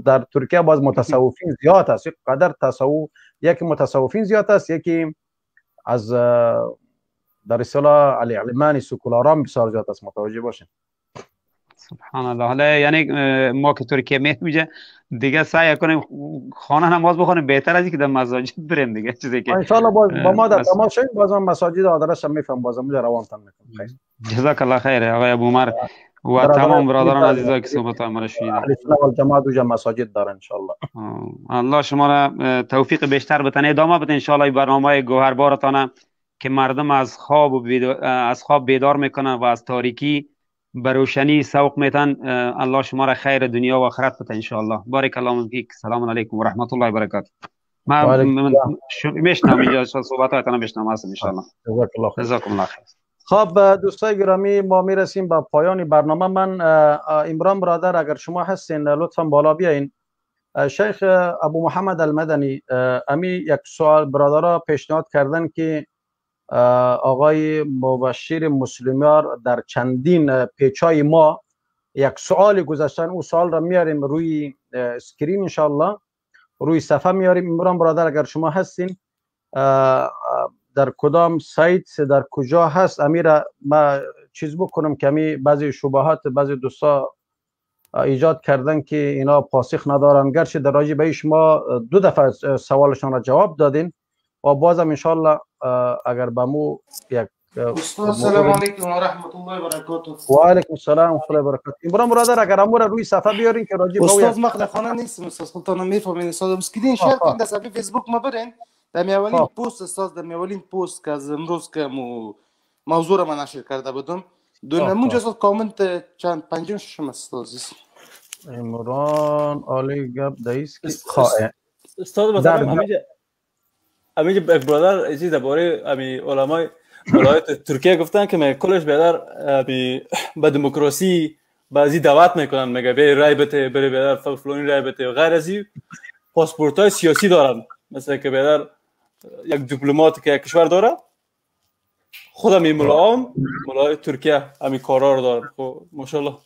در ترکیه باز متصوفین زیاد است، یک قدر تصوف، یکی متصوفین زیاد است، یکی از در اصطلاح علی علمانی سکولاران بسیار زیاد است، متوجه باشین. سبحان الله. حالا یعنی ما که ترکیه میشه دیگه سعی کنیم خانه نماز بخونیم، بهتر از اینکه در مساجد بریم دیگه. چیزی که ان شاء الله باز با ما در تماس شیم، بازم مساجد آدرس هم میفهم، بازم روانتان میکنم. جزاک الله خیر آقای ابو عمر. و تمام برادران عزیزایی که صحبت ما را شنیدن. اهل سنت و الجماعت دوجا مساجد دارن ان شاء الله. الله شما را توفیق بیشتر بتن، ادامه بده ان شاء الله این برنامه گوهربارتانه که مردم از خواب بیدار میکنن و از تاریکی به روشنی سوق میتن. الله شما را خیر دنیا و آخرت بده ان شاء الله. بارک الله فیک. سلام علیکم و رحمت الله و برکاته. من میشنم اینجا صحبتاتون میشنم هستم ان شاء الله. جزاکم الله خیر. خب دوستای گرامی، ما میرسیم به پایان برنامه. من عمران برادر اگر شما هستین لطفا بالا بیاین. شیخ ابو محمد المدنی امی یک سوال برادرها پیشنهاد کردن که آقای مبشر مسلمیار در چندین پیچای ما یک سوال گذاشتن، او سوال را میاریم روی اسکرین ان شاء الله، روی صفحه میاریم. عمران برادر اگر شما هستین در کدام سایت در کجا هست امیر ما چیز بکنم که امی بعضی شبهات بعضی دوستا ایجاد کردن که اینا پاسخ ندارن، گرچه در راجع به شما 2 دفعه سوالشان را جواب دادین و بازم ان شاء الله اگر به مو یک استاد سلام علیکم و رحمت الله و برکاته. و علیکم السلام و رحمت الله و برکاته. عمران برادر اگر امور روی صفحه بیارین که راجع به استاد مقله خانه نیستم استاد سلطان میفهمین استاد مسکین شیر کن در صفحه فیسبوک ما برین در اولین پست استاد در اولین پست که از امروز که موضوع را من نشر کرده بودم دونمون جزو کامنت چند پنجم ششم استاد عزیز عمران علی گپ دایست که استاد مثلا همینجا یک برادر چیز درباره امی علمای ولایت ترکیه گفتن که من کلش بیادر به دموکراسی بعضی دعوت میکنن، میگه به رای بده بره بیادر فلانی رای بده و غیر از این پاسپورت های سیاسی دارن، مثلا که بیادر یک دیپلمات که یک کشور داره خودم این ملای ترکیه همین کارا رو دارن. خب ماشاءالله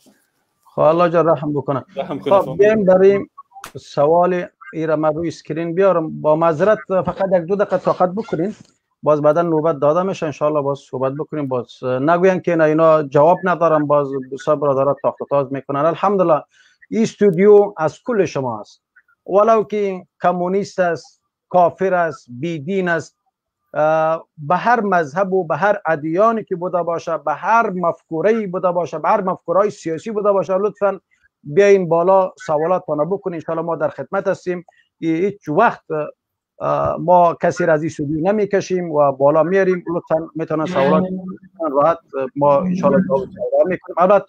خب الله جا رحم بکنه. خب بیایم بریم سوال ایره من روی اسکرین بیارم. با معذرت فقط 1-2 دقیقه طاقت بکنین، باز بعدا نوبت داده میشه ان شاء الله باز صحبت بکنیم. باز نگوین که اینا جواب ندارم، باز دوستا برادرها تاخت تاز میکنن. الحمدلله این استودیو از کل شما است، ولو که کمونیست است، کافر است، بیدین است، به هر مذهب و به هر ادیانی که بوده باشه، به هر مفکوره‌ای بوده باشه، به هر مفکورهای سیاسی بوده باشه، لطفاً بیاین بالا سوالاتونه بکنین. ان شاء الله ما در خدمت هستیم. هیچ وقت ما کسی را از این استودیو نمیکشیم و بالا میاریم. لطفاً میتونن سوالات راحت ما ان شاء الله جواب میکنیم. البته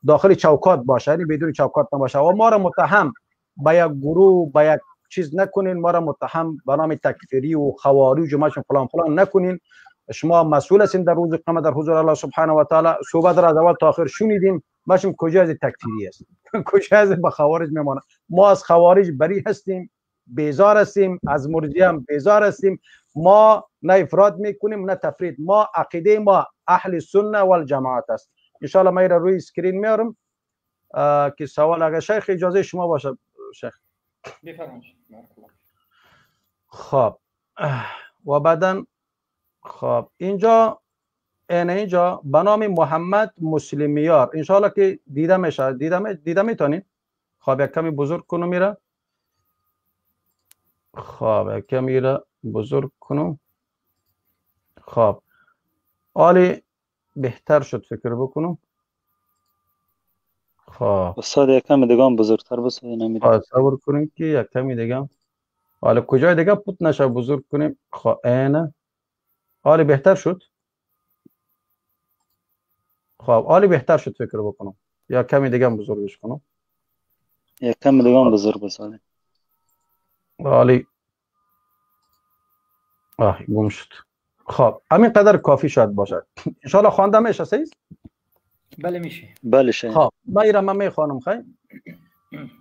داخل چوکات باشه، یعنی بدون چوکات نباشه و ما را متهم به یک گروه به یک چیز نکنین. ما را متهم به نام تکفیری و خوارج و ماشین فلان فلان نکنین. شما مسئول هستین در روز قیامت در حضور الله سبحانه و تعالی. صحبت را از اول تا آخر شنیدیم. ماشین کجا از تکفیری است کجا از به خوارج میمانه. ما از خوارج بری هستیم، بیزار هستیم، از مرجئه هم بیزار هستیم. ما نه افراط میکنیم نه تفرید. ما عقیده ما اهل سنت و الجماعت است. ان شاء الله من را روی اسکرین میارم که سوال اگر شیخ اجازه شما باشه شیخ بفرمایید. خب و بعدن خب اینجا به نام محمد مسلمیار ان شاء الله که دیده میشه. دیده میتونین؟ خب یک کمی بزرگ کنم میره. خب یک کمی را بزرگ کنم. خب حالی بهتر شد فکر بکنم. خب استاد یک کمی دیگه هم بزرگتر بسازید نمیره. تصور کنیم که یک کمی دیگه حالا کجای دیگه پوت نشه بزرگ کنیم. خب اینه حالی بهتر شد. خب حالی بهتر شد فکر بکنم یا کمی دیگه هم بزرگش کنم. یک کمی دیگه هم بزرگ بسازید. حالی گم شد. خب همین قدر کافی شاید باشه. ان شاء الله خوانده میشه سیز؟ بله میشه. بله شه. خب من میخوانم. خیلی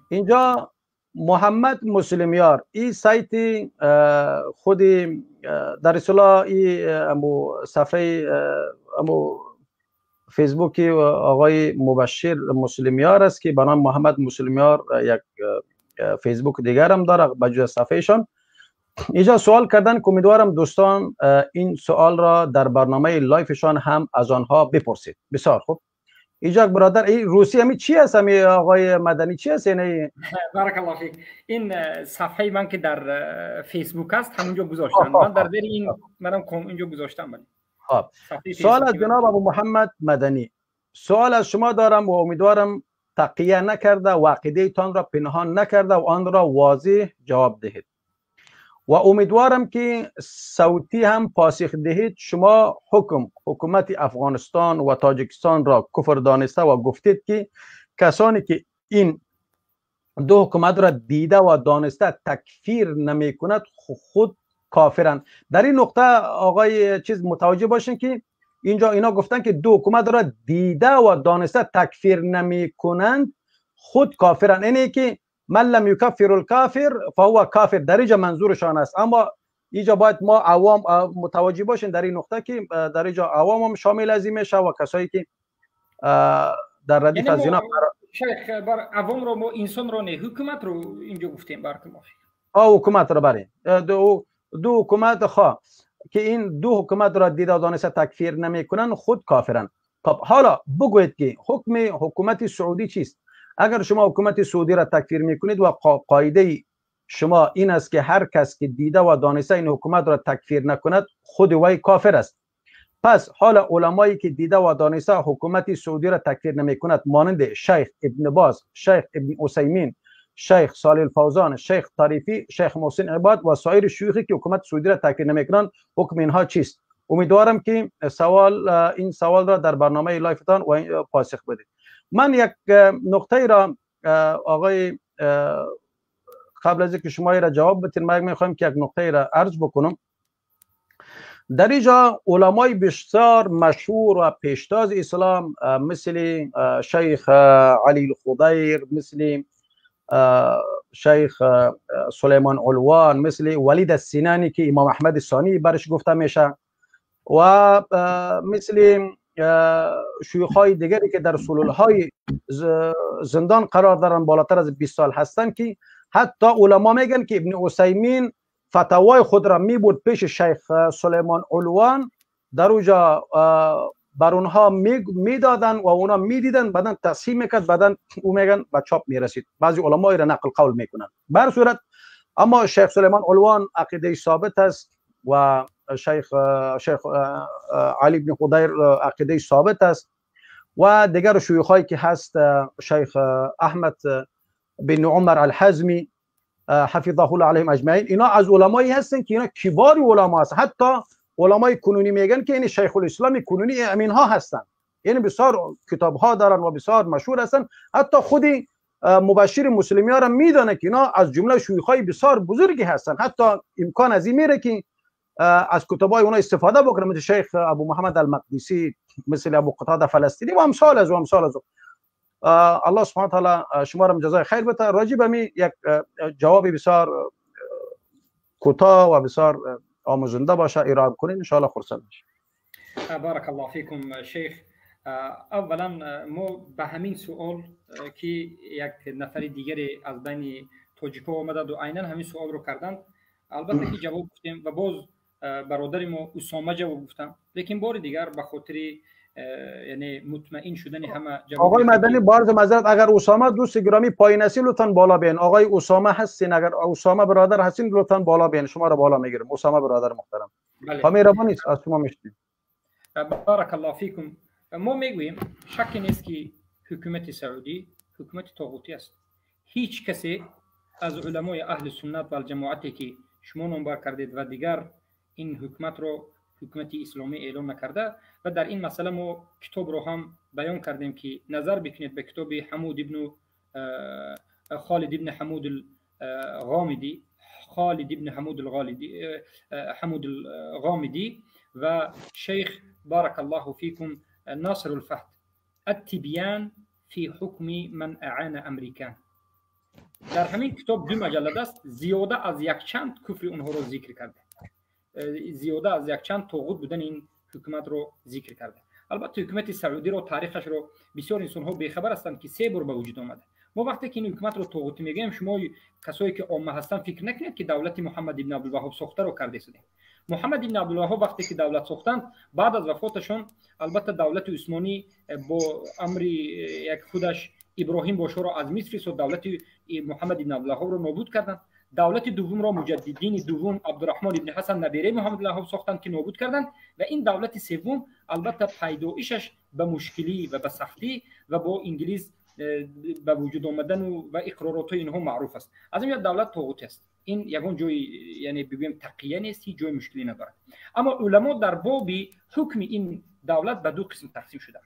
اینجا محمد مسلمیار این سایت خود در اصطلاح این صفحه فیسبوک آقای مبشر مسلمیار است که به نام محمد مسلمیار یک فیسبوک دیگر هم داره به جز صفحهشان. اینجا سوال کردن که امیدوارم دوستان این سوال را در برنامه لایفشان هم از آنها بپرسید. بسیار خوب. اینجا برادر این روسی همی چی هست؟ همی آقای مدنی چی هست؟ بارک الله فیک. این صفحه من که در فیسبوک است همونجا گذاشتم. من در این منم اینجا گذاشتم. خب سوال از جناب ابو محمد مدنی. سوال از شما دارم و امیدوارم تقیه نکرده و عقیده تان را پنهان نکرده و آن را واضح جواب دهید و امیدوارم که صوتی هم پاسخ دهید. شما حکومت افغانستان و تاجیکستان را کفر دانسته و گفتید که کسانی که این دو حکومت را دیده و دانسته تکفیر نمی کند خود کافرند. در این نقطه آقای چیز متوجه باشین که اینجا اینا گفتن که دو حکومت را دیده و دانسته تکفیر نمی کنند خود کافرند. اینه که من لم یکفر الکافر فهو کافر، در اینجا منظورشان است. اما اینجا باید ما عوام متوجه باشین در این نقطه که در اینجا عوام هم شامل از این میشه و کسایی که در ردیف از اینا شیخ بر عوام رو ما انسان رو نه حکومت رو اینجا گفتیم بارک الله فیک. حکومت رو برای دو حکومت که این دو حکومت را دیده و دانسته تکفیر نمیکنن خود کافرن. خب حالا بگویید که حکم حکومت سعودی چیست؟ اگر شما حکومت سعودی را تکفیر میکنید و قاعده شما این است که هر کس که دیده و دانسته این حکومت را تکفیر نکند خود وی کافر است. پس حالا علمایی که دیده و دانسته حکومت سعودی را تکفیر نمیکند مانند شیخ ابن باز، شیخ ابن عثیمین، شیخ صالح الفوزان، شیخ طریفی، شیخ محسن عباد و سایر شیوخی که حکومت سعودی را تکفیر نمیکنند حکم اینها چیست؟ امیدوارم که این سوال را در برنامه لایفتان و پاسخ بدید. من یک نقطه را آقای قبل از اینکه شما را جواب بدید من میخوایم که یک نقطه را عرض بکنم. در اینجا علمای بسیار مشهور و پیشتاز اسلام مثل شیخ علی الخضیر، مثل شیخ سلیمان علوان، مثل ولید السینانی که امام احمد ثانی برش گفته میشه و مثل شیوخ‌های دیگری که در سلولهای زندان قرار دارن بالاتر از 20 سال هستن که حتی علما میگن که ابن عثیمین فتاوای خود را میبرد پیش شیخ سلیمان علوان، در اونجا بر اونها میدادن و اونا میدیدن، بعدن تصحیح میکرد، بعدن او میگن به چاپ میرسید. بعضی علما را نقل قول میکنن. بر صورت اما شیخ سلیمان علوان عقیده ثابت است و شیخ علی بن خضیر عقیده ثابت است و دیگر شیوخایی که هست شیخ احمد بن عمر الحزمی حفظه الله علیهم اجمعین، اینا از علمایی هستن که اینا کبار علما هستن. حتی علمای کنونی میگن که این شیخ الاسلام کنونی امین ها هستن، یعنی بسیار کتاب ها دارن و بسیار مشهور هستن. حتی خودی مبشر مسلمی ها را میدانه که اینا از جمله شیوخای بسیار بزرگی هستن. حتی امکان از این میره که از کتابای اونا استفاده بکنه، مثل شیخ ابو محمد المقدسی، مثل ابو قتاده فلسطینی و امثال از الله سبحانه و تعالی شما را جزای خیر بده. راجع به می یک جواب بسیار کوتاه و بسیار آموزنده باشه ارائه کنید ان شاء الله خرسند میشه. بارک الله فیکم شیخ. اولا ما به همین سوال که یک نفر دیگری از بین تاجیک‌ها آمدند و عیناً همین سوال رو کردند البته که جواب گفتیم و باز برادر ما اسامه جواب گفتن، لیکن بار دیگر به خاطر یعنی مطمئن شدن همه جواب. آقای مدنی بارز معذرت، اگر اسامه دوست گرامی پایین هستین لطفا بالا بیاین. آقای اسامه هستین؟ اگر اسامه برادر هستین لطفا بالا بیاین، شما را بالا میگیرم. اسامه برادر محترم مهربانی است، از شما میشنویم. بارک الله فیکم. ما میگوییم شکی نیست که حکومت سعودی حکومت طاغوتی است. هیچ کسی از علمای اهل سنت و الجماعتی که شما نامبر کردید و دیگر این حکومت رو حکومت اسلامی اعلام نکرده و در این مسئله ما کتاب رو هم بیان کردیم که نظر بکنید به کتاب حمود ابن خالد ابن حمود الغامدی، خالد ابن حمود الغامدی و شیخ بارک الله فیکم ناصر الفهد التبیان فی حکم من اعان امریکان. در همین کتاب دو مجلد است، زیاده از یک چند کفر اونها رو ذکر کرده، زیاده از یک چند طاغوت بودن این حکومت رو ذکر کرده. البته حکومت سعودی رو تاریخش رو بسیار انسان ها بیخبر هستند که 3 بار به وجود آمده. ما وقتی که این حکومت رو طاغوتی میگیم، شما کسایی که عامه هستن فکر نکنید که دولت محمد ابن عبدالوهاب ساخته رو کرده شده. محمد ابن عبدالوهاب وقتی که دولت ساختند بعد از وفاتشون البته دولت عثمانی با امر یک خودش ابراهیم باشا را از مصر و دولت محمد ابن عبدالوهاب رو نابود کردند. دولت دوم را مجددین دوم عبدالرحمن ابن حسن نبیره محمد عبدالوهاب ساختند که نابود کردند و این دولت سوم البته پیدایشش به مشکلی و به سختی و با انگلیس به وجود آمدن و اقرارات اینها معروف است. از این دولت طاغوتی است. این یگان جای یعنی بگویم تقیه نیست، هیچ جای مشکلی ندارد. اما علما در باب حکم این دولت به دو قسم تقسیم شدن.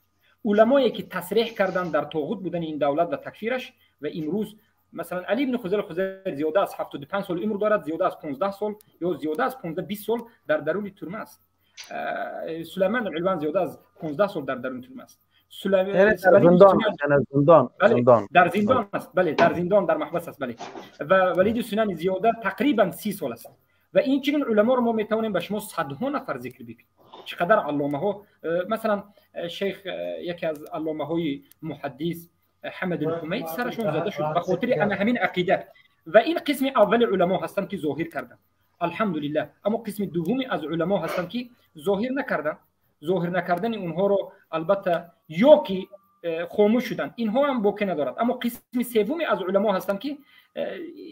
علمایی که تصریح کردن در طاغوت بودن این دولت و تکفیرش و امروز مثلا علی بن خزیل زیاده از 75 سال عمر دارد، زیاده از 15 سال یا زیاده از 15-20 سال در درون ترمه است. سلیمان علوان زیاده از 15 سال در درون ترمه است. زندان در زندان است، بله در زندان در محبس است، بله. و ولید سنان زیاده تقریبا 30 سال است. و این چنین علما رو ما میتونیم به شما صدها نفر ذکر بکنیم. چقدر علامه ها، مثلا شیخ یکی از علامه های محدث حمد الحمید سرشون زده شد به خاطر همین عقیده. و این قسم اول علما هستند که ظاهر کردن، الحمدلله. اما قسم دومی از علما هستند که ظاهر نکردن. ظاهر نکردن اونها رو البته یا که خاموش شدن، اینها هم باکی ندارد. اما قسم سومی از علما هستند که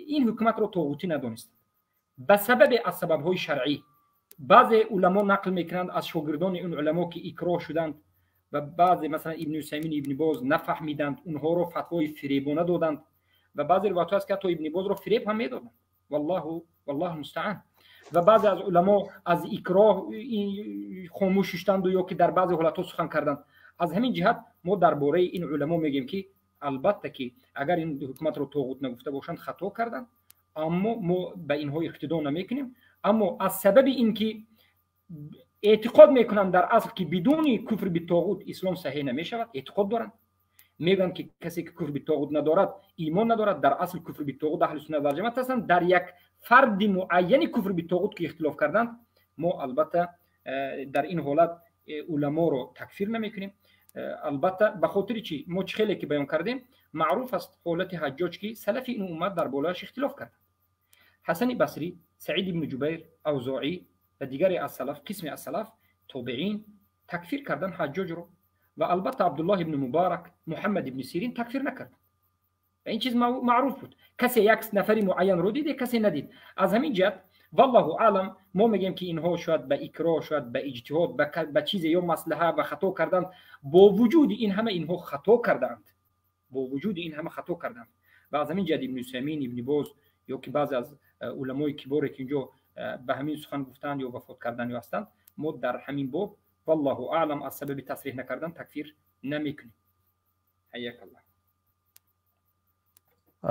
این حکومت رو طاغوتی ندانست به سبب از سبب‌های شرعی. بعضی علما نقل میکنند از شاگردان این علما که اکراه شدند و بعضی مثلا ابن عثیمین ابن باز نفهمیدند، اونها رو فتوای فریبانه دادند و بعضی روایت هست که تو ابن باز رو فریب هم میدادند. والله المستعان. و بعضی از علما از اکراه خاموش شدند و یا که در بعضی حالت‌ها سخن کردند. از همین جهت ما درباره این علما میگیم که البته که اگر این حکومت رو طاغوت نگفته باشند خطا کردند، اما ما به اینها اقتدا نمیکنیم. اما از سبب اینکه اعتقاد میکنن در اصل که بدون کفر به طاغوت اسلام صحیح نمیشود، اعتقاد دارن، میگن که کسی که کفر به طاغوت ندارد ایمان ندارد. در اصل کفر به طاغوت اهل سنت و جماعت هستند. در یک فرد معین کفر به طاغوت که اختلاف کردند، ما البته در این حالت علما رو تکفیر نمیکنیم. البته به خاطر چی؟ ما خیلی که بیان کردیم معروف است حالت حجاج که سلف این امت در بالایش اختلاف کرد. حسن بصری، سعید بن جبیر، اوزاعی و دیگری از سلف، قسمی از سلف تابعین تکفیر کردن حجاج رو. و البته عبدالله بن مبارک، محمد بن سیرین تکفیر نکرد. و این چیز معروف بود. کسی یک نفری معین رو دید، کسی ندید. از همین جهت والله اعلم ما میگیم که اینها شاید به اکراه، شاید به اجتهاد، به چیز یا مصلحه و خطا کردند. با وجود این همه اینها خطا کردند. و از همین جهت ابن عثیمین، ابن باز یا که بعضی از علمای کبار که اینجا به همین سخن گفتند یا وفات کردن یا هستند، ما در همین باب والله اعلم از سبب تصریح نکردن تکفیر نمیکنیم. حیاک الله.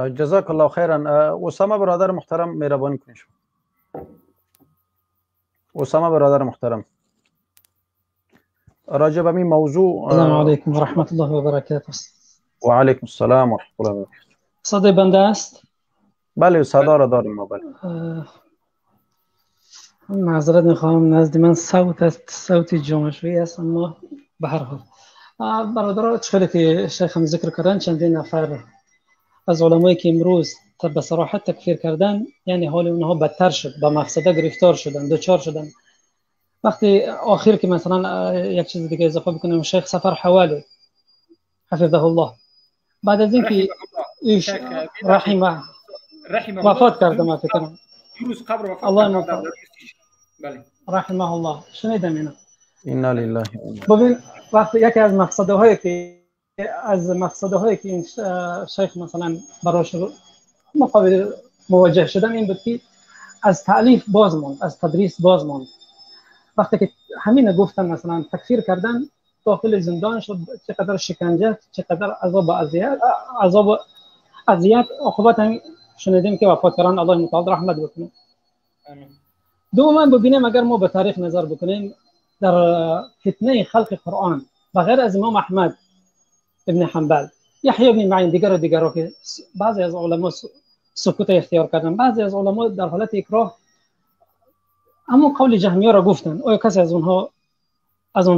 جزاک الله خیرا. اسامه برادر محترم مهربانی کنید. اسامه برادر محترم راجع به این موضوع. السلام علیکم و رحمت الله و برکاته. و علیکم السلام و رحمت الله و برکاته. صدای بنده است؟ بله صدا را داریم ما. بله. معذرت میخوام، نزد من صوت جمعشویی است، اما به هر حال برادران چطوری که شیخ هم ذکر کردن، چندین نفر از علمایی که امروز به صراحت تکفیر کردن، یعنی حال اونها بدتر شد، با مفسده گرفتار شدن، دوچار شدن. وقتی آخر که مثلا یک چیز دیگه اضافه بکنیم، شیخ سفر حوالی حفظه الله بعد از اینکه ایش رحمه وفات کرده، ما فکر کنم الله نفر رحمه الله شنیدم اینا. انا لله. ببین وقتی یکی از مقصده هایی که این شیخ مثلا براش مقابل مواجه شدن این بود که از تعلیف باز ماند، از تدریس باز ماند. وقتی که همین گفتن مثلا تکفیر کردن، داخل زندان شد، چقدر شکنجه، چقدر عذاب اذیت عقوبت هم شنیدیم که وفات کردن، الله متعال رحمت بکنه. دوما ببینیم اگر ما به تاریخ نظر بکنیم، در فتنه خلق قرآن بغیر از امام احمد ابن حنبل، یحیی بن معین، دیگر که بعضی از علما سکوت اختیار کردن، بعضی از علما در حالت اکراه اما قول جهمیه را گفتن. آیا کسی از اونها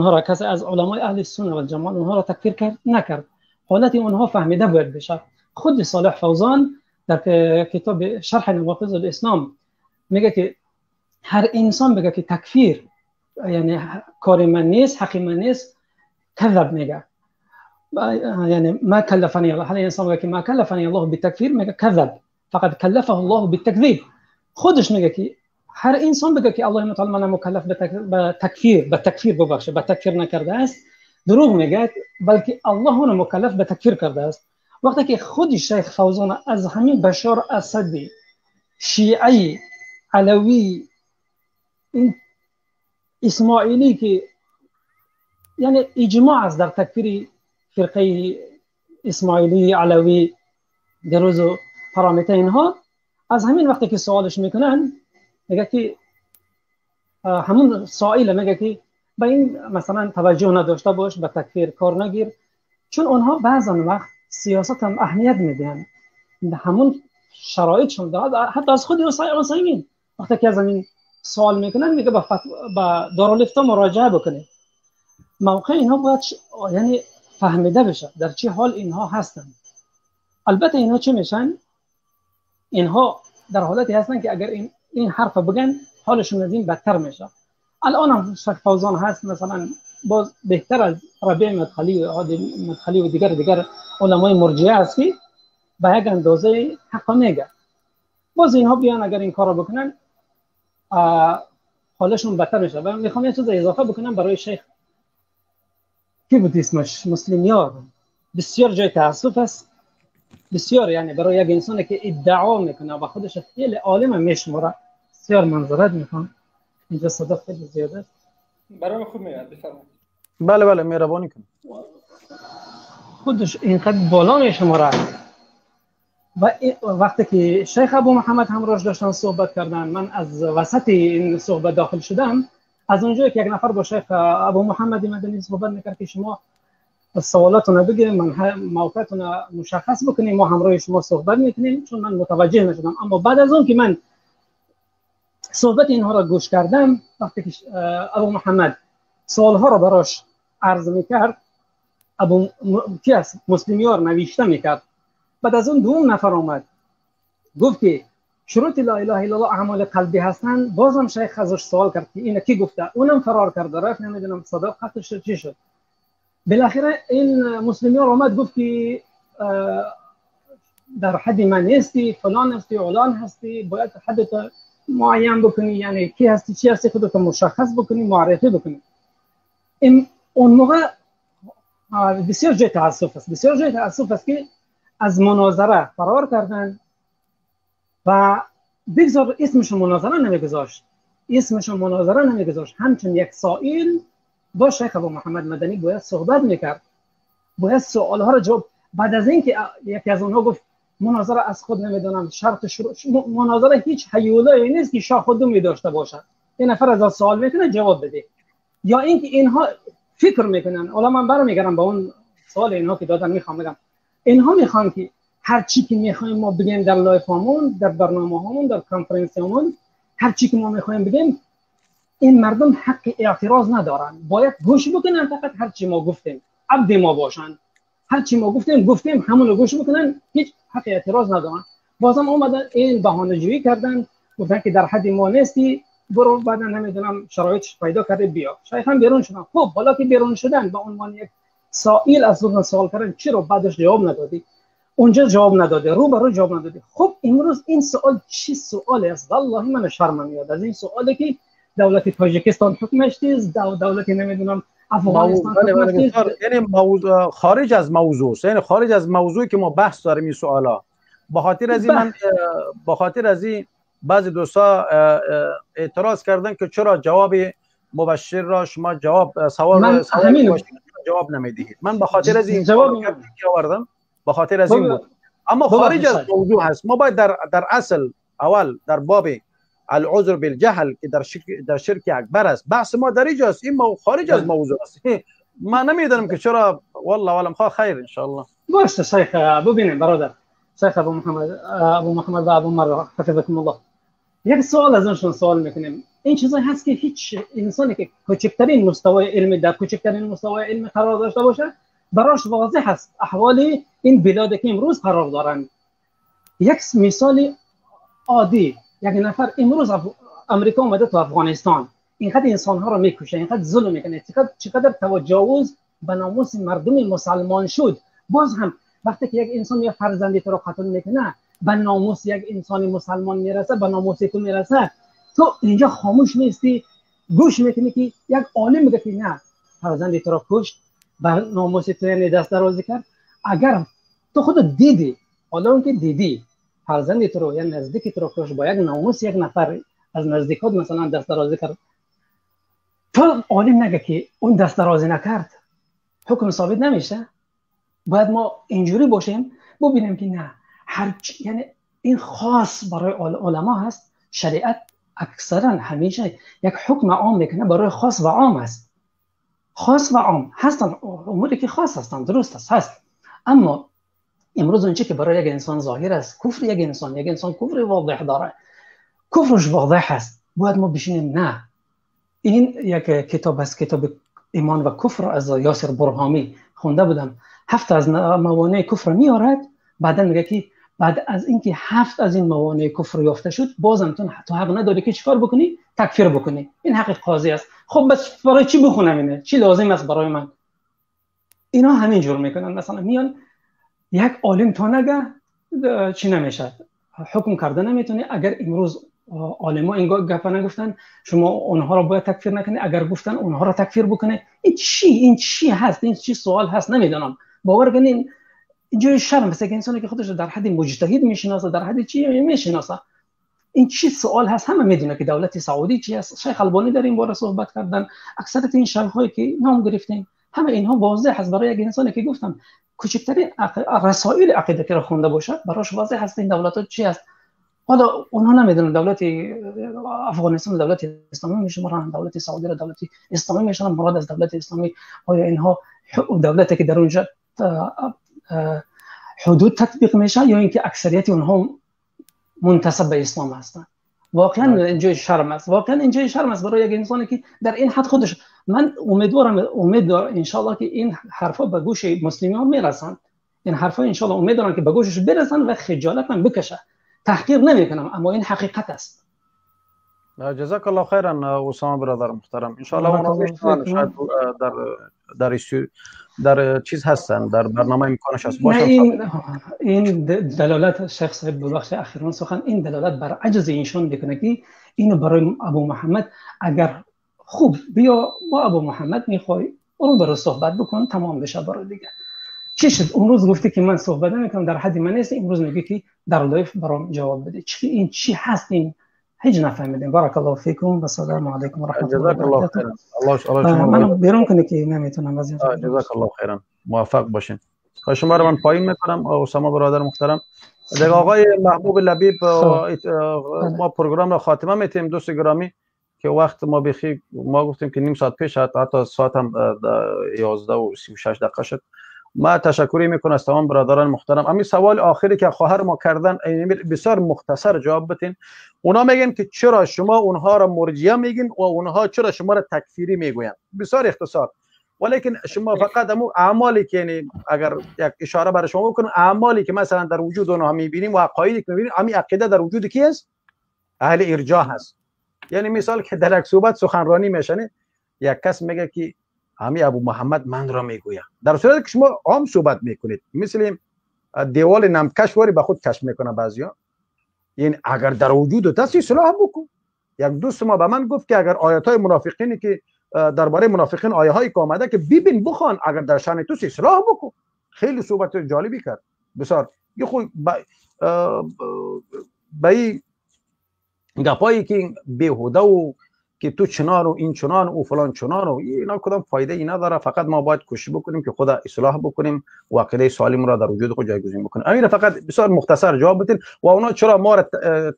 را، کسی از علمای اهل سنت و جماعت اونها را تکفیر کرد؟ نکرد. حالت اونها فهمیده باید بشه. خود صالح فوزان در کتاب شرح نواقض الاسلام میگه که هر انسان بگه که تکفیر یعنی کار من نیست، حق من نیست، کذب میگه. یعنی ما کلفنی الله، هر انسان بگه که ما کلفنی الله بالتکفیر میگه کذب، فقط کلفه الله بالتکذیب. خودش میگه که هر انسان بگه که الله تعالی من مکلف به تکفیر ببخشه، به تکفیر نکرده است، دروغ میگه، بلکه الله اون مکلف به تکفیر کرده است. وقتی که خود شیخ فوزان از همین بشار اسدی شیعی علوی این اسماعیلی که یعنی اجماع است در تکفیر فرقه اسماعیلی علوی دروز و پارامتر اینها، از همین وقتی که سوالش میکنن میگه که همون سائل میگه که به این مثلا توجه نداشته باش، به تکفیر کار نگیر، چون اونها بعضا وقت سیاست هم اهمیت میدن، همون شرایطشون داد. حتی از خود عثیمین وقتی که از این سوال میکنن میگه به دارالفتا مراجعه بکنه. موقع اینها باید یعنی فهمیده بشه در چه حال اینها هستن. البته اینها چه میشن؟ اینها در حالتی هستن که اگر این حرف بگن حالشون از این بدتر میشه. الان هم شیخ فوزان هست مثلا باز بهتر از ربیع مدخلی و دیگر علمای مرجعه است که به یک اندازه حق میگه. باز اینها بیان اگر این کارو بکنن حالشون بدتر میشه. و میخوام یه چیز اضافه بکنم برای شیخ کی بود اسمش، مسلمیار، بسیار جای تاسف است، بسیار یعنی برای یک انسانی که ادعا میکنه و خودش خیلی عالم میشموره. بسیار منظرت میخوام اینجا صدا خیلی زیاده برای خوب میاد. بفرمایید. بله مهربانی کن. خودش اینقدر بالا میشموره و وقتی که شیخ ابو محمد همراهش داشتن صحبت کردن، من از وسط این صحبت داخل شدم. از اونجایی که یک نفر با شیخ ابو محمد مدنی صحبت میکرد که شما سوالاتونو بگید، من موقعتون مشخص بکنیم، ما همراه شما صحبت میکنیم، چون من متوجه نشدم. اما بعد از اون که من صحبت اینها را گوش کردم، وقتی که ابو محمد سوالها را براش عرض میکرد، مسلمیار نوشته میکرد. بعد از اون دوم نفر آمد گفت که شروط لا اله الا الله اعمال قلبی هستند. بازم شیخ ازش سوال کرد که اینو کی گفته؟ اونم فرار کرد، رفت نمیدونم صدا خطش چی شد. بالاخره این مسلمیار آمد گفت که در حد من نیستی، فلان هستی، علان هستی، باید حدت معین بکنی، یعنی کی هستی چی هستی خودت مشخص بکنی، معرفی بکنی. اون موقع بسیار جای تاسف است، بسیار جای تاسف است که از مناظره فرار کردن و بگذار اسمش مناظره نمیگذاشت، همچون یک سائل با شیخ ابو محمد مدنی باید صحبت میکرد، باید سوالها را جواب. بعد از اینکه یکی از اونها گفت مناظره از خود نمیدونم شرط شروع، مناظره هیچ هیولایی نیست که شاه خود داشته باشد. یه نفر از سوال میکنه جواب بده، یا اینکه اینها فکر میکنن. حالا من برمیگردم به اون سوال اینها که دادن. میخوام بگم اینها میخوان که هر چی که میخوایم ما بگیم در لایفمون، در برنامه‌هامون، در کنفرانسیامون، هر چی که ما میخوایم بگیم، این مردم حق اعتراض ندارن، باید گوش بکنن. فقط هر چی ما گفتیم عبد ما باشن، هر چی ما گفتیم همون رو گوش بکنن، هیچ حق اعتراض ندارن. بازم اومدن این بهانه‌جویی کردن، گفتن که در حد ما نیستی، برو بعدا نمیدونم شرایطش پیدا کرده بیا. شیخ هم بیرون شدن. خب حالا که بیرون شدن به عنوان یک سائل از اون سوال کردن، چرا بعدش جواب ندادی؟ اونجا جواب نداده، رو جواب نداده. خب امروز این سوال چی سوالی است؟ والله من شرمم میاد از این سوالی که دولت تاجیکستان حکمش نیست، دولت نمیدونم افغانستان حکمش نیست. یعنی موضوع خارج از موضوع است، یعنی خارج از موضوعی که ما بحث داریم این سوالا. به خاطر از این بعضی دوستا اعتراض کردن که چرا جواب مبشر را شما سوال جواب نمیدید. من به خاطر از این جواب آوردم، به خاطر از این بود. اما خارج از موضوع هست. ما باید در اصل اول در باب العذر بالجهل که در شرک اکبر است، بحث ما در اینجاست. این خارج از موضوع است. من نمیدونم که چرا. والله علم خواه خیر ان شاء الله. باشه شیخ، ببینید برادر شیخ ابو محمد و ابو مروه حفظكم الله، یک سوال ازشون سوال میکنیم. این چیزایی هست که هیچ انسانی که کوچکترین مستوای علمی در کوچکترین مستوای علمی قرار داشته باشه براش واضح است احوال این بلادی که امروز قرار دارند. یک مثال عادی، یک نفر امروز امریکا اومده تو افغانستان، اینقدر انسان‌ها رو میکشه، اینقدر ظلم میکنه، چقدر تجاوز به ناموس مردم مسلمان شد. باز هم وقتی که یک انسان یا فرزندی تو رو قتل میکنه، به ناموس یک انسان مسلمان میرسه، به ناموس تو میرسه، تو اینجا خاموش نیستی، گوش میکنی که یک عالم میگه که نه فرزندی تو رو کشت، به ناموس تو یعنی دست درازی کرد. اگر تو خود دیدی، حالا اون که دیدی فرزند تو رو یا نزدیک تو رو کش با یک ناموس یک نفر از نزدیکات مثلا دست درازی کرد، تو عالم نگه که اون دست درازی نکرد حکم ثابت نمیشه. باید ما اینجوری باشیم ببینیم که نه، یعنی این خاص برای علما هست. شریعت اکثرا همیشه یک حکم عام میکنه برای خاص و عام است. خاص و عام هستن اموری که خاص هستن، درست هست. اما امروز اونچه که برای یک انسان ظاهر است، کفر یک انسان کفر واضح داره، کفرش واضح است، باید ما بشینیم نه. این یک کتاب است، کتاب ایمان و کفر از یاسر برهامی خونده بودم. 7 از موانع کفر میارد، بعدا میگه که بعد از اینکه 7 از این موانع کفر یافته شد بازم تو حق نداری که چیکار بکنی؟ تکفیر بکنی. این حق قاضی است. خب بس برای چی بخونم اینه؟ چی لازم است برای من؟ اینا همین جور میکنن. مثلا میان یک عالم تو نگه چی نمیشه، حکم کرده نمیتونه. اگر امروز عالما این گپ نگفتن شما اونها رو باید تکفیر نکنی، اگر گفتن اونها رو تکفیر بکنه، این چی هست؟ این چی سوال هست؟ نمیدونم. باور کنین اینجوری شرم است که انسانی که خودش در حد مجتهد میشناسه، در حد چی میشناسه، این چی سوال هست؟ همه میدونه که دولت سعودی چی است. شیخ البانی در این باره صحبت کردن، اکثریت این شیخ هایی که نام گرفتیم همه اینها واضح هست برای یک انسانی که گفتم کوچکترین رسائل عقیده که رو خونده باشه براش واضح هست این دولت ها چی است. حالا اونها نمیدونن دولت افغانستان دولت اسلامی میشمارن، دولت سعودی رو دولت اسلامی میشمارن. مراد از دولت اسلامی آیا اینها دولتی که در اونجا حدود تطبیق میشه یا اینکه اکثریت اونها منتسب به اسلام هستن؟ واقعا اینجای شرم است، واقعا اینجای شرم است برای یک انسانی که در این حد خودش. من امید دارم ان شاء الله که این حرفا به گوش مسلمان میرسن. این حرفا ان شاء الله امید دارم که به گوشش برسن و خجالت من بکشه. تحقیر نمیکنم اما این حقیقت است. جزاک الله خیرا اسامه برادر محترم. ان شاء الله اونا شاید در چیز هستن، در برنامه امکانش هست باشه. این دلالت شیخ صاحب ببخش اخیرا سخن، این دلالت بر عجز اینشون میکنه که اینو برای ابو محمد اگر خوب بیا با ابو محمد میخوای اون برای صحبت بکن تمام بشه برای دیگه. چی شد اون روز گفتی که من صحبت نمیکنم در حد من نیست، امروز میگه که در لایف برام جواب بده. این چی هست؟ این هیچ نفهمیدیم. بارک الله فیکم و السلام علیکم و رحمت الله و برکاته. الله من بیرون کنه که نمیتونم از این. جزاک الله خیرا، موفق باشین. شما رو من پایین میکنم اسامه برادر محترم. دیگه آقای محبوب لبیب ما پروگرام رو خاتمه میتیم. دوست گرامی که وقت ما بخی ما گفتیم که نیم ساعت پیش حتی ساعت هم 11:36 شد. ما تشکری میکنم از تمام برادران محترم. همین سوال آخری که خواهر ما کردن بسیار مختصر جواب بدین. اونا میگن که چرا شما اونها را مرجئه میگین و اونها چرا شما را تکفیری میگوین. بسیار اختصار. ولیکن شما فقط همون اعمالی که یعنی اگر یک اشاره برای شما بکنم، اعمالی که مثلا در وجود اونها میبینیم و عقایدی که میبینیم، همین عقیده در وجود کی است؟ اهل ارجاء هست. یعنی مثال که در یک صحبت سخنرانی میشنه یک کس میگه که همین ابو محمد من را میگوید، در صورتی که شما عام صحبت میکنید مثل دیوال نمکش واری به خود کش میکنه بعضیا. یعنی اگر در وجود دست اصلاح بکن. یک دوست ما به من گفت که اگر آیات های منافقینی که درباره منافقین آیه هایی که آمده که ببین بخوان اگر در شأن تو اصلاح بکن. خیلی صحبت جالبی کرد. بسیار یه خود به گپایی که بیهوده و که تو چنان و این چنان و فلان چنان و اینا کدام فایده ای نداره. فقط ما باید کوشش بکنیم که خدا اصلاح بکنیم و عقیده سالم را در وجود خود جایگزین بکنیم. امیر فقط بسیار مختصر جواب بدین. و اونا چرا ما را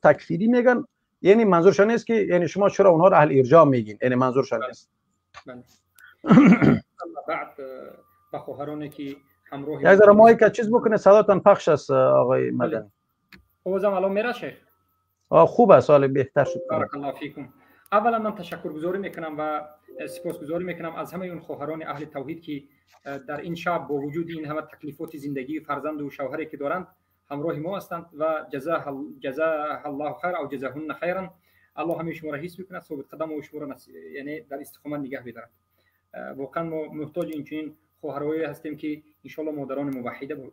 تکفیری میگن؟ یعنی منظورشان نیست که یعنی شما چرا اونها را اهل ارجاء میگین، یعنی منظورشان نیست. بعد با خواهرانی که همراه یک ذره مایک چیز بکنه صداتون پخش است آقای مدنی. اوزم الان میره شیخ؟ خوب است، حالا بهتر شد. بارک الله فیکم. اولا من تشکرگزاری میکنم و سپاسگزاری میکنم از همه اون خواهران اهل توحید که در این شب با وجود این همه تکلیفات زندگی فرزند و شوهری که دارند همراه ما هستند و جزاه الله خیر او جزاهن خیرا. الله همه شما را حفظ بکنه، ثابت قدم و شما را یعنی در استقامت نگه بدارد. واقعا ما محتاج این خواهرایی هستیم که ان شاء الله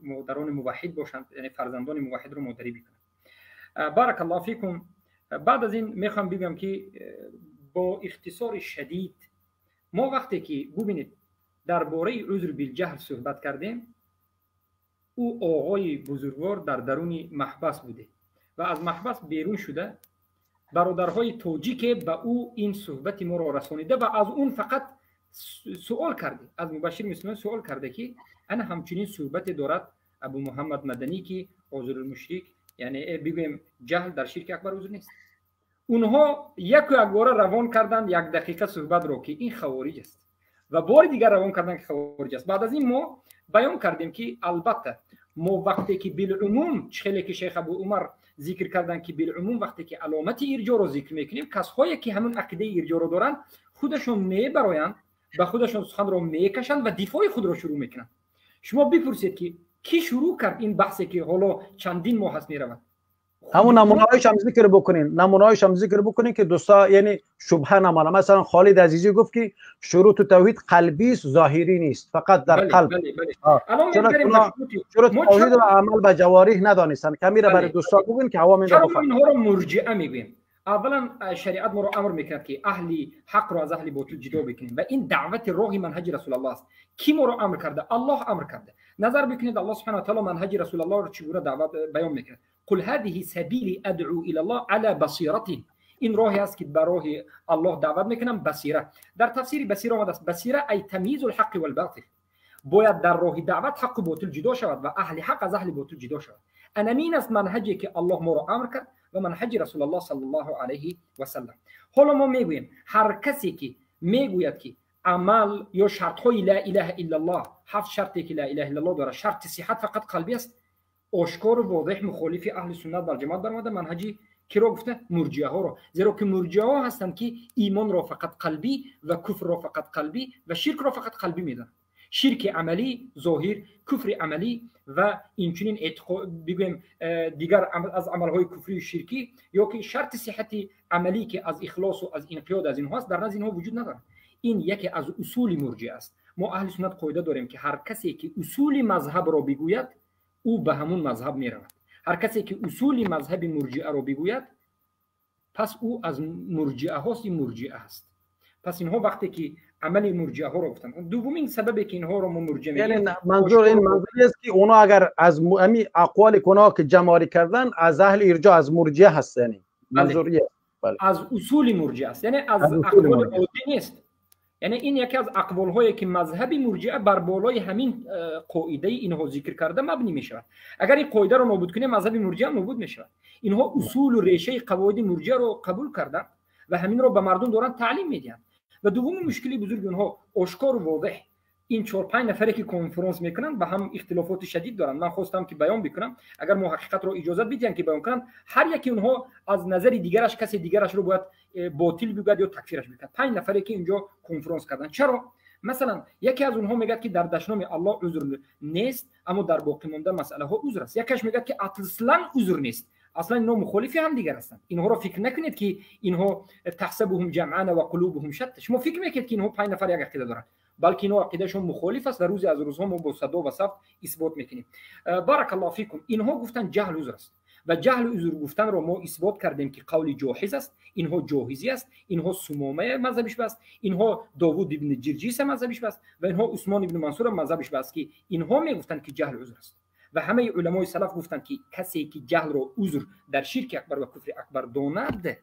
مادران موحد باشند، یعنی فرزندان موحد رو مادری بکنند. بارک الله فیکم. بعد از این میخوام بگم که با اختصار شدید ما وقتی که ببینید درباره عذر بالجهل صحبت کردیم، او آقای بزرگوار در درون محبس بوده و از محبس بیرون شده، برادرهای توجیک به او این صحبت ما را رسانیده و از اون فقط سوال کرده، از مبشر مسلمان سوال کرده که انا همچنین صحبت دارد ابو محمد مدنی که عذر المشرک یعنی بگویم جهل در شرک اکبر عذر نیست. اونها یک بار روان کردند 1 دقیقه صحبت رو که این خوارج است و بار دیگر روان کردند که خوارج است. بعد از این ما بیان کردیم که البته ما وقتی که بالعموم خیلی که شیخ ابو عمر ذکر کردن که بالعموم وقتی که علامت ارجاع رو ذکر میکنیم، کسایی که همون عقیده ارجاع رو دارن خودشون میبرایند به خودشون سخن رو میکشند و دفاع خود رو شروع میکنند. شما بپرسید که کی شروع کرد این بحثی که حالا چندین ماه هست میرود؟ همون نمونه‌هایش هم ذکر بکنین، که دوستا یعنی شبهه نمانه. مثلا خالد عزیزی گفت که شروط توحید قلبی است، ظاهری نیست، فقط در قلب. شروط توحید و عمل به جوارح ندانستن. کمیره برای دوستا بگین که عوام این رو بفهمن. اینها رو مرجئه میگیم. اولا شریعت ما رو امر میکرد که اهل حق رو از اهل باطل جدا بکنیم و این دعوت راه منهج رسول الله است. کی ما رو امر کرده؟ الله امر کرده. نظر بکنید الله سبحانه و تعالی منهج رسول الله رو چگونه دعوت بیان میکنه. قل هذه سبیلی ادعو الى الله على بصیرة. این راهی است که برای الله دعوت میکنم، بصیره. در تفسیر بصیره آمده است بصیره ای تمییز الحق والباطل. باید در راه دعوت حق و باطل جدا شود و اهل حق از اهل باطل جدا شود. این است منهجی که الله ما رو امر کرد و منهج رسول الله صلی الله علیه و سلم. حالا ما میگوییم هر کسی که میگوید که عمل یا شرط های لا اله الا الله، 7 شرطی که لا اله الا الله داره، شرط صحت فقط قلبی است، آشکار و واضح مخالف اهل سنت و جماعت برآمده. منهجی کی رو گفته؟ مرجئه ها رو. زیرا که مرجئه ها هستند که ایمان را فقط قلبی و کفر را فقط قلبی و شرک را فقط قلبی میدن. شرک عملی ظاهر، کفر عملی و اینچنین اعتقاد بگویم دیگر از عملهای کفری و شرکی، یا که شرط صحت عملی که از اخلاص و از انقیاد از اینها است، در نزد اینها وجود نداره. این یکی از اصول مرجئه است. ما اهل سنت قاعده داریم که هر کسی که اصول مذهب را بگوید او به همون مذهب می رود. هر کسی که اصول مذهب مرجئه را بگوید پس او از مرجئه هاست، این مرجئه است. پس اینها وقتی که عمل مرجئه ها رو گفتن. دومین سببی که اینها رو ما مرجئه میگیم، یعنی منظور این منظوری است که اونا اگر از امی اقوال کنا که جماری کردن از اهل ارجاء، از مرجئه هست. یعنی منظوریه از اصول مرجئه است، یعنی از اقوال عادی نیست. یعنی این یکی از اقوال هایی که مذهب مرجئه بر بالای همین قاعده اینها ذکر کرده مبنی می شود. اگر این قاعده رو نابود کنیم مذهب مرجئه نابود می شود. اینها اصول و ریشه قواعد مرجئه رو قبول کردن و همین رو به مردم دارن تعلیم میدن. و دوم مشکلی بزرگ اونها آشکار و واضح، این 4-5 نفری که کنفرانس میکنن به هم اختلافات شدید دارن. من خواستم که بیان بکنم اگر محققات رو اجازه بدین که بیان کنن، هر یکی اونها از نظر دیگرش کسی دیگرش رو باید باطل بگوید یا تکفیرش بکنه. 5 نفری که اینجا کنفرانس کردن. چرا؟ مثلا یکی از اونها میگه که در دشنام الله عذر نیست، اما در باقی مانده مسئله ها عذر است. یکیش میگه که اصلا عذر نیست. اصلا اینا مخالفی هم دیگر هستند. اینها رو فکر نکنید که اینها تحسبهم جمعا و قلوبهم شتى. شما فکر میکنید که اینها 5 نفر یک عقیده دارن، بلکه اینها عقیدهشون مخالف است و روزی از روزها ما با صدا و صف اثبات میکنیم. بارک الله فیکم. اینها گفتن جهل عذر است و جهل عذر گفتن رو ما اثبات کردیم که قول جاحظ است. اینها جاحظی است، اینها سمامه مذهبش است، اینها داوود ابن جرجیس مذهبش است و اینها عثمان ابن منصور مذهبش است که اینها میگفتن که جهل عذر است. و همه علمای سلف گفتن که کسی که جهل رو عذر در شرک اکبر و کفر اکبر داند،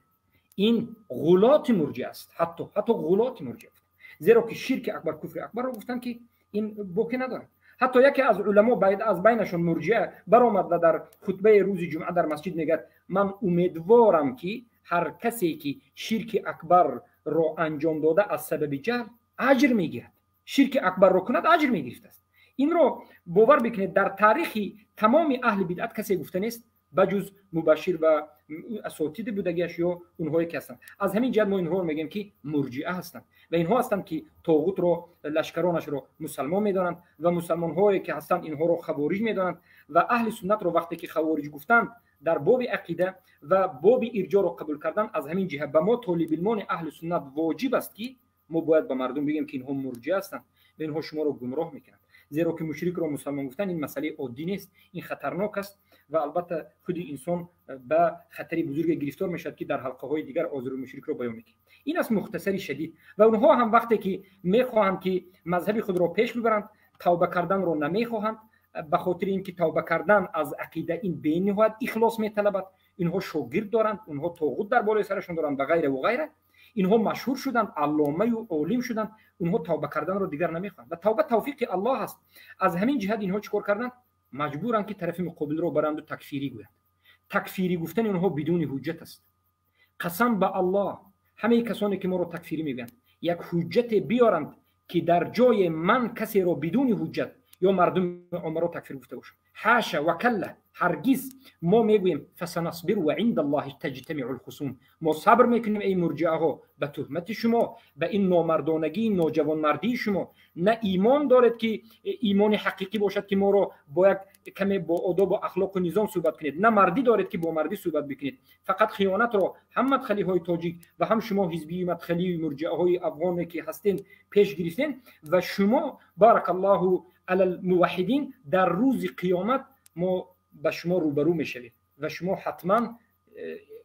این غلات مرجئه است. حتی غلات مرجئه، زیرا که شرک اکبر کفر اکبر رو گفتن که این بوکی نداره. حتی یکی از علما باید از بینشون مرجئه برآمد و در خطبه روز جمعه در مسجد میگه من امیدوارم که هر کسی که شرک اکبر رو انجام داده از سبب جهل اجر میگیرد. شرک اکبر رو کند اجر میگیرد است. این رو باور بکنید در تاریخ تمام اهل بدعت کسی گفته نیست بجز مبشر و اساتید بودگیش یا اونهایی که هستند. از همین جهت ما اینها رو میگیم که مرجئه هستند و اینها هستند که طاغوت رو، لشکرانش رو مسلمان میدانند و مسلمان هایی که هستند اینها رو خوارج میدانند. و اهل سنت رو وقتی که خوارج گفتند در باب عقیده و باب ارجاع رو قبول کردن، از همین جهت به ما طالب علمان اهل سنت واجب است که ما باید به مردم بگیم که اینها مرجئه هستند و اینها شما رو گمراه میکنند. زیرا که مشرک رو مسلمان گفتن این مسئله عادی نیست، این خطرناک است و البته خود انسان به خطری بزرگ گرفتار میشد که در حلقه های دیگر آزار مشرک رو بیان میکنه. این است مختصری شدید. و اونها هم وقتی که میخواهند که مذهب خود را پیش ببرند توبه کردن رو نمیخواهند، به خاطر اینکه توبه کردن از عقیده این به نهایت اخلاص میطلبد. اینها شاگرد دارند، اونها طاغوت در بالای سرشون دارند و غیره و غیره. اینها مشهور شدند، علامه و عالم شدند، اونها توبه کردن رو دیگر نمیخواهند و توبه توفیق الله است. از همین جهت اینها چیکار کردن؟ مجبورن که طرف مقابل رو برند و تکفیری گویند. تکفیری گفتن اونها بدون حجت است. قسم به الله همه کسانی که ما رو تکفیری میگویند یک حجت بیارند که در جای من کسی رو بدون حجت یا مردم عمر رو تکفیر گفته باشند. حاشا و کله، هرگز ما میگوییم فسنصبر و عند الله تجتمع الخصوم. ما صبر میکنیم ای مرجعه ها به تهمت شما، به این نامردانگی نوجوانمردی شما. نه ایمان دارد که ایمان حقیقی باشد که ما رو با یک کمی با آداب و اخلاق و نظام صحبت کنید، نه مردی دارد که با مردی صحبت بکنید. فقط خیانت رو هم مدخلی های تاجیک و هم شما حزبی مدخلی و مرجعه های افغان که هستین پیش گرفتین و شما بارک الله علی الموحدین در روز قیامت ما به شما روبرو میشوید و شما حتما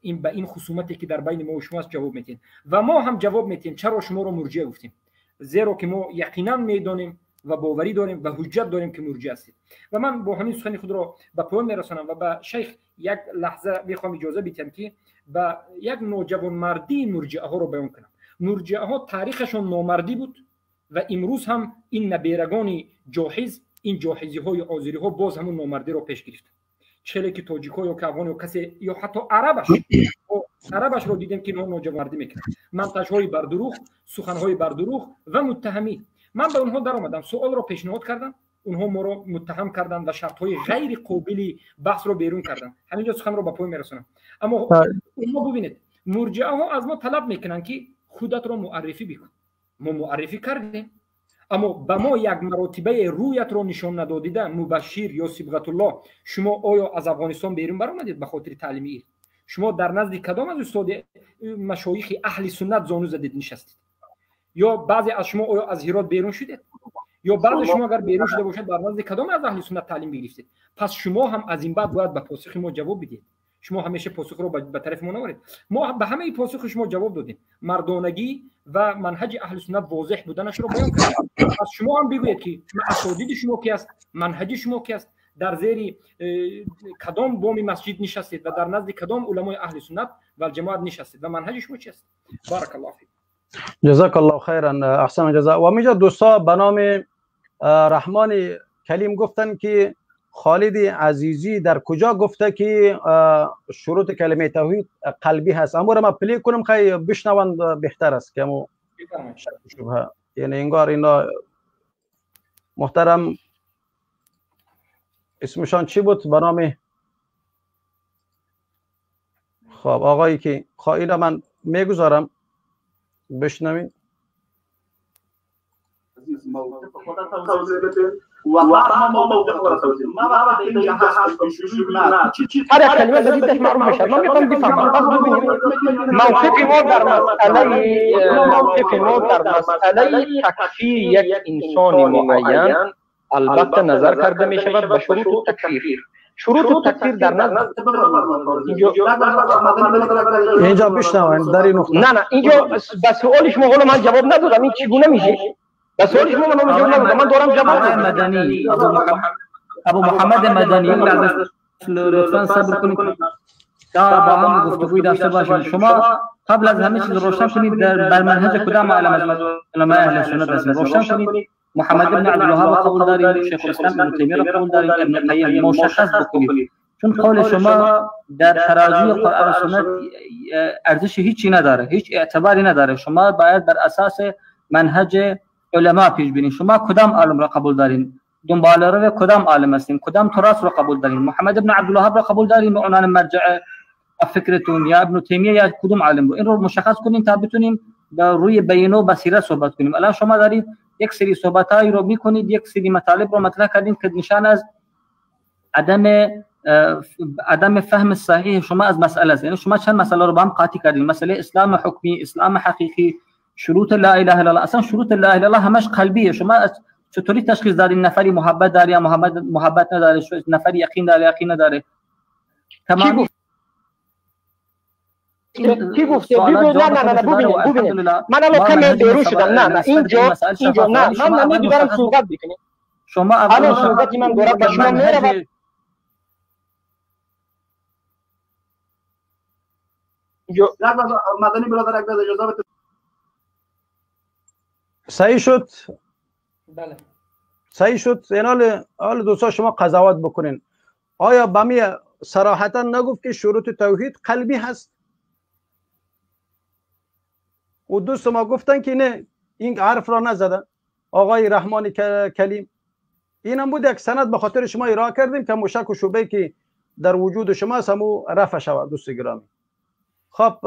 این به این خصومتی که در بین ما و شما است جواب میتین و ما هم جواب میتیم چرا شما رو مرجع گفتیم، زیرا که ما یقینا میدانیم و باوری داریم و حجت داریم که مرجع هستید. و من با همین سخن خود را به پایان میرسانم و به شیخ یک لحظه میخوام اجازه بدم که به یک نوجوان مردی مرجعه ها رو بیان کنم. مرجعه ها تاریخشون نامردی بود و امروز هم این نبیرگان جاهز، این جاهزی های آذری ها باز همون نامردی رو پیش گرفتن. چله که تاجیک ها یا که افغان یا کسی یا حتی عربش رو دیدیم که نوجوانمردی میکنن، منتج های بردروغ، سخن های بردروغ و متهمی. من به اونها در آمدم، سوال رو پیشنهاد کردم، اونها ما رو متهم کردن و شرط های غیر قابل بحث رو بیرون کردن. همینجا سخن رو به پای میرسونم. اما اونها ببینید مرجعه ها از ما طلب میکنن که خودت رو معرفی بکن. ما معرفی کردیم، اما به ما یک مراتبه رویت رو نشان ندادیده. مبشر یا صبغت الله، شما آیا از افغانستان بیرون برآمدید به خاطر تعلیمی؟ شما در نزد کدام از استاد مشایخ اهل سنت زانو زدید نشستید؟ یا بعضی از شما آیا از هرات بیرون شدید؟ یا بعضی شما اگر بیرون شده باشید در نزد کدام از اهل سنت تعلیم بگیرید؟ پس شما هم از این بعد باید به پاسخ ما جواب بدید. شما همیشه پاسخ رو به طرف ما نوارید. ما به همه پاسخ شما جواب دادیم. مردانگی و منهج اهل سنت واضح بودنش رو بیان کردیم. پس شما هم بگویید که اساتید شما کی است، منهج شما کی است، در زیر کدام بام مسجد نشستید و در نزد کدام علمای اهل سنت و الجماعت نشستید و منهج شما چی است؟ بارک الله فیک. جزاک الله خیرا، احسن الجزاء. و میجا دوستا به نام رحمان کلیم گفتن که خالد عزیزی در کجا گفته که شروط کلمه توحید قلبی هست؟ اما را ما پلی کنم خیلی بشنوند بهتر است که مو شبه یعنی انگار اینا محترم اسمشان چی بود به نام خب آقایی که خواهی من میگذارم بشنوید. و ما موضوع خود توضیح ما بعد اینجا هست هر کلمه جدیدش معروف میشه. ما میخوام بفهمم موقف ما در مسئله تکفیر یک انسان معین البته نظر کرده می شود به شروط تکفیر. شروط تکفیر در نظر اینجا بشنوید در این نقطه. نه اینجا به سوال شما قول من جواب ندادم. این چگونه میشه؟ بس سوال شما من دارم جواب مدنی ابو محمد مدنی لطفا صبر کنید تا با هم گفتگوی داشته باشیم. شما قبل از همه چیز روشن کنید بر منهج کدام علماء اهل سنت هستید. روشن کنید محمد بن عبد الوهاب قبول دارید، شیخ الاسلام ابن تیمیه را قبول دارید، ابن قیم مشخص بکنید. چون قول شما در ترازوی قرآن و سنت ارزش هیچی نداره، هیچ اعتباری نداره. شما باید بر اساس منهج علما پیش بینید. شما کدام عالم را قبول دارین؟ دنبال رو کدام عالم هستین؟ کدام تراث را قبول دارین؟ محمد بن عبد الوهاب را قبول دارین به عنوان مرجع فکرتون یا ابن تیمیه یا کدام عالم رو؟ این رو مشخص کنین تا بتونیم روی بینه و بصیرت صحبت کنیم. الان شما دارید یک سری صحبتایی رو میکنید، یک سری مطالب رو مطرح کردین که نشان از عدم فهم صحیح شما از مسئله است. یعنی شما چند مسئله رو با هم قاطی کردین، مسئله اسلام حکمی، اسلام حقیقی، شروط لا اله الا الله. اصلا شروط لا اله الا الله همش قلبیه. شما چطوری تشخیص دادین نفری محبت داره یا محبت نداره، نفری یقین داره یقین نداره؟ تمام کی گفته بگو. نه ببینید من الان کمی بیرون شدم. نه اینجا نه من نمیدونم صحبت بکنید شما الان صحبت من داره به شما میره. مدنی برادر اگر اجازه بده. صحیح شد. بله صحیح شد. حال دوستا شما قضاوت بکنین. آیا بمی صراحتا نگفت که شروط توحید قلبی هست؟ و دوست ما گفتن که نه، این حرف را نزدن. آقای رحمان کلیم این هم بود یک سند به خاطر شما ارائه کردیم که مشک و شبهه که در وجود شما است همو رفع شود. دوست گرامی، خب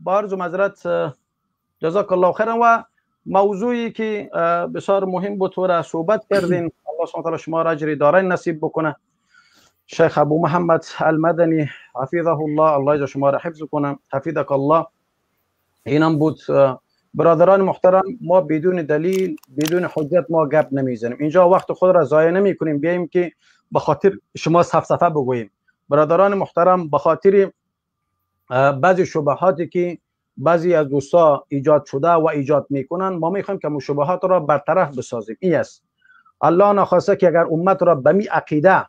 با عرض معذرت جزاک الله خیرا. و موضوعی که بسیار مهم بود و صحبت کردین، الله سبحانه و تعالی شما را اجر دارین نصیب بکنه. شیخ ابو محمد المدنی حفظه الله، الله شما را حفظ کنه، حفظک الله. اینم بود. برادران محترم، ما بدون دلیل بدون حجت ما گپ نمیزنیم. اینجا وقت خود را ضایع نمی کنیم بیایم که به خاطر شما سفسفه بگوییم. برادران محترم، به خاطر بعضی شبهاتی که بعضی از دوستا ایجاد شده و ایجاد میکنن، ما میخوایم که شبهات را برطرف بسازیم. این است الله نخواسته که اگر امت را به می عقیده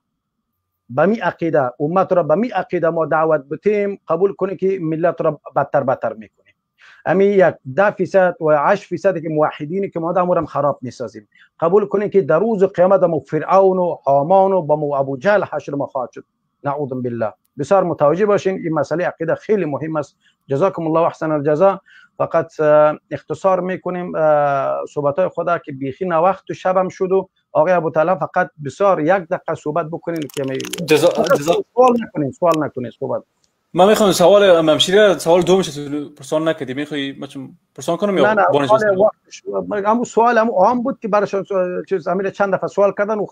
امت را به می عقیده ما دعوت بتیم، قبول کنیم که ملت را بدتر میکنیم. امی یک 10% و 8% که موحدینی که ما دامورم خراب میسازیم. قبول کنیم که در روز قیامت مو فرعون و حامان و با ابو جهل حشر ما خواهد شد. نعوذ بالله. بسیار متوجه باشین، این مسئله عقیده خیلی مهم است. جزاکم الله احسن الجزا. فقط اختصار میکنیم صحبت های خدا که بیخی نه وقت و شبم شد. و آقای ابو طالب فقط بسیار 1 دقیقه صحبت بکنین که سوال نکنین صحبت. من میخوام سوال همشیره سوال دومش پرسان نکردی، میخوای من پرسان کنم یا بانش هم سوال هم عام بود که براشون چیز امیر چند دفعه سوال کردن و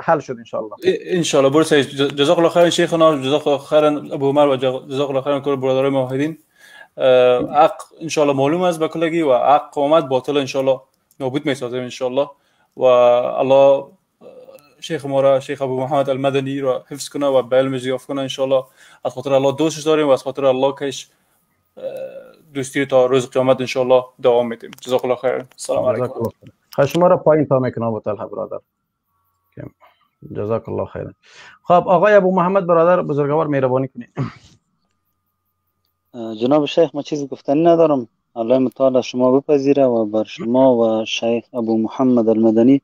حل شد ان شاء الله برو سعید. جزاک الله خیر شیخنا، جزاک الله خیر ابو عمر و جزاک الله خیر کل برادرای موحدین. حق ان شاء الله معلوم است به کلگی و حق قامت باطل ان شاء الله نابود میسازیم ان شاء الله. و الله شیخ ما را، شیخ ابو محمد المدنی را حفظ کنه و به علم ضیاف کنه ان شاء الله. از خاطر الله دوستش داریم و از خاطر الله کش دوستی تا روز قیامت ان شاء الله دوام میدیم. جزاک الله خیر. السلام علیکم. شما را پایین تا میکنم ابو طلحه برادر. جزاک الله خیر. خب آقای ابو محمد برادر بزرگوار مهربانی کنید. جناب شیخ ما چیزی گفتنی ندارم. الله متعال شما بپذیره و بر شما و شیخ ابو محمد المدنی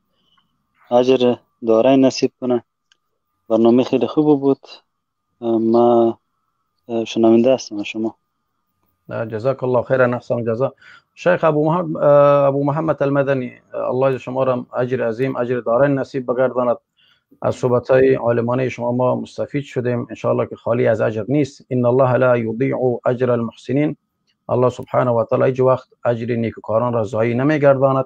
اجر دارای نصیب کنه. برنامه خیلی خوب بود. ما شنونده هستم شما. جزاک الله خیر. احسن جزا. شیخ ابو محمد المدنی الله شما را اجر عظیم اجر دارای نصیب بگرداند. از صحبت‌های عالمانه شما ما مستفید شدیم. ان شاء الله که خالی از اجر نیست. ان الله لا یضیع اجر المحسنین. الله سبحانه و تعالی هیچ وقت اجر نیکوکاران را ضایع نمیگرداند.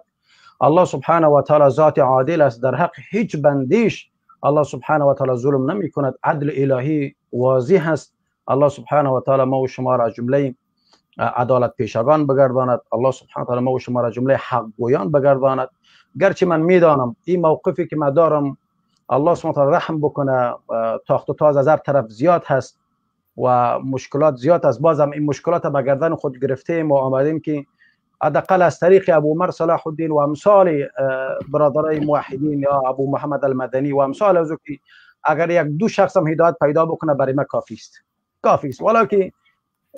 الله سبحانه و تعالی ذات عادل است، در حق هیچ بندیش الله سبحانه و تعالی ظلم نمی کند. عدل الهی واضح است. الله سبحانه و تعالی ما و شما را جمله عدالت پیشگان بگرداند. الله سبحانه و تعالی ما و شما را جمله حق گویان بگرداند. گرچه من میدانم این موقفی که من دارم الله سبحانه و تعالی رحم بکنه، تاخت و تاز از هر طرف زیاد هست و مشکلات زیاد است. بازم این مشکلات به گردن خود گرفتیم و آمدیم که حداقل از طریق ابو عمر صلاح الدین و امثال برادرای موحدین یا ابو محمد المدنی و امثال از که اگر 1-2 شخص هم هدایت پیدا بکنه برای ما کافی است. والا که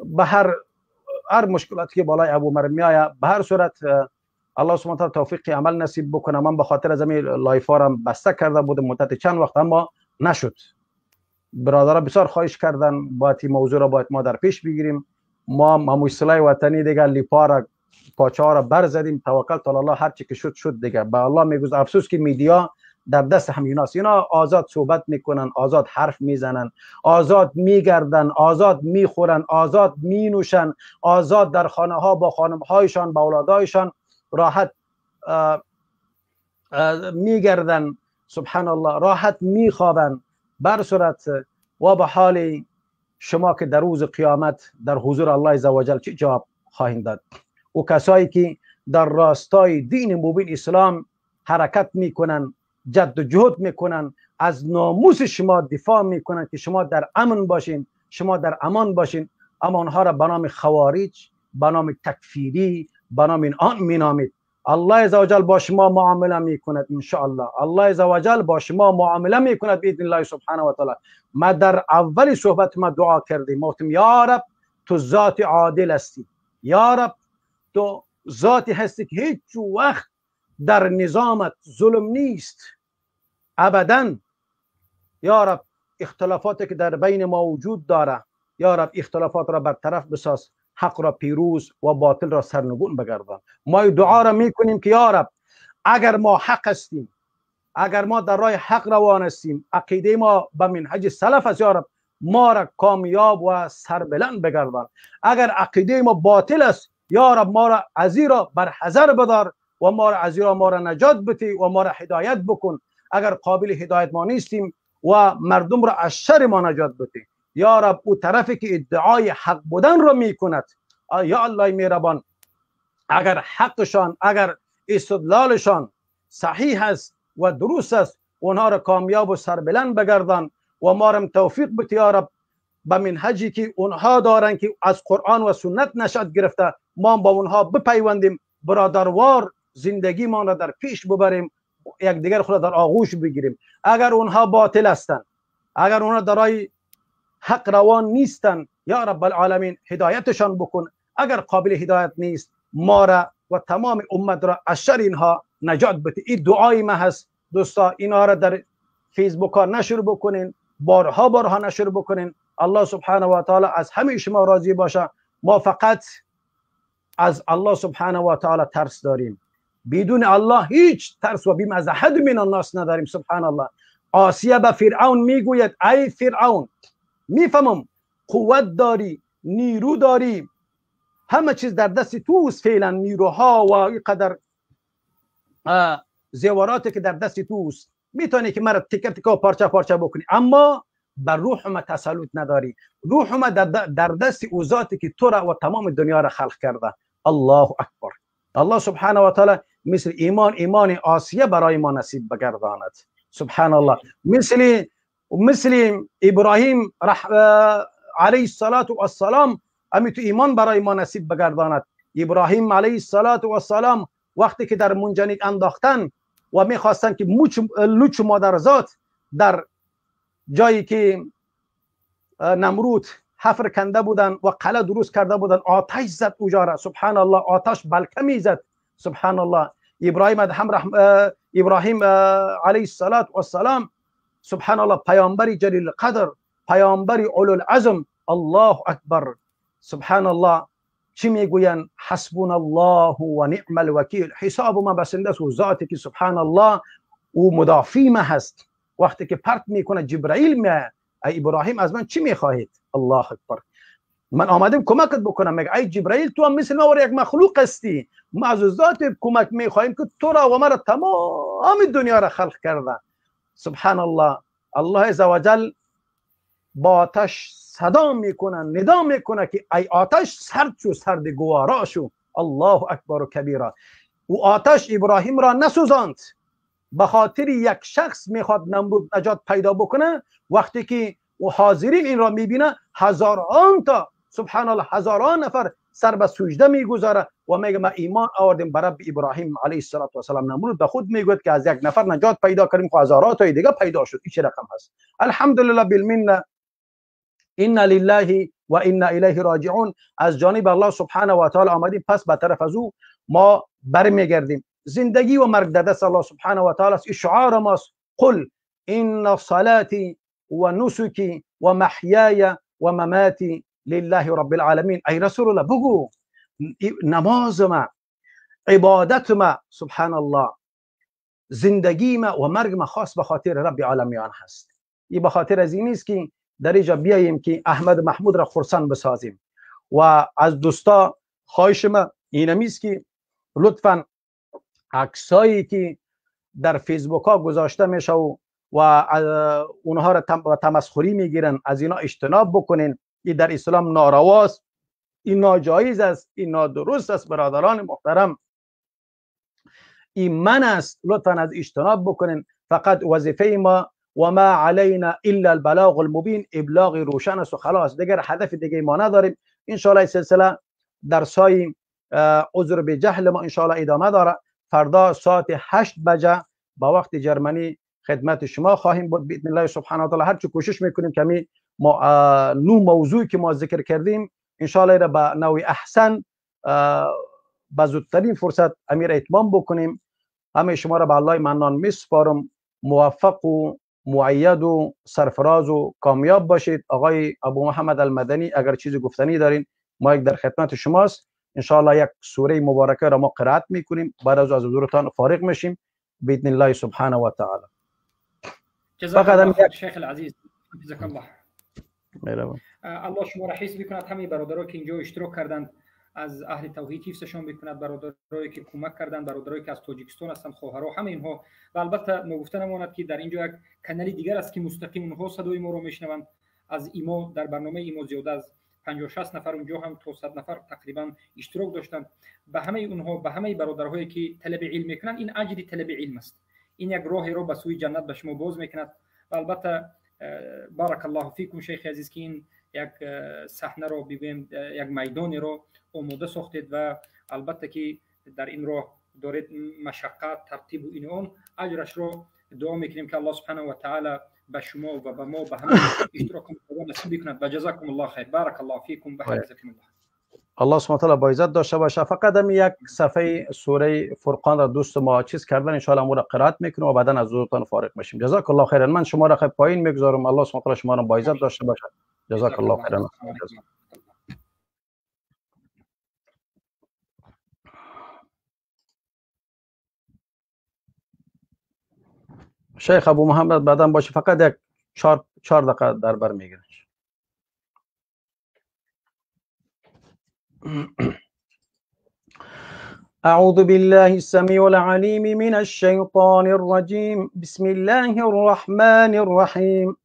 به هر مشکلاتی که بالای ابو عمر میآید به هر صورت الله سبحانه و تعالی توفیق عمل نصیب بکنه. من به خاطر از این لایفارم بسته کرده بودم مدت چند وقت اما نشد. برادرها بسیار خواهش کردن باید این موضوع را باید ما در پیش بگیریم. ما مصلای وطنی دیگه لیپا پاچه را بر زدیم. توکل تعالی الله هر چی که شد دیگه. به الله میگوز افسوس که میدیا در دست همیناست. اینا آزاد صحبت میکنن، آزاد حرف میزنن، آزاد میگردن، آزاد میخورن، آزاد مینوشن، آزاد در خانه ها با خانم هایشان با اولادایشان راحت میگردن. سبحان الله راحت میخوابن. بر صورت و به حال شما که در روز قیامت در حضور الله عزوجل چه جواب خواهید داد؟ و کسایی که در راستای دین مبین اسلام حرکت میکنن، جد و جهد میکنن، از ناموس شما دفاع میکنن که شما در امن باشین، شما در امان باشین. اما آنها را به نام خوارج، به نام تکفیری، به نام آن مینامید. الله عزوجل با شما معامله میکند ان شاء الله. الله عزوجل با شما معامله میکند باذن الله سبحانه و تعالی. ما در اول صحبت ما دعا کردیم، گفتیم یا رب تو ذات عادل هستی، یا رب تو ذاتی هستی که هیچ وقت در نظامت ظلم نیست ابدا. یا رب اختلافاتی که در بین ما وجود داره، یا رب اختلافات را برطرف بساز، حق را پیروز و باطل را سرنگون بگردان. ما دعا را میکنیم که یا رب اگر ما حق هستیم، اگر ما در راه حق روان هستیم، عقیده ما به منهج سلف است، یا رب ما را کامیاب و سربلند بگردان. اگر عقیده ما باطل است، یا رب ما را از این را بر حذر بدار و ما را از این را ما را نجات بده و ما را هدایت بکن. اگر قابل هدایت ما نیستیم و مردم را از شر ما نجات بده. یا رب او طرفی که ادعای حق بودن را میکند، یا الله مهربان، اگر حقشان، اگر استدلالشان صحیح است و درست است، اونها را کامیاب و سربلند بگردان و ما را توفیق بده یا رب به منهجی که اونها دارن که از قرآن و سنت نشأت گرفته، ما با اونها بپیوندیم، برادروار زندگی ما را در پیش ببریم، یک دیگر خود در آغوش بگیریم. اگر اونها باطل هستند، اگر اونها در راه حق روان نیستند، یا رب العالمین هدایتشان بکن. اگر قابل هدایت نیست، ما را و تمام امت را از شر اینها نجات بده. این دعای ما هست دوستا. اینا را در فیسبوک ها نشر بکنین، بارها نشر بکنین. الله سبحانه و تعالی از همه شما راضی باشه. ما فقط از الله سبحانه و تعالی ترس داریم، بدون الله هیچ ترس و بیم از احد من الناس نداریم. سبحان الله. آسیه به فرعون میگوید ای فرعون، میفهمم قوت داری، نیرو داری، همه چیز در دست توست فعلا، نیروها و اینقدر زیوراتی که در دست توست، میتونی که مرا تکه تکه و پارچه پارچه بکنی، اما بر روح ما تسلط نداری. روح ما در دست او ذاتی که تو را و تمام دنیا را خلق کرده. الله اکبر. الله سبحانه و تعالی مثل ایمان آسیه برای ما نصیب بگرداند. سبحان الله. مثل ابراهیم علیه الصلاة و السلام امی تو ایمان برای ما نصیب بگرداند. ابراهیم علیه الصلاة و السلام وقتی که در منجنیق انداختن و میخواستن که لوچ مادرزاد در جایی که نمرود حفر کنده بودن و قلعه درست کرده بودن، آتش زد اوجا. سبحان الله. آتش بلکمی زد. سبحان الله. ابراهیم علیه الصلاة و السلام سبحان الله پیامبری جلیل قدر، پیامبری اولو العزم. الله اکبر. سبحان الله. چی میگوین؟ حسبنا الله و نعم الوکیل. حساب ما بسنده است و ذاتی که سبحان الله او مدافع ما هست. وقتی که پرت میکنه جبرائیل میاد، ای ابراهیم از من چی میخواهید؟ الله اکبر. من آمدم کمکت بکنم. میگه ای جبرائیل تو هم مثل ما یک مخلوق هستی، ما از ذات کمک میخواهیم که تو را و مرا تمام دنیا را خلق کرده. سبحان الله. الله عزوجل با آتش صدا میکنه، ندا میکنه که ای آتش سرد شو، سرد گوارا شو. الله اکبر و کبیره. و آتش ابراهیم را نسوزاند. به خاطر یک شخص میخواد نمرود نجات پیدا بکنه، وقتی که و حاضرین این را میبینه، هزاران تا سبحان الله هزاران نفر سر به سجده میگذاره و میگه ما ایمان آوردیم بر رب ابراهیم علیه السلام. نمرود به خود میگوید که از یک نفر نجات پیدا کردیم، خو هزارات تا دیگه پیدا شد. این چه رقم هست؟ الحمدلله بالمنه. ان لله و انا الیه راجعون. از جانب الله سبحانه و تعالی آمدیم، پس به طرف از او ما برمیگردیم. زندگی و مرگ در دست الله سبحانه و تعالی است. شعار ماست قل ان صلاتي و نسکی و محیای و مماتی لله رب العالمین. ای رسول الله بگو نماز ما، عبادت ما، سبحان الله، زندگی ما و مرگ ما خاص به خاطر رب العالمین هست. این به خاطر از این است که در اینجا بیاییم که احمد محمود را خرسند بسازیم. و از دوستا خواهش ما اینمی است که لطفاً عکسایی که در فیسبوک ها گذاشته میشه و اونها را تمسخری میگیرن، از اینا اجتناب بکنین. این در اسلام نارواست، این ناجایز است، این نادرست است. برادران محترم، این من است. لطفاً از اجتناب بکنین. فقط وظیفه ما و ما علینا الا البلاغ المبین، ابلاغ روشن است و خلاص. دیگر هدف دیگه ما نداریم. ان شاء الله این سلسله درسای عذر به جهل ما ان شاء الله ادامه داره. فردا ساعت 8 بجه با وقت جرمنی خدمت شما خواهیم بود باذن الله سبحانه و تعالی. هر چی کوشش میکنیم که می نو موضوعی که ما ذکر کردیم ان شاء الله به نوع احسن به زودترین فرصت امیر اتمام بکنیم. همه شما را به الله منان میسپارم. موفق و مؤید و سرفراز و کامیاب باشید. آقای ابو محمد المدنی اگر چیزی گفتنی دارین ما یک در خدمت شماست. ان شاء الله یک سوره مبارکه را ما قرائت میکنیم، بعد از حضورتان فارغ میشیم باذن الله سبحانه و تعالی. جزاک الله خیر شیخ العزیز، جزاک الله. مهربان. الله شما را حفظ بکند. همه برادران که اینجا اشتراک کردند از اهل توحید حفظشان بکند، برادرایی که کمک کردند، برادرایی که از تاجیکستان هستند، خواهرها، همه اینها. و البته نگفته نماند که در اینجا یک کانال دیگر است که مستقیم اونها صدای ما رو میشنوند. از ایما در برنامه ایما زیاده از 50-60 نفر اونجا هم تا 100 نفر تقریبا اشتراک داشتند. به همه اونها، به همه برادرهایی که طلب علم میکنند، این اجر طلب علم است. این یک راهی رو به سوی جنت به شما باز میکند. و البته بارک الله فیکم شیخ عزیز که این یک صحنه رو ببینیم، یک میدانی رو آماده ساختید و البته که در این راه دارید مشقت، ترتیب و این اون، اجرش رو دعا میکنیم که الله سبحانه و تعالی به شما و به ما به همه اشتراک نصیب کند. و جزاکم الله خیر. بارک الله فیکم. بحفظکم الله. الله سبحانه و تعالی با عزت داشته باشه. فقط هم یک صفحه سوره فرقان را دوست ما چیز کردن، ان شاء الله ما را قرائت میکنیم و بعدا از حضورتان فارغ میشیم. جزاک الله خیرا. من شما را پایین میگذارم. الله سبحانه و تعالی شما را با عزت داشته باشه. جزاک الله خیرا. شیخ ابو محمد بعدم باشه، فقط یک 4 دقیقه در بر میگیره. أعوذ بالله السميع العليم من الشيطان الرجيم. بسم الله الرحمن الرحيم.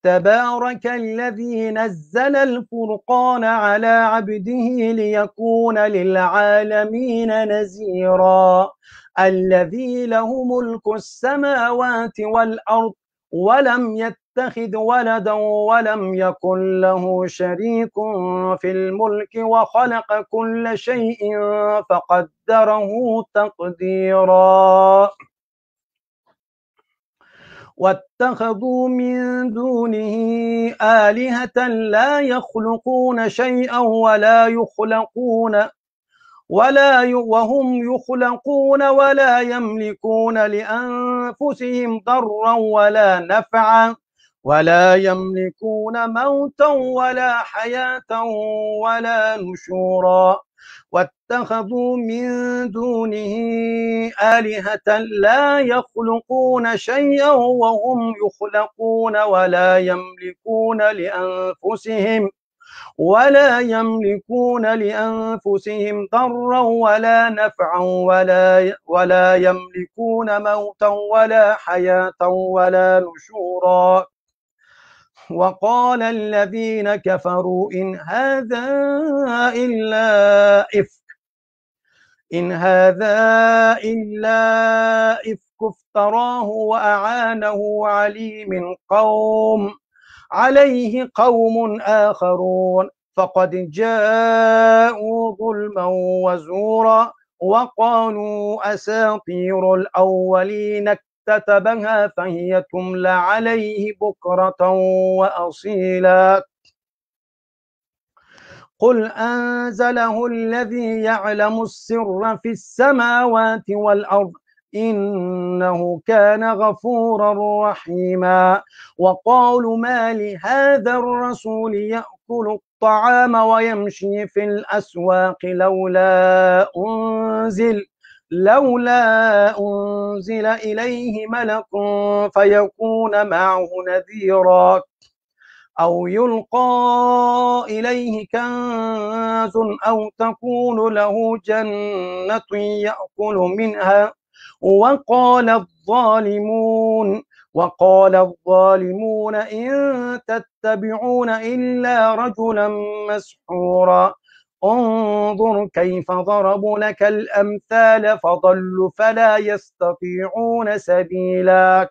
تبارك الذي نزل الفرقان على عبده ليكون للعالمين نذيرا الذي له ملك السماوات والأرض ولم يتخذ ولدا ولم يكن له شريك في الملك وخلق كل شيء فقدره تقديرا واتخذوا من دونه آلهة لا يخلقون شيئا وهم يخلقون ولا يملكون لأنفسهم ضرا ولا نفعا ولا يملكون موتا ولا حياة ولا نشورا واتخذوا من دونه آلهة لا يخلقون شيئا وهم يخلقون ولا يملكون لأنفسهم ضرا ولا نفعا ولا يملكون موتا ولا حياة ولا نشورا وقال الذين كفروا إن هذا إلا إفك افتراه وأعانه عليه قوم آخرون فقد جاءوا ظلما وزورا وقالوا أساطير الأولين اكتتبها فهي تملى عليه بكرة وأصيلا قل أنزله الذي يعلم السر في السماوات والأرض إنه كان غفورا رحيما وقالوا ما لهذا الرسول يأكل الطعام ويمشي في الأسواق لولا أنزل إليه ملك فيكون معه نذيرا أو يلقى إليه كنز أو تكون له جنة يأكل منها وقال الظالمون إن تتبعون إلا رجلا مسحورا انظر كيف ضربوا لك الأمثال فضلوا فلا يستطيعون سبيلا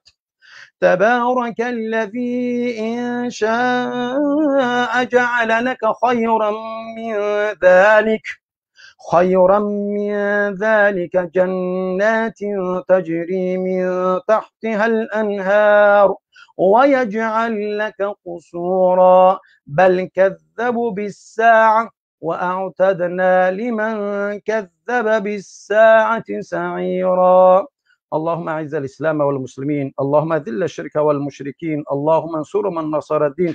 تبارك الذي إن شاء جعل لك خيرا من ذلك جنات تجري من تحتها الأنهار ويجعل لك قصورا بل كذبوا بالساعة وأعتدنا لمن كذب بالساعة سعيرا. اللهم أعز الإسلام والمسلمين، اللهم أذل الشرك والمشركين، اللهم انصر من نصر الدين،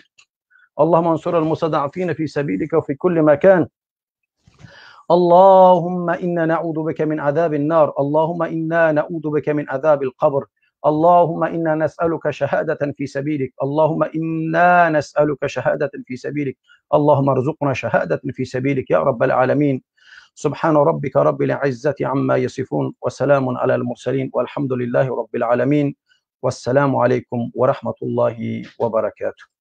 اللهم انصر المستضعفين في سبيلك وفي كل مكان. اللهم إنا نعوذ بك من عذاب النار، اللهم إنا نعوذ بك من عذاب القبر، اللهم إنا نسألك شهادة في سبيلك، اللهم إنا نسألك شهادة في سبيلك، اللهم ارزقنا شهادة في سبيلك يا رب العالمين. سبحان ربك رب العزة عما يصفون وسلام على المرسلين والحمد لله رب العالمين، والسلام عليكم ورحمة الله وبركاته.